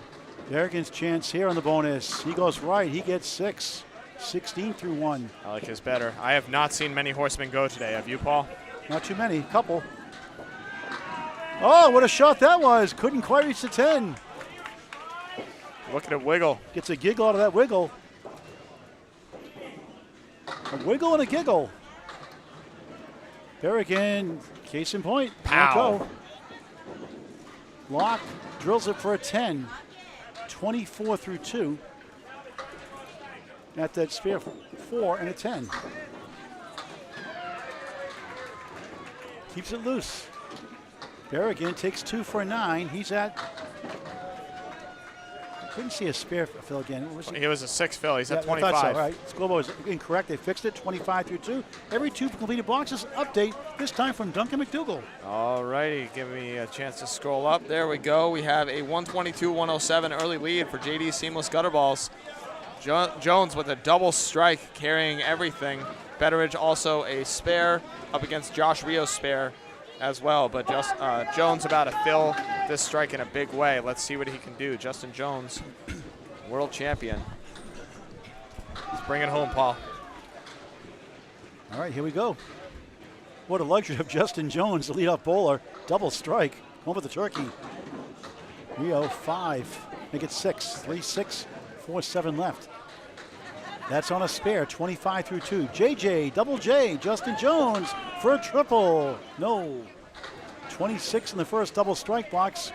S2: Berrigan's chance here on the bonus. He goes right. He gets 6. 16 through 1.
S9: I like his better. I have not seen many horsemen go today. Have you, Paul?
S2: Not too many. Couple. Oh, what a shot that was. Couldn't quite reach the 10.
S9: Look at it wiggle.
S2: Gets a giggle out of that wiggle. A wiggle and a giggle. Berrigan, case in point.
S9: Pow.
S2: Go. Locke drills it for a 10. 24 through 2. At that spare 4 and a 10. Keeps it loose. Berrigan takes 2 for a 9. He's at. Couldn't see a spare fill again.
S9: He was a 6 fill. He's at 25.
S2: I thought so. All right. Scoreboard was incorrect. They fixed it. 25 through 2. Every 2 completed boxes. Update. This time from Duncan McDougall.
S9: All righty. Give me a chance to scroll up. There we go. We have a 122-107 early lead for JD Seamless Gutter Balls. Jones with a double strike carrying everything. Betteridge also a spare up against Josh Rio's spare as well. But just Jones about to fill this strike in a big way. Let's see what he can do. Justin Jones, world champion. Let's bring it home, Paul.
S2: All right, here we go. What a luxury of Justin Jones, the leadoff bowler. Double strike. Home with the turkey. Rio 5. Make it 6. 3-6. 4-7 left. That's on a spare, 25 through 2. JJ, double J, Justin Jones for a triple. No. 26 in the first double strike box.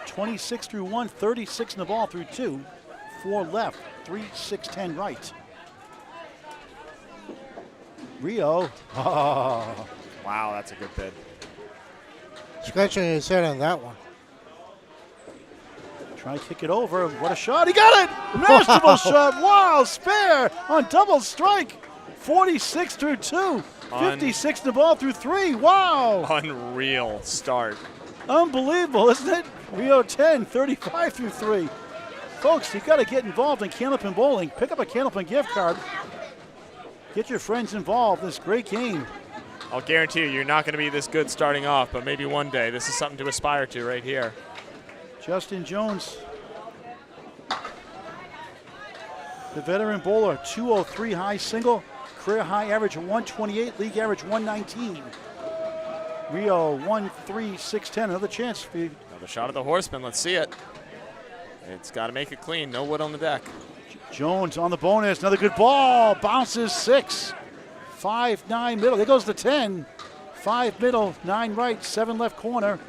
S2: 26 through 1, 36 in the ball through 2. 4 left, 3, 6, 10 right. Rio. Oh.
S9: Wow, that's a good bid.
S5: Scratching his head on that one.
S2: Try to kick it over. What a shot. He got it! Masterful shot. Wow, spare on double strike. 46 through 2. 56 in the ball through 3. Wow.
S9: Unreal start.
S2: Unbelievable, isn't it? Rio 10, 35 through 3. Folks, you've got to get involved in Candlepin Bowling. Pick up a Candlepin gift card. Get your friends involved in this great game.
S9: I'll guarantee you're not going to be this good starting off, but maybe one day. This is something to aspire to right here.
S2: Justin Jones, the veteran bowler, 203 high single, career high average of 128, league average 119. Rio 1-3-6-10. Another chance for you.
S9: Another shot of the horseman. Let's see it. It's got to make it clean. No wood on the deck.
S2: Jones on the bonus. Another good ball. Bounces 6. 5-9 middle. There goes the 10. 5 middle, 9 right, 7 left corner.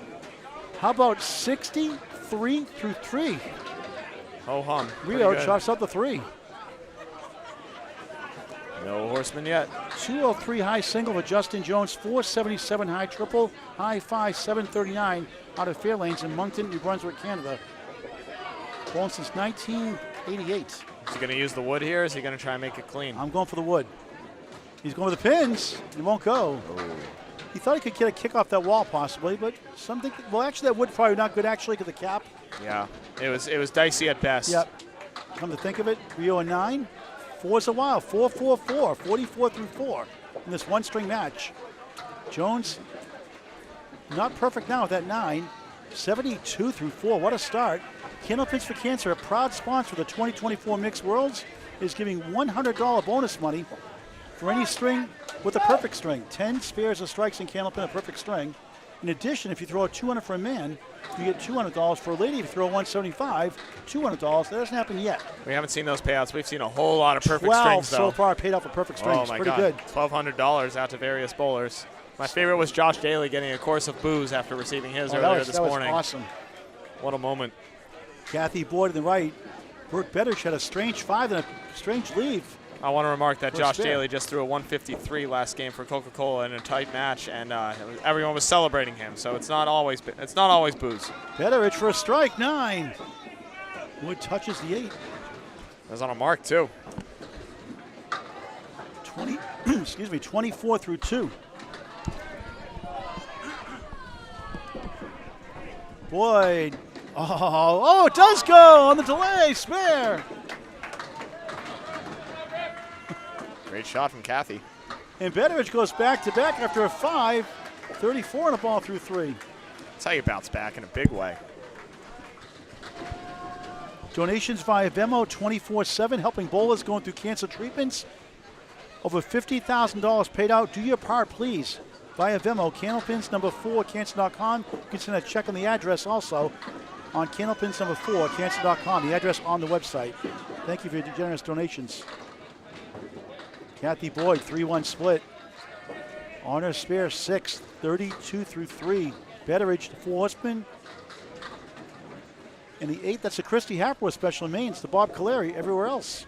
S2: How about 63 through 3?
S9: Ho hum.
S2: Rio chops up the 3.
S9: No horseman yet.
S2: 203 high single for Justin Jones, 477 high triple, high 5, 739 out of Fairlanes in Moncton, New Brunswick, Canada. Bowling since 1988.
S9: Is he going to use the wood here? Or is he going to try and make it clean?
S2: I'm going for the wood. He's going with the pins. He won't go.
S9: Oh.
S2: He thought he could get a kick off that wall possibly, but something. Well, actually, that wood probably not good actually because the cap.
S9: Yeah, it was dicey at best.
S2: Yep. Come to think of it, Rio a 9. 4's a while. 4-4-4. 44 through 4 in this one-string match. Jones not perfect now with that 9. 72 through 4. What a start. Candlepins for Cancer, a proud sponsor of the 2024 Mixed Worlds, is giving $100 bonus money for any string with a perfect string. 10 spares of strikes in Candlepin, a perfect string. In addition, if you throw a 200 for a man, you get $200 for a lady. If you throw a 175, $200. That hasn't happened yet.
S9: We haven't seen those payouts. We've seen a whole lot of perfect
S2: 12
S9: strings, though.
S2: so far paid out for perfect strings.
S9: Oh, my
S2: Pretty
S9: God.
S2: good.
S9: $1,200 out to various bowlers. My favorite was Josh Daly getting a course of booze after receiving his earlier this morning.
S2: That was awesome.
S9: What a moment.
S2: Kathy Boyd on the right. Brooke Betteridge had a strange 5 and a strange leave.
S9: I want to remark that Josh
S2: spare.
S9: Daly just threw a 153 last game for Coca-Cola in a tight match, and everyone was celebrating him. So it's not always booze.
S2: Betteridge for a strike, 9. Wood touches the 8.
S9: It was on a mark too.
S2: 24 through 2. Boyd. Oh, it does go on the delay. Spare.
S9: Great shot from Kathy.
S2: And Betteridge goes back-to-back after a 5. 34 on a ball through 3.
S9: That's how you bounce back in a big way.
S2: Donations via Venmo 24/7, helping bowlers going through cancer treatments. Over $50,000 paid out. Do your part, please. Via Venmo, Candlepins number 4, cancer.com. You can send a check on the address also on Candlepins number 4, cancer.com. The address on the website. Thank you for your generous donations. Kathy Boyd, 3-1 split. Honor Spear, 6, 32 through 3. Betteridge, the 4 horsemen. And the 8, that's the Christy Haverhill special mains, the Bob Caleri, everywhere else.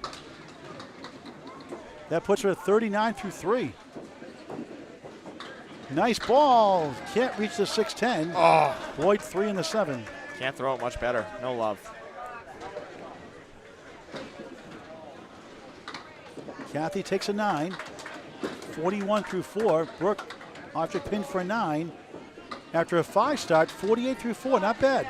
S2: That puts her at 39 through 3. Nice ball. Can't reach the 6-10.
S9: Oh.
S2: Boyd 3 in the 7.
S9: Can't throw it much better. No love.
S2: Kathy takes a 9. 41 through 4. Brooke object pin for a 9. After a 5 start, 48 through 4. Not bad.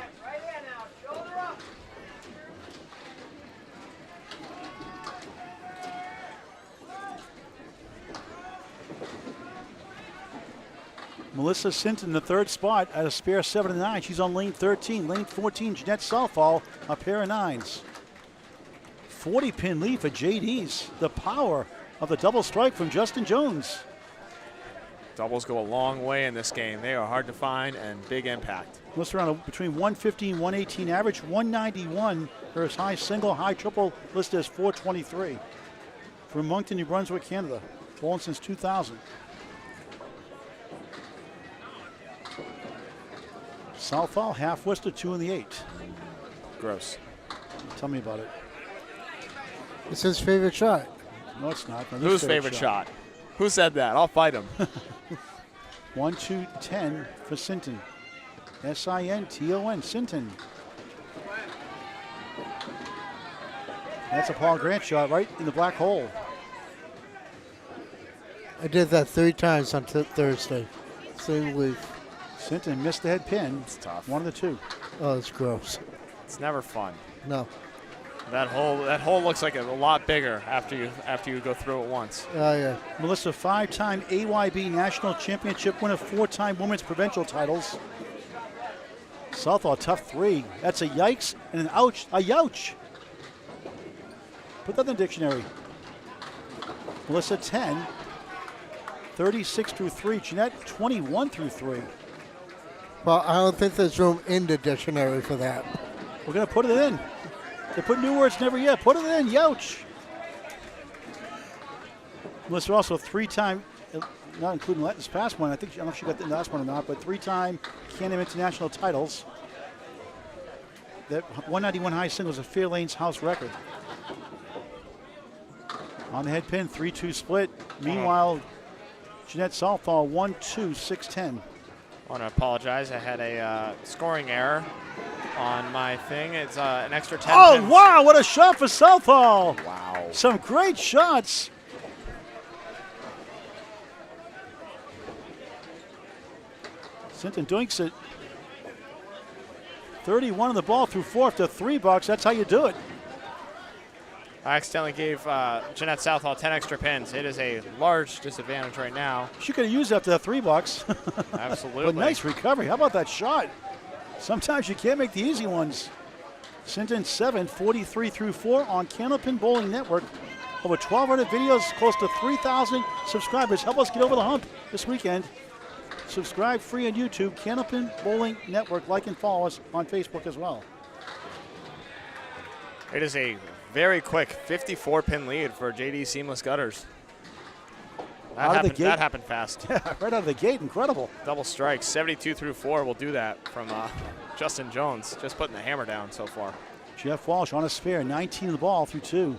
S2: Melissa Sinton, the 3rd spot at a spare 7-9. She's on lane 13. Lane 14, Jeanette Southall, a pair of 9s. 40-pin lead for JD's. The power of the double strike from Justin Jones.
S9: Doubles go a long way in this game. They are hard to find and big impact.
S2: Melissa around between 115 and 118 average. 191, her high single, high triple listed as 423. From Moncton, New Brunswick, Canada. Bowling since 2000. Southall, half Worcester, 2 in the 8.
S9: Gross.
S2: Tell me about it.
S5: It's his favorite shot.
S2: No, it's not. No,
S9: Whose favorite shot? Who said that? I'll fight him.
S2: 1-2-10 for Sinton. Sinton. Sinton. That's a Paul Grant shot right in the black hole.
S5: I did that 3 times on Thursday. Same leaf.
S2: Sinton missed the head pin.
S9: It's tough.
S2: 1 of the 2.
S5: Oh, it's gross.
S9: It's never fun.
S5: No.
S9: That hole looks like a lot bigger after you go through it once.
S5: Oh, yeah.
S2: Melissa, 5-time AYB National Championship winner, 4-time women's provincial titles. Southall, tough 3. That's a yikes and an ouch. A youch. Put that in the dictionary. Melissa, 10. 36 through 3. Jeanette, 21 through 3.
S5: Well, I don't think there's room in the dictionary for that.
S2: We're going to put it in. They put new words never yet. Put it in, youch. Melissa also 3-time, not including this past one. I don't know if she got the last one or not, but 3-time Can-Am International titles. That 191 high single was a Fairlane's house record. On the head pin, 3-2 split. Meanwhile, Jeanette Southall, 1-2, 6-10.
S9: I want to apologize. I had a scoring error on my thing. It's an extra 10
S2: Oh,
S9: pins.
S2: wow, what a shot for Southall.
S9: Wow.
S2: Some great shots. Sinton dinks it. 31 on the ball through 4 after $3. That's how you do it.
S9: I accidentally gave Jeanette Southall 10 extra pins. It is a large disadvantage right now.
S2: She could have used after that $3.
S9: Absolutely.
S2: But nice recovery. How about that shot? Sometimes you can't make the easy ones. Sinton 7, 43 through 4 on Candlepin Bowling Network. Over 1,200 videos, close to 3,000 subscribers. Help us get over the hump this weekend. Subscribe free on YouTube, Candlepin Bowling Network. Like and follow us on Facebook as well.
S9: It is a very quick 54-pin lead for JD Seamless Gutters. That happened fast.
S2: Yeah, right out of the gate, incredible.
S9: Double strike, 72 through 4 will do that from Justin Jones, just putting the hammer down so far.
S2: Jeff Walsh on a spare, 19 in the ball through 2.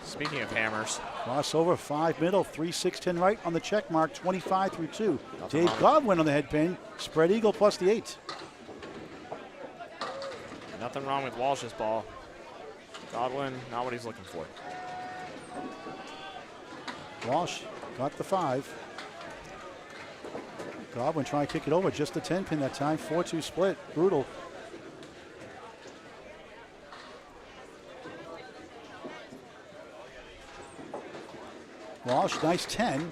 S9: Speaking of hammers.
S2: Crossover, 5 middle, 3, 6, 10 right on the check mark, 25 through 2. Dave Godwin on the head pin, spread eagle plus the 8.
S9: Nothing wrong with Walsh's ball. Godwin, not what he's looking for.
S2: Walsh got the 5. Godwin trying to kick it over, just the 10 pin that time, 4-2 split, brutal. Walsh, nice 10.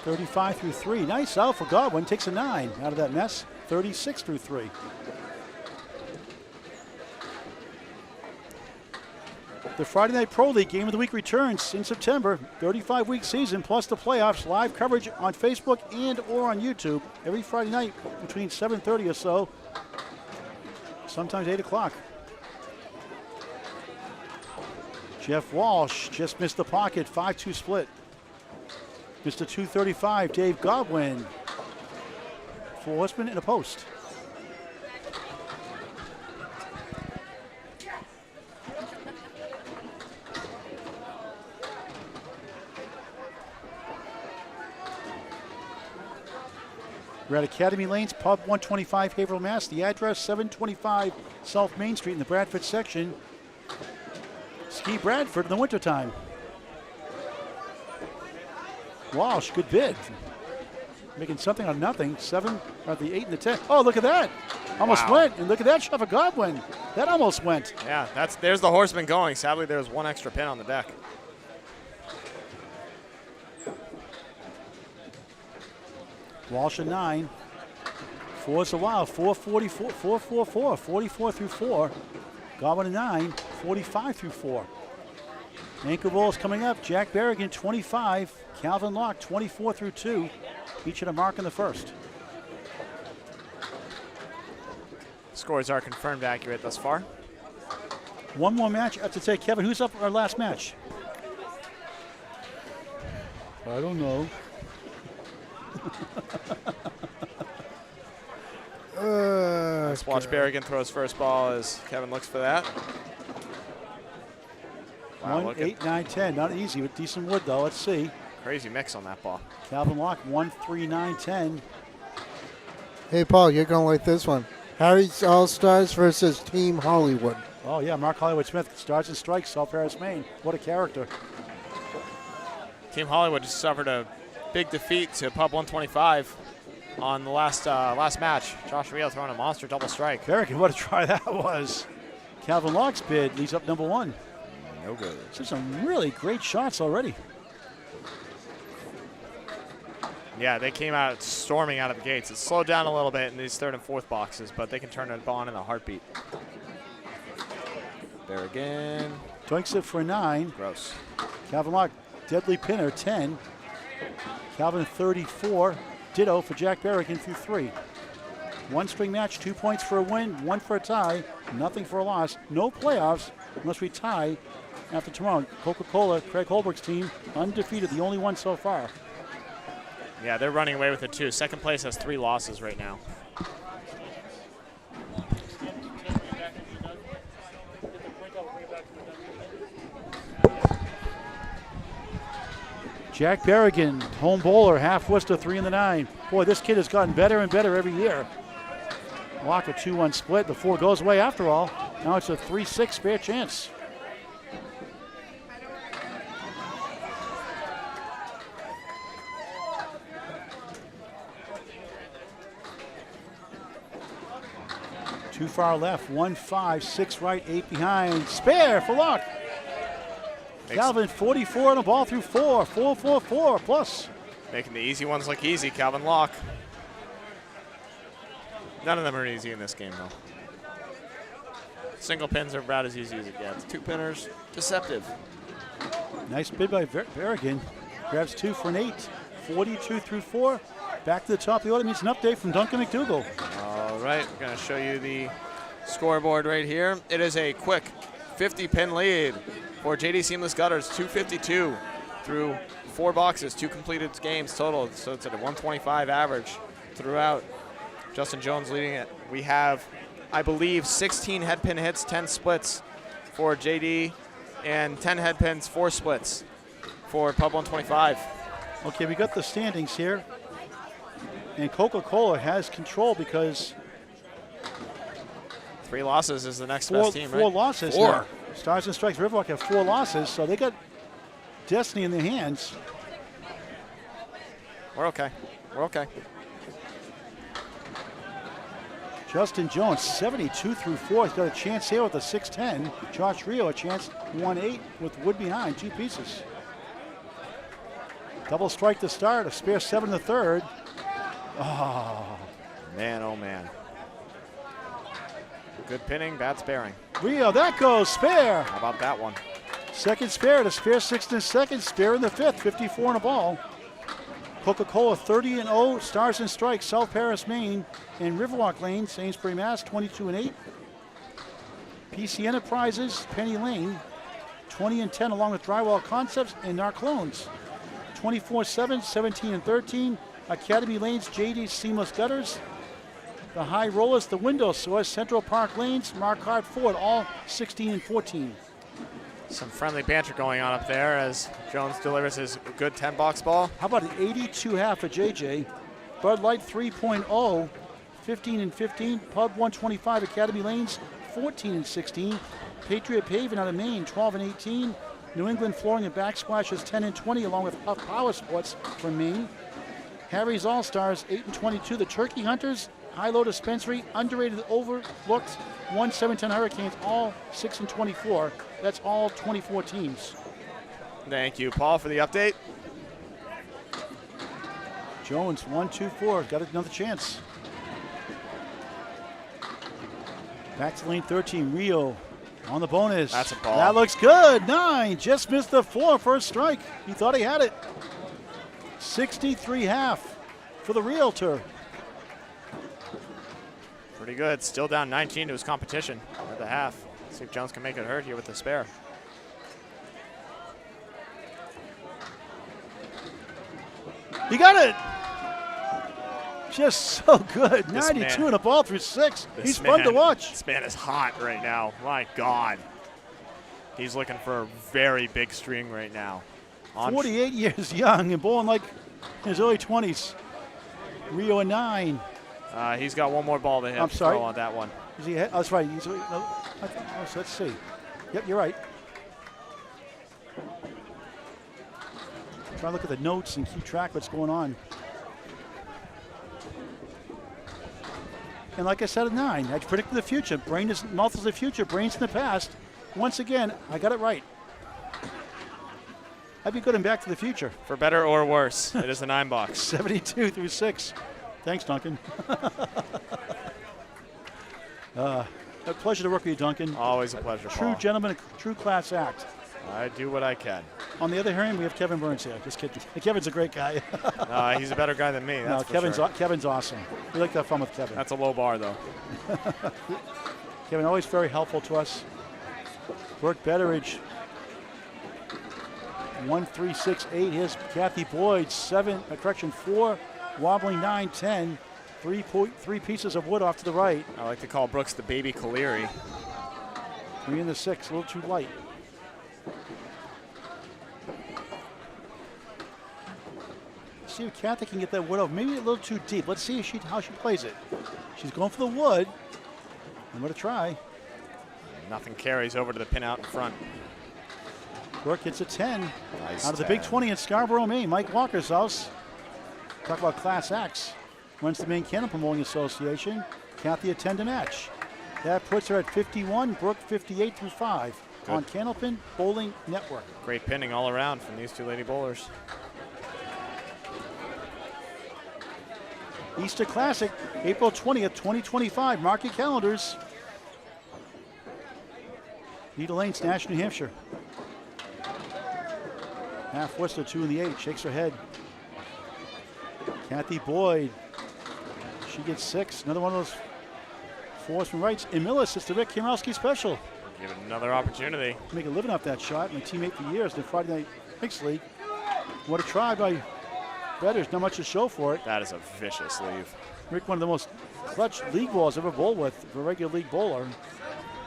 S2: 35 through 3, nice out for Godwin, takes a 9 out of that mess, 36 through 3. The Friday Night Pro League Game of the Week returns in September. 35-week season plus the playoffs. Live coverage on Facebook and or on YouTube every Friday night between 7:30 or so, sometimes 8 o'clock. Jeff Walsh just missed the pocket, 5-2 split. Mr. 235, Dave Godwin. Full horseman in a post. We're at Academy Lanes, Pub 125, Haverhill, Mass. The address, 725 South Main Street in the Bradford section. Ski Bradford in the wintertime. Walsh, good bid. Making something on nothing. 7 at the 8 and the 10. Oh, look at that. Almost went. And look at that shot for Godwin. That almost went.
S9: Yeah, there's the horseman going. Sadly, there's one extra pin on the deck.
S2: Walsh a 9. 4's a wild. 444, 444, 44 through 4. Godwin a 9, 45 through 4. Anchor balls coming up. Jack Berrigan 25. Calvin Locke 24 through 2. Each at a mark in the first.
S9: Scores are confirmed accurate thus far.
S2: One more match up to take. Kevin, who's up our last match? I don't know.
S9: Let's watch Berrigan throw his first ball as Kevin looks for that. Wow,
S2: 1, 8, 9, 10. Not easy with decent wood, though. Let's see.
S9: Crazy mix on that ball.
S2: Calvin Locke, 1, 3, 9, 10.
S5: Hey, Paul, you're going to like this one. Harry's All-Stars versus Team Hollywood.
S2: Oh, yeah, Mark Hollywood Smith starts and strikes, South Paris, Maine. What a character.
S9: Team Hollywood just suffered a big defeat to Pub 125 on the last match. Josh Rio throwing a monster double strike.
S2: Berrigan, what a try that was. Calvin Locke's bid leads up number 1.
S7: No good.
S2: So some really great shots already.
S9: Yeah, they came out storming out of the gates. It slowed down a little bit in these third and fourth boxes, but they can turn it on in a heartbeat. There again.
S2: Doinks it for 9.
S9: Gross.
S2: Calvin Locke, deadly pinner, 10. Calvin 34. Ditto for Jack Berrigan through 3. One string match, 2 points for a win, 1 for a tie, nothing for a loss. No playoffs unless we tie after tomorrow. Coca-Cola, Craig Holbrook's team, undefeated, the only one so far.
S9: Yeah, they're running away with it too. Second place has 3 losses right now.
S2: Jack Berrigan, home bowler, half Worcester, 3 in the 9. Boy, this kid has gotten better and better every year. Lock a 2-1 split. The 4 goes away after all. Now it's a 3-6 spare chance. Too far left, 1, 5, 6 right, 8 behind. Spare for Locke. Calvin 44 on a ball through 4. 4, 4, 4 plus.
S9: Making the easy ones look easy, Calvin Locke. None of them are easy in this game, though. Single pins are about as easy as it gets. 2 pinners, deceptive.
S2: Nice bid by Berrigan. Grabs 2 for an 8. 42 through 4. Back to the top of the order means an update from Duncan McDougall.
S9: All right, we're going to show you the scoreboard right here. It is a quick 50-pin lead for JD Seamless Gutters, 252 through 4 boxes, 2 completed games total. So it's at a 125 average throughout. Justin Jones leading it. We have, I believe, 16 head pin hits, 10 splits for JD, and 10 head pins, 4 splits for Pub 125.
S2: Okay, we got the standings here. And Coca-Cola has control because
S9: 3 losses is the next best team, right?
S2: 4 losses
S9: 4.
S2: now. Stars and Strikes Riverwalk have 4 losses, so they got destiny in their hands.
S9: We're okay. We're okay.
S2: Justin Jones, 72 through 4. He's got a chance here with a 6-10. Josh Rio, a chance 1-8 with wood behind, 2 pieces. Double strike to start, a spare 7 in the third. Oh.
S9: Man, oh man. Good pinning, bad sparing.
S2: Rio, that goes spare.
S9: How about that one?
S2: Second spare, the spare 6th and second, spare in the 5th, 54 in a ball. Coca-Cola 30-0, Stars and Strikes, South Paris, Maine, and Riverwalk Lane, Sainsbury, Mass, 22-8. PC Enterprises, Penny Lane, 20-10, along with Drywall Concepts and Narclones. 24-7, 17-13. Academy Lanes, JD Seamless Gutters. The High Rollers, the Window Source, Central Park Lanes, Marquardt Ford, all 16-14.
S9: Some friendly banter going on up there as Jones delivers his good 10-box ball.
S2: How about an 82.5 for JJ? Bud Light 3.0, 15-15. Pub 125, Academy Lanes, 14-16. Patriot Paving out of Maine, 12-18. New England Flooring and Backsplashes, 10-20, along with Huff Power Sports from Maine. Harry's All-Stars, 8-22. The Turkey Hunters, High-Low Dispensary, underrated, overlooked, 1-7-10 Hurricanes, all 6-24. That's all 24 teams.
S9: Thank you, Paul, for the update.
S2: Jones, 1-2-4, got another chance. Back to lane 13, Rio on the bonus.
S9: That's a ball.
S2: That looks good, 9, just missed the 4 first strike. He thought he had it. 63.5 for the Realtor.
S9: Pretty good. Still down 19 to his competition at the half. See if Jones can make it hurt here with the spare.
S2: He got it. Just so good.
S9: This
S2: 92
S9: man-
S2: and a ball through 6.
S9: This
S2: He's fun to
S9: man-
S2: watch.
S9: This man is hot right now. My God. He's looking for a very big string right now.
S2: 48 years young and bowling like in his early 20s. Rio a 9.
S9: He's got one more ball to hit.
S2: I'm sorry.
S9: Throw on that one.
S2: Is he ahead? Oh, that's right. So let's see. Yep, you're right. Try to look at the notes and keep track of what's going on. And like I said at 9, I predicted the future. Brain is mouth is the future. Brain's in the past. Once again, I got it right. I'd be good in Back to the Future.
S9: For better or worse, it is the 9-box.
S2: 72 through 6. Thanks, Duncan. A pleasure to work with you, Duncan.
S9: Always a pleasure,
S2: True
S9: Paul.
S2: gentleman, a true class act.
S9: I do what I can.
S2: On the other hand, we have Kevin Burns here. Just kidding. Kevin's a great guy.
S9: He's a better guy than me. That's
S2: no,
S9: for sure.
S2: Kevin's awesome. We like to have fun with Kevin.
S9: That's a low bar, though.
S2: Kevin always very helpful to us. Burke Betteridge, 1-3-6-8. Here's Kathy Boyd, 4, wobbling 9-10. Three pieces of wood off to the right.
S9: I like to call Brooks the baby Caleri.
S2: 3 in the 6, a little too light. See if Kathy can get that wood off. Maybe a little too deep. Let's see if how she plays it. She's going for the wood. I'm going to try.
S9: Nothing carries over to the pin out in front.
S2: Burke hits a 10.
S9: Nice
S2: Out of the
S9: 10.
S2: Big 20 in Scarborough, Maine. Mike Walker's house. Talk about Class X. Runs the Maine Cannon Bowling Association. Kathy a 10 to match. That puts her at 51. Brooke 58 through 5
S9: Good.
S2: on Candlepin Bowling Network.
S9: Great pinning all around from these two lady bowlers.
S2: Easter Classic, April 20th, 2025. Mark your calendars. Nita Lane, Nash, New Hampshire. Half Worcester, 2 in the 8. Shakes her head. Kathy Boyd. She gets 6. Another one of those fours from rights. Emillis, it's the Rick Kierowski special.
S9: Give it another opportunity.
S2: Make a living off that shot. My teammate for years in the Friday Night Mixed League. What a try by Betters. Not much to show for it.
S9: That is a vicious leave.
S2: Rick, one of the most clutch league balls ever bowled with for a regular league bowler.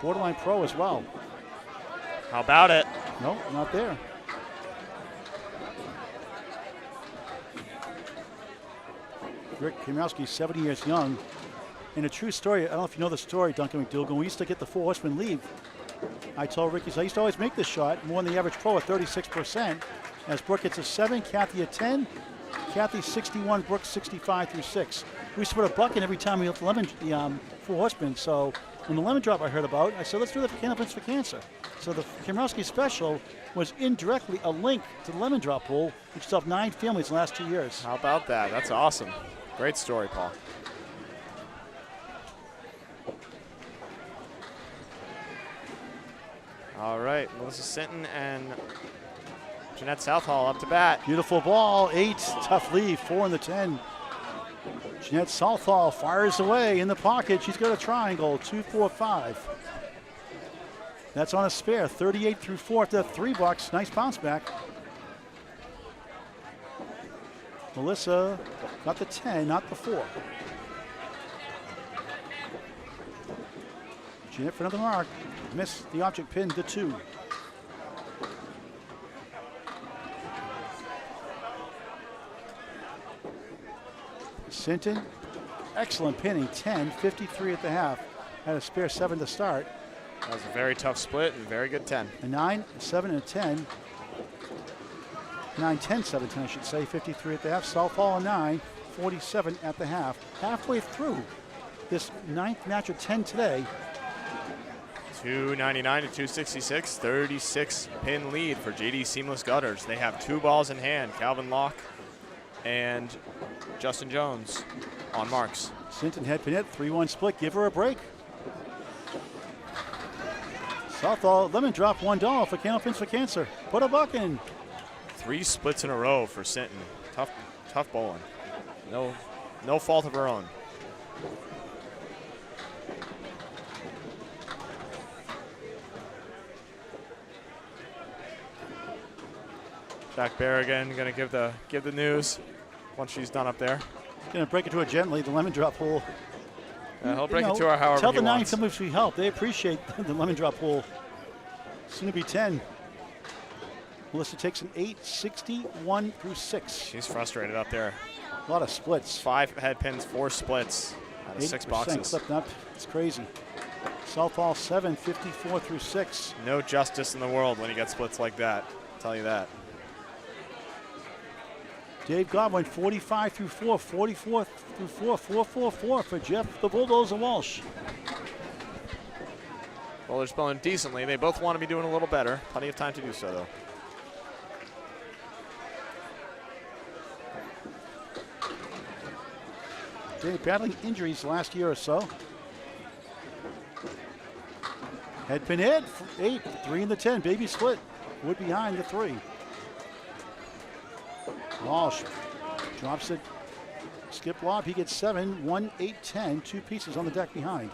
S2: Borderline pro as well.
S9: How about it?
S2: No, not there. Rick Kierowski, 70 years young. And a true story, I don't know if you know the story, Duncan McDougal. When we used to get the 4 horseman leave, I told Ricky, I used to always make this shot more than the average pro at 36%. As Brooke gets a 7, Kathy a 10, Kathy 61, Brooke 65 through 6. We used to put a bucket every time we hit the 4 horsemen. So when the lemon drop I heard about, I said, let's do that for Candlepins for Cancer. So the Kierowski special was indirectly a link to the lemon drop pool, which has helped 9 families in the last 2 years.
S9: How about that? That's awesome. Great story, Paul. All right, Melissa Sinton and Jeanette Southall up to bat.
S2: Beautiful ball, 8, tough lead, 4 in the 10. Jeanette Southall fires away in the pocket. She's got a triangle, 2-4-5. That's on a spare, 38 through 4 after $3. Nice bounce back. Melissa got the 10, not the 4. Jeanette for another mark. Missed the object pin to 2. Sinton, excellent pinning, 10, 53 at the half. Had a spare 7 to start.
S9: That was a very tough split and very good 10.
S2: A 9, a 7, and a 10. 9, 10, 7, 10, I should say. 53 at the half. Southall a 9, 47 at the half. Halfway through this 9th match of 10 today.
S9: 299 to 266, 36 pin lead for JD Seamless Gutters. They have 2 balls in hand, Calvin Locke and Justin Jones on marks.
S2: Sinton head pin hit, 3-1 split. Give her a break. Southall lemon drop $1 for Candle Pins for Cancer. Put a buck in.
S9: 3 splits in a row for Sinton. Tough bowling. No fault of her own. Jack Berrigan going to give the news once she's done up there.
S2: Going to break it to her gently, the lemon drop hole.
S9: He'll break it to her however
S2: Tell
S9: he
S2: the 9
S9: wants.
S2: come if we help. They appreciate the lemon drop hole. Soon to be 10. Melissa takes an 8, 61 through 6.
S9: She's frustrated up there.
S2: A lot of splits.
S9: 5 head pins, 4 splits out of 6 boxes.
S2: Clipped up. It's crazy. Southall 7, 54 through 6.
S9: No justice in the world when you get splits like that. I'll tell you that.
S2: Dave Godwin 45 through 4, 44 through 4, 4-4-4 for Jeff the Bulldozer Walsh.
S9: Well, they're spelling decently. They both want to be doing a little better. Plenty of time to do so, though.
S2: Dave battling injuries last year or so. Head pin hit, 8, 3 in the 10, baby split. Wood behind the 3. Walsh drops it. Skip lob, he gets 7, 1, 8, 10, 2 pieces on the deck behind.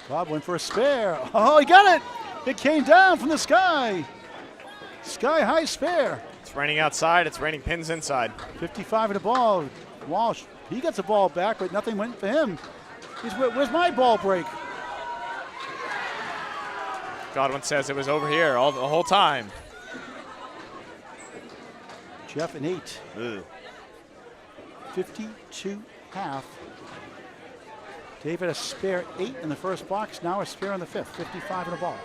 S2: Bob went for a spare. Oh, he got it! It came down from the sky. Sky high spare.
S9: It's raining outside, it's raining pins inside.
S2: 55 at the ball. Walsh, he gets the ball back, but nothing went for him. Where's my ball break?
S9: Godwin says it was over here the whole time.
S2: Jeff an 8.
S9: Ugh.
S2: 52 half. David a spare 8 in the first box, now a spare in the 5th. 55 in the ball.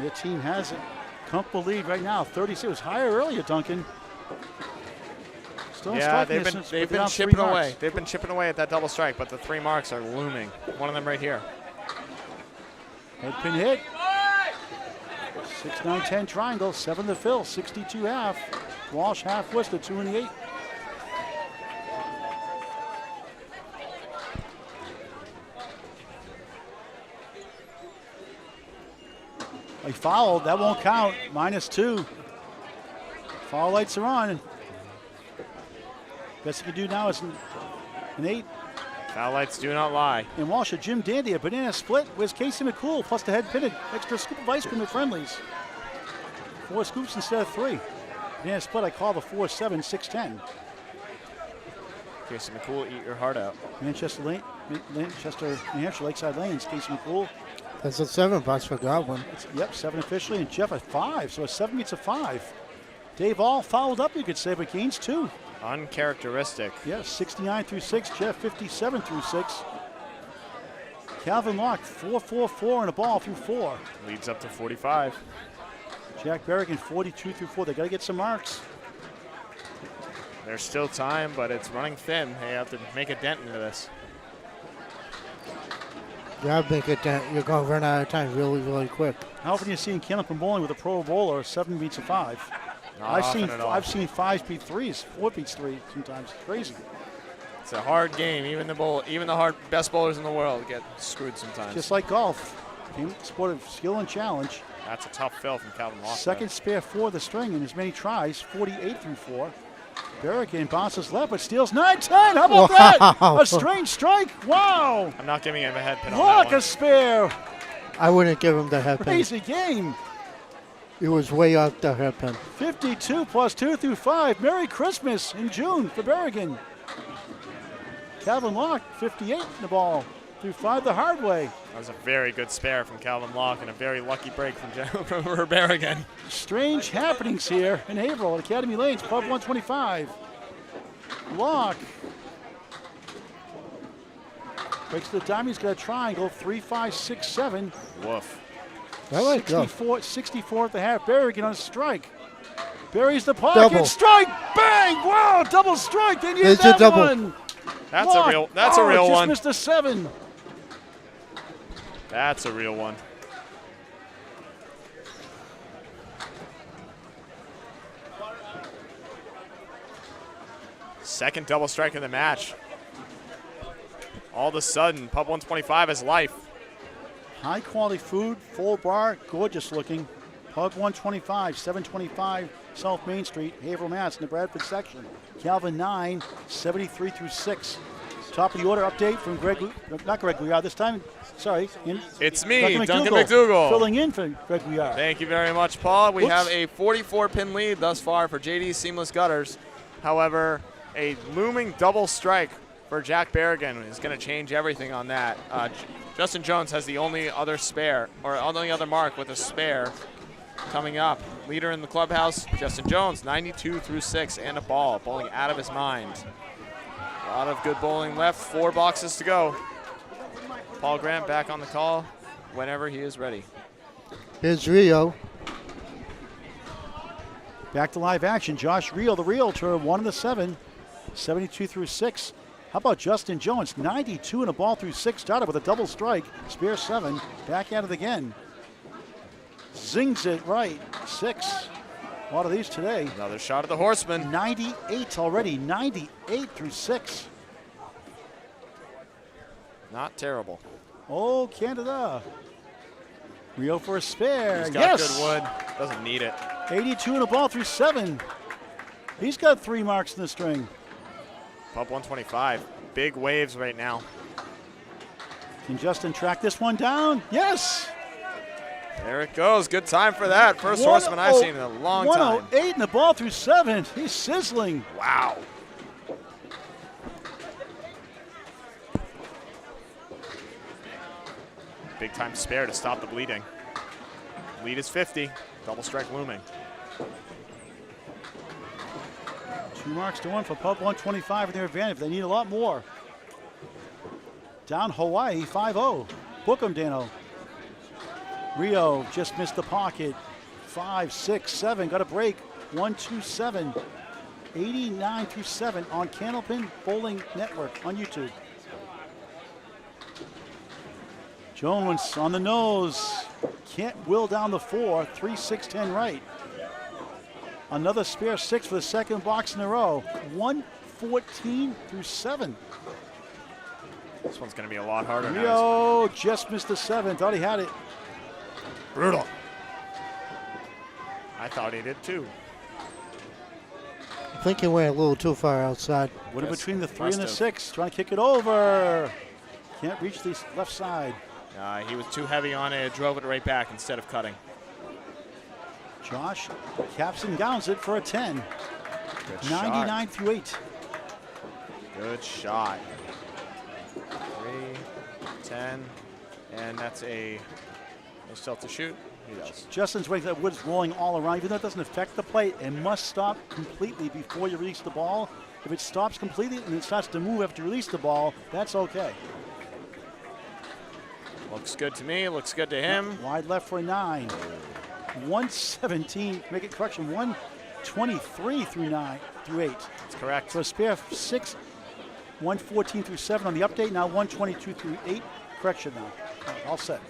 S2: Your team has it. Comfortable lead right now, 36. It was higher earlier, Duncan. Still
S9: Yeah, they've been chipping away. They've been chipping away at that double strike, but the 3 marks are looming. One of them right here.
S2: Head pin hit. 6, 9, 10 triangle, 7 to fill, 62 half. Walsh half Worcester, 2 in the 8. He fouled, that won't count, -2. Foul lights are on. Best he can do now is an 8.
S9: Foul lights do not lie.
S2: And Walsh, a Jim Dandy, a banana split. Where's Casey McCool, plus the head pitted. Extra scoop of ice cream at Friendly's. 4 scoops instead of 3. Banana split, I call the 4-7, 6-10.
S9: Casey McCool, eat your heart out.
S2: Manchester, New Hampshire, Lakeside Lanes, Casey McCool.
S5: That's a $7 for Godwin.
S2: Yep, 7 officially, and Jeff at 5, so a 7 meets a 5. Dave all fouled up, you could say, but gains 2.
S9: Uncharacteristic.
S2: Yes, 69 through 6, Jeff 57 through 6. Calvin Locke, 4-4-4 and a ball through 4.
S9: Leads up to 45.
S2: Jack Berrigan, 42 through 4. They got to get some marks.
S9: There's still time, but it's running thin. They have to make a dent into this.
S5: Yeah, make it. You're going to run out of time really, really quick.
S2: How often are you seeing Candlepin bowling with a pro bowler, 7 beats a 5?
S9: Not often at all.
S2: I've seen 5 beat 3s, 4 beats 3 sometimes. It's crazy.
S9: It's a hard game. Even the best bowlers in the world get screwed sometimes.
S2: Just like golf, sport of skill and challenge.
S9: That's a tough fill from Calvin Locke.
S2: Second spare for the string in as many tries, 48 through 4. Berrigan bounces left, but steals 9-10. How about that? A strange strike. Wow.
S9: I'm not giving him a head pin on
S2: Locke
S9: that one.
S2: a spare.
S5: I wouldn't give him the hairpin.
S2: Crazy game.
S5: It was way off the hairpin.
S2: 52 plus 2 through 5. Merry Christmas in June for Berrigan. Calvin Locke, 58 in the ball through 5 the hard way.
S9: That was a very good spare from Calvin Locke and a very lucky break from Berrigan.
S2: Strange happenings here in Haverhill at Academy Lanes, Pub 125. Locke breaks the diamond. He's got a triangle, 3, 5, 6, 7.
S9: Woof.
S2: 64 at the half. Berrigan on a strike. Buries the pocket.
S5: Double.
S2: Strike. Bang. Wow. Double strike. They needed
S5: There's
S2: that
S5: a double.
S2: one.
S9: That's
S2: Locke.
S9: a real
S2: just
S9: one.
S2: Missed a 7.
S9: That's a real one. Second double strike in the match. All of a sudden, Pub 125 is life.
S2: High quality food, full bar, gorgeous looking. Pub 125, 725 South Main Street, Haverhill, Mass. in the Bradford section. Calvin 9, 73 through 6. Top of the order update from not Greg Gouillart this time. Sorry.
S9: It's me, Duncan
S2: McDougal,
S9: McDougal.
S2: filling in for Greg Gouillart.
S9: Thank you very much, Paul. We
S2: Whoops.
S9: have a 44-pin lead thus far for JD Seamless Gutters. However, a looming double strike for Jack Berrigan is going to change everything on that. Justin Jones has the only other spare, or only other mark with a spare coming up. Leader in the clubhouse, Justin Jones, 92 through 6 and a ball, bowling out of his mind. A lot of good bowling left, 4 boxes to go. Paul Grant back on the call whenever he is ready.
S5: Here's Rio.
S2: Back to live action. Josh Reel, the realtor, 1 of the 7, 72 through 6. How about Justin Jones? 92 and a ball through 6. Started with a double strike. Spare 7. Back at it again. Zings it right. 6. A lot of these today.
S9: Another shot of the Horseman.
S2: 98 already. 98 through 6.
S9: Not terrible.
S2: Oh, Canada. Rio for a spare.
S9: He's got
S2: Yes.
S9: good wood. Doesn't need it.
S2: 82 and a ball through 7. He's got 3 marks in the string.
S9: Pub 125. Big waves right now.
S2: Can Justin track this one down? Yes.
S9: There it goes. Good time for that. First Horseman I've seen in a long time.
S2: 108 and the ball through 7. He's sizzling.
S9: Wow. Big time spare to stop the bleeding. Lead is 50. Double strike looming.
S2: 2 marks to 1 for Pub 125 in their advantage. They need a lot more. Down Hawaii 5-0. Book 'em, Dano. Rio just missed the pocket. 5, 6, 7. Got a break. 1, 2, 7. 89 through 7 on Candlepin Bowling Network on YouTube. Jones on the nose. Can't will down the 4. 3, 6, 10 right. Another spare 6 for the second box in a row. 114 through 7.
S9: This one's going to be a lot harder now.
S2: Rio just missed the 7. Thought he had it.
S9: Brutal. I thought he did too.
S5: I think he went a little too far outside.
S2: Would have
S9: Yes,
S2: between the 3 and the
S9: must
S2: 6. Trying to kick it over. Can't reach the left side.
S9: He was too heavy on it. Drove it right back instead of cutting.
S2: Josh caps and gowns it for a 10.
S9: Good
S2: 99
S9: shot.
S2: through 8.
S9: Good shot. 3, 10, and that's a still to shoot. He does.
S2: Justin's waiting. That wood's rolling all around. Even though it doesn't affect the plate, it must stop completely before you release the ball. If it stops completely and it starts to move after you release the ball, that's okay.
S9: Looks good to me. Looks good to him.
S2: Wide left for a 9. 117. Make it correction. 123 through 9 through 8.
S9: That's correct.
S2: So a spare 6. 114 through 7 on the update. Now 122 through 8. Correction now. All set.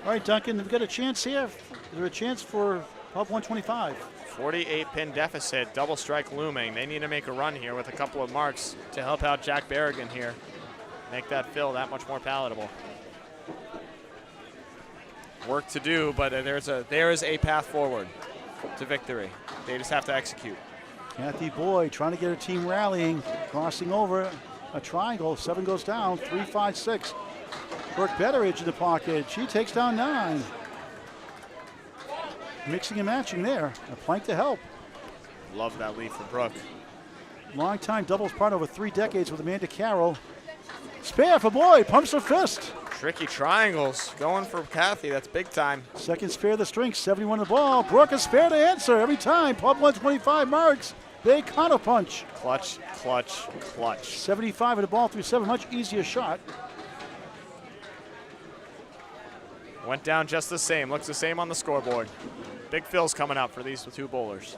S2: All right, Duncan, we've got a chance here. Is there a chance for Pub 125?
S9: 48-pin deficit, double strike looming. They need to make a run here with a couple of marks to help out Jack Berrigan here. Make that fill that much more palatable. Work to do, but there is a path forward to victory. They just have to execute.
S2: Kathy Boyd trying to get her team rallying, crossing over a triangle. 7 goes down, 3, 5, 6. Brooke Betteridge in the pocket. She takes down 9. Mixing and matching there. A plank to help.
S9: Love that lead for Brooke.
S2: Long-time doubles partner over 3 decades with Amanda Carroll. Spare for Boyd, pumps her fist.
S9: Tricky triangles going for Kathy. That's big time.
S2: Second spare of the string, 71 the ball. Brooke a spare to answer every time. Pub 125 marks. Big counter punch.
S9: Clutch, clutch, clutch.
S2: 75 of the ball through 7, much easier shot.
S9: Went down just the same. Looks the same on the scoreboard. Big fills coming up for these 2 bowlers.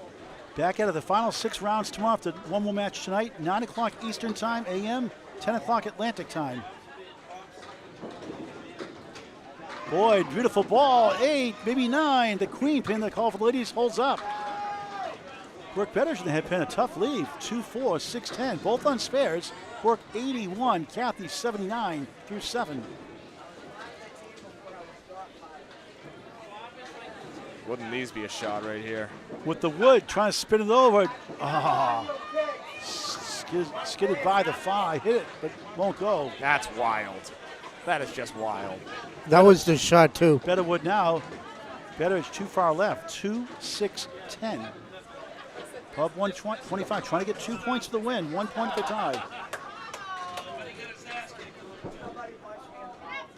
S2: Back out of the final 6 rounds tomorrow after one more match tonight. 9 o'clock Eastern time, a.m., 10 o'clock Atlantic time. Boyd, beautiful ball. 8, maybe 9. The queen pin, the call for the ladies, holds up. Brooke Betteridge in the head pin, a tough lead. 2-4, 6-10, both on spares. Brooke 81, Kathy 79 through 7.
S9: Wouldn't these be a shot right here?
S2: With the wood, trying to spin it over. Skidded by the 5, hit it, but won't go.
S9: That's wild. That is just wild.
S5: That was the shot, too.
S2: Betterwood now. Betteridge too far left. 2, 6, 10. Pub 125, trying to get 2 points for the win. 1 point for the tie.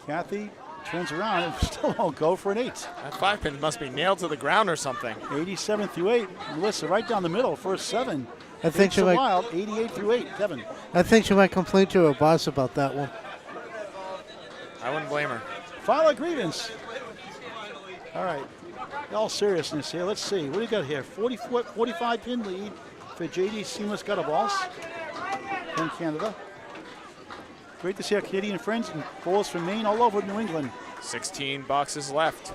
S2: Kathy turns around and still won't go for an 8.
S9: That 5 pin must be nailed to the ground or something.
S2: 87 through 8. Melissa right down the middle, first 7.
S5: I think she might.
S2: Wild, 88 through 8. Kevin.
S5: I think she might complain to her boss about that one.
S9: I wouldn't blame her.
S2: File a grievance. All right. In all seriousness here, let's see. What do you got here? 45 pin lead for JD Seamless Gutter Balls from Canada. Great to see our Canadian friends and bowlers from Maine all over New England.
S9: 16 boxes left.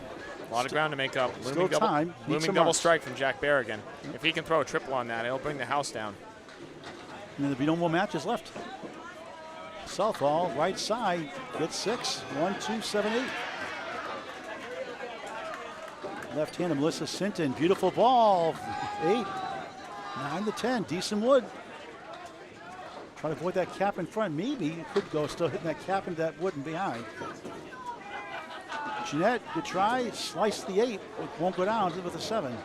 S9: A lot of ground to make up.
S2: Still time.
S9: Looming double strike from Jack Berrigan. If he can throw a triple on that, it'll bring the house down.
S2: And there'll be no more matches left. Southall, right side, gets 6. 1, 2, 7, 8. Left-hander Melissa Sinton, beautiful ball. 8, 9 to 10, decent wood. Trying to avoid that cap in front. Maybe it could go, still hitting that cap into that wood and behind. Jeanette, good try, sliced the 8. It won't go down with a 7.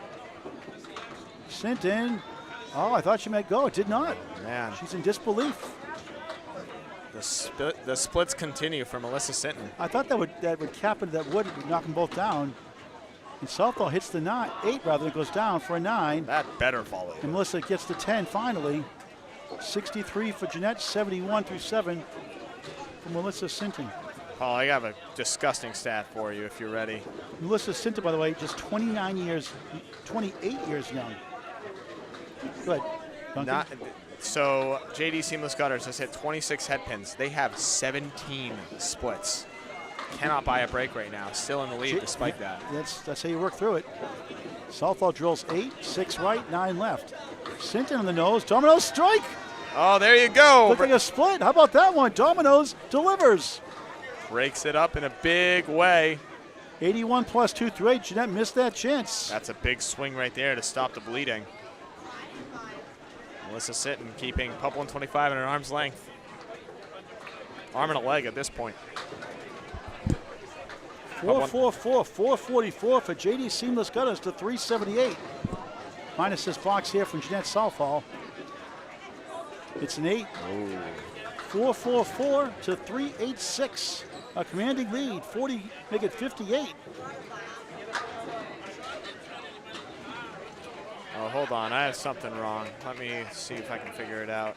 S2: Sinton, oh, I thought she might go. It did not.
S9: Man.
S2: She's in disbelief.
S9: The splits continue for Melissa Sinton.
S2: I thought that would cap into that wood and knock them both down. And Southall hits the 8 rather than goes down for a 9.
S9: That better follow.
S2: And Melissa gets the 10 finally. 63 for Jeanette, 71 through 7 for Melissa Sinton.
S9: Paul, I have a disgusting stat for you if you're ready.
S2: Melissa Sinton, by the way, just 28 years young. Good.
S9: So JD Seamless Gutters has hit 26 head pins. They have 17 splits. Cannot buy a break right now. Still in the lead despite that.
S2: That's how you work through it. Southall drills 8, 6 right, 9 left. Sinton on the nose. Domino's strike.
S9: Oh, there you go.
S2: Looked like a split. How about that one? Domino's delivers.
S9: Breaks it up in a big way.
S2: 81 plus 2 through 8. Jeanette missed that chance.
S9: That's a big swing right there to stop the bleeding. Melissa Sinton keeping Pub 125 at an arm's length. Arm and a leg at this point.
S2: 444, 444 for JD Seamless Gutters to 378. Minus this box here from Jeanette Southall. It's an 8. 444 to 386. A commanding lead. 40, make it 58.
S9: Oh, hold on. I have something wrong. Let me see if I can figure it out.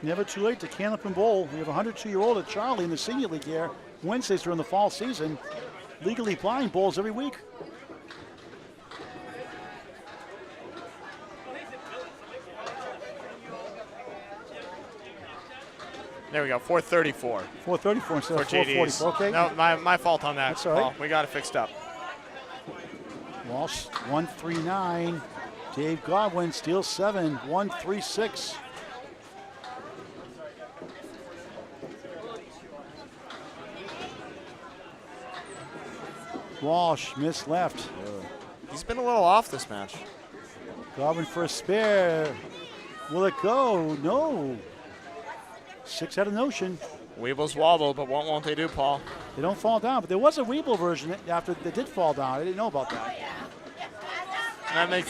S2: Never too late to can up and bowl. We have a 102-year-old at Charlie in the senior league here. Wednesdays during the fall season. Legally blind bowls every week.
S9: There we go, 434.
S2: 434 instead of
S9: For JD's.
S2: 444. Okay.
S9: No, my fault on that.
S2: That's all right.
S9: Paul. We got it fixed up.
S2: Walsh 139. Dave Godwin steals 7. 136. Walsh missed left.
S9: He's been a little off this match.
S2: Godwin for a spare. Will it go? No. 6 out of Notion.
S9: Weebles wobble, but what won't they do, Paul?
S2: They don't fall down, but there was a Weeble version after they did fall down. I didn't know about that.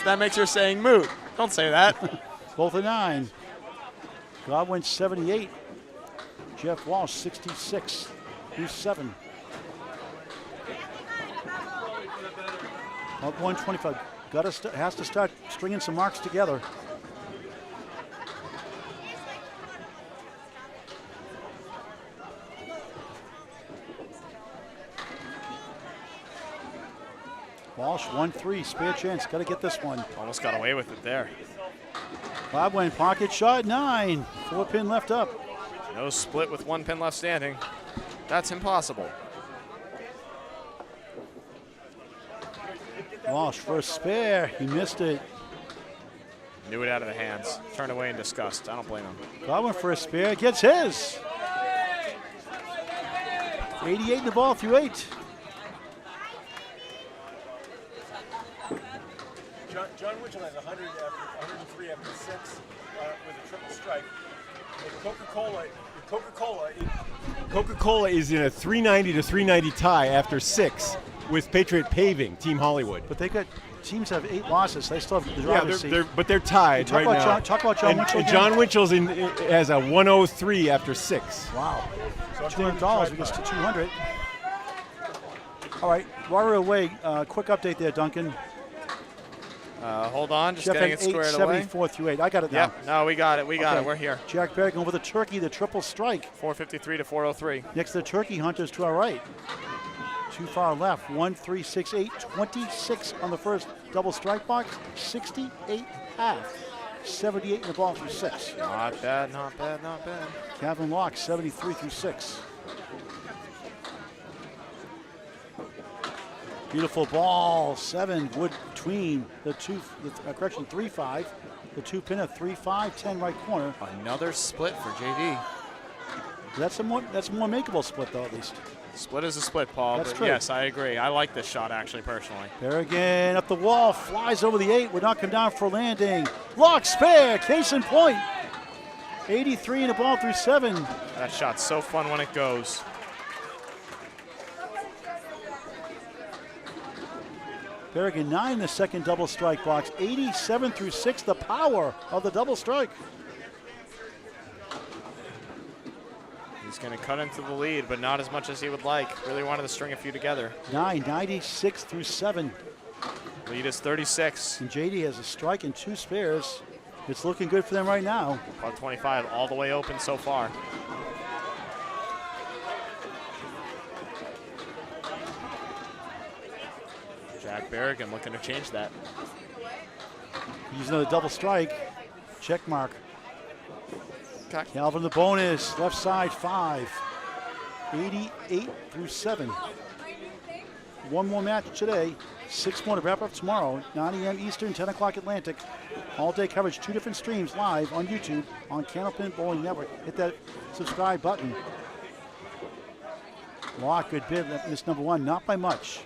S9: That makes your saying moot. Don't say that.
S2: Both are 9. Godwin 78. Jeff Walsh 66. Who's 7? Up 125. Has to start stringing some marks together. Walsh 1-3, spare chance. Got to get this one.
S9: Almost got away with it there.
S2: Godwin pocket shot 9. 4 pin left up.
S9: No split with 1 pin left standing. That's impossible.
S2: Walsh for a spare. He missed it.
S9: Knew it out of the hands. Turned away in disgust. I don't blame him.
S2: Godwin for a spare. Gets his. 88 in the ball through 8.
S10: John Winchell has 103 after 6 with a triple strike. Coca-Cola is in a 390 to 390 tie after 6 with Patriot Paving, Team Hollywood.
S2: But they got teams have 8 losses. They still have the driver's seat.
S10: But they're tied right now.
S2: Talk about John Winchell.
S10: And John Winchell's has a 103 after 6.
S2: Wow. So $200 because to 200. All right, while we're away, quick update there, Duncan.
S9: Hold on, just
S2: Jeff
S9: getting
S2: had
S9: it squared
S2: 874 through 8. I got it now.
S9: Yep, no, we got it. We got it. We're here.
S2: Jack Berrigan over the turkey, the triple strike.
S9: 453 to 403.
S2: Next to the turkey hunters to our right. Too far left. 1, 3, 6, 8. 26 on the first double strike box. 68 half. 78 in the ball through 6.
S9: Not bad, not bad, not bad.
S2: Kevin Locke 73 through 6. Beautiful ball, 7 wood between the 3-5, the 2 pin of 3-5, 10 right corner.
S9: Another split for JD.
S2: That's a more makeable split though, at least.
S9: Split is a split, Paul.
S2: That's
S9: but
S2: true.
S9: Yes, I agree. I like this shot actually personally.
S2: Berrigan up the wall, flies over the 8. We're not coming down for a landing. Lock spare, case in point. 83 in the ball through 7.
S9: That shot's so fun when it goes.
S2: Berrigan 9 in the second double strike box. 87 through 6, the power of the double strike.
S9: He's going to cut into the lead, but not as much as he would like. Really wanted to string a few together.
S2: 96 through 7.
S9: Lead is 36.
S2: And JD has a strike and 2 spares. It's looking good for them right now.
S9: About 25, all the way open so far. Jack Berrigan looking to change that.
S2: Use another double strike. Check mark.
S9: Okay.
S2: Calvin the bonus. Left side 5. 88 through 7. One more match today. 6 more to wrap up tomorrow. 9 a.m. Eastern, 10 o'clock Atlantic. All day coverage, 2 different streams live on YouTube on Candlepin Bowling Network. Hit that subscribe button. Lock, good bid. Missed number 1, not by much.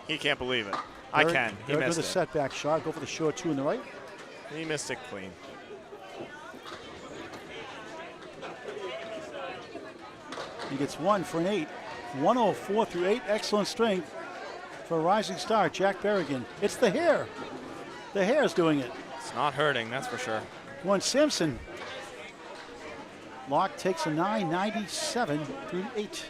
S9: He can't believe it. I can. He missed
S2: with a
S9: it.
S2: setback shot. Go for the short 2 on the right.
S9: He missed it clean.
S2: He gets 1 for an 8. 104 through 8. Excellent strength for a rising star, Jack Berrigan. It's the hair. The hair is doing it.
S9: It's not hurting, that's for sure.
S2: One Simpson. Locke takes a 997 through 8.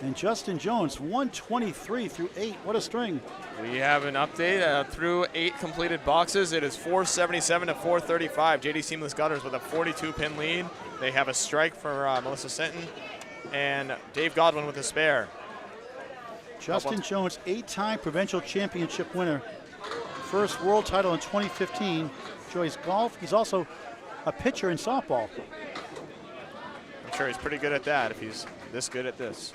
S2: And Justin Jones, 123 through 8. What a string.
S9: We have an update through 8 completed boxes. It is 477 to 435. JD Seamless Gutters with a 42-pin lead. They have a strike for Melissa Sinton and Dave Godwin with a spare.
S2: Justin Jones, 8-time provincial championship winner. First world title in 2015. Enjoys golf. He's also a pitcher in softball.
S9: sure he's pretty good at that if he's this good at this.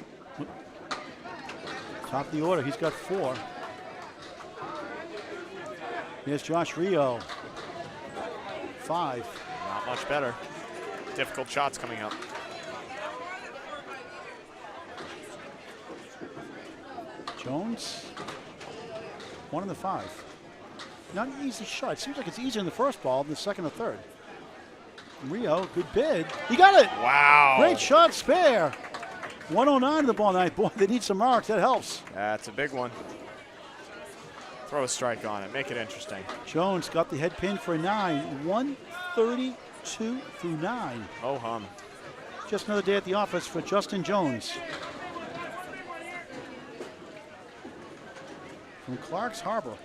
S2: Top of the order, he's got 4. Here's Josh Rio. 5.
S9: Not much better. Difficult shots coming up.
S2: Jones, 1 in the 5. Not an easy shot. Seems like it's easier in the first ball than the second or third. Rio, good bid. He got it.
S9: Wow.
S2: Great shot, spare. 109 to the ball night. Boy, they need some marks. That helps.
S9: That's a big one. Throw a strike on it. Make it interesting.
S2: Jones got the head pin for a 9. 132 through 9.
S9: Oh, hum.
S2: Just another day at the office for Justin Jones. From Clark's Harbor.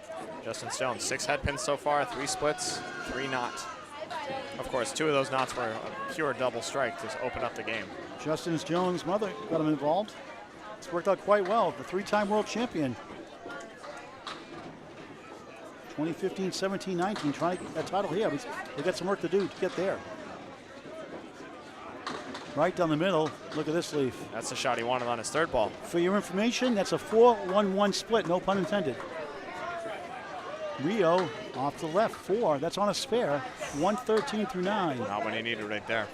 S9: Justin Jones, 6 head pins so far, 3 splits, 3 not. Of course, 2 of those knots were a pure double strike to open up the game.
S2: Justin Jones' mother got him involved. It's worked out quite well. The 3-time world champion. 2015, 17, 19, trying to get that title here. They got some work to do to get there. Right down the middle. Look at this leaf.
S9: That's the shot he wanted on his third ball.
S2: For your information, that's a 4-1-1 split, no pun intended. Rio off the left, 4. That's on a spare. 113 through 9.
S9: Not when he needed right there.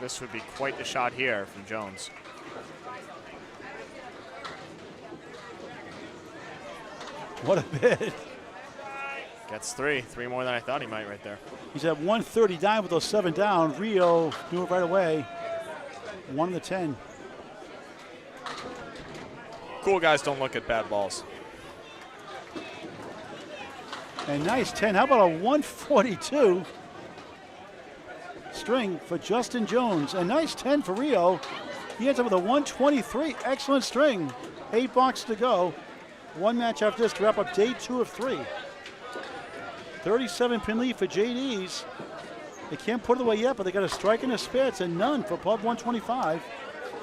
S9: This would be quite the shot here from Jones.
S2: What a bid.
S9: Gets 3 more than I thought he might right there.
S2: He's at 130 down with those 7 down. Rio knew it right away. 1 in the 10.
S9: Cool guys don't look at bad balls.
S2: And nice 10. How about a 142 string for Justin Jones? A nice 10 for Rio. He ends up with a 123. Excellent string. 8 boxes to go. 1 match after this to wrap up day 2 of 3. 37 pin lead for JD's. They can't put it away yet, but they got a strike and a spare. It's a none for Pub 125.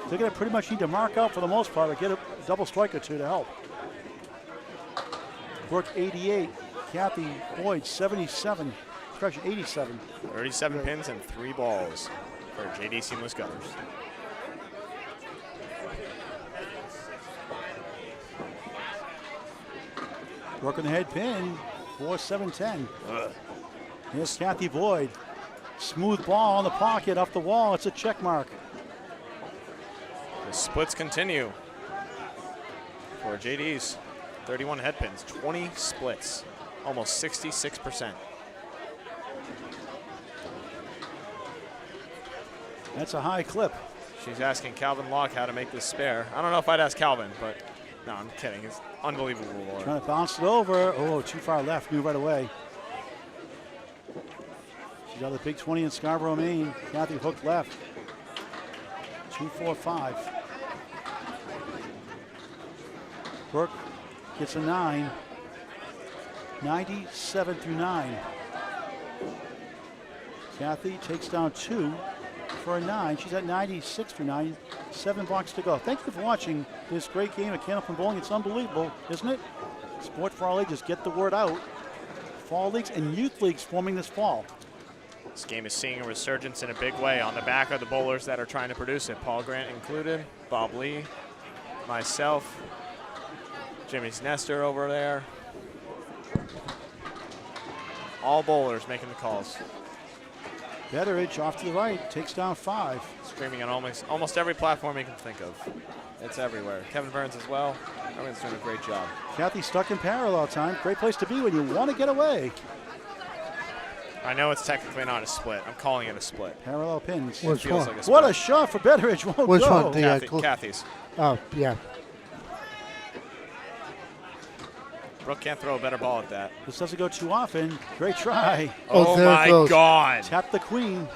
S2: They're going to pretty much need to mark out for the most part or get a double strike or 2 to help. Brooke 88, Kathy Boyd 77, correction 87.
S9: 37 pins and 3 balls for JD Seamless Gutters.
S2: Brooke on the head pin, 4-7-10. Here's Kathy Boyd. Smooth ball on the pocket, off the wall. It's a check mark.
S9: The splits continue for JD's. 31 head pins, 20 splits, almost 66%.
S2: That's a high clip.
S9: She's asking Calvin Locke how to make this spare. I don't know if I'd ask Calvin, but no, I'm kidding. It's unbelievable. Lord.
S2: Trying to bounce it over. Oh, too far left. Knew right away. She's got the big 20 in Scarborough, Maine. Kathy hooked left. 2-4-5. Brooke gets a 9. 97 through 9. Kathy takes down 2 for a 9. She's at 96 through 9. 7 blocks to go. Thank you for watching this great game of Candlepin Bowling. It's unbelievable, isn't it? Sport for all ages. Get the word out. Fall leagues and youth leagues forming this fall.
S9: This game is seeing a resurgence in a big way. On the back are the bowlers that are trying to produce it. Paul Grant included, Bob Lee, myself, Jimmy's Nestor over there. All bowlers making the calls.
S2: Betteridge off to the right, takes down 5.
S9: Streaming on almost every platform you can think of. It's everywhere. Kevin Burns as well. Everyone's doing a great job.
S2: Kathy stuck in parallel time. Great place to be when you want to get away.
S9: I know it's technically not a split. I'm calling it a split.
S2: Parallel pins.
S5: Which
S9: Feels
S5: one?
S9: like a split.
S2: What a shot for Betteridge. Won't
S5: Which
S2: go.
S5: one? The,
S9: Kathy's.
S5: Oh, yeah.
S9: Brooke can't throw a better ball at that.
S2: This doesn't go too often. Great try.
S5: Oh,
S9: Oh
S5: there it
S9: my
S5: goes.
S9: God.
S2: Tap the queen.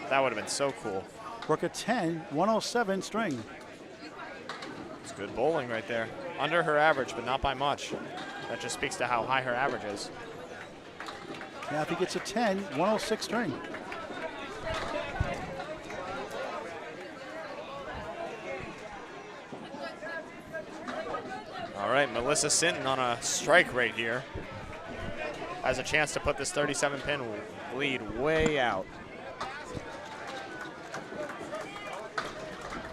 S9: That would have been so cool.
S2: Brooke at 10, 107 string.
S9: It's good bowling right there. Under her average, but not by much. That just speaks to how high her average is.
S2: Kathy gets a 10, 106 string.
S9: right, Melissa Sinton on a strike right here. Has a chance to put this 37-pin lead way out.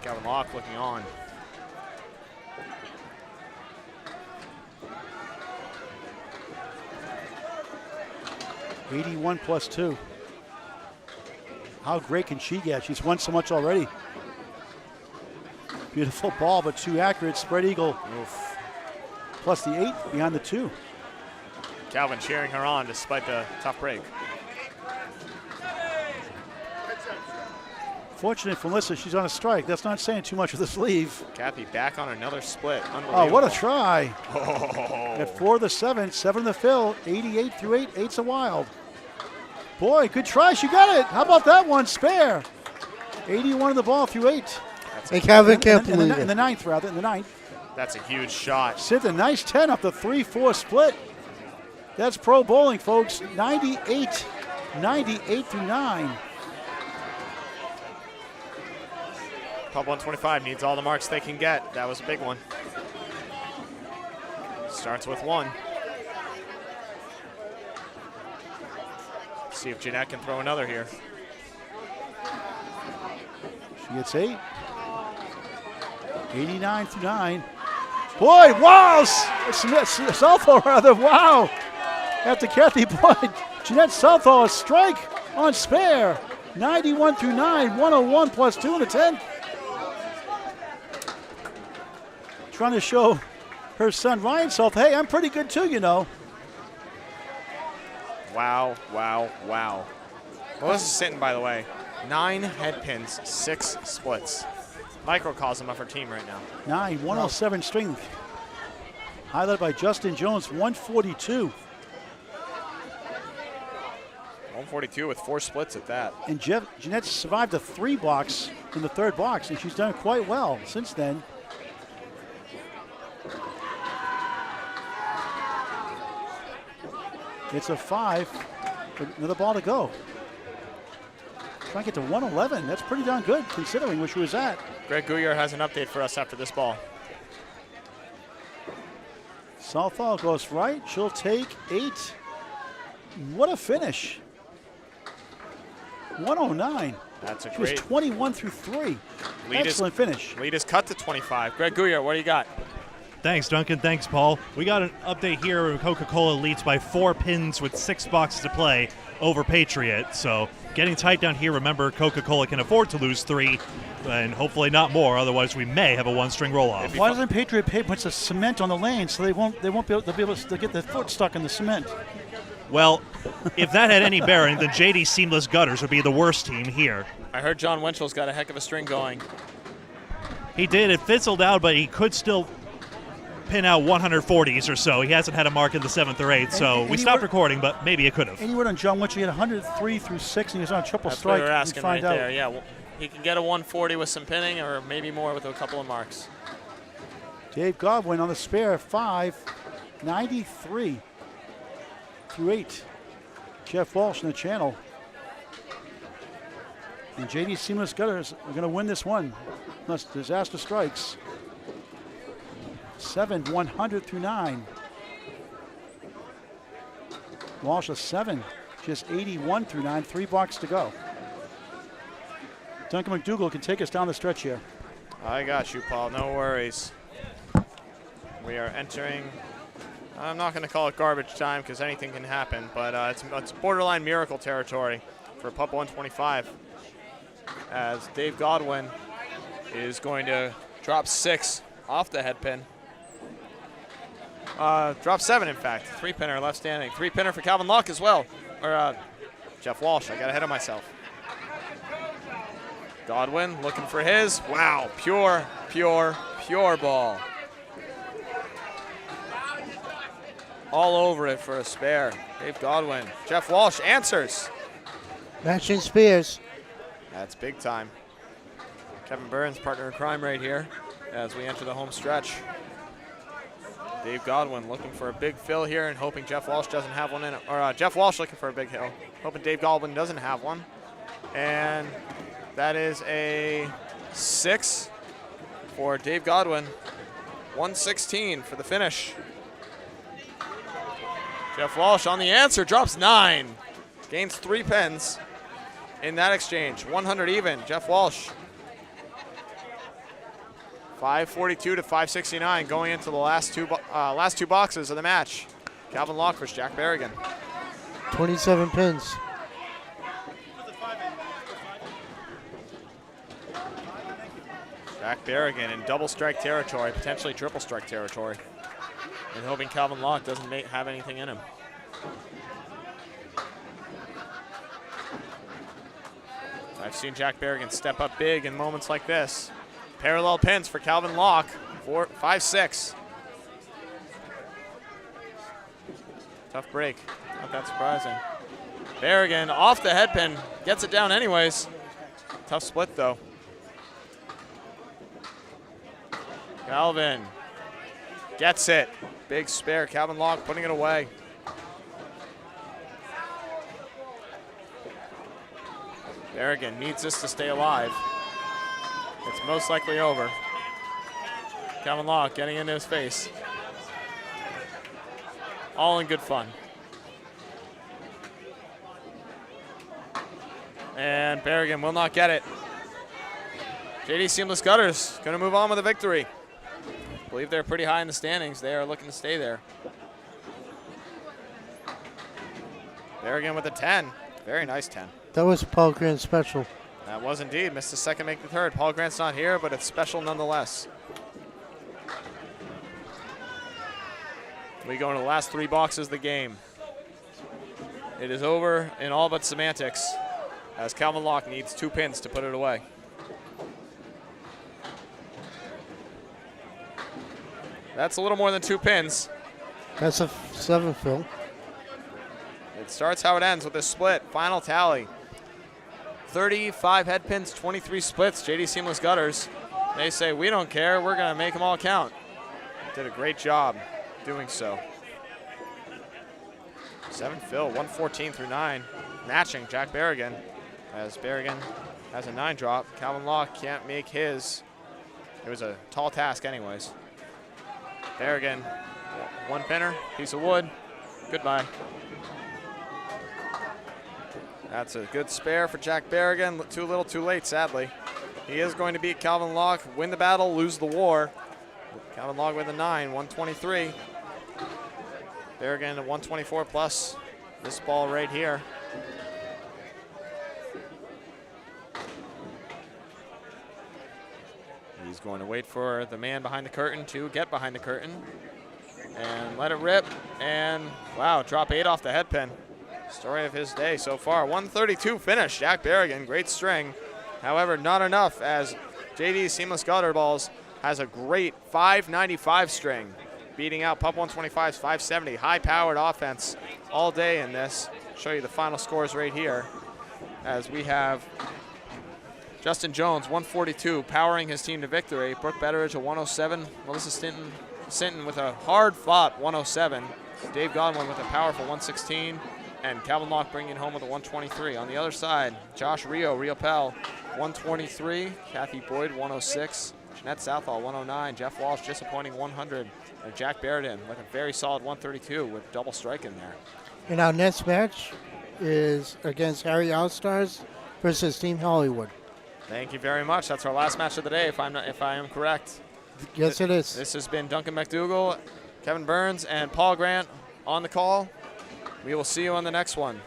S9: Calvin Locke looking on.
S2: +81 +2. How great can she get? She's won so much already. Beautiful ball, but too accurate. Spread eagle.
S9: Oof.
S2: Plus the 8 behind the 2.
S9: Calvin cheering her on despite the tough break.
S2: Fortunate for Melissa, she's on a strike. That's not saying too much with the sleeve.
S9: Kathy back on another split.
S2: Oh, what a try.
S9: Oh.
S2: At 4 of the 7, 7 of the fill, 88 through 8, 8's a wild. Boy, good try, she got it. How about that one, spare? 81 of the ball through 8.
S5: And Calvin can't believe it.
S2: In the 9th, rather, in the 9th.
S9: That's a huge shot.
S2: Sent a nice 10 up the 3-4 split. That's pro bowling, folks. 98 through 9.
S9: Pub 125 needs all the marks they can get. That was a big one. Starts with 1. See if Jeanette can throw another here.
S2: She gets 8. 89 through 9. Boy, wow! Southall, rather, wow! After Kathy Boyd, Jeanette Southall, a strike on spare. 91 through 9, 101 plus 2 in the 10th. Trying to show her son Ryan Southall, hey, I'm pretty good too, you know.
S9: Wow, wow, wow. Melissa Sinton, by the way, 9 head pins, 6 splits. Microcosm of her team right now.
S2: 9, 107 strength. Highlighted by Justin Jones, 142.
S9: 142 with 4 splits at that.
S2: And Jeanette survived a 3 box in the 3rd box, and she's done quite well since then. It's a 5. Another ball to go. Trying to get to 111. That's pretty darn good considering where she was at.
S9: Greg Gouillart has an update for us after this ball.
S2: Southall goes right. She'll take 8. What a finish. 109.
S9: That's a
S2: She
S9: great.
S2: was 21 through 3. Excellent finish.
S9: Lead is cut to 25. Greg Gouillart, what do you got?
S1: Thanks, Duncan. Thanks, Paul. We got an update here where Coca-Cola leads by 4 pins with 6 boxes to play over Patriot. So getting tight down here. Remember, Coca-Cola can afford to lose 3 and hopefully not more. Otherwise, we may have a 1-string roll-off.
S2: Why doesn't Patriot put bunch of cement on the lane so they won't be able to get their foot stuck in the cement?
S1: Well, if that had any bearing, then JD Seamless Gutters would be the worst team here.
S9: I heard John Winchell's got a heck of a string going.
S1: He did. It fizzled out, but he could still pin out 140s or so. He hasn't had a mark in the 7th or 8th, so we stopped recording, but maybe it could have.
S2: Any word on John Winchell? He had 103 through 6, and he was on a triple
S9: That's
S2: strike.
S9: what we're asking right
S2: out.
S9: there. Yeah, well, he can get a 140 with some pinning or maybe more with a couple of marks.
S2: Dave Godwin on the spare, 5, 93 through 8. Jeff Walsh in the channel. And JD Seamless Gutters are going to win this one unless disaster strikes. 7, 100 through 9. Walsh a 7, just 81 through 9, 3 blocks to go. Duncan McDougall can take us down the stretch here.
S9: I got you, Paul. No worries. We are entering, I'm not going to call it garbage time because anything can happen, but it's borderline miracle territory for Pub 125 as Dave Godwin is going to drop 6 off the head pin. Drop 7, in fact. 3-pinner left standing. 3-pinner for Calvin Locke as well. Or Jeff Walsh. I got ahead of myself. Godwin looking for his. Wow, pure ball. All over it for a spare. Dave Godwin. Jeff Walsh answers.
S5: Matching spears.
S9: That's big time. Kevin Burns, partner in crime right here as we enter the home stretch. Dave Godwin looking for a big fill here and hoping Jeff Walsh doesn't have one in it. Or Jeff Walsh looking for a big hill, hoping Dave Godwin doesn't have one. And that is a 6 for Dave Godwin. 116 for the finish. Jeff Walsh on the answer, drops 9. Gains 3 pins in that exchange. 100 even, Jeff Walsh. 542 to 569 going into the last two boxes of the match. Calvin Locke versus Jack Berrigan.
S5: 27 pins.
S9: Jack Berrigan in double strike territory, potentially triple strike territory. And hoping Calvin Locke doesn't have anything in him. I've seen Jack Berrigan step up big in moments like this. Parallel pins for Calvin Locke, 5-6. Tough break, not that surprising. Berrigan off the head pin, gets it down anyways. Tough split though. Calvin gets it. Big spare, Calvin Locke putting it away. Berrigan needs this to stay alive. It's most likely over. Calvin Locke getting into his face. All in good fun. And Berrigan will not get it. JD Seamless Gutters going to move on with a victory. I believe they're pretty high in the standings. They are looking to stay there. Berrigan with a 10. Very nice 10.
S5: That was a Paul Grant special.
S9: That was indeed. Missed the second, make the third. Paul Grant's not here, but it's special nonetheless. We go into the last 3 boxes of the game. It is over in all but semantics, as Calvin Locke needs 2 pins to put it away. That's a little more than 2 pins.
S5: That's a 7, Phil.
S9: It starts how it ends with a split. Final tally. 35 head pins, 23 splits. JD Seamless Gutters. They say, we don't care. We're going to make them all count. Did a great job doing so. 7 Phil, 114 through 9. Matching Jack Berrigan, as Berrigan has a 9 drop. Calvin Locke can't make his. It was a tall task anyways. Berrigan, 1 pinner, piece of wood. Goodbye. That's a good spare for Jack Berrigan. Too little, too late, sadly. He is going to beat Calvin Locke, win the battle, lose the war. Calvin Locke with a 9, 123. Berrigan at 124 plus this ball right here. He's going to wait for the man behind the curtain to get behind the curtain and let it rip. And wow, drop 8 off the head pin. Story of his day so far. 132 finish, Jack Berrigan, great string. However, not enough, as JD Seamless Gutter Balls has a great 595 string, beating out Pup 125's 570. High-powered offense all day in this. Show you the final scores right here, as we have Justin Jones, 142, powering his team to victory. Brooke Betteridge, a 107. Melissa Sinton with a hard-fought 107. Dave Godwin with a powerful 116. And Calvin Locke bringing home with a 123. On the other side, Josh Rio Pell, 123. Kathy Boyd, 106. Jeanette Southall, 109. Jeff Walsh, disappointing 100. And Jack Berrigan with a very solid 132 with double strike in there.
S5: And our next match is against Harry All-Stars versus Team Hollywood.
S9: Thank you very much. That's our last match of the day, if I am correct.
S5: Yes, it is.
S9: This has been Duncan McDougall, Kevin Burns, and Paul Grant on the call. We will see you on the next one.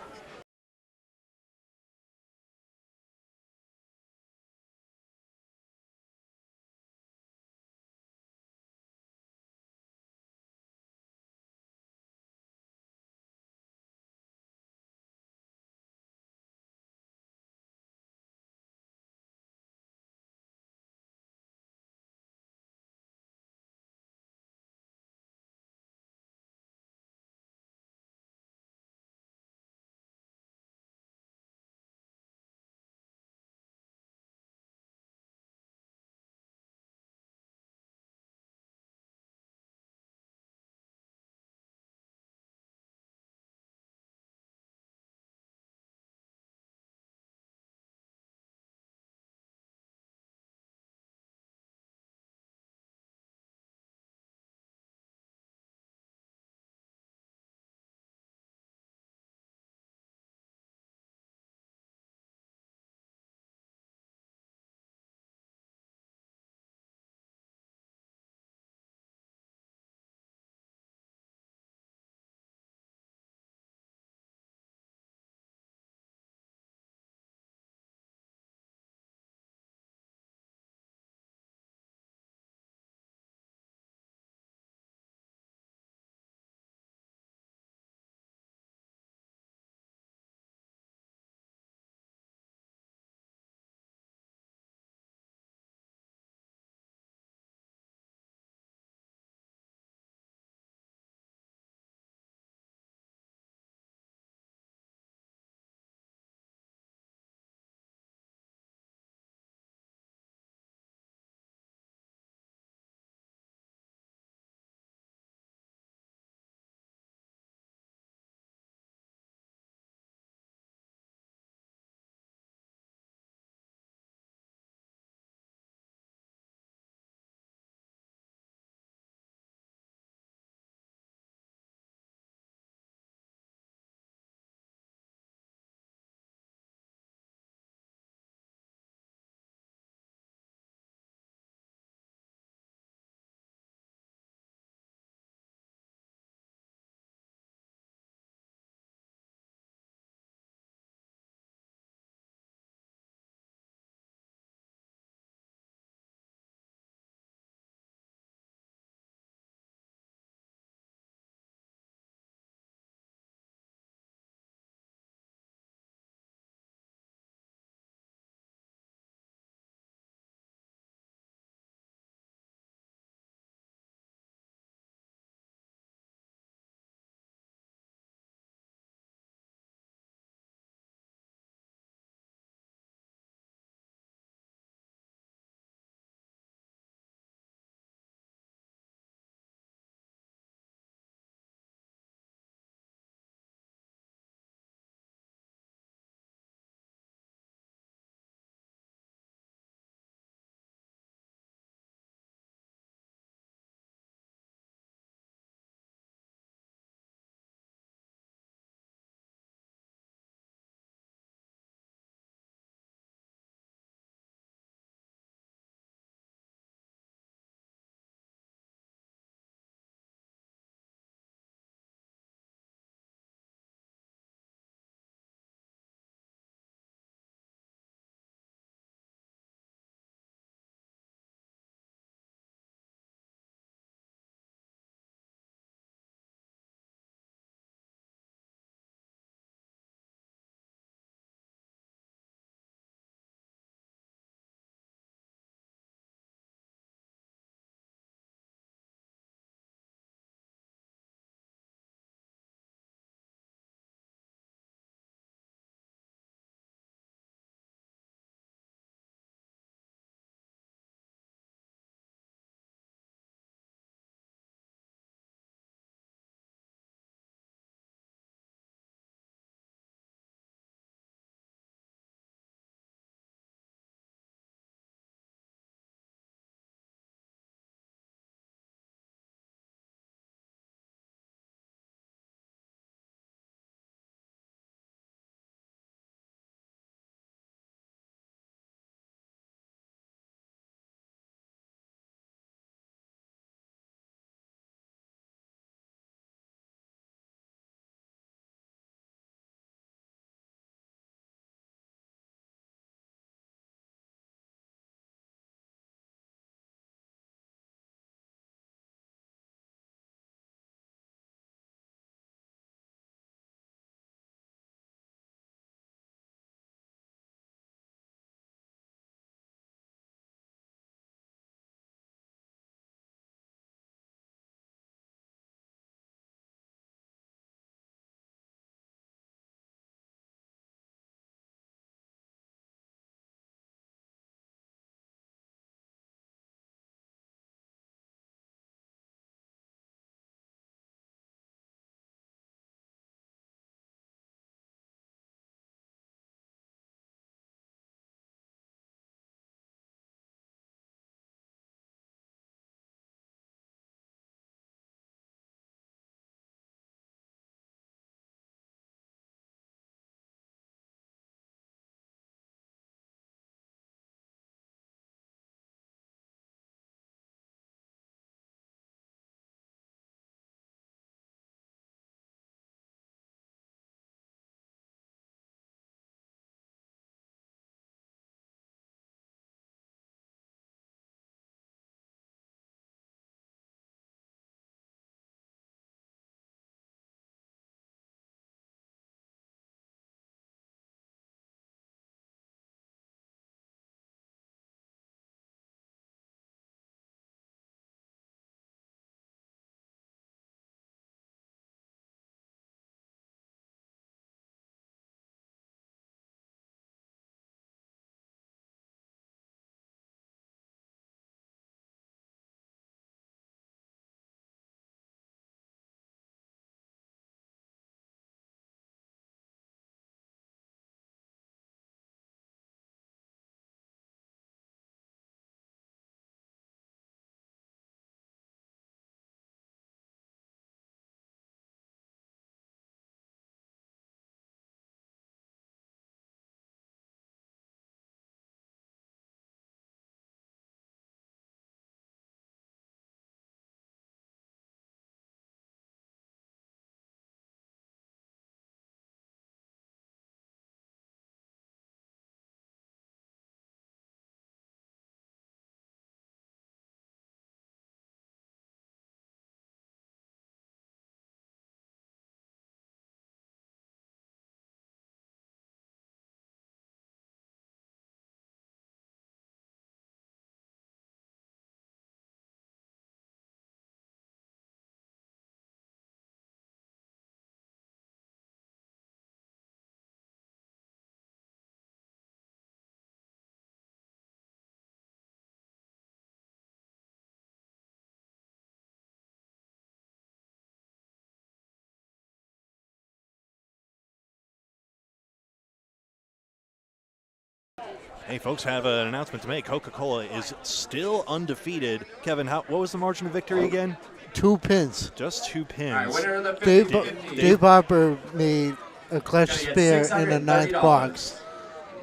S1: Hey, folks, have an announcement to make. Coca-Cola is still undefeated. Kevin, what was the margin of victory again?
S5: 2 pins.
S1: Just 2 pins.
S5: Dave Harper made a clutch spear in the 9th box,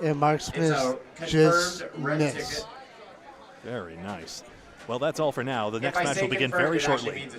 S5: and Mark Smith just missed.
S1: Very nice. Well, that's all for now. The next match will begin very shortly.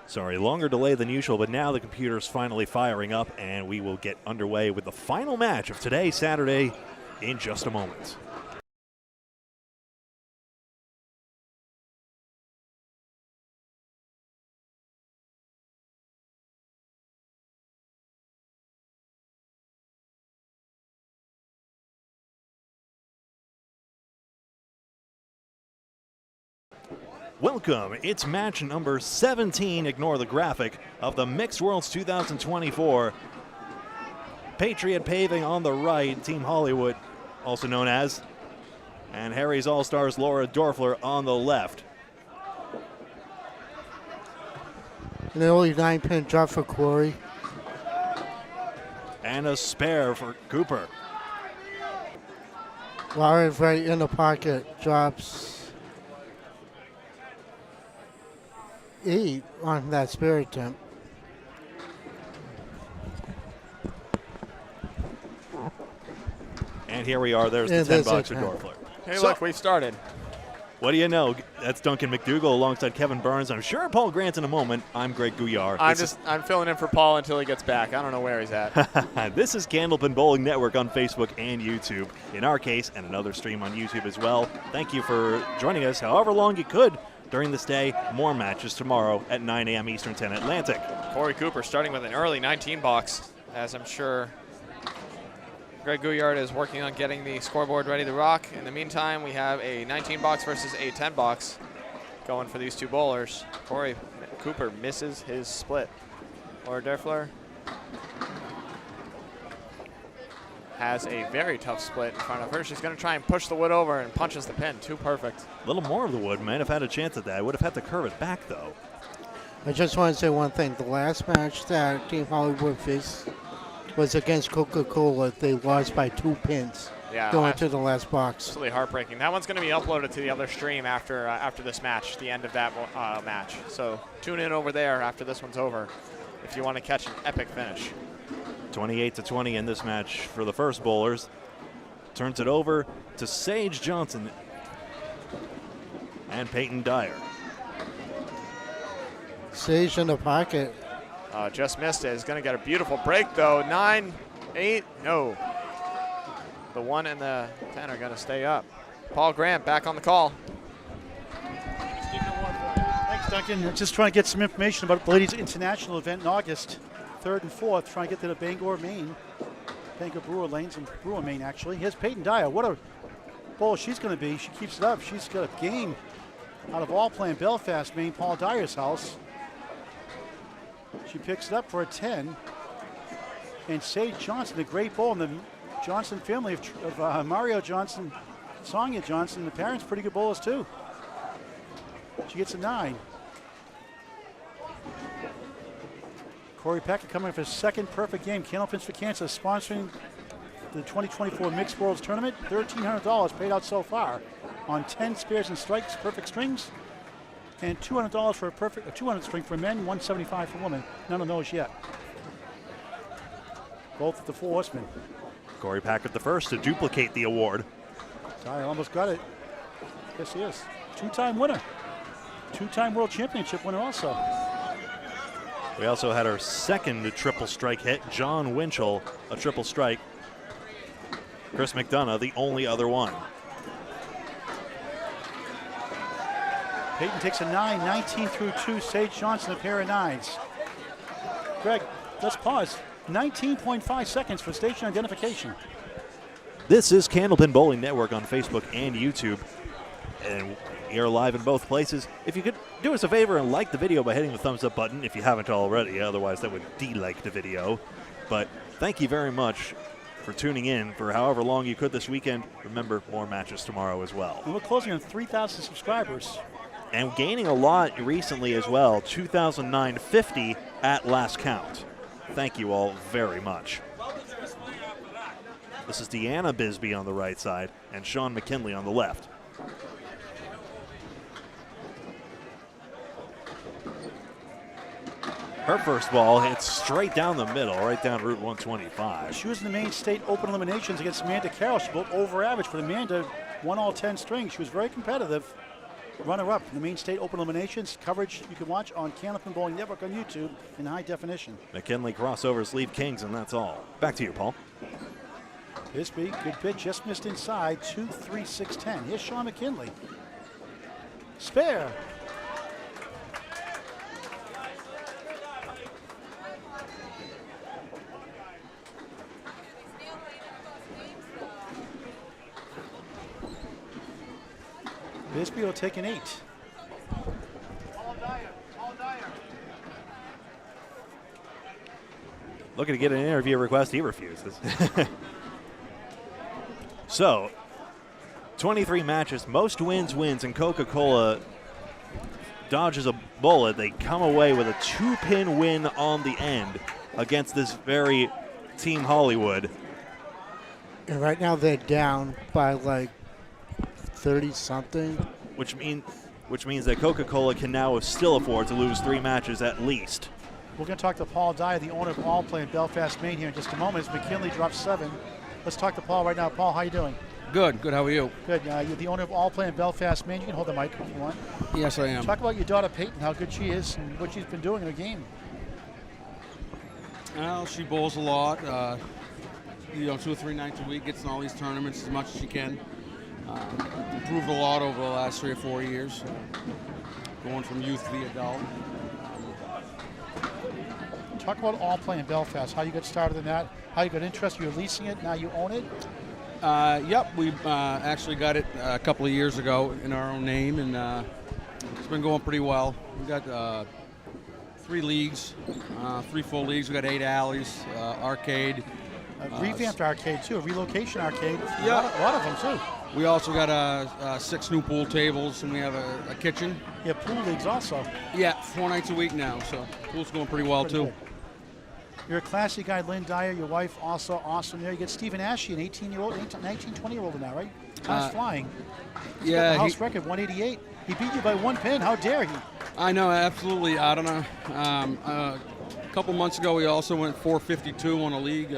S1: Sorry, longer delay than usual, but now the computer's finally firing up, and we will get underway with the final match of today, Saturday, in just a moment. Welcome, it's match number 17, ignore the graphic, of the Mixed Worlds 2024. Patriot Paving on the right, Team Hollywood, also known as, and Harry's All-Stars Laura Dorfler on the left.
S5: An early 9-pin drop for Corey.
S1: And a spare for Cooper.
S5: Laura's right in the pocket, drops 8 on that spare attempt.
S1: And here we are, there's the 10 bucks for Dorfler.
S9: Hey, look, we've started.
S1: What do you know? That's Duncan McDougall alongside Kevin Burns. I'm sure Paul Grant in a moment. I'm Greg Gouillart.
S9: I'm filling in for Paul until he gets back. I don't know where he's at.
S1: This is Candlepin Bowling Network on Facebook and YouTube. In our case, and another stream on YouTube as well. Thank you for joining us however long you could during this day. More matches tomorrow at 9 a.m. Eastern, 10 Atlantic.
S9: Corey Cooper starting with an early 19 box, as I'm sure Greg Gouillart is working on getting the scoreboard ready to rock. In the meantime, we have a 19 box versus a 10 box going for these two bowlers. Corey Cooper misses his split. Laura Dorfler has a very tough split in front of her. She's going to try and push the wood over and punches the pin. Too perfect.
S1: A little more of the wood might have had a chance at that. Would have had to curve it back, though.
S5: I just want to say one thing. The last match that Team Hollywood faced was against Coca-Cola. They lost by 2 pins going to the last box.
S9: Absolutely heartbreaking. That one's going to be uploaded to the other stream after this match, the end of that match. So tune in over there after this one's over if you want to catch an epic finish.
S1: 28-20 in this match for the first bowlers. Turns it over to Sage Johnson and Peyton Dyer.
S5: Sage in the pocket.
S9: Just missed it. Is going to get a beautiful break, though. 9, 8, no. The 1 and the 10 are going to stay up. Paul Grant back on the call.
S2: Thanks, Duncan. Just trying to get some information about the ladies' international event in August 3rd and 4th. Trying to get to the Bangor, Maine. Bangor Brewer Lanes in Brewer, Maine, actually. Here's Peyton Dyer. What a bowl she's going to be. She keeps it up. She's got a game out of all playing Belfast, Maine, Paul Dyer's house. She picks it up for a 10. And Sage Johnson, a great bowl in the Johnson family of Mario Johnson, Sonia Johnson. The parents pretty good bowlers too. She gets a 9. Corey Packett coming for his second perfect game. Candlepins for Cancer sponsoring the 2024 Mixed Worlds Tournament. $1,300 paid out so far on 10 spares and strikes, perfect strings. And $200 for a 200 string for men, $175 for women. None of those yet. Both of the 4 horsemen.
S1: Corey Packard the first to duplicate the award.
S2: Dyer almost got it. Yes, he is. 2-time winner. 2-time world championship winner also.
S1: We also had our second triple strike hit, John Winchell, a triple strike. Chris McDonough, the only other one.
S2: Peyton takes a 9, 19 through 2. Sage Johnson, a pair of 9s. Greg, let's pause. 19.5 seconds for station identification.
S1: This is Candlepin Bowling Network on Facebook and YouTube. And you're live in both places. If you could do us a favor and like the video by hitting the thumbs up button if you haven't already, otherwise that would de-like the video. But thank you very much for tuning in for however long you could this weekend. Remember, more matches tomorrow as well.
S2: And we're closing on 3,000 subscribers.
S1: And gaining a lot recently as well, 2,950 at last count. Thank you all very much. This is Deanna Bisbee on the right side and Sean McKinley on the left. Her first ball hits straight down the middle, right down Route 125.
S2: She was in the main state open eliminations against Amanda Carroll. She bowled over average, but Amanda won all 10 strings. She was very competitive. runner-up in the main state open eliminations. Coverage you can watch on Candlepin Bowling Network on YouTube in high definition.
S1: McKinley crossovers leave kings, and that's all. Back to you, Paul.
S2: Bisbee, good pitch, just missed inside, 2-3-6-10. Here's Sean McKinley. Spare. Bisbee will take an 8.
S1: Looking to get an interview request, he refuses. So, 23 matches, most wins, and Coca-Cola dodges a bullet. They come away with a 2-pin win on the end against this very Team Hollywood.
S5: And right now they're down by like 30-something.
S1: Which means that Coca-Cola can now still afford to lose 3 matches at least.
S2: We're going to talk to Paul Dyer, the owner of All Play in Belfast, Maine, here in just a moment as McKinley drops 7. Let's talk to Paul right now. Paul, how you doing?
S11: Good. How are you?
S2: Good. You're the owner of All Play in Belfast, Maine. You can hold the mic if you want.
S11: Yes, I am.
S2: Talk about your daughter Peyton, how good she is, and what she's been doing in her game.
S11: Well, she bowls a lot. 2 or 3 nights a week, gets in all these tournaments as much as she can. Improved a lot over the last 3 or 4 years, going from youth to the adult.
S2: Talk about All Play in Belfast, how you got started in that, how you got interested, you're leasing it, now you own it?
S11: Yep, we actually got it a couple of years ago in our own name, and it's been going pretty well. We got 3 leagues, 3 full leagues. We got 8 alleys, arcade.
S2: Revamped arcade too, a relocation arcade.
S11: Yeah,
S2: a lot of them too.
S11: We also got 6 new pool tables, and we have a kitchen.
S2: Yeah, pool leagues also.
S11: Yeah, 4 nights a week now, so pool's going pretty well too.
S2: Good. You're a classy guy, Lynn Dyer. Your wife also awesome there. You get Stephen Ashe, an 18-year-old, 19, 20-year-old now, right? Time's flying. He's got the house record, 188. He beat you by 1 pin. How dare he?
S11: I know, absolutely. I don't know. A couple months ago, he also went 452 on a league.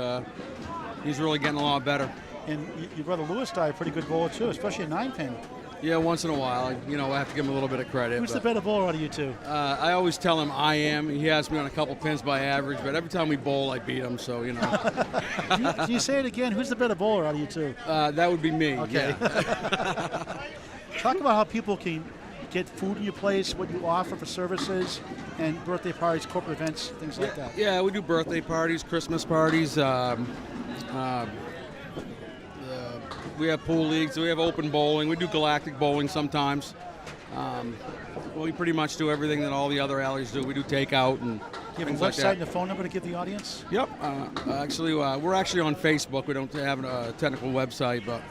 S11: He's really getting a lot better.
S2: And your brother Lewis Dyer, pretty good bowler too, especially a 9-pin.
S11: Yeah, once in a while. I have to give him a little bit of credit.
S2: Who's the better bowler out of you two?
S11: I always tell him I am. He has me on a couple pins by average, but every time we bowl, I beat him, so,
S2: Do you say it again? Who's the better bowler out of you two?
S11: That would be me.
S2: Okay.
S11: Yeah.
S2: Talk about how people can get food in your place, what you offer for services, and birthday parties, corporate events, things like that.
S11: Yeah, we do birthday parties, Christmas parties. We have pool leagues. We have open bowling. We do galactic bowling sometimes. We pretty much do everything that all the other alleys do. We do takeout and
S2: you have a
S11: things like
S2: website
S11: that.
S2: and a phone number to give the audience?
S11: Yep. Actually, we're actually on Facebook. We don't have a technical website, but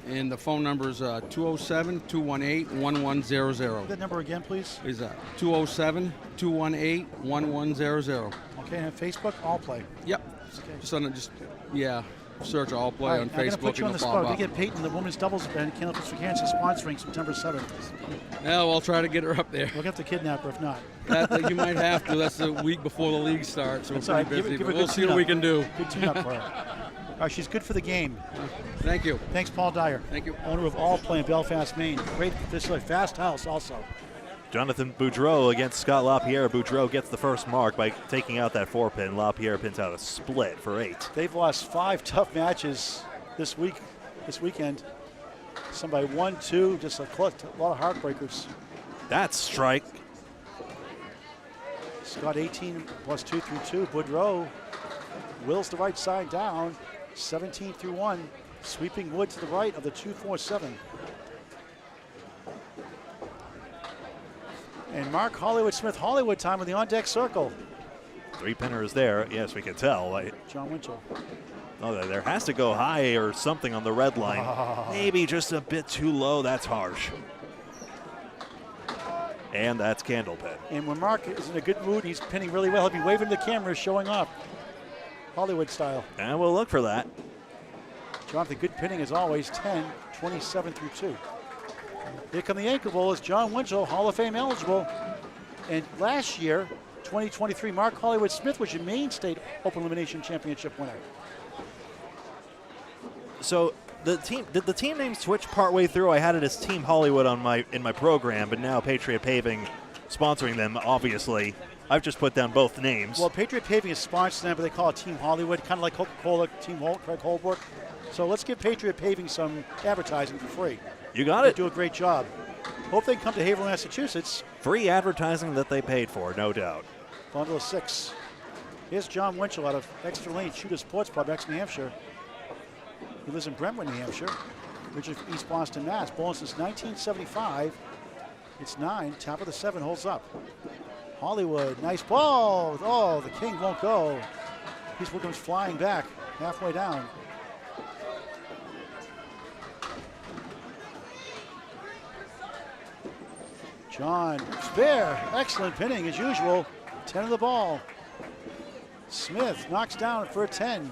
S11: and the phone number is 207-218-1100.
S2: That number again, please.
S11: Is that 207-218-1100?
S2: Okay, and Facebook, All Play.
S11: Yep.
S2: Okay.
S11: Search All Play on
S2: I'm going to
S11: Facebook.
S2: put you on the spot. We get Peyton, the women's doubles event, Candlepin for Cancer, sponsoring September 7th.
S11: Yeah, we'll try to get her up there.
S2: We'll have to kidnap her if not.
S11: You might have to. That's the week before the league starts, so we're
S2: That's
S11: pretty busy.
S2: Give
S11: But
S2: her
S11: we'll see what we can do.
S2: Good tune-up for her. All right, she's good for the game.
S11: Thank you.
S2: Thanks, Paul Dyer.
S11: Thank you.
S2: Owner of All Play in Belfast, Maine. Great facility, fast house also.
S1: Jonathan Boudreau against Scott LaPierre. Boudreau gets the first mark by taking out that 4-pin. LaPierre pins out a split for 8.
S2: They've lost 5 tough matches this weekend. Some by 1, 2, just a lot of heartbreakers.
S1: That's strike.
S2: Scott 18 plus 2 through 2. Boudreau wills the right side down. 17 through 1. Sweeping wood to the right of the 2-4-7. And Mark Hollywood Smith, Hollywood time in the on-deck circle.
S1: 3-pinners there. Yes, we can tell.
S2: John Winchell.
S1: Oh, there has to go high or something on the red line. Maybe just a bit too low. That's harsh. And that's Candlepin.
S2: And when Mark is in a good mood, he's pinning really well. He'll be waving to the camera, showing off. Hollywood style.
S1: And we'll look for that.
S2: Jonathan, good pinning as always. 10, 27 through 2. Here come the ankle bowlers. John Winchell, Hall of Fame eligible. And last year, 2023, Mark Hollywood Smith was your Maine State Open Elimination Championship winner.
S1: So Did the team name switch partway through? I had it as Team Hollywood in my program, but now Patriot Paving sponsoring them, obviously. I've just put down both names.
S2: Well, Patriot Paving is sponsoring them, but they call it Team Hollywood, kind of like Coca-Cola, Team Craig Holbrook. So let's give Patriot Paving some advertising for free.
S1: You got
S2: They
S1: it.
S2: do a great job. Hope they can come to Haverhill, Massachusetts.
S1: Free advertising that they paid for, no doubt.
S2: Bundle of 6. Here's John Winchell out of Exeter Lane Shooter Sports Pub, New Hampshire. He lives in Brentwood, New Hampshire. Richard from East Boston, Mass. Bowling since 1975. It's 9. Top of the 7 holds up. Hollywood, nice ball. Oh, the king won't go. Peace Wilkins flying back halfway down. John, spare. Excellent pinning as usual. 10 of the ball. Smith knocks down for a 10.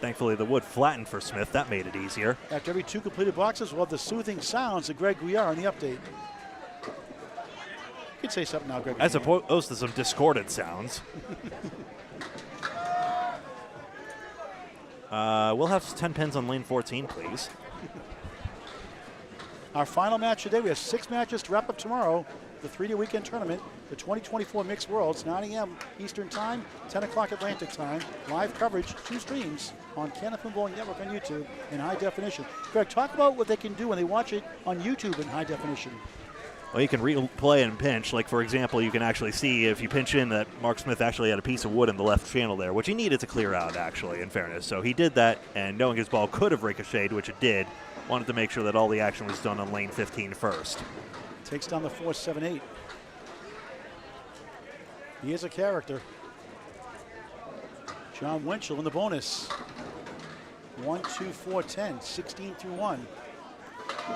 S1: Thankfully, the wood flattened for Smith. That made it easier.
S2: After every 2 completed boxes, we'll have the soothing sounds of Greg Gouillart on the update. You can say something now, Greg.
S1: As opposed to some discordant sounds. We'll have 10 pins on lane 14, please.
S2: Our final match today, we have 6 matches to wrap up tomorrow. The 3-day weekend tournament, the 2024 Mixed Worlds, 9 a.m. Eastern Time, 10 o'clock Atlantic Time. Live coverage, 2 streams on Canopy Bowling Network on YouTube in high definition. Greg, talk about what they can do when they watch it on YouTube in high definition.
S1: Well, you can replay and pinch. Like, for example, you can actually see if you pinch in that Mark Smith actually had a piece of wood in the left channel there, which he needed to clear out, actually, in fairness. So he did that, and knowing his ball could have ricocheted, which it did, wanted to make sure that all the action was done on lane 15 first.
S2: Takes down the 4-7-8. He is a character. John Winchell in the bonus. 1, 2, 4, 10, 16 through 1.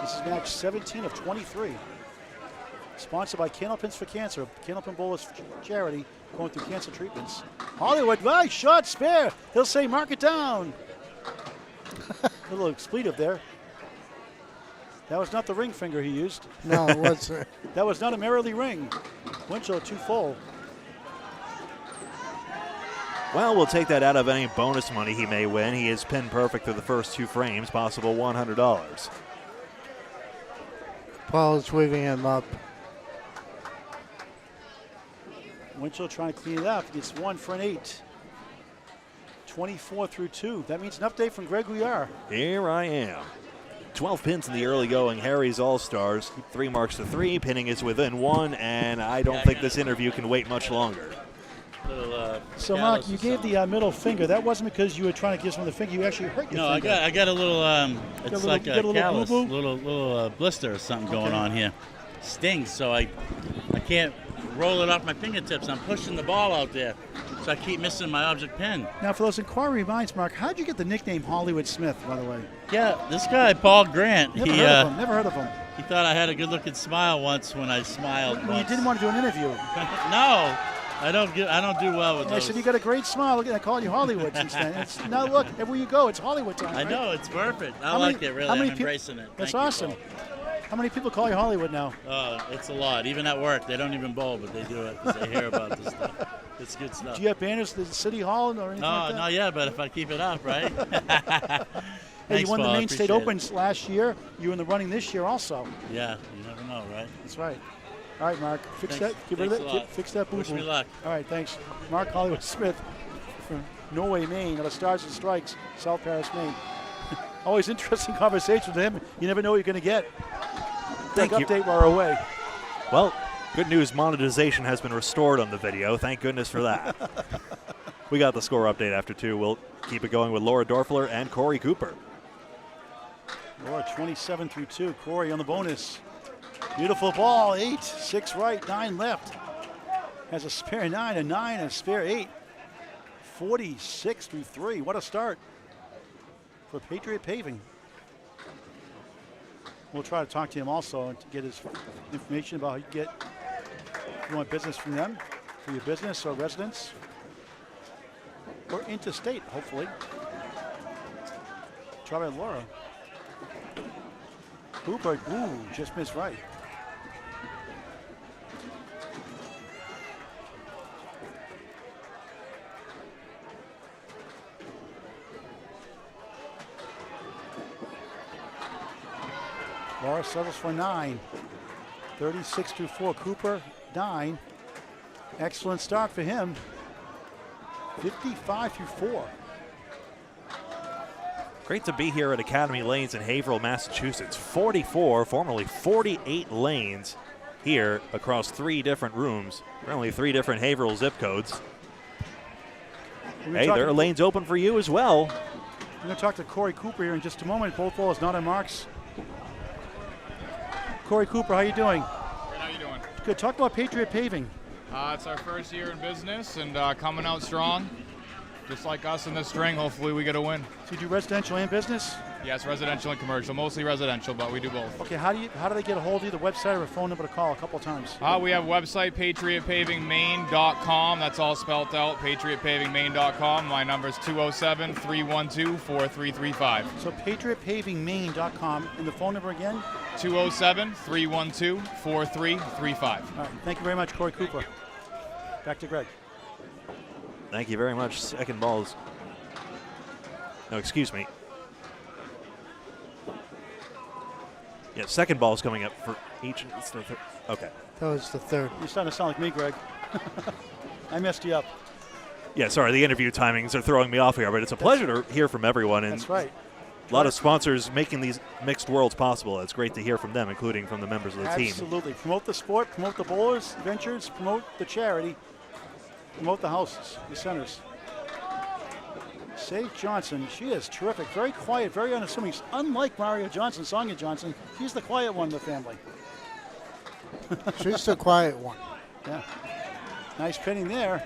S2: This is match 17 of 23. Sponsored by Candlepins for Cancer, Candlepin Bowlers Charity, going through cancer treatments. Hollywood, nice shot, spare. He'll say mark it down. A little expletive there. That was not the ring finger he used.
S5: No, it wasn't.
S2: That was not a merrily ring. Winchell too full.
S1: Well, we'll take that out of any bonus money he may win. He is pin perfect through the first 2 frames, possible $100.
S5: Paul's waving him up.
S2: Winchell trying to clean it up. Gets 1 for an 8. 24 through 2. That means an update from Greg Gouillart.
S1: Here I am. 12 pins in the early going. Harry's All-Stars. 3 marks to 3. Pinning is within 1, and I don't think this interview can wait much longer.
S2: So, Mark, you gave the middle finger. That wasn't because you were trying to give someone the finger. You actually hurt your finger.
S12: I got a little, it's like a callus,
S2: boo-boo?
S12: little blister or something going on here. Stings, so I can't roll it off my fingertips. I'm pushing the ball out there, so I keep missing my object pin.
S2: Now, for those inquiry minds, Mark, how'd you get the nickname Hollywood Smith, by the way?
S12: Yeah, this guy, Paul Grant,
S2: Never heard of him. Never heard of him.
S12: He thought I had a good-looking smile once when I smiled.
S2: Well, you didn't want to do an interview.
S12: No. I don't do well with
S2: I
S12: those.
S2: said you got a great smile. Look, I call you Hollywood since then. Now look, everywhere you go, it's Hollywood time.
S12: I
S2: right?
S12: know, it's perfect. I like it, really. I'm embracing it.
S2: That's
S12: Thank you,
S2: awesome.
S12: Paul.
S2: How many people call you Hollywood now?
S12: Oh, it's a lot. Even at work, they don't even bowl, but they do it because they hear about this stuff. It's good stuff.
S2: Do you have banners at City Hall or anything like that?
S12: Not yet, but if I keep it up, right?
S2: Hey, you won
S12: Paul,
S2: the Maine State
S12: appreciate
S2: Opens last year. You were in the running this year also.
S12: Yeah, you never know, right?
S2: That's right. All right, Mark. Fix
S12: Thanks.
S2: that. Get rid of that. Fix that boo-boo.
S12: Wish me luck.
S2: All right, thanks. Mark Hollywood Smith from Norway, Maine, out of Stars and Strikes, South Paris, Maine. Always interesting conversation with him. You never know what you're going to get.
S1: Thank you.
S2: Update while we're away.
S1: Well, good news, monetization has been restored on the video. Thank goodness for that. We got the score update after 2. We'll keep it going with Laura Dorfler and Corey Cooper.
S2: Laura 27 through 2. Corey on the bonus. Beautiful ball. 8, 6 right, 9 left. Has a spare 9, a 9, and a spare 8. 46 through 3. What a start for Patriot Paving. We'll try to talk to him also and to get his information about how you get, if you want business from them, for your business or residence, or interstate, hopefully. Try by Laura. Hooper, ooh, just missed right. Morris settles for 9. 36-4. Cooper, 9. Excellent start for him. 55-4.
S1: Great to be here at Academy Lanes in Haverhill, Massachusetts. 44, formerly 48 lanes here across 3 different rooms. Apparently 3 different Haverhill zip codes. Hey, there are lanes open for you as well.
S2: We're going to talk to Corey Cooper here in just a moment. Both balls not on marks. Corey Cooper, how you doing?
S13: Good, how you doing?
S2: Good. Talk about Patriot Paving.
S13: It's our first year in business and coming out strong. Just like us in this string, hopefully we get a win.
S2: So you do residential and business?
S13: Yes, residential and commercial. Mostly residential, but we do both.
S2: Okay, how do they get a hold of you? The website or a phone number to call a couple of times?
S13: We have a website, patriotpavingmaine.com. That's all spelled out, patriotpavingmaine.com. My number is 207-312-4335.
S2: So patriotpavingmaine.com. And the phone number again?
S13: 207-312-4335.
S2: All right, thank you very much, Corey Cooper. Back to Greg.
S1: Thank you very much. Second ball's. No, excuse me. Yeah, second ball's coming up for each. It's the third. Okay.
S5: That was the third.
S2: You're starting to sound like me, Greg. I messed you up.
S1: Yeah, sorry. The interview timings are throwing me off here, but it's a pleasure to hear from everyone. And
S2: that's right.
S1: A lot of sponsors making these mixed worlds possible. It's great to hear from them, including from the members of the team.
S2: Absolutely. Promote the sport, promote the bowlers, ventures, promote the charity, promote the houses, the centers. Sage Johnson, she is terrific. Very quiet, very unassuming. Unlike Mario Johnson, Sonia Johnson, she's the quiet one in the family.
S5: She's the quiet one.
S2: Yeah. Nice pinning there.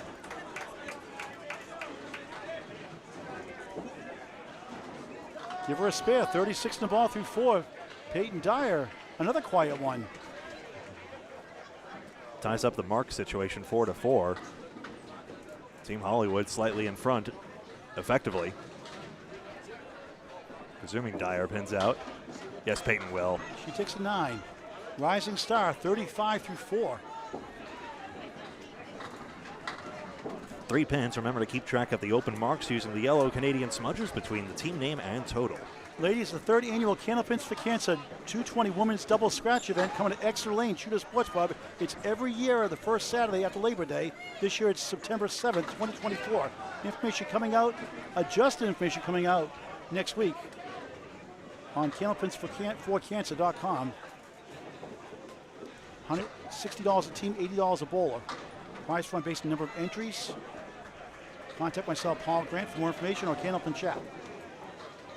S2: Give her a spare. 36 in the ball through 4. Peyton Dyer, another quiet one.
S1: Ties up the mark situation 4-4. Team Hollywood slightly in front, effectively. Presuming Dyer pins out. Yes, Peyton will.
S2: She takes a 9. Rising star, 35 through 4.
S1: 3 pins. Remember to keep track of the open marks using the yellow Canadian smudgers between the team name and total.
S2: Ladies, the 3rd annual Candlepins for Cancer 220 Women's Double Scratch event coming to Exeter Lane Shooter Sports Pub. It's every year the first Saturday after Labor Day. This year it's September 7th, 2024. Information coming out, adjusted information coming out next week on candlepinsforcancer.com. $160 a team, $80 a bowler. Prize fund based on number of entries. Contact myself, Paul Grant, for more information or Candlepin Chat.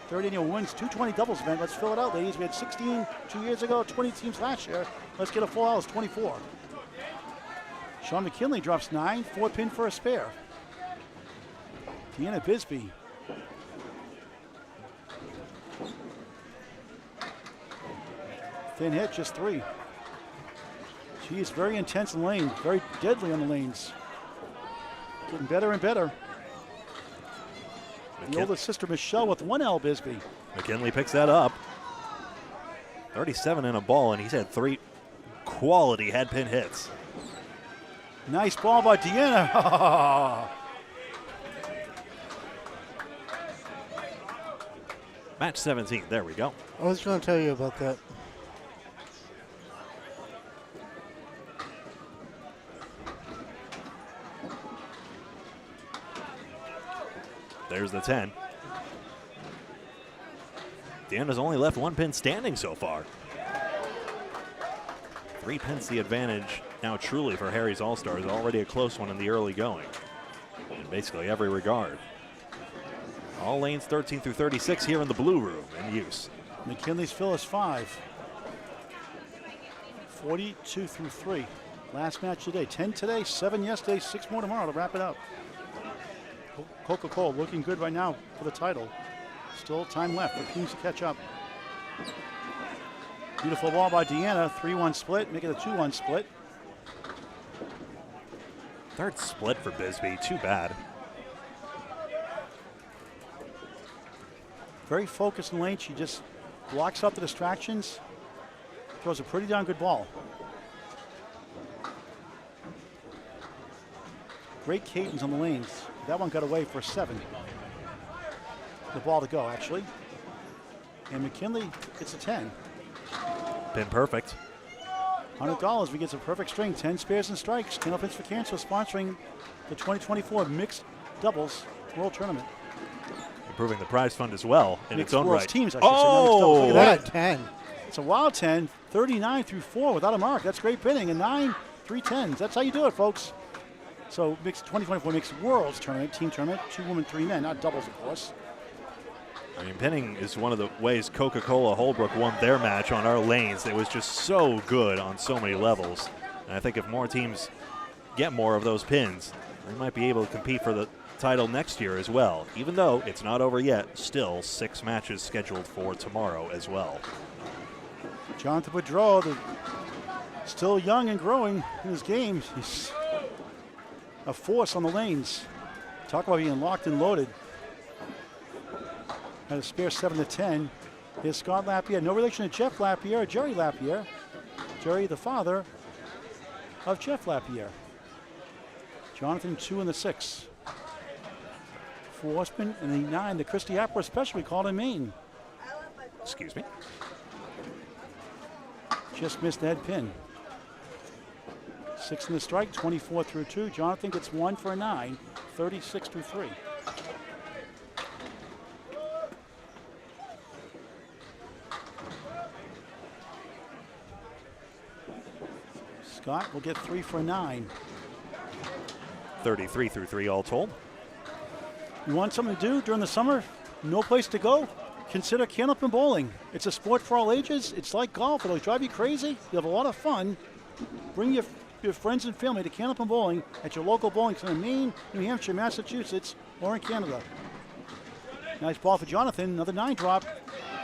S2: 3rd annual Women's 220 doubles event. Let's fill it out, ladies. We had 16 2 years ago, 20 teams last year. Let's get a full house, 24. Sean McKinley drops 9, 4 pin for a spare. Deanna Bisbee. Thin hit, just 3. She is very intense in the lane, very deadly on the lanes. Getting better and better. The older sister, Michelle, with 1 L Bisbee.
S1: McKinley picks that up. 37 in a ball, and he's had 3 quality head pin hits.
S2: Nice ball by Deanna.
S1: Match 17. There we go.
S5: I was going to tell you about that.
S1: There's the 10. Deanna's only left 1 pin standing so far. 3 pins the advantage now truly for Harry's All-Stars. Already a close one in the early going in basically every regard. All lanes 13 through 36 here in the blue room in use.
S2: McKinley's fill is 5. 42 through 3. Last match today. 10 today, 7 yesterday, 6 more tomorrow to wrap it up. Coca-Cola looking good right now for the title. Still time left for teams to catch up. Beautiful ball by Deanna. 3-1 split, make it a 2-1 split.
S1: 3rd split for Bisbee. Too bad.
S2: Very focused in lane. She just blocks out the distractions. Throws a pretty darn good ball. Great cadence on the lanes. That one got away for 7. The ball to go, actually. And McKinley gets a 10.
S1: Pin perfect.
S2: $100. We get some perfect string, 10 spares and strikes. Candle Pins for Cancer sponsoring the 2024 Mixed Doubles World Tournament.
S1: Improving the prize fund as well in
S2: Mixed
S1: its own
S2: Worlds
S1: right.
S2: teams, I should say, not mixed doubles. Look at that.
S5: 10.
S2: It's a wild 10, 39 through 4 without a mark. That's great pinning. And 9, 3 10s. That's how you do it, folks. So Mixed 2024 Mixed Worlds Tournament, team tournament, 2 women, 3 men, not doubles, of course.
S1: I mean, pinning is one of the ways Coca-Cola Holbrook won their match on our lanes. It was just so good on so many levels. And I think if more teams get more of those pins, they might be able to compete for the title next year as well. Even though it's not over yet, still 6 matches scheduled for tomorrow as well.
S2: Jonathan Boudreau, still young and growing in his game. He's a force on the lanes. Talk about being locked and loaded. Had a spare 7 to 10. Here's Scott Lapierre. No relation to Jeff Lapierre, Jerry Lapierre. Jerry, the father of Jeff Lapierre. Jonathan 2 in the 6. 4 horsemen and the 9, the Christie Apper special we called in Maine.
S1: Excuse me.
S2: Just missed the head pin. 6 in the strike, 24 through 2. Jonathan gets 1 for a 9, 36 through 3. Scott will get 3 for a 9.
S1: 33 through 3 all told.
S2: You want something to do during the summer? No place to go? Consider Candlepin Bowling. It's a sport for all ages. It's like golf. It'll drive you crazy. You have a lot of fun. Bring your friends and family to Candlepin Bowling at your local bowling center in Maine, New Hampshire, Massachusetts, or in Canada. Nice ball for Jonathan. Another 9 drop.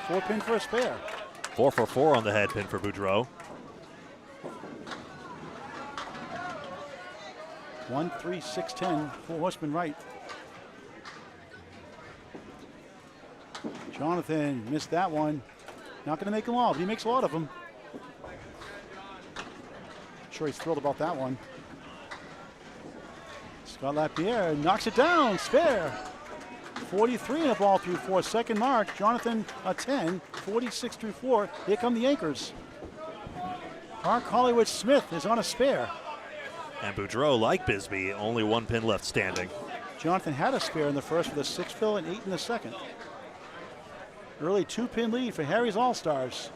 S2: 4 pin for a spare.
S1: 4 for 4 on the head pin for Boudreau.
S2: 1, 3, 6, 10. 4 horsemen right. Jonathan missed that one. Not going to make them all, but he makes a lot of them. I'm sure he's thrilled about that one. Scott Lapierre knocks it down. Spare. 43 in a ball through 4. Second mark. Jonathan a 10. 46 through 4. Here come the anchors. Mark Hollywood Smith is on a spare.
S1: And Boudreau, like Bisbee, only 1 pin left standing.
S2: Jonathan had a spare in the first with a 6 fill and 8 in the second. Early 2-pin lead for Harry's All-Stars.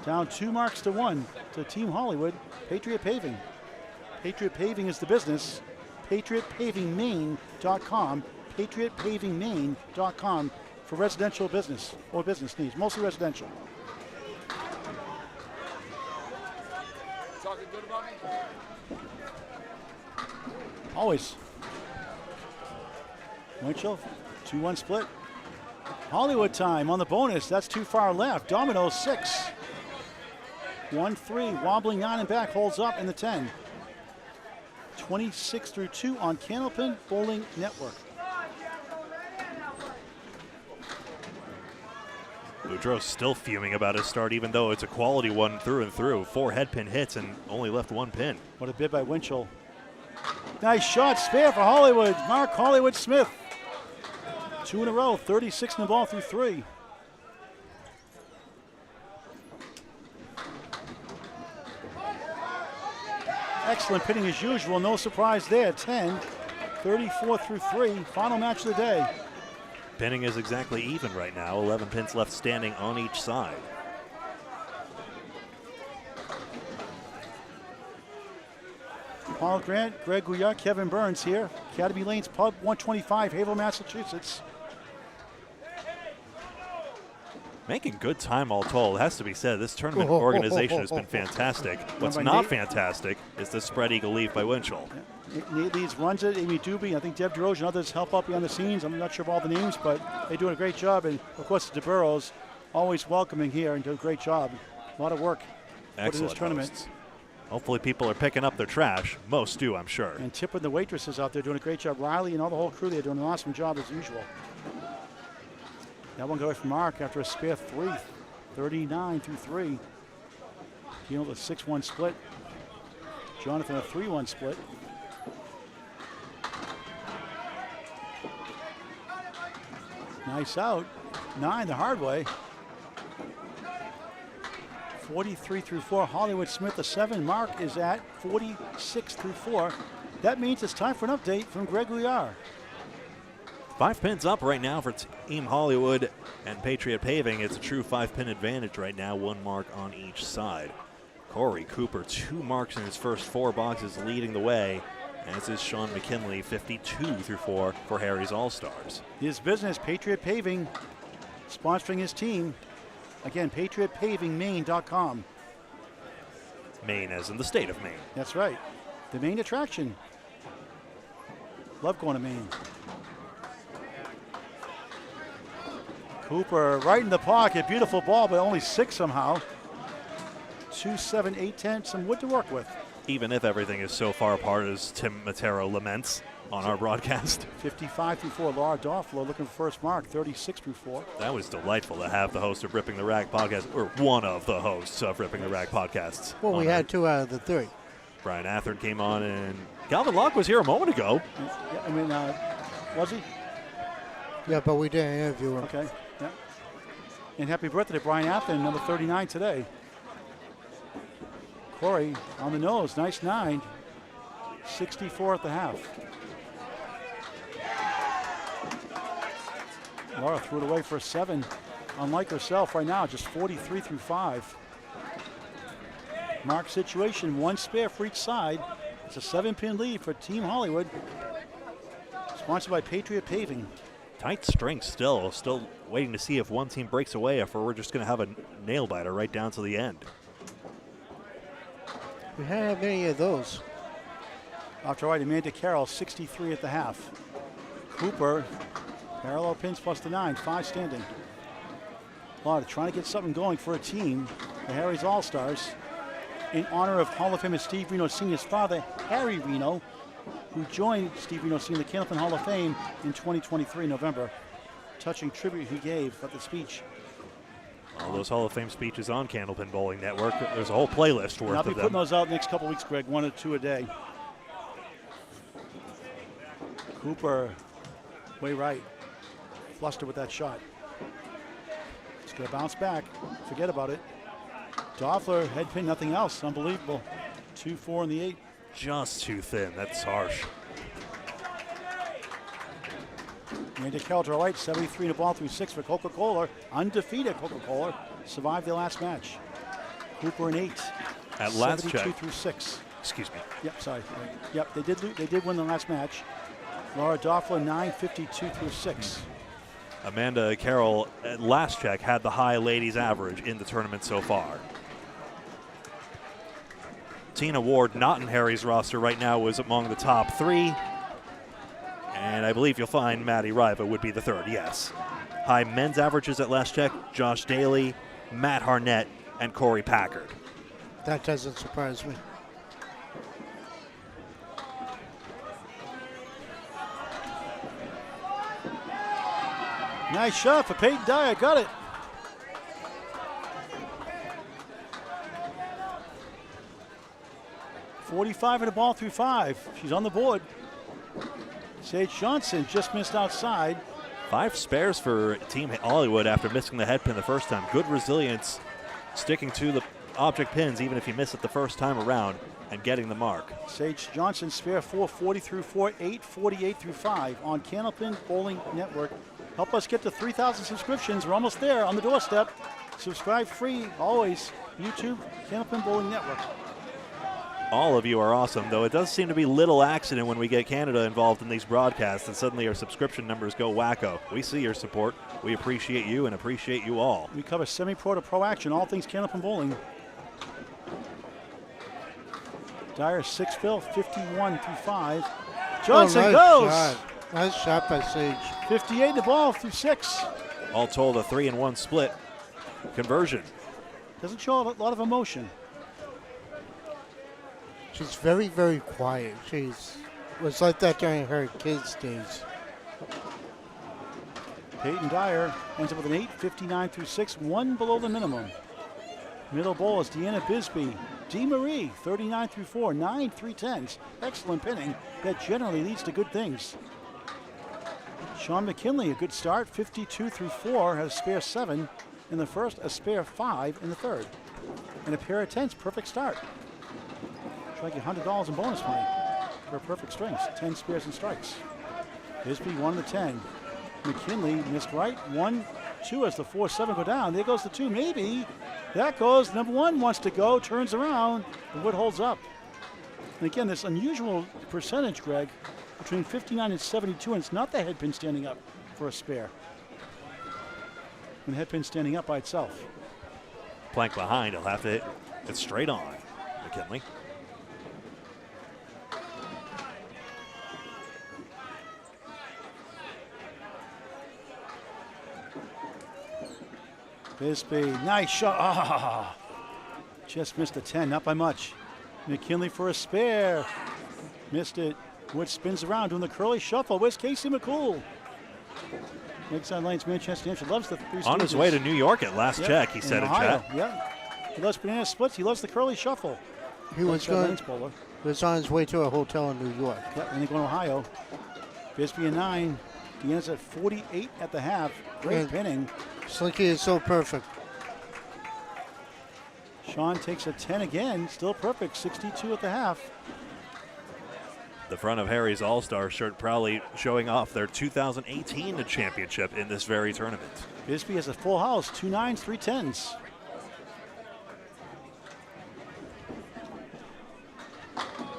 S2: Down 2 marks to 1 to Team Hollywood, Patriot Paving. Patriot Paving is the business. PatriotPavingMaine.com. PatriotPavingMaine.com for residential business or business needs, mostly residential.
S9: Talking good about me?
S2: Always. Winchell, 2-1 split. Hollywood time on the bonus. That's too far left. Domino 6. 1-3. Wobbling 9 and back. Holds up in the 10. 26 through 2 on Candlepin Bowling Network.
S1: Boudreau's still fuming about his start, even though it's a quality one through and through. 4 head pin hits and only left 1 pin.
S2: What a bid by Winchell. Nice shot. Spare for Hollywood. Mark Hollywood Smith. 2 in a row. 36 in the ball through 3. Excellent pitting as usual. No surprise there. 10. 34 through 3. Final match of the day.
S1: Pinning is exactly even right now. 11 pins left standing on each side.
S2: Paul Grant, Greg Gouillart, Kevin Burns here. Academy Lanes Pub, 125, Haverhill, Massachusetts.
S1: Making good time all told. It has to be said, this tournament organization has been fantastic. What's not fantastic is the spread eagle leave by Winchell.
S2: Nate Leeds runs it, Amy Doobie, I think Deb DeRoche and others help out behind the scenes. I'm not sure of all the names, but they're doing a great job. And of course, the DeBurrows always welcoming here and do a great job. A lot of work put in this tournament.
S1: Hosts. Hopefully people are picking up their trash. Most do, I'm sure.
S2: And Tip and the waitresses out there doing a great job. Riley and all the whole crew, they're doing an awesome job as usual. That one goes from Mark after a spare 3. 39 through 3. Dealing with a 6-1 split. Jonathan a 3-1 split. Nice out. 9 the hard way. 43 through 4. Hollywood Smith, the 7. Mark is at 46 through 4. That means it's time for an update from Greg Gouillart.
S1: 5 pins up right now for Team Hollywood and Patriot Paving. It's a true 5-pin advantage right now, 1 mark on each side. Corey Cooper, 2 marks in his first 4 boxes, leading the way, as is Sean McKinley, 52 through 4 for Harry's All-Stars.
S2: His business, Patriot Paving, sponsoring his team. Again, patriotpavingmaine.com.
S1: Maine as in the state of Maine.
S2: That's right. The Maine attraction. Love going to Maine. Cooper right in the pocket. Beautiful ball, but only 6 somehow. 2, 7, 8, 10. Some wood to work with.
S1: Even if everything is so far apart as Tim Matero laments on our broadcast.
S2: 55 through 4. Laura Doffalo looking for first mark. 36 through 4.
S1: That was delightful to have the host of Ripping the Rack podcast, or one of the hosts of Ripping the Rack podcasts.
S5: Well, we had 2 out of the 3.
S1: Brian Athern came on, and Calvin Locke was here a moment ago.
S2: Yeah, I mean, was he?
S5: Yeah, but we didn't interview him.
S2: Okay. Yeah. And happy birthday to Brian Athern, number 39 today. Corey on the nose, nice 9. 64 at the half. Laura threw it away for a 7. Unlike herself right now, just 43 through 5. Mark situation, 1 spare for each side. It's a 7-pin lead for Team Hollywood. Sponsored by Patriot Paving.
S1: Tight string still waiting to see if one team breaks away, if we're just going to have a nail biter right down to the end.
S5: We haven't had many of those.
S2: Off to right, Amanda Carroll, 63 at the half. Cooper, parallel pins plus the 9, 5 standing. Laura trying to get something going for a team, the Harry's All-Stars, in honor of Hall of Famer Steve Reno Sr.'s father, Harry Reno, who joined Steve Reno Sr. in the Candlepin Hall of Fame in 2023 November. Touching tribute he gave at the speech.
S1: All those Hall of Fame speeches on Candlepin Bowling Network. There's a whole playlist worth
S2: I'll
S1: of
S2: be
S1: them.
S2: putting those out next couple weeks, Greg, 1 or 2 a day. Cooper, way right. Flustered with that shot. It's going to bounce back. Forget about it. Doffler, head pin, nothing else. Unbelievable. 2, 4, and the 8.
S1: Just too thin. That's harsh.
S2: Amanda Carroll to our right, 73 to ball through 6 for Coca-Cola. Undefeated Coca-Cola. Survived their last match. Cooper an 8.
S1: At last
S2: 72
S1: check.
S2: through 6.
S1: Excuse me.
S2: Yep, sorry. Yep, they did win the last match. Laura Doffler, 9:52 through 6.
S1: Amanda Carroll at last check had the high ladies average in the tournament so far. Tina Ward, not in Harry's roster right now, was among the top 3. And I believe you'll find Maddie Riva would be the 3rd, yes. High men's averages at last check, Josh Daly, Matt Harnett, and Corey Packard.
S5: That doesn't surprise me.
S2: Nice shot for Peyton Dyer, got it. .45 in the ball through 5. She's on the board. Sage Johnson just missed outside.
S1: 5 spares for Team Hollywood after missing the head pin the first time. Good resilience, sticking to the object pins even if you miss it the first time around and getting the mark.
S2: Sage Johnson, spare 4, 40 through 4, 8, 48 through 5 on Candlepin Bowling Network. Help us get to 3,000 subscriptions. We're almost there, on the doorstep. Subscribe free, always. YouTube, Candlepin Bowling Network.
S1: All of you are awesome, though it does seem to be little accident when we get Canada involved in these broadcasts and suddenly our subscription numbers go wacko. We see your support. We appreciate you and appreciate you all.
S2: We cover semi-pro to pro action, all things Candlepin Bowling. Dyer 6 fill, 51 through 5. Johnson
S5: nice
S2: goes.
S5: Shot. Nice shot by Sage.
S2: 58 the ball through 6.
S1: All told, a 3-1 split conversion.
S2: Doesn't show a lot of emotion.
S5: She's very, very quiet. She's was like that during her kids' days.
S2: Peyton Dyer ends up with an 8, 59 through 6, 1 below the minimum. Middle bowl is Deanna Bisbee. Dee Marie, 39 through 4, 9 3/10s. Excellent pinning that generally leads to good things. Sean McKinley, a good start, 52 through 4, has a spare 7 in the first, a spare 5 in the third. and a pair of 10s. Perfect start. Try to get $100 in bonus money for perfect strings. 10 spares and strikes. Bisbee won the 10. McKinley missed right. 1, 2 as the 4, 7 go down. There goes the 2, maybe. That goes. Number 1 wants to go, turns around. The wood holds up. And again, this unusual percentage, Greg, between 59 and 72, and it's not the head pin standing up for a spare. When the head pin's standing up by itself.
S1: Plank behind, he'll have to hit it straight on. McKinley.
S2: Bisbee, nice shot. Ah, just missed a 10, not by much. McKinley for a spare. Missed it. Wood spins around doing the curly shuffle. Where's Casey McCool? Lakeside Lanes, Manchester, New Hampshire. Loves the three
S1: On his way to New York at last check, he said in chat.
S2: Yeah. He loves banana splits. He loves the curly shuffle.
S5: He was on his way to a hotel in New York.
S2: Yep, and then going to Ohio. Bisbee a 9. Deanna's at 48 at the half. Great pinning.
S5: Slinky is so perfect.
S2: Sean takes a 10 again. Still perfect. 62 at the half.
S1: The front of Harry's All-Star shirt proudly showing off their 2018 championship in this very tournament.
S2: Bisbee has a full house. 2 9s, 3 10s.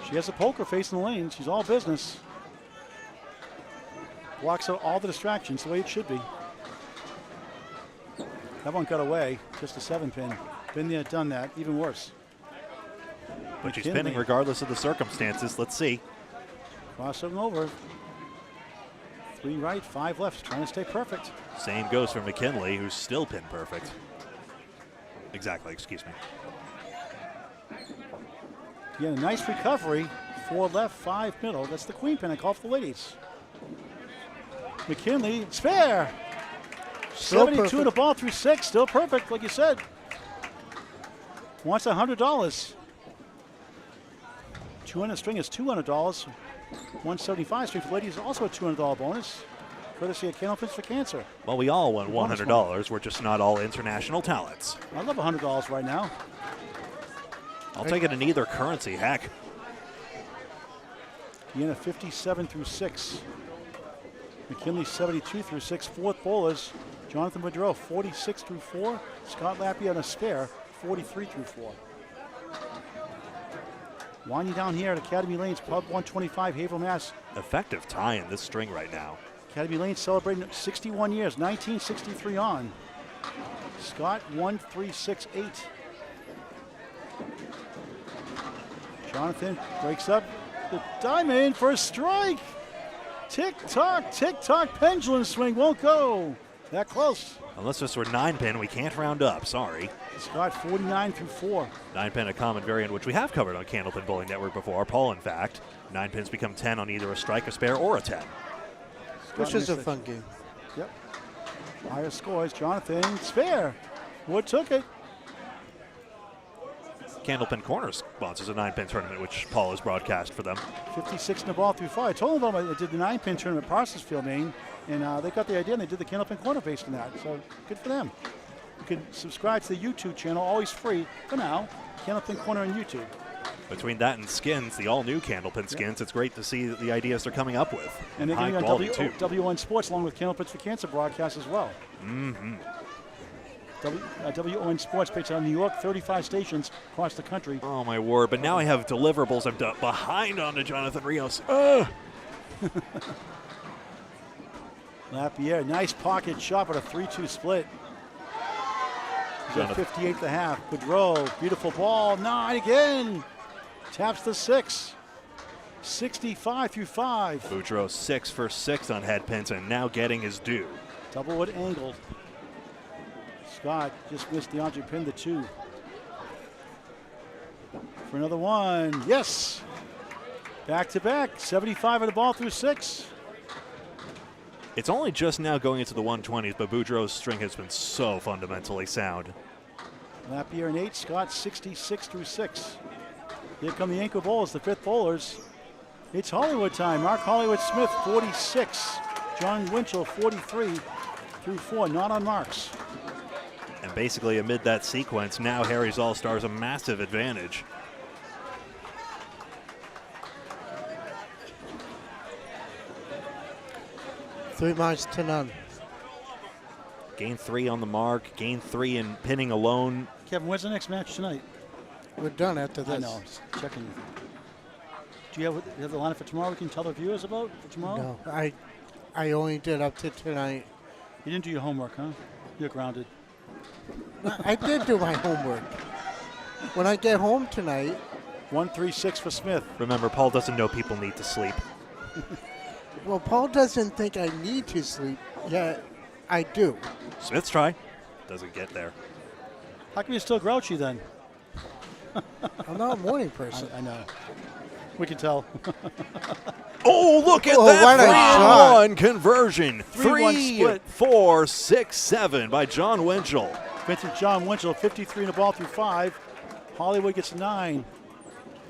S2: She has a poker face in the lane. She's all business. Blocks out all the distractions the way it should be. That one got away. Just a 7-pin. Been there, done that. Even worse.
S1: But she's pinning regardless of the circumstances. Let's see.
S2: Cross it over. 3 right, 5 left. Trying to stay perfect.
S1: Same goes for McKinley, who's still pin perfect. Exactly, excuse me.
S2: Yeah, a nice recovery. 4 left, 5 middle. That's the queen pin I call for the ladies. McKinley, spare.
S5: Still
S2: 72
S5: perfect.
S2: to the ball through 6. Still perfect, like you said. Wants $100. 200 string is $200. 175 string for ladies, also a $200 bonus. Courtesy of Candlepins for Cancer.
S1: Well, we all won $100. We're just not all international talents.
S2: I love $100 right now.
S1: I'll take it in either currency, heck.
S2: Deanna 57 through 6. McKinley 72 through 6. Fourth bowlers. Jonathan Boudreau 46 through 4. Scott Lappy on a spare 43 through 4. Winding down here at Academy Lanes, Pub 125, Haverhill, Mass.
S1: Effective tie in this string right now.
S2: Academy Lanes celebrating 61 years, 1963 on. Scott 1368. Jonathan breaks up the diamond for a strike. Tick-tock, pendulum swing won't go. That close.
S1: Unless this were 9-pin, we can't round up, sorry.
S2: Scott 49 through 4.
S1: 9-pin, a common variant, which we have covered on Candlepin Bowling Network before. Paul, in fact. 9 pins become 10 on either a strike, a spare, or a 10.
S5: Which is a fun game.
S2: Yep. Higher scores. Jonathan, spare. Wood took it.
S1: Candlepin Corners sponsors a 9-pin tournament, which Paul has broadcast for them.
S2: 56 in the ball through 5. I told them I did the 9-pin tournament at Parsonsfield, Maine, and they got the idea and they did the Candlepin Corner based on that. So good for them. You can subscribe to the YouTube channel, always free for now. Candlepin Corner on YouTube.
S1: Between that and skins, the all-new Candlepin skins, it's great to see the ideas they're coming up with.
S2: And they're
S1: high
S2: going
S1: quality
S2: to be
S1: too.
S2: on WN Sports along with Candlepins for Cancer broadcast as well.
S1: Mm-hmm.
S2: WON Sports based on New York, 35 stations across the country.
S1: Oh my word! But now I have deliverables. I'm behind on to Jonathan Rios.
S2: Lapierre, nice pocket shot, but a 3-2 split. He's at 58 the half. Boudreau, beautiful ball, 9 again. Taps the 6. 65 through 5.
S1: Boudreau 6 for 6 on head pins and now getting his due.
S2: Double wood angled. Scott just missed the object pin, the 2. For another one, yes. Back to back, 75 of the ball through 6.
S1: It's only just now going into the 120s, but Boudreau's string has been so fundamentally sound.
S2: Lapierre and 8, Scott 66 through 6. Here come the ankle bowlers, the 5th bowlers. It's Hollywood time. Mark Hollywood Smith, 46. John Winchell, 43 through 4, not on marks.
S1: And basically amid that sequence, now Harry's All-Stars a massive advantage.
S5: Three marks to none.
S1: Gain 3 on the mark, gain 3 in pinning alone.
S2: Kevin, when's the next match tonight?
S5: We're done after this.
S2: I know, just checking. Do you have the lineup for tomorrow we can tell the viewers about for tomorrow?
S5: No, I only did up to tonight.
S2: You didn't do your homework, huh? You're grounded.
S5: I did do my homework. When I get home tonight.
S2: 1-3-6 for Smith.
S1: Remember, Paul doesn't know people need to sleep.
S5: Well, Paul doesn't think I need to sleep. Yeah, I do.
S1: Smith's try. Doesn't get there.
S2: How come you're still grouchy then?
S5: I'm not a morning person.
S2: I know. We can tell.
S1: Oh, look at that 3-1 conversion. 3, split. 4, 6, 7 by John Winchell.
S2: Vintage John Winchell, 53 in the ball through 5. Hollywood gets 9.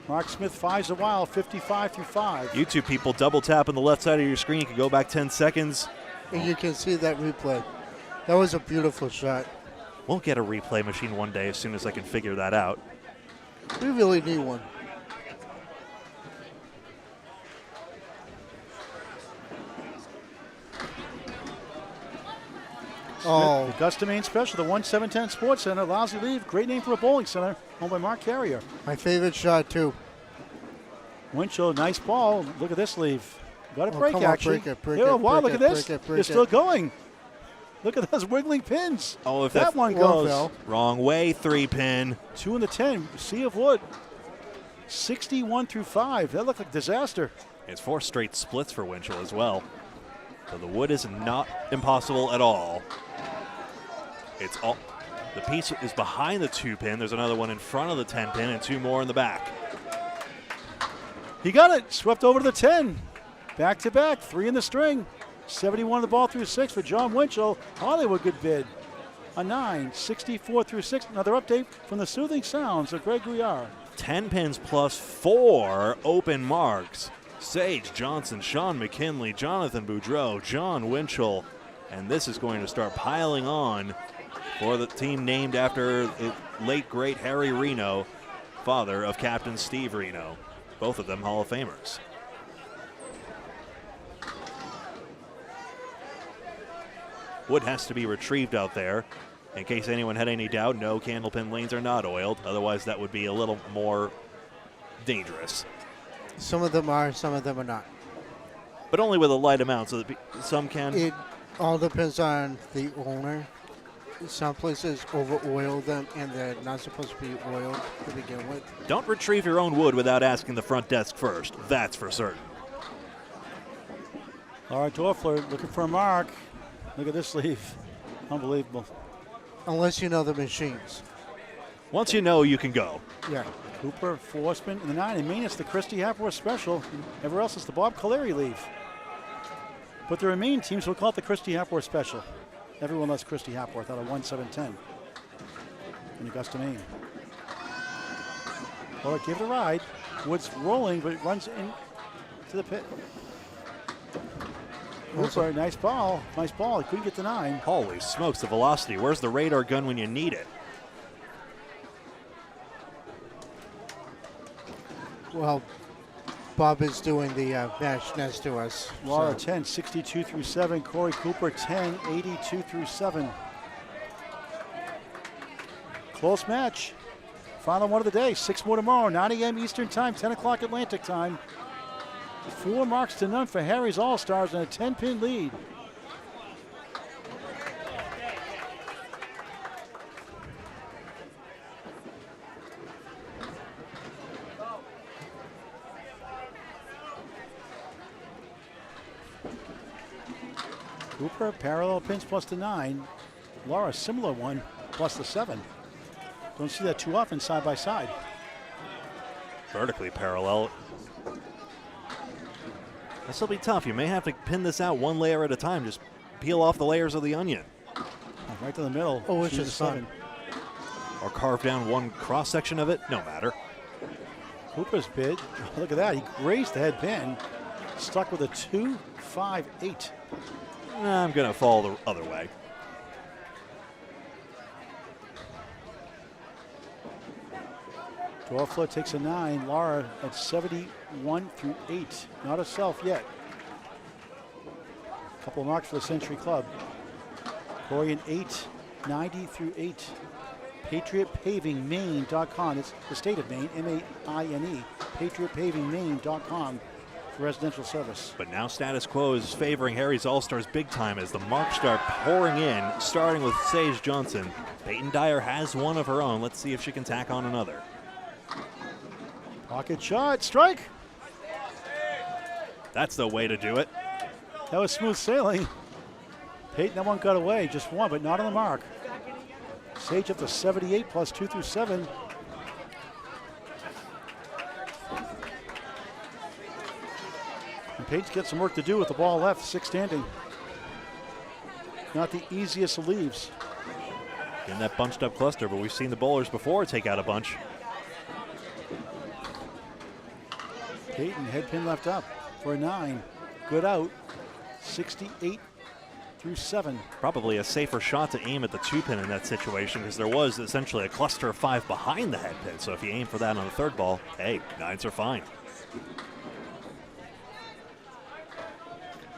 S2: Mark Smith fires a while, 55 through 5.
S1: YouTube people, double tap on the left side of your screen. You can go back 10 seconds.
S5: And you can see that replay. That was a beautiful shot.
S1: We'll get a replay machine one day as soon as I can figure that out.
S5: We really need one.
S2: Oh. The Augusta Main Special, the 1-7-10 Sports Center, lousy lead, great name for a bowling center, owned by Mark Carrier.
S5: My favorite shot, too.
S2: Winchell, nice ball. Look at this leave. Got a break,
S5: come
S2: actually.
S5: On, break it,
S2: wow, look at this.
S5: Break
S2: They're still going. Look at those wiggling pins.
S1: Oh, if
S2: that one goes.
S1: Wrong way, 3 pin.
S2: 2 in the 10, Sea of Wood. 61 through 5. That looked like disaster.
S1: It's 4 straight splits for Winchell as well. So the wood is not impossible at all. It's all. The piece is behind the 2 pin. There's another one in front of the 10 pin and 2 more in the back.
S2: He got it. Swept over to the 10. Back to back. 3 in the string. 71 the ball through 6 for John Winchell. Hollywood, good bid. A 9. 64 through 6. Another update from the soothing sounds of Greg Gouillart.
S1: 10 pins plus 4 open marks. Sage Johnson, Sean McKinley, Jonathan Boudreau, John Winchell. And this is going to start piling on for the team named after the late, great Harry Reno, father of Captain Steve Reno. Both of them Hall of Famers. Wood has to be retrieved out there. In case anyone had any doubt, no, candlepin lanes are not oiled. Otherwise, that would be a little more dangerous.
S5: Some of them are, some of them are not.
S1: But only with a light amount, so that some can.
S5: It all depends on the owner. Some places over-oil them, and they're not supposed to be oiled to begin with.
S1: Don't retrieve your own wood without asking the front desk first. That's for certain.
S2: Laura Dorfler looking for a mark. Look at this leaf. Unbelievable.
S5: Unless you know the machines.
S1: Once you know, you can go.
S5: Yeah.
S2: Cooper, 4 spin, and the 9. In Maine, it's the Christy Hapworth Special. Everywhere else, it's the Bob Coleri leaf. But the remaining teams will call it the Christy Hapworth Special. Everyone loves Christy Hapworth out of 1-7-10 in Augusta, Maine. Well, it gave it a ride. Wood's rolling, but it runs into the pit. Cooper, nice ball. Nice ball. He couldn't get the 9.
S1: Holy smokes, the velocity. Where's the radar gun when you need it?
S5: Well, Bob is doing the match next to us.
S2: Laura 10, 62 through 7. Corey Cooper 10, 82 through 7. Close match. Final one of the day. 6 more tomorrow. 9 a.m. Eastern Time, 10 o'clock Atlantic Time. 4 marks to none for Harry's All-Stars and a 10-pin lead. Cooper, parallel pins plus the 9. Laura, similar one, plus the 7. Don't see that too often side by side.
S1: Vertically parallel. This will be tough. You may have to pin this out one layer at a time. Just peel off the layers of the onion.
S2: Right to the middle.
S5: Oh, which is fun.
S1: Or carve down one cross section of it. No matter.
S2: Cooper's bid. Look at that. He grazed the head pin. Stuck with a 2-5-8.
S1: I'm going to fall the other way.
S2: Draw floor takes a 9. Laura at 71 through 8. Not herself yet. Couple of marks for the Century Club. Corey an 8, 90 through 8. PatriotPavingMaine.com. It's the state of Maine, M-A-I-N-E. PatriotPavingMaine.com for residential service.
S1: But now status quo is favoring Harry's All-Stars big time as the marks start pouring in, starting with Sage Johnson. Peyton Dyer has one of her own. Let's see if she can tack on another.
S2: Pocket shot, strike.
S1: That's the way to do it.
S2: That was smooth sailing. Peyton, that one got away, just one, but not on the mark. Sage up to 78 plus 2 through 7. And Peyton's got some work to do with the ball left, 6 standing. Not the easiest of leaves.
S1: In that bunched up cluster, but we've seen the bowlers before take out a bunch.
S2: Peyton, head pin left up for a 9. Good out, 68 through 7.
S1: Probably a safer shot to aim at the 2-pin in that situation because there was essentially a cluster of 5 behind the head pin. So if you aim for that on the 3rd ball, hey, 9s are fine.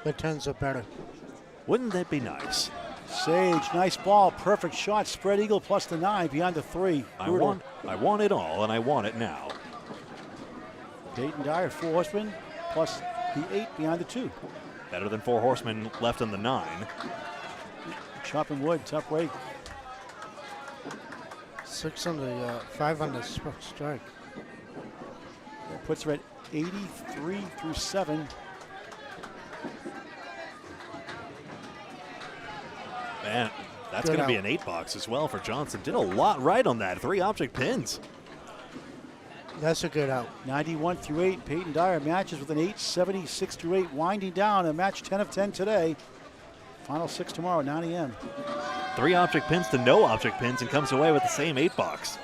S5: The 10s are better.
S1: Wouldn't that be nice?
S2: Sage, nice ball, perfect shot. Spread eagle plus the 9 behind the 3.
S1: I want it all, and I want it now.
S2: Peyton Dyer, 4 horsemen plus the 8 behind the 2.
S1: Better than 4 horsemen left on the 9.
S2: Chopping wood, tough weight.
S5: 6 on the 5 on the strike.
S2: That puts her at 83 through 7.
S1: Man, that's going to be an 8-box as well for Johnson. Did a lot right on that. 3 object pins.
S5: That's a good out.
S2: 91 through 8. Peyton Dyer matches with an 8, 76 through 8. Winding down a match 10 of 10 today. Final 6 tomorrow, 9 a.m.
S1: 3 object pins to no object pins and comes away with the same 8-box.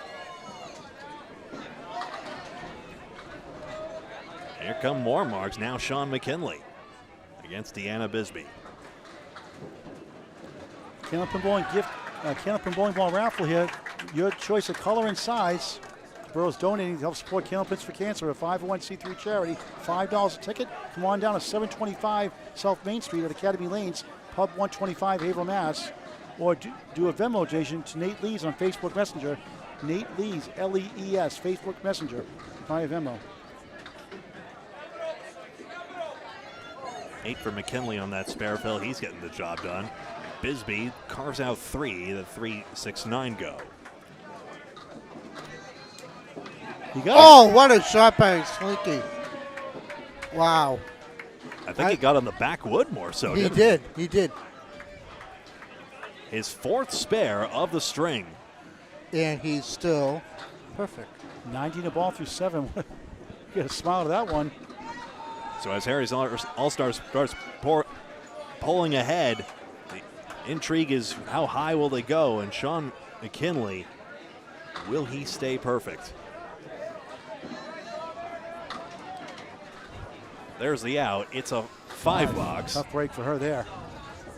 S1: Here come more marks. Now Sean McKinley against Deanna Bisbee.
S2: Candlepin Bowling gift, Candlepin Bowling Ball raffle here. Your choice of color and size. The borough's donating to help support Candlepins for Cancer, a 501c3 charity. $5 a ticket. Come on down to 725 South Main Street at Academy Lanes, Pub 125, Haverhill, Mass. Or do a Venmo donation to Nate Lees on Facebook Messenger. Nate Lees, L-E-E-S, Facebook Messenger, via Venmo.
S1: 8 for McKinley on that spare fill. He's getting the job done. Bisbee carves out 3. The 3, 6, 9 go.
S5: What a shot by Slinky. Wow.
S1: I think he got on the back wood more so.
S5: He did. He did.
S1: His 4th spare of the string.
S5: And he's still perfect.
S2: 90 to ball through 7. Get a smile to that one.
S1: So as Harry's All-Stars starts pulling ahead, the intrigue is how high will they go? And Sean McKinley, will he stay perfect? There's the out. It's a 5-box.
S2: Tough break for her there.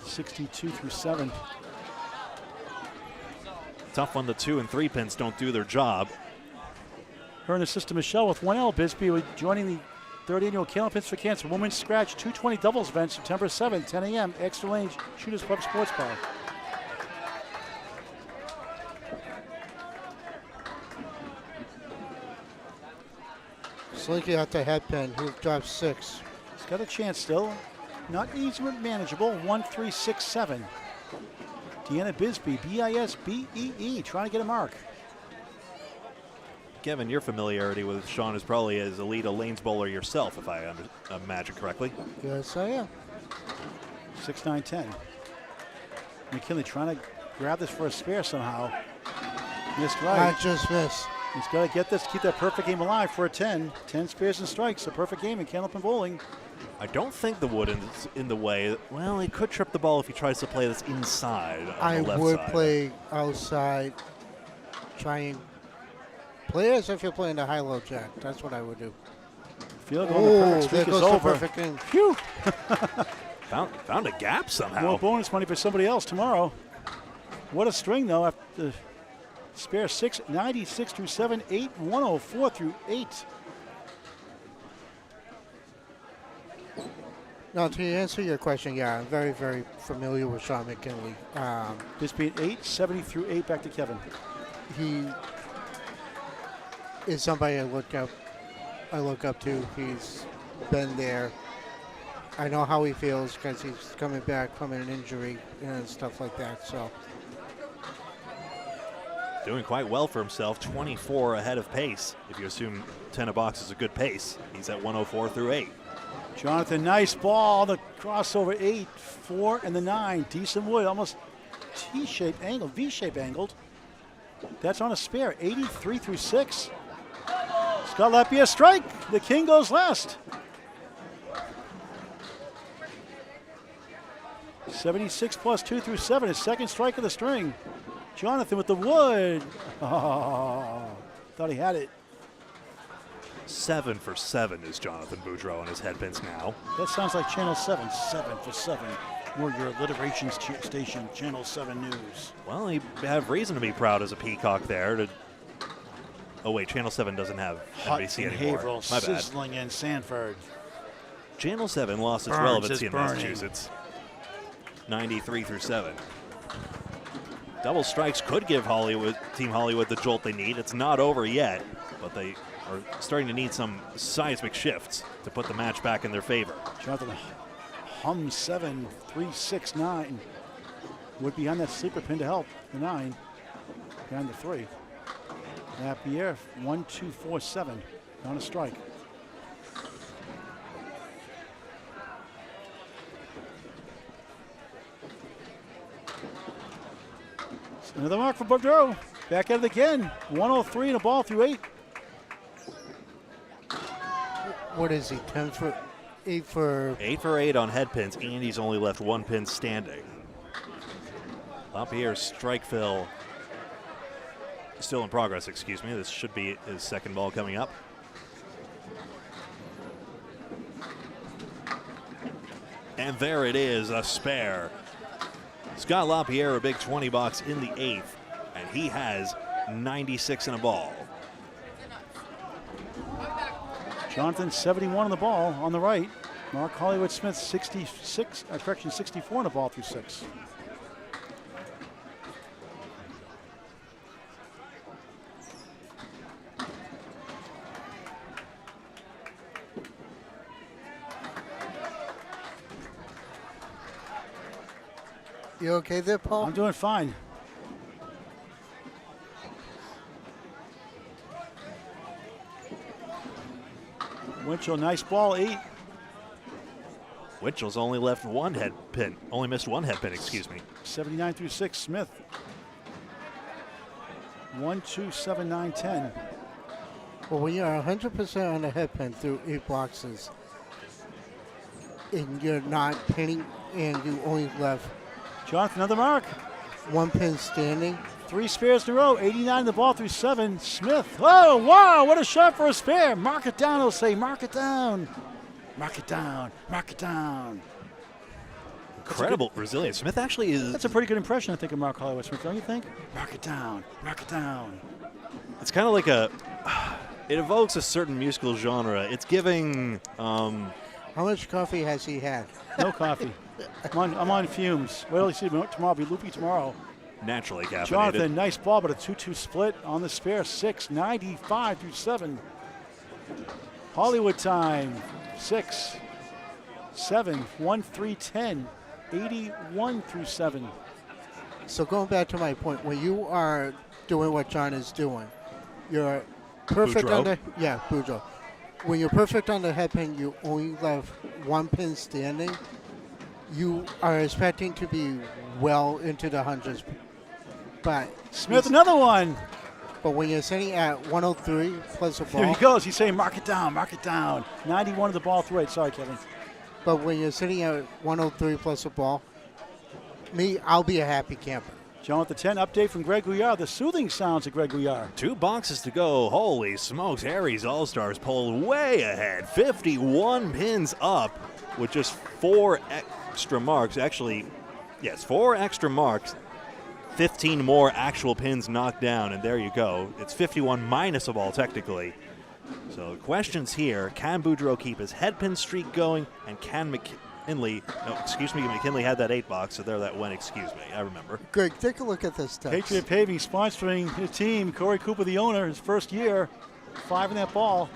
S2: 62 through 7.
S1: Tough when the 2 and 3 pins don't do their job.
S2: Her and her sister Michelle with 1L Bisbee joining the 3rd annual Candlepins for Cancer Women's Scratch 220 doubles event September 7th, 10 a.m. Extra Lane Shooters Club Sports Bar.
S5: Slinky out the head pin. He dropped 6.
S2: He's got a chance still. Not easy, but manageable. 1, 3, 6, 7. Deanna Bisbee, B-I-S-B-E-E, trying to get a mark.
S1: Kevin, your familiarity with Sean is probably as elite a lanes bowler yourself, if I imagine correctly.
S5: Yes, I am.
S2: 6, 9, 10. McKinley trying to grab this for a spare somehow. Missed right.
S5: I just missed.
S2: He's got to get this, keep that perfect game alive for a 10. 10 spares and strikes, a perfect game in Candlepin Bowling.
S1: I don't think the wood is in the way. Well, he could trip the ball if he tries to play this inside on the left side.
S5: I would play outside, try and play as if you're playing the high-low jack. That's what I would do.
S2: Field goal, the perfect
S5: there
S2: streak
S5: goes
S2: is
S5: the
S2: over.
S5: perfect game.
S2: Phew.
S1: Found a gap somehow.
S2: More bonus money for somebody else tomorrow. What a string, though. After Spare 6, 96 through 7, 8, 104 through 8.
S5: Now, to answer your question, yeah, I'm very, very familiar with Sean McKinley.
S2: This being 8, 70 through 8, back to Kevin.
S5: He is somebody I look up to. He's been there. I know how he feels because he's coming back from an injury and stuff like that. So
S1: doing quite well for himself, 24 ahead of pace. If you assume 10 a box is a good pace, he's at 104 through 8.
S2: Jonathan, nice ball. The crossover 8, 4, and the 9. Decent wood, almost T-shaped angle, V-shape angled. That's on a spare, 83 through 6. Scott Lapierre strike. The king goes last. 76 plus 2 through 7, his second strike of the string. Jonathan with the wood. Oh, thought he had it.
S1: 7 for 7 is Jonathan Boudreau on his headpins now.
S2: That sounds like Channel 7, 7 for 7. More your alliteration station, Channel 7 News.
S1: Well, you have reason to be proud as a Peacock there. Oh wait, Channel 7 doesn't have NBC anymore.
S2: Haverhill,
S1: My bad.
S2: sizzling in Sanford.
S1: Channel 7 lost its relevancy in Massachusetts. 93 through 7. Double strikes could give Team Hollywood the jolt they need. It's not over yet, but they are starting to need some seismic shifts to put the match back in their favor.
S2: Jonathan hums 7, 3, 6, 9. Wood behind that sleeper pin to help. The 9 behind the 3. Lapierre 1, 2, 4, 7 on a strike. Another mark for Boudreau. Back at it again. 103 and a ball through 8.
S5: what is he, 10 for 8 for?
S1: 8 for 8 on head pins, and he's only left one pin standing. Lapierre's strike fill still in progress, excuse me. This should be his second ball coming up. And there it is, a spare. Scott Lapierre, a big 20 box in the 8th, and he has 96 in a ball.
S2: Jonathan 71 on the ball on the right. Mark Hollywood Smith 64 on the ball through 6.
S5: You okay there, Paul?
S2: I'm doing fine. Winchell, nice ball, 8.
S1: Winchell's only left one head pin, only missed one head pin, excuse me.
S2: 79 through 6, Smith. 1, 2, 7, 9, 10.
S5: Well, when you're 100% on the head pin through 8 boxes, and you're not pinning, and you only left
S2: Jonathan, another mark.
S5: 1 pin standing.
S2: 3 spares in a row, 89 the ball through 7. Smith, oh, wow, what a shot for a spare. Mark it down, he'll say, mark it down. Mark it down, mark it down.
S1: Incredible resilience. Smith actually is.
S2: That's a pretty good impression, I think, of Mark Hollywood Smith, don't you think? Mark it down, mark it down.
S1: It's kind of like a, it evokes a certain musical genre. It's giving.
S5: How much coffee has he had?
S2: No coffee. I'm on fumes. Wait till you see tomorrow. I'll be loopy tomorrow.
S1: Naturally caffeinated.
S2: Jonathan, nice ball, but a 2-2 split on the spare. 6, 95 through 7. Hollywood time. 6, 7, 1, 3, 10. 81 through 7.
S5: So going back to my point, when you are doing what John is doing, you're perfect
S1: Boudreau?
S5: on the Boudreau. When you're perfect on the head pin, you only left 1 pin standing. You are expecting to be well into the hundreds, but
S2: Smith, another one.
S5: But when you're sitting at 103 plus a ball,
S2: There he goes. He's saying, mark it down, mark it down. 91 of the ball through 8. Sorry, Kevin.
S5: but when you're sitting at 103 plus a ball, I'll be a happy camper.
S2: John with the 10 update from Greg Gouillart. The soothing sounds of Greg Gouillart.
S1: 2 boxes to go. Holy smokes. Aries All-Stars pulled way ahead. 51 pins up with just 4 extra marks. Actually, yes, 4 extra marks. 15 more actual pins knocked down, and there you go. It's 51 minus a ball technically. So the questions here, can Boudreaux keep his head pin streak going, and can McKinley had that 8 box, so there that went, I remember.
S5: Greg, take a look at this text.
S2: Patriot Paving sponsoring his team. Corey Cooper, the owner, his first year, 5 in that ball.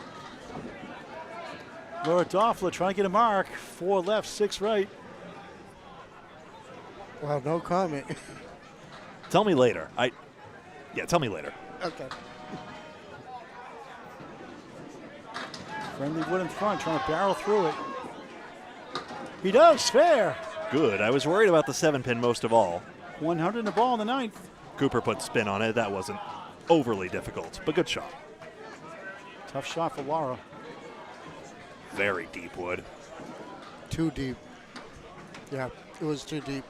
S2: Laura Doffler trying to get a mark. 4 left, 6 right.
S5: Well, no comment.
S1: Tell me later. Tell me later.
S5: Okay.
S2: Friendly Wood in front, trying to barrel through it. He does, fair.
S1: Good. I was worried about the 7-pin most of all.
S2: 100 in the ball in the 9th.
S1: Cooper put spin on it. That wasn't overly difficult, but good shot.
S2: Tough shot for Laura.
S1: Very deep, Wood.
S5: Too deep. Yeah, it was too deep.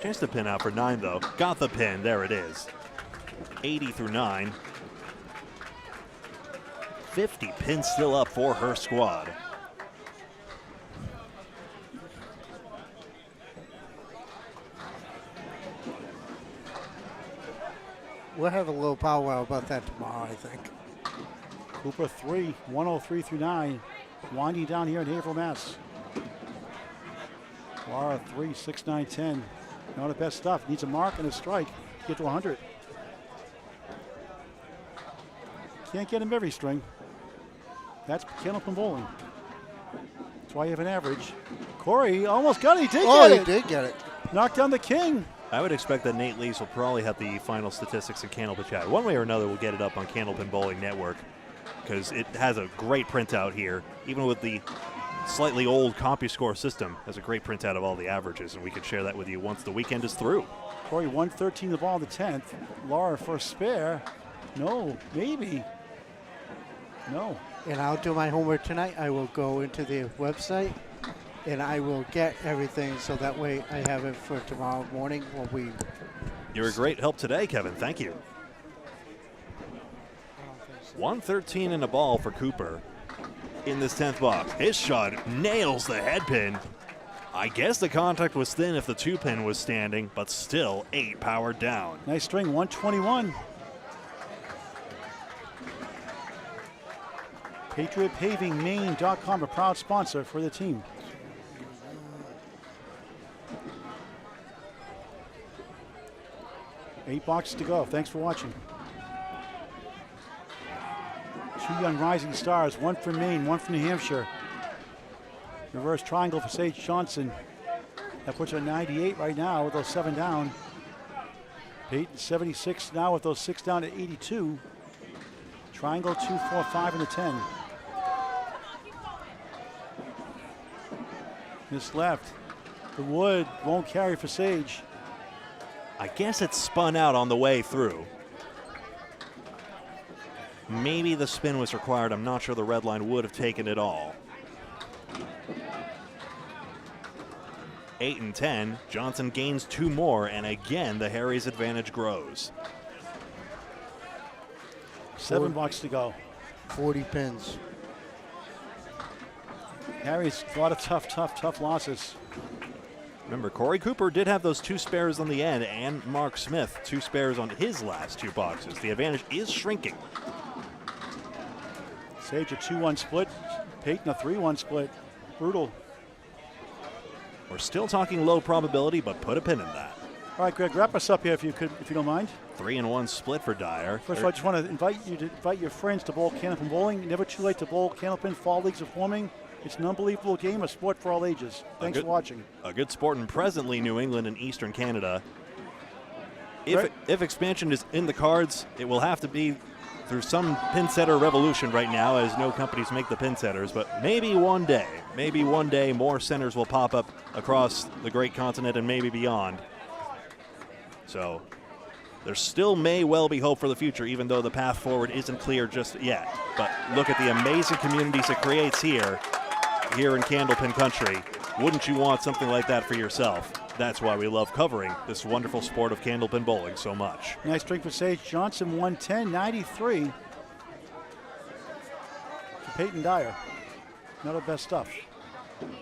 S1: Chance to pin out for 9, though. Got the pin. There it is. 80 through 9. 50 pins still up for her squad.
S5: We'll have a little powwow about that tomorrow, I think.
S2: Cooper 3, 103 through 9. Winding down here in Haverhill, Mass. Laura 3, 6, 9, 10. Not the best stuff. Needs a mark and a strike to get to 100. Can't get him every string. That's Candlepin bowling. That's why you have an average. Corey almost got it. He did get it.
S5: He did get it.
S2: Knocked down the king.
S1: I would expect that Nate Lees will probably have the final statistics in Candlepin chat. One way or another, we'll get it up on Candlepin Bowling Network because it has a great printout here. Even with the slightly old CompuScore system, has a great printout of all the averages, and we could share that with you once the weekend is through.
S2: Corey 113 the ball in the 10th. Laura for a spare. No, maybe. No.
S5: And I'll do my homework tonight. I will go into the website and I will get everything so that way I have it for tomorrow morning when we...
S1: You're a great help today, Kevin. Thank you. 113 in a ball for Cooper in this 10th box. His shot nails the head pin. I guess the contact was thin if the 2-pin was standing, but still 8 powered down.
S2: Nice string, 121. PatriotPavingMaine.com, a proud sponsor for the team. Eight boxes to go. Thanks for watching. 2 young rising stars, 1 from Maine, 1 from New Hampshire. Reverse triangle for Sage Johnson. That puts her 98 right now with those 7 down. Peyton 76 now with those 6 down to 82. Triangle 2, 4, 5 in the 10. Miss left. The wood won't carry for Sage.
S1: I guess it spun out on the way through. Maybe the spin was required. I'm not sure the red line would have taken it all. 8 and 10. Johnson gains 2 more, and again, the Harry's advantage grows.
S2: 7 bucks to go.
S5: 40 pins.
S2: Harry's a lot of tough losses.
S1: Remember, Corey Cooper did have those 2 spares on the end, and Mark Smith 2 spares on his last 2 boxes. The advantage is shrinking.
S2: Sage a 2-1 split. Peyton a 3-1 split. Brutal.
S1: We're still talking low probability, but put a pin in that.
S2: All right, Greg, wrap us up here if you don't mind.
S1: 3-1 split for Dyer.
S2: First of all, I just want to invite your friends to bowl Candlepin Bowling. Never too late to bowl Candlepin. Fall leagues are forming. It's an unbelievable game, a sport for all ages. Thanks for watching.
S1: A good sport in presently New England and Eastern Canada. If expansion is in the cards, it will have to be through some pin setter revolution right now, as no companies make the pin setters, but maybe one day more centers will pop up across the great continent and maybe beyond. So there still may well be hope for the future, even though the path forward isn't clear just yet. But look at the amazing communities it creates here in Candlepin country. Wouldn't you want something like that for yourself? That's why we love covering this wonderful sport of Candlepin bowling so much.
S2: Nice drink for Sage Johnson, 110, 93. Peyton Dyer. Not her best stuff.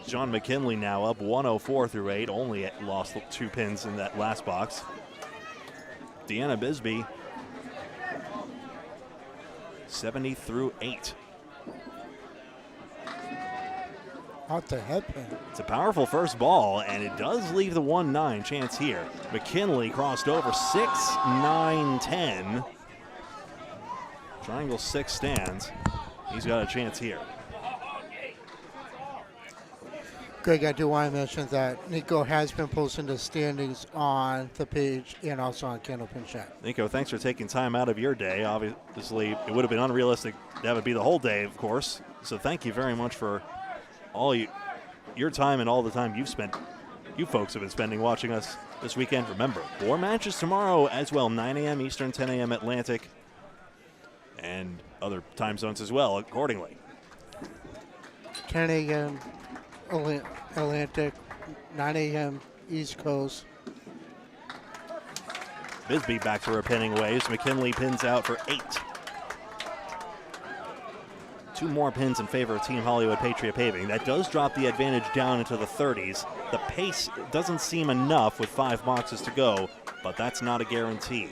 S1: John McKinley now up 104 through 8, only lost 2 pins in that last box. Deanna Bisbee 70 through 8.
S5: Out the head pin.
S1: It's a powerful first ball, and it does leave the 1-9 chance here. McKinley crossed over 6, 9, 10. Triangle 6 stands. He's got a chance here.
S5: Greg, I do want to mention that Nico has been posting the standings on the page and also on Candlepin Chat.
S1: Nico, thanks for taking time out of your day. Obviously, it would have been unrealistic to have it be the whole day, of course. So thank you very much for all your time and all the time you folks have been spending watching us this weekend. Remember, 4 matches tomorrow as well, 9 a.m. Eastern, 10 a.m. Atlantic, and other time zones as well accordingly.
S5: 10 a.m. Atlantic, 9 a.m. East Coast.
S1: Bisbee back to her pinning ways. McKinley pins out for 8. 2 more pins in favor of Team Hollywood Patriot Paving. That does drop the advantage down into the 30s. The pace doesn't seem enough with 5 boxes to go, but that's not a guarantee.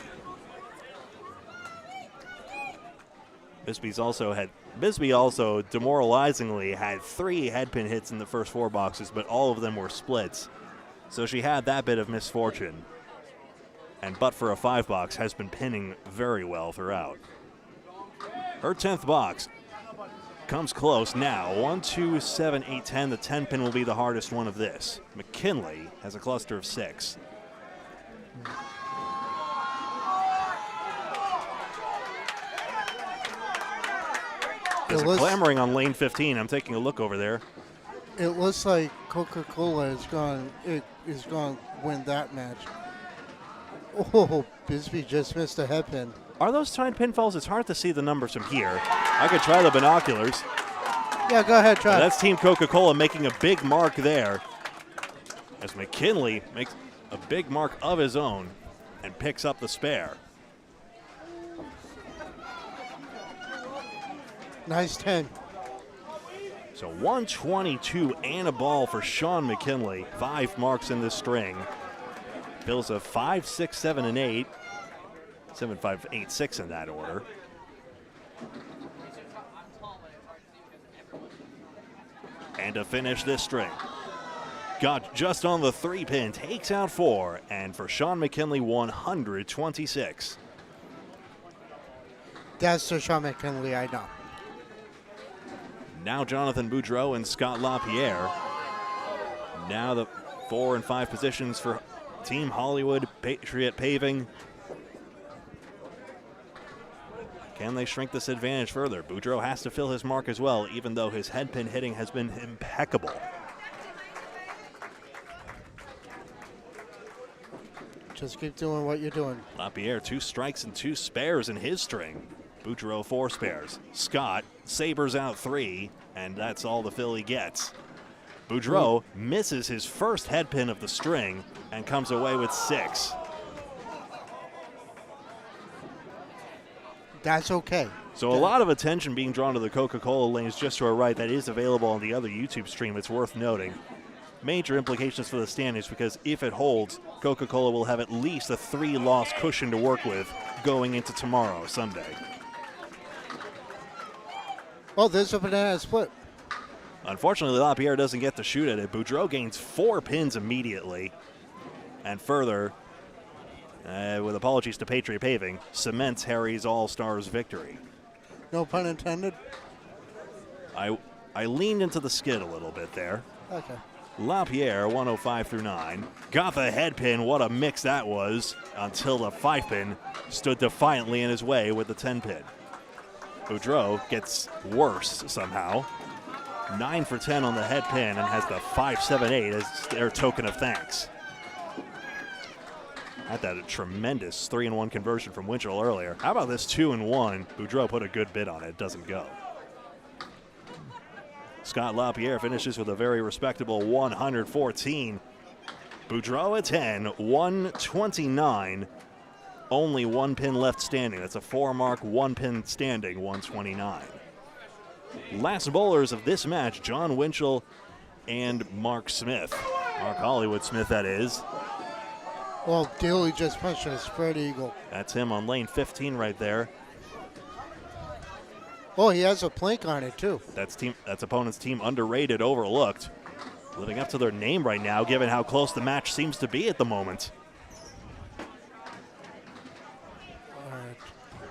S1: Bisbee also demoralizingly had 3 headpin hits in the first 4 boxes, but all of them were splits. So she had that bit of misfortune. And but for a 5 box, has been pinning very well throughout. Her 10th box comes close now. 1, 2, 7, 8, 10. The 10 pin will be the hardest one of this. McKinley has a cluster of 6. There's clamoring on lane 15. I'm taking a look over there.
S5: It looks like Coca-Cola is going to win that match. Oh, Bisbee just missed a headpin.
S1: Are those timed pinfalls? It's hard to see the numbers from here. I could try the binoculars.
S5: Yeah, go ahead, try.
S1: That's Team Coca-Cola making a big mark there, as McKinley makes a big mark of his own and picks up the spare.
S5: Nice 10.
S1: So 122 and a ball for Sean McKinley. 5 marks in this string. Bills of 5, 6, 7, and 8. 7, 5, 8, 6 in that order. And to finish this string, got just on the 3 pin, takes out 4, and for Sean McKinley, 126.
S5: That's the Sean McKinley I know.
S1: Now Jonathan Boudreau and Scott LaPierre. Now the 4 and 5 positions for Team Hollywood Patriot Paving. Can they shrink this advantage further? Boudreau has to fill his mark as well, even though his headpin hitting has been impeccable.
S5: Just keep doing what you're doing.
S1: LaPierre, 2 strikes and 2 spares in his string. Boudreau, 4 spares. Scott sabers out 3, and that's all the fill he gets. Boudreau misses his first headpin of the string and comes away with 6.
S5: That's okay.
S1: So a lot of attention being drawn to the Coca-Cola lanes just to our right. That is available on the other YouTube stream. It's worth noting. Major implications for the standings, because if it holds, Coca-Cola will have at least a 3-loss cushion to work with going into tomorrow, Sunday.
S5: Oh, there's a banana split.
S1: Unfortunately, LaPierre doesn't get to shoot at it. Boudreau gains 4 pins immediately. And further, with apologies to Patriot Paving, cements Harry's All-Stars victory.
S5: No pun intended.
S1: I leaned into the skid a little bit there.
S5: Okay.
S1: LaPierre, 105 through 9. Got the head pin. What a mix that was, until the 5 pin stood defiantly in his way with the 10 pin. Boudreau gets worse somehow. 9 for 10 on the head pin and has the 5-7-8 as their token of thanks. Had that a tremendous 3-1 conversion from Winchell earlier. How about this 2-1? Boudreau put a good bid on it. It doesn't go. Scott LaPierre finishes with a very respectable 114. Boudreau at 10, 129. Only 1 pin left standing. That's a 4 mark, 1 pin standing, 129. last bowlers of this match, John Winchell and Mark Smith. Mark Hollywood Smith, that is.
S5: Well, Daly just punched a spread eagle.
S1: That's him on lane 15 right there.
S5: Oh, he has a plank on it, too.
S1: That's opponent's team underrated, overlooked. Living up to their name right now, given how close the match seems to be at the moment.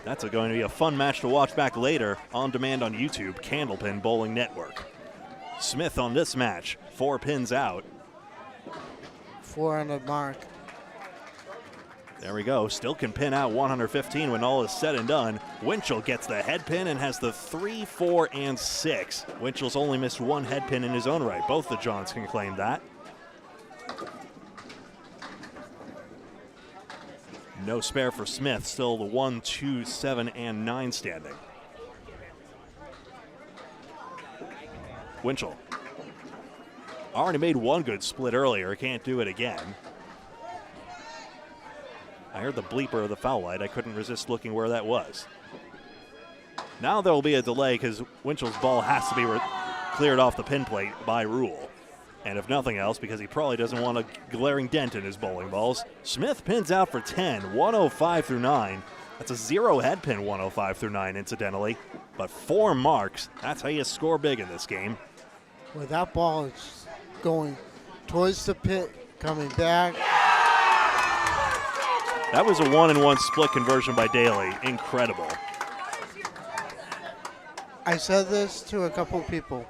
S1: That's going to be a fun match to watch back later on demand on YouTube, Candlepin Bowling Network. Smith on this match, 4 pins out.
S5: 4 on the mark.
S1: There we go. Still can pin out 115 when all is said and done. Winchell gets the head pin and has the 3, 4, and 6. Winchell's only missed 1 head pin in his own right. Both the Johns can claim that. No spare for Smith. Still the 1, 2, 7, and 9 standing. Winchell. Already made 1 good split earlier. Can't do it again. I heard the bleeper of the foul light. I couldn't resist looking where that was. Now there will be a delay because Winchell's ball has to be cleared off the pin plate by rule. And if nothing else, because he probably doesn't want a glaring dent in his bowling balls, Smith pins out for 10, 105 through 9. That's a 0 head pin, 105 through 9, incidentally. But 4 marks, that's how you score big in this game.
S5: Well, that ball is going towards the pit, coming back.
S1: That was a 1-and-1 split conversion by Daly. Incredible.
S5: I said this to a couple people.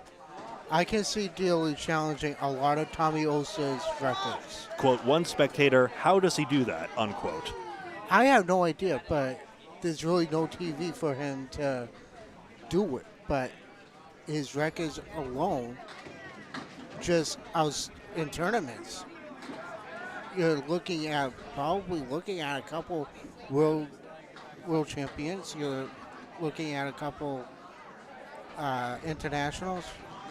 S5: I can see Daly challenging a lot of Tommy Osa's records.
S1: Quote, one spectator, how does he do that, unquote.
S5: I have no idea, but there's really no TV for him to do it. But his records alone, just out in tournaments, you're probably looking at a couple world champions. You're looking at a couple internationals,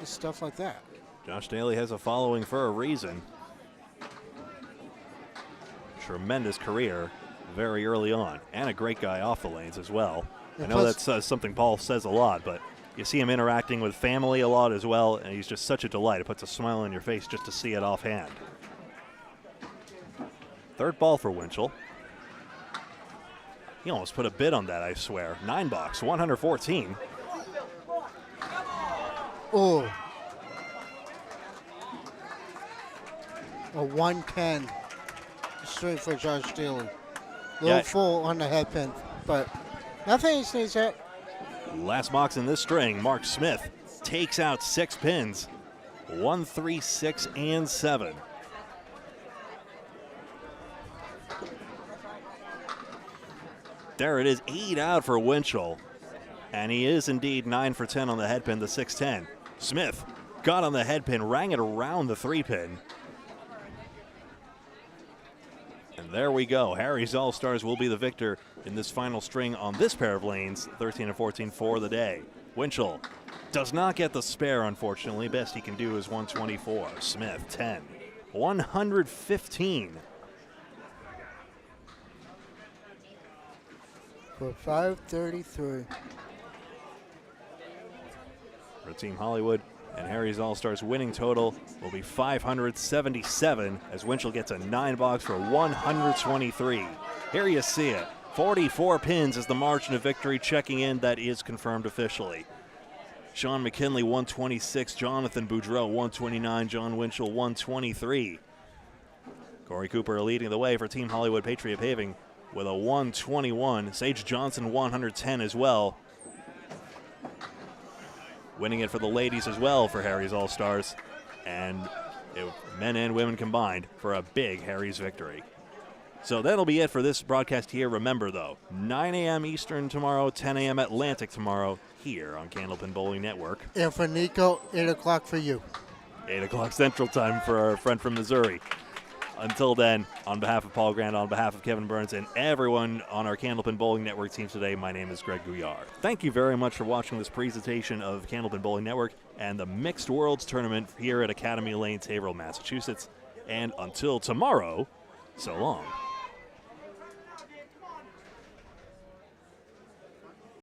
S5: stuff like that.
S1: Josh Daly has a following for a reason. Tremendous career very early on, and a great guy off the lanes as well. And I know that's something Paul says a lot, but you see him interacting with family a lot as well, and he's just such a delight. It puts a smile on your face just to see it offhand. Third ball for Winchell. He almost put a bid on that, I swear. 9 box, 114.
S5: Oh. A 110 straight for Josh Daly. A little full on the head pin, but nothing sneeze at.
S1: Last box in this string, Mark Smith takes out 6 pins. 1, 3, 6, and 7. There it is, 8 out for Winchell. And he is indeed 9 for 10 on the head pin, the 610. Smith got on the head pin, rang it around the 3 pin. And there we go. Harry's All-Stars will be the victor in this final string on this pair of lanes, 13 and 14 for the day. Winchell does not get the spare, unfortunately. Best he can do is 124. Smith, 10. 115.
S5: For 533.
S1: For Team Hollywood and Harry's All-Stars winning total will be 577 as Winchell gets a 9 box for 123. Here you see it. 44 pins is the margin of victory. Checking in, that is confirmed officially. Sean McKinley, 126. Jonathan Boudreau, 129. John Winchell, 123. Corey Cooper leading the way for Team Hollywood Patriot Paving with a 121. Sage Johnson, 110 as well. Winning it for the ladies as well for Harry's All-Stars. And men and women combined for a big Harry's victory. So that'll be it for this broadcast here. Remember, though, 9 a.m. Eastern tomorrow, 10 a.m. Atlantic tomorrow here on Candlepin Bowling Network.
S5: And for Nico, 8 o'clock for you.
S1: 8 o'clock Central Time for our friend from Missouri. Until then, on behalf of Paul Grant, on behalf of Kevin Burns, and everyone on our Candlepin Bowling Network team today, my name is Greg Gouillart. Thank you very much for watching this presentation of Candlepin Bowling Network and the Mixed Worlds Tournament here at Academy Lanes, Haverhill, Massachusetts. And until tomorrow, so long.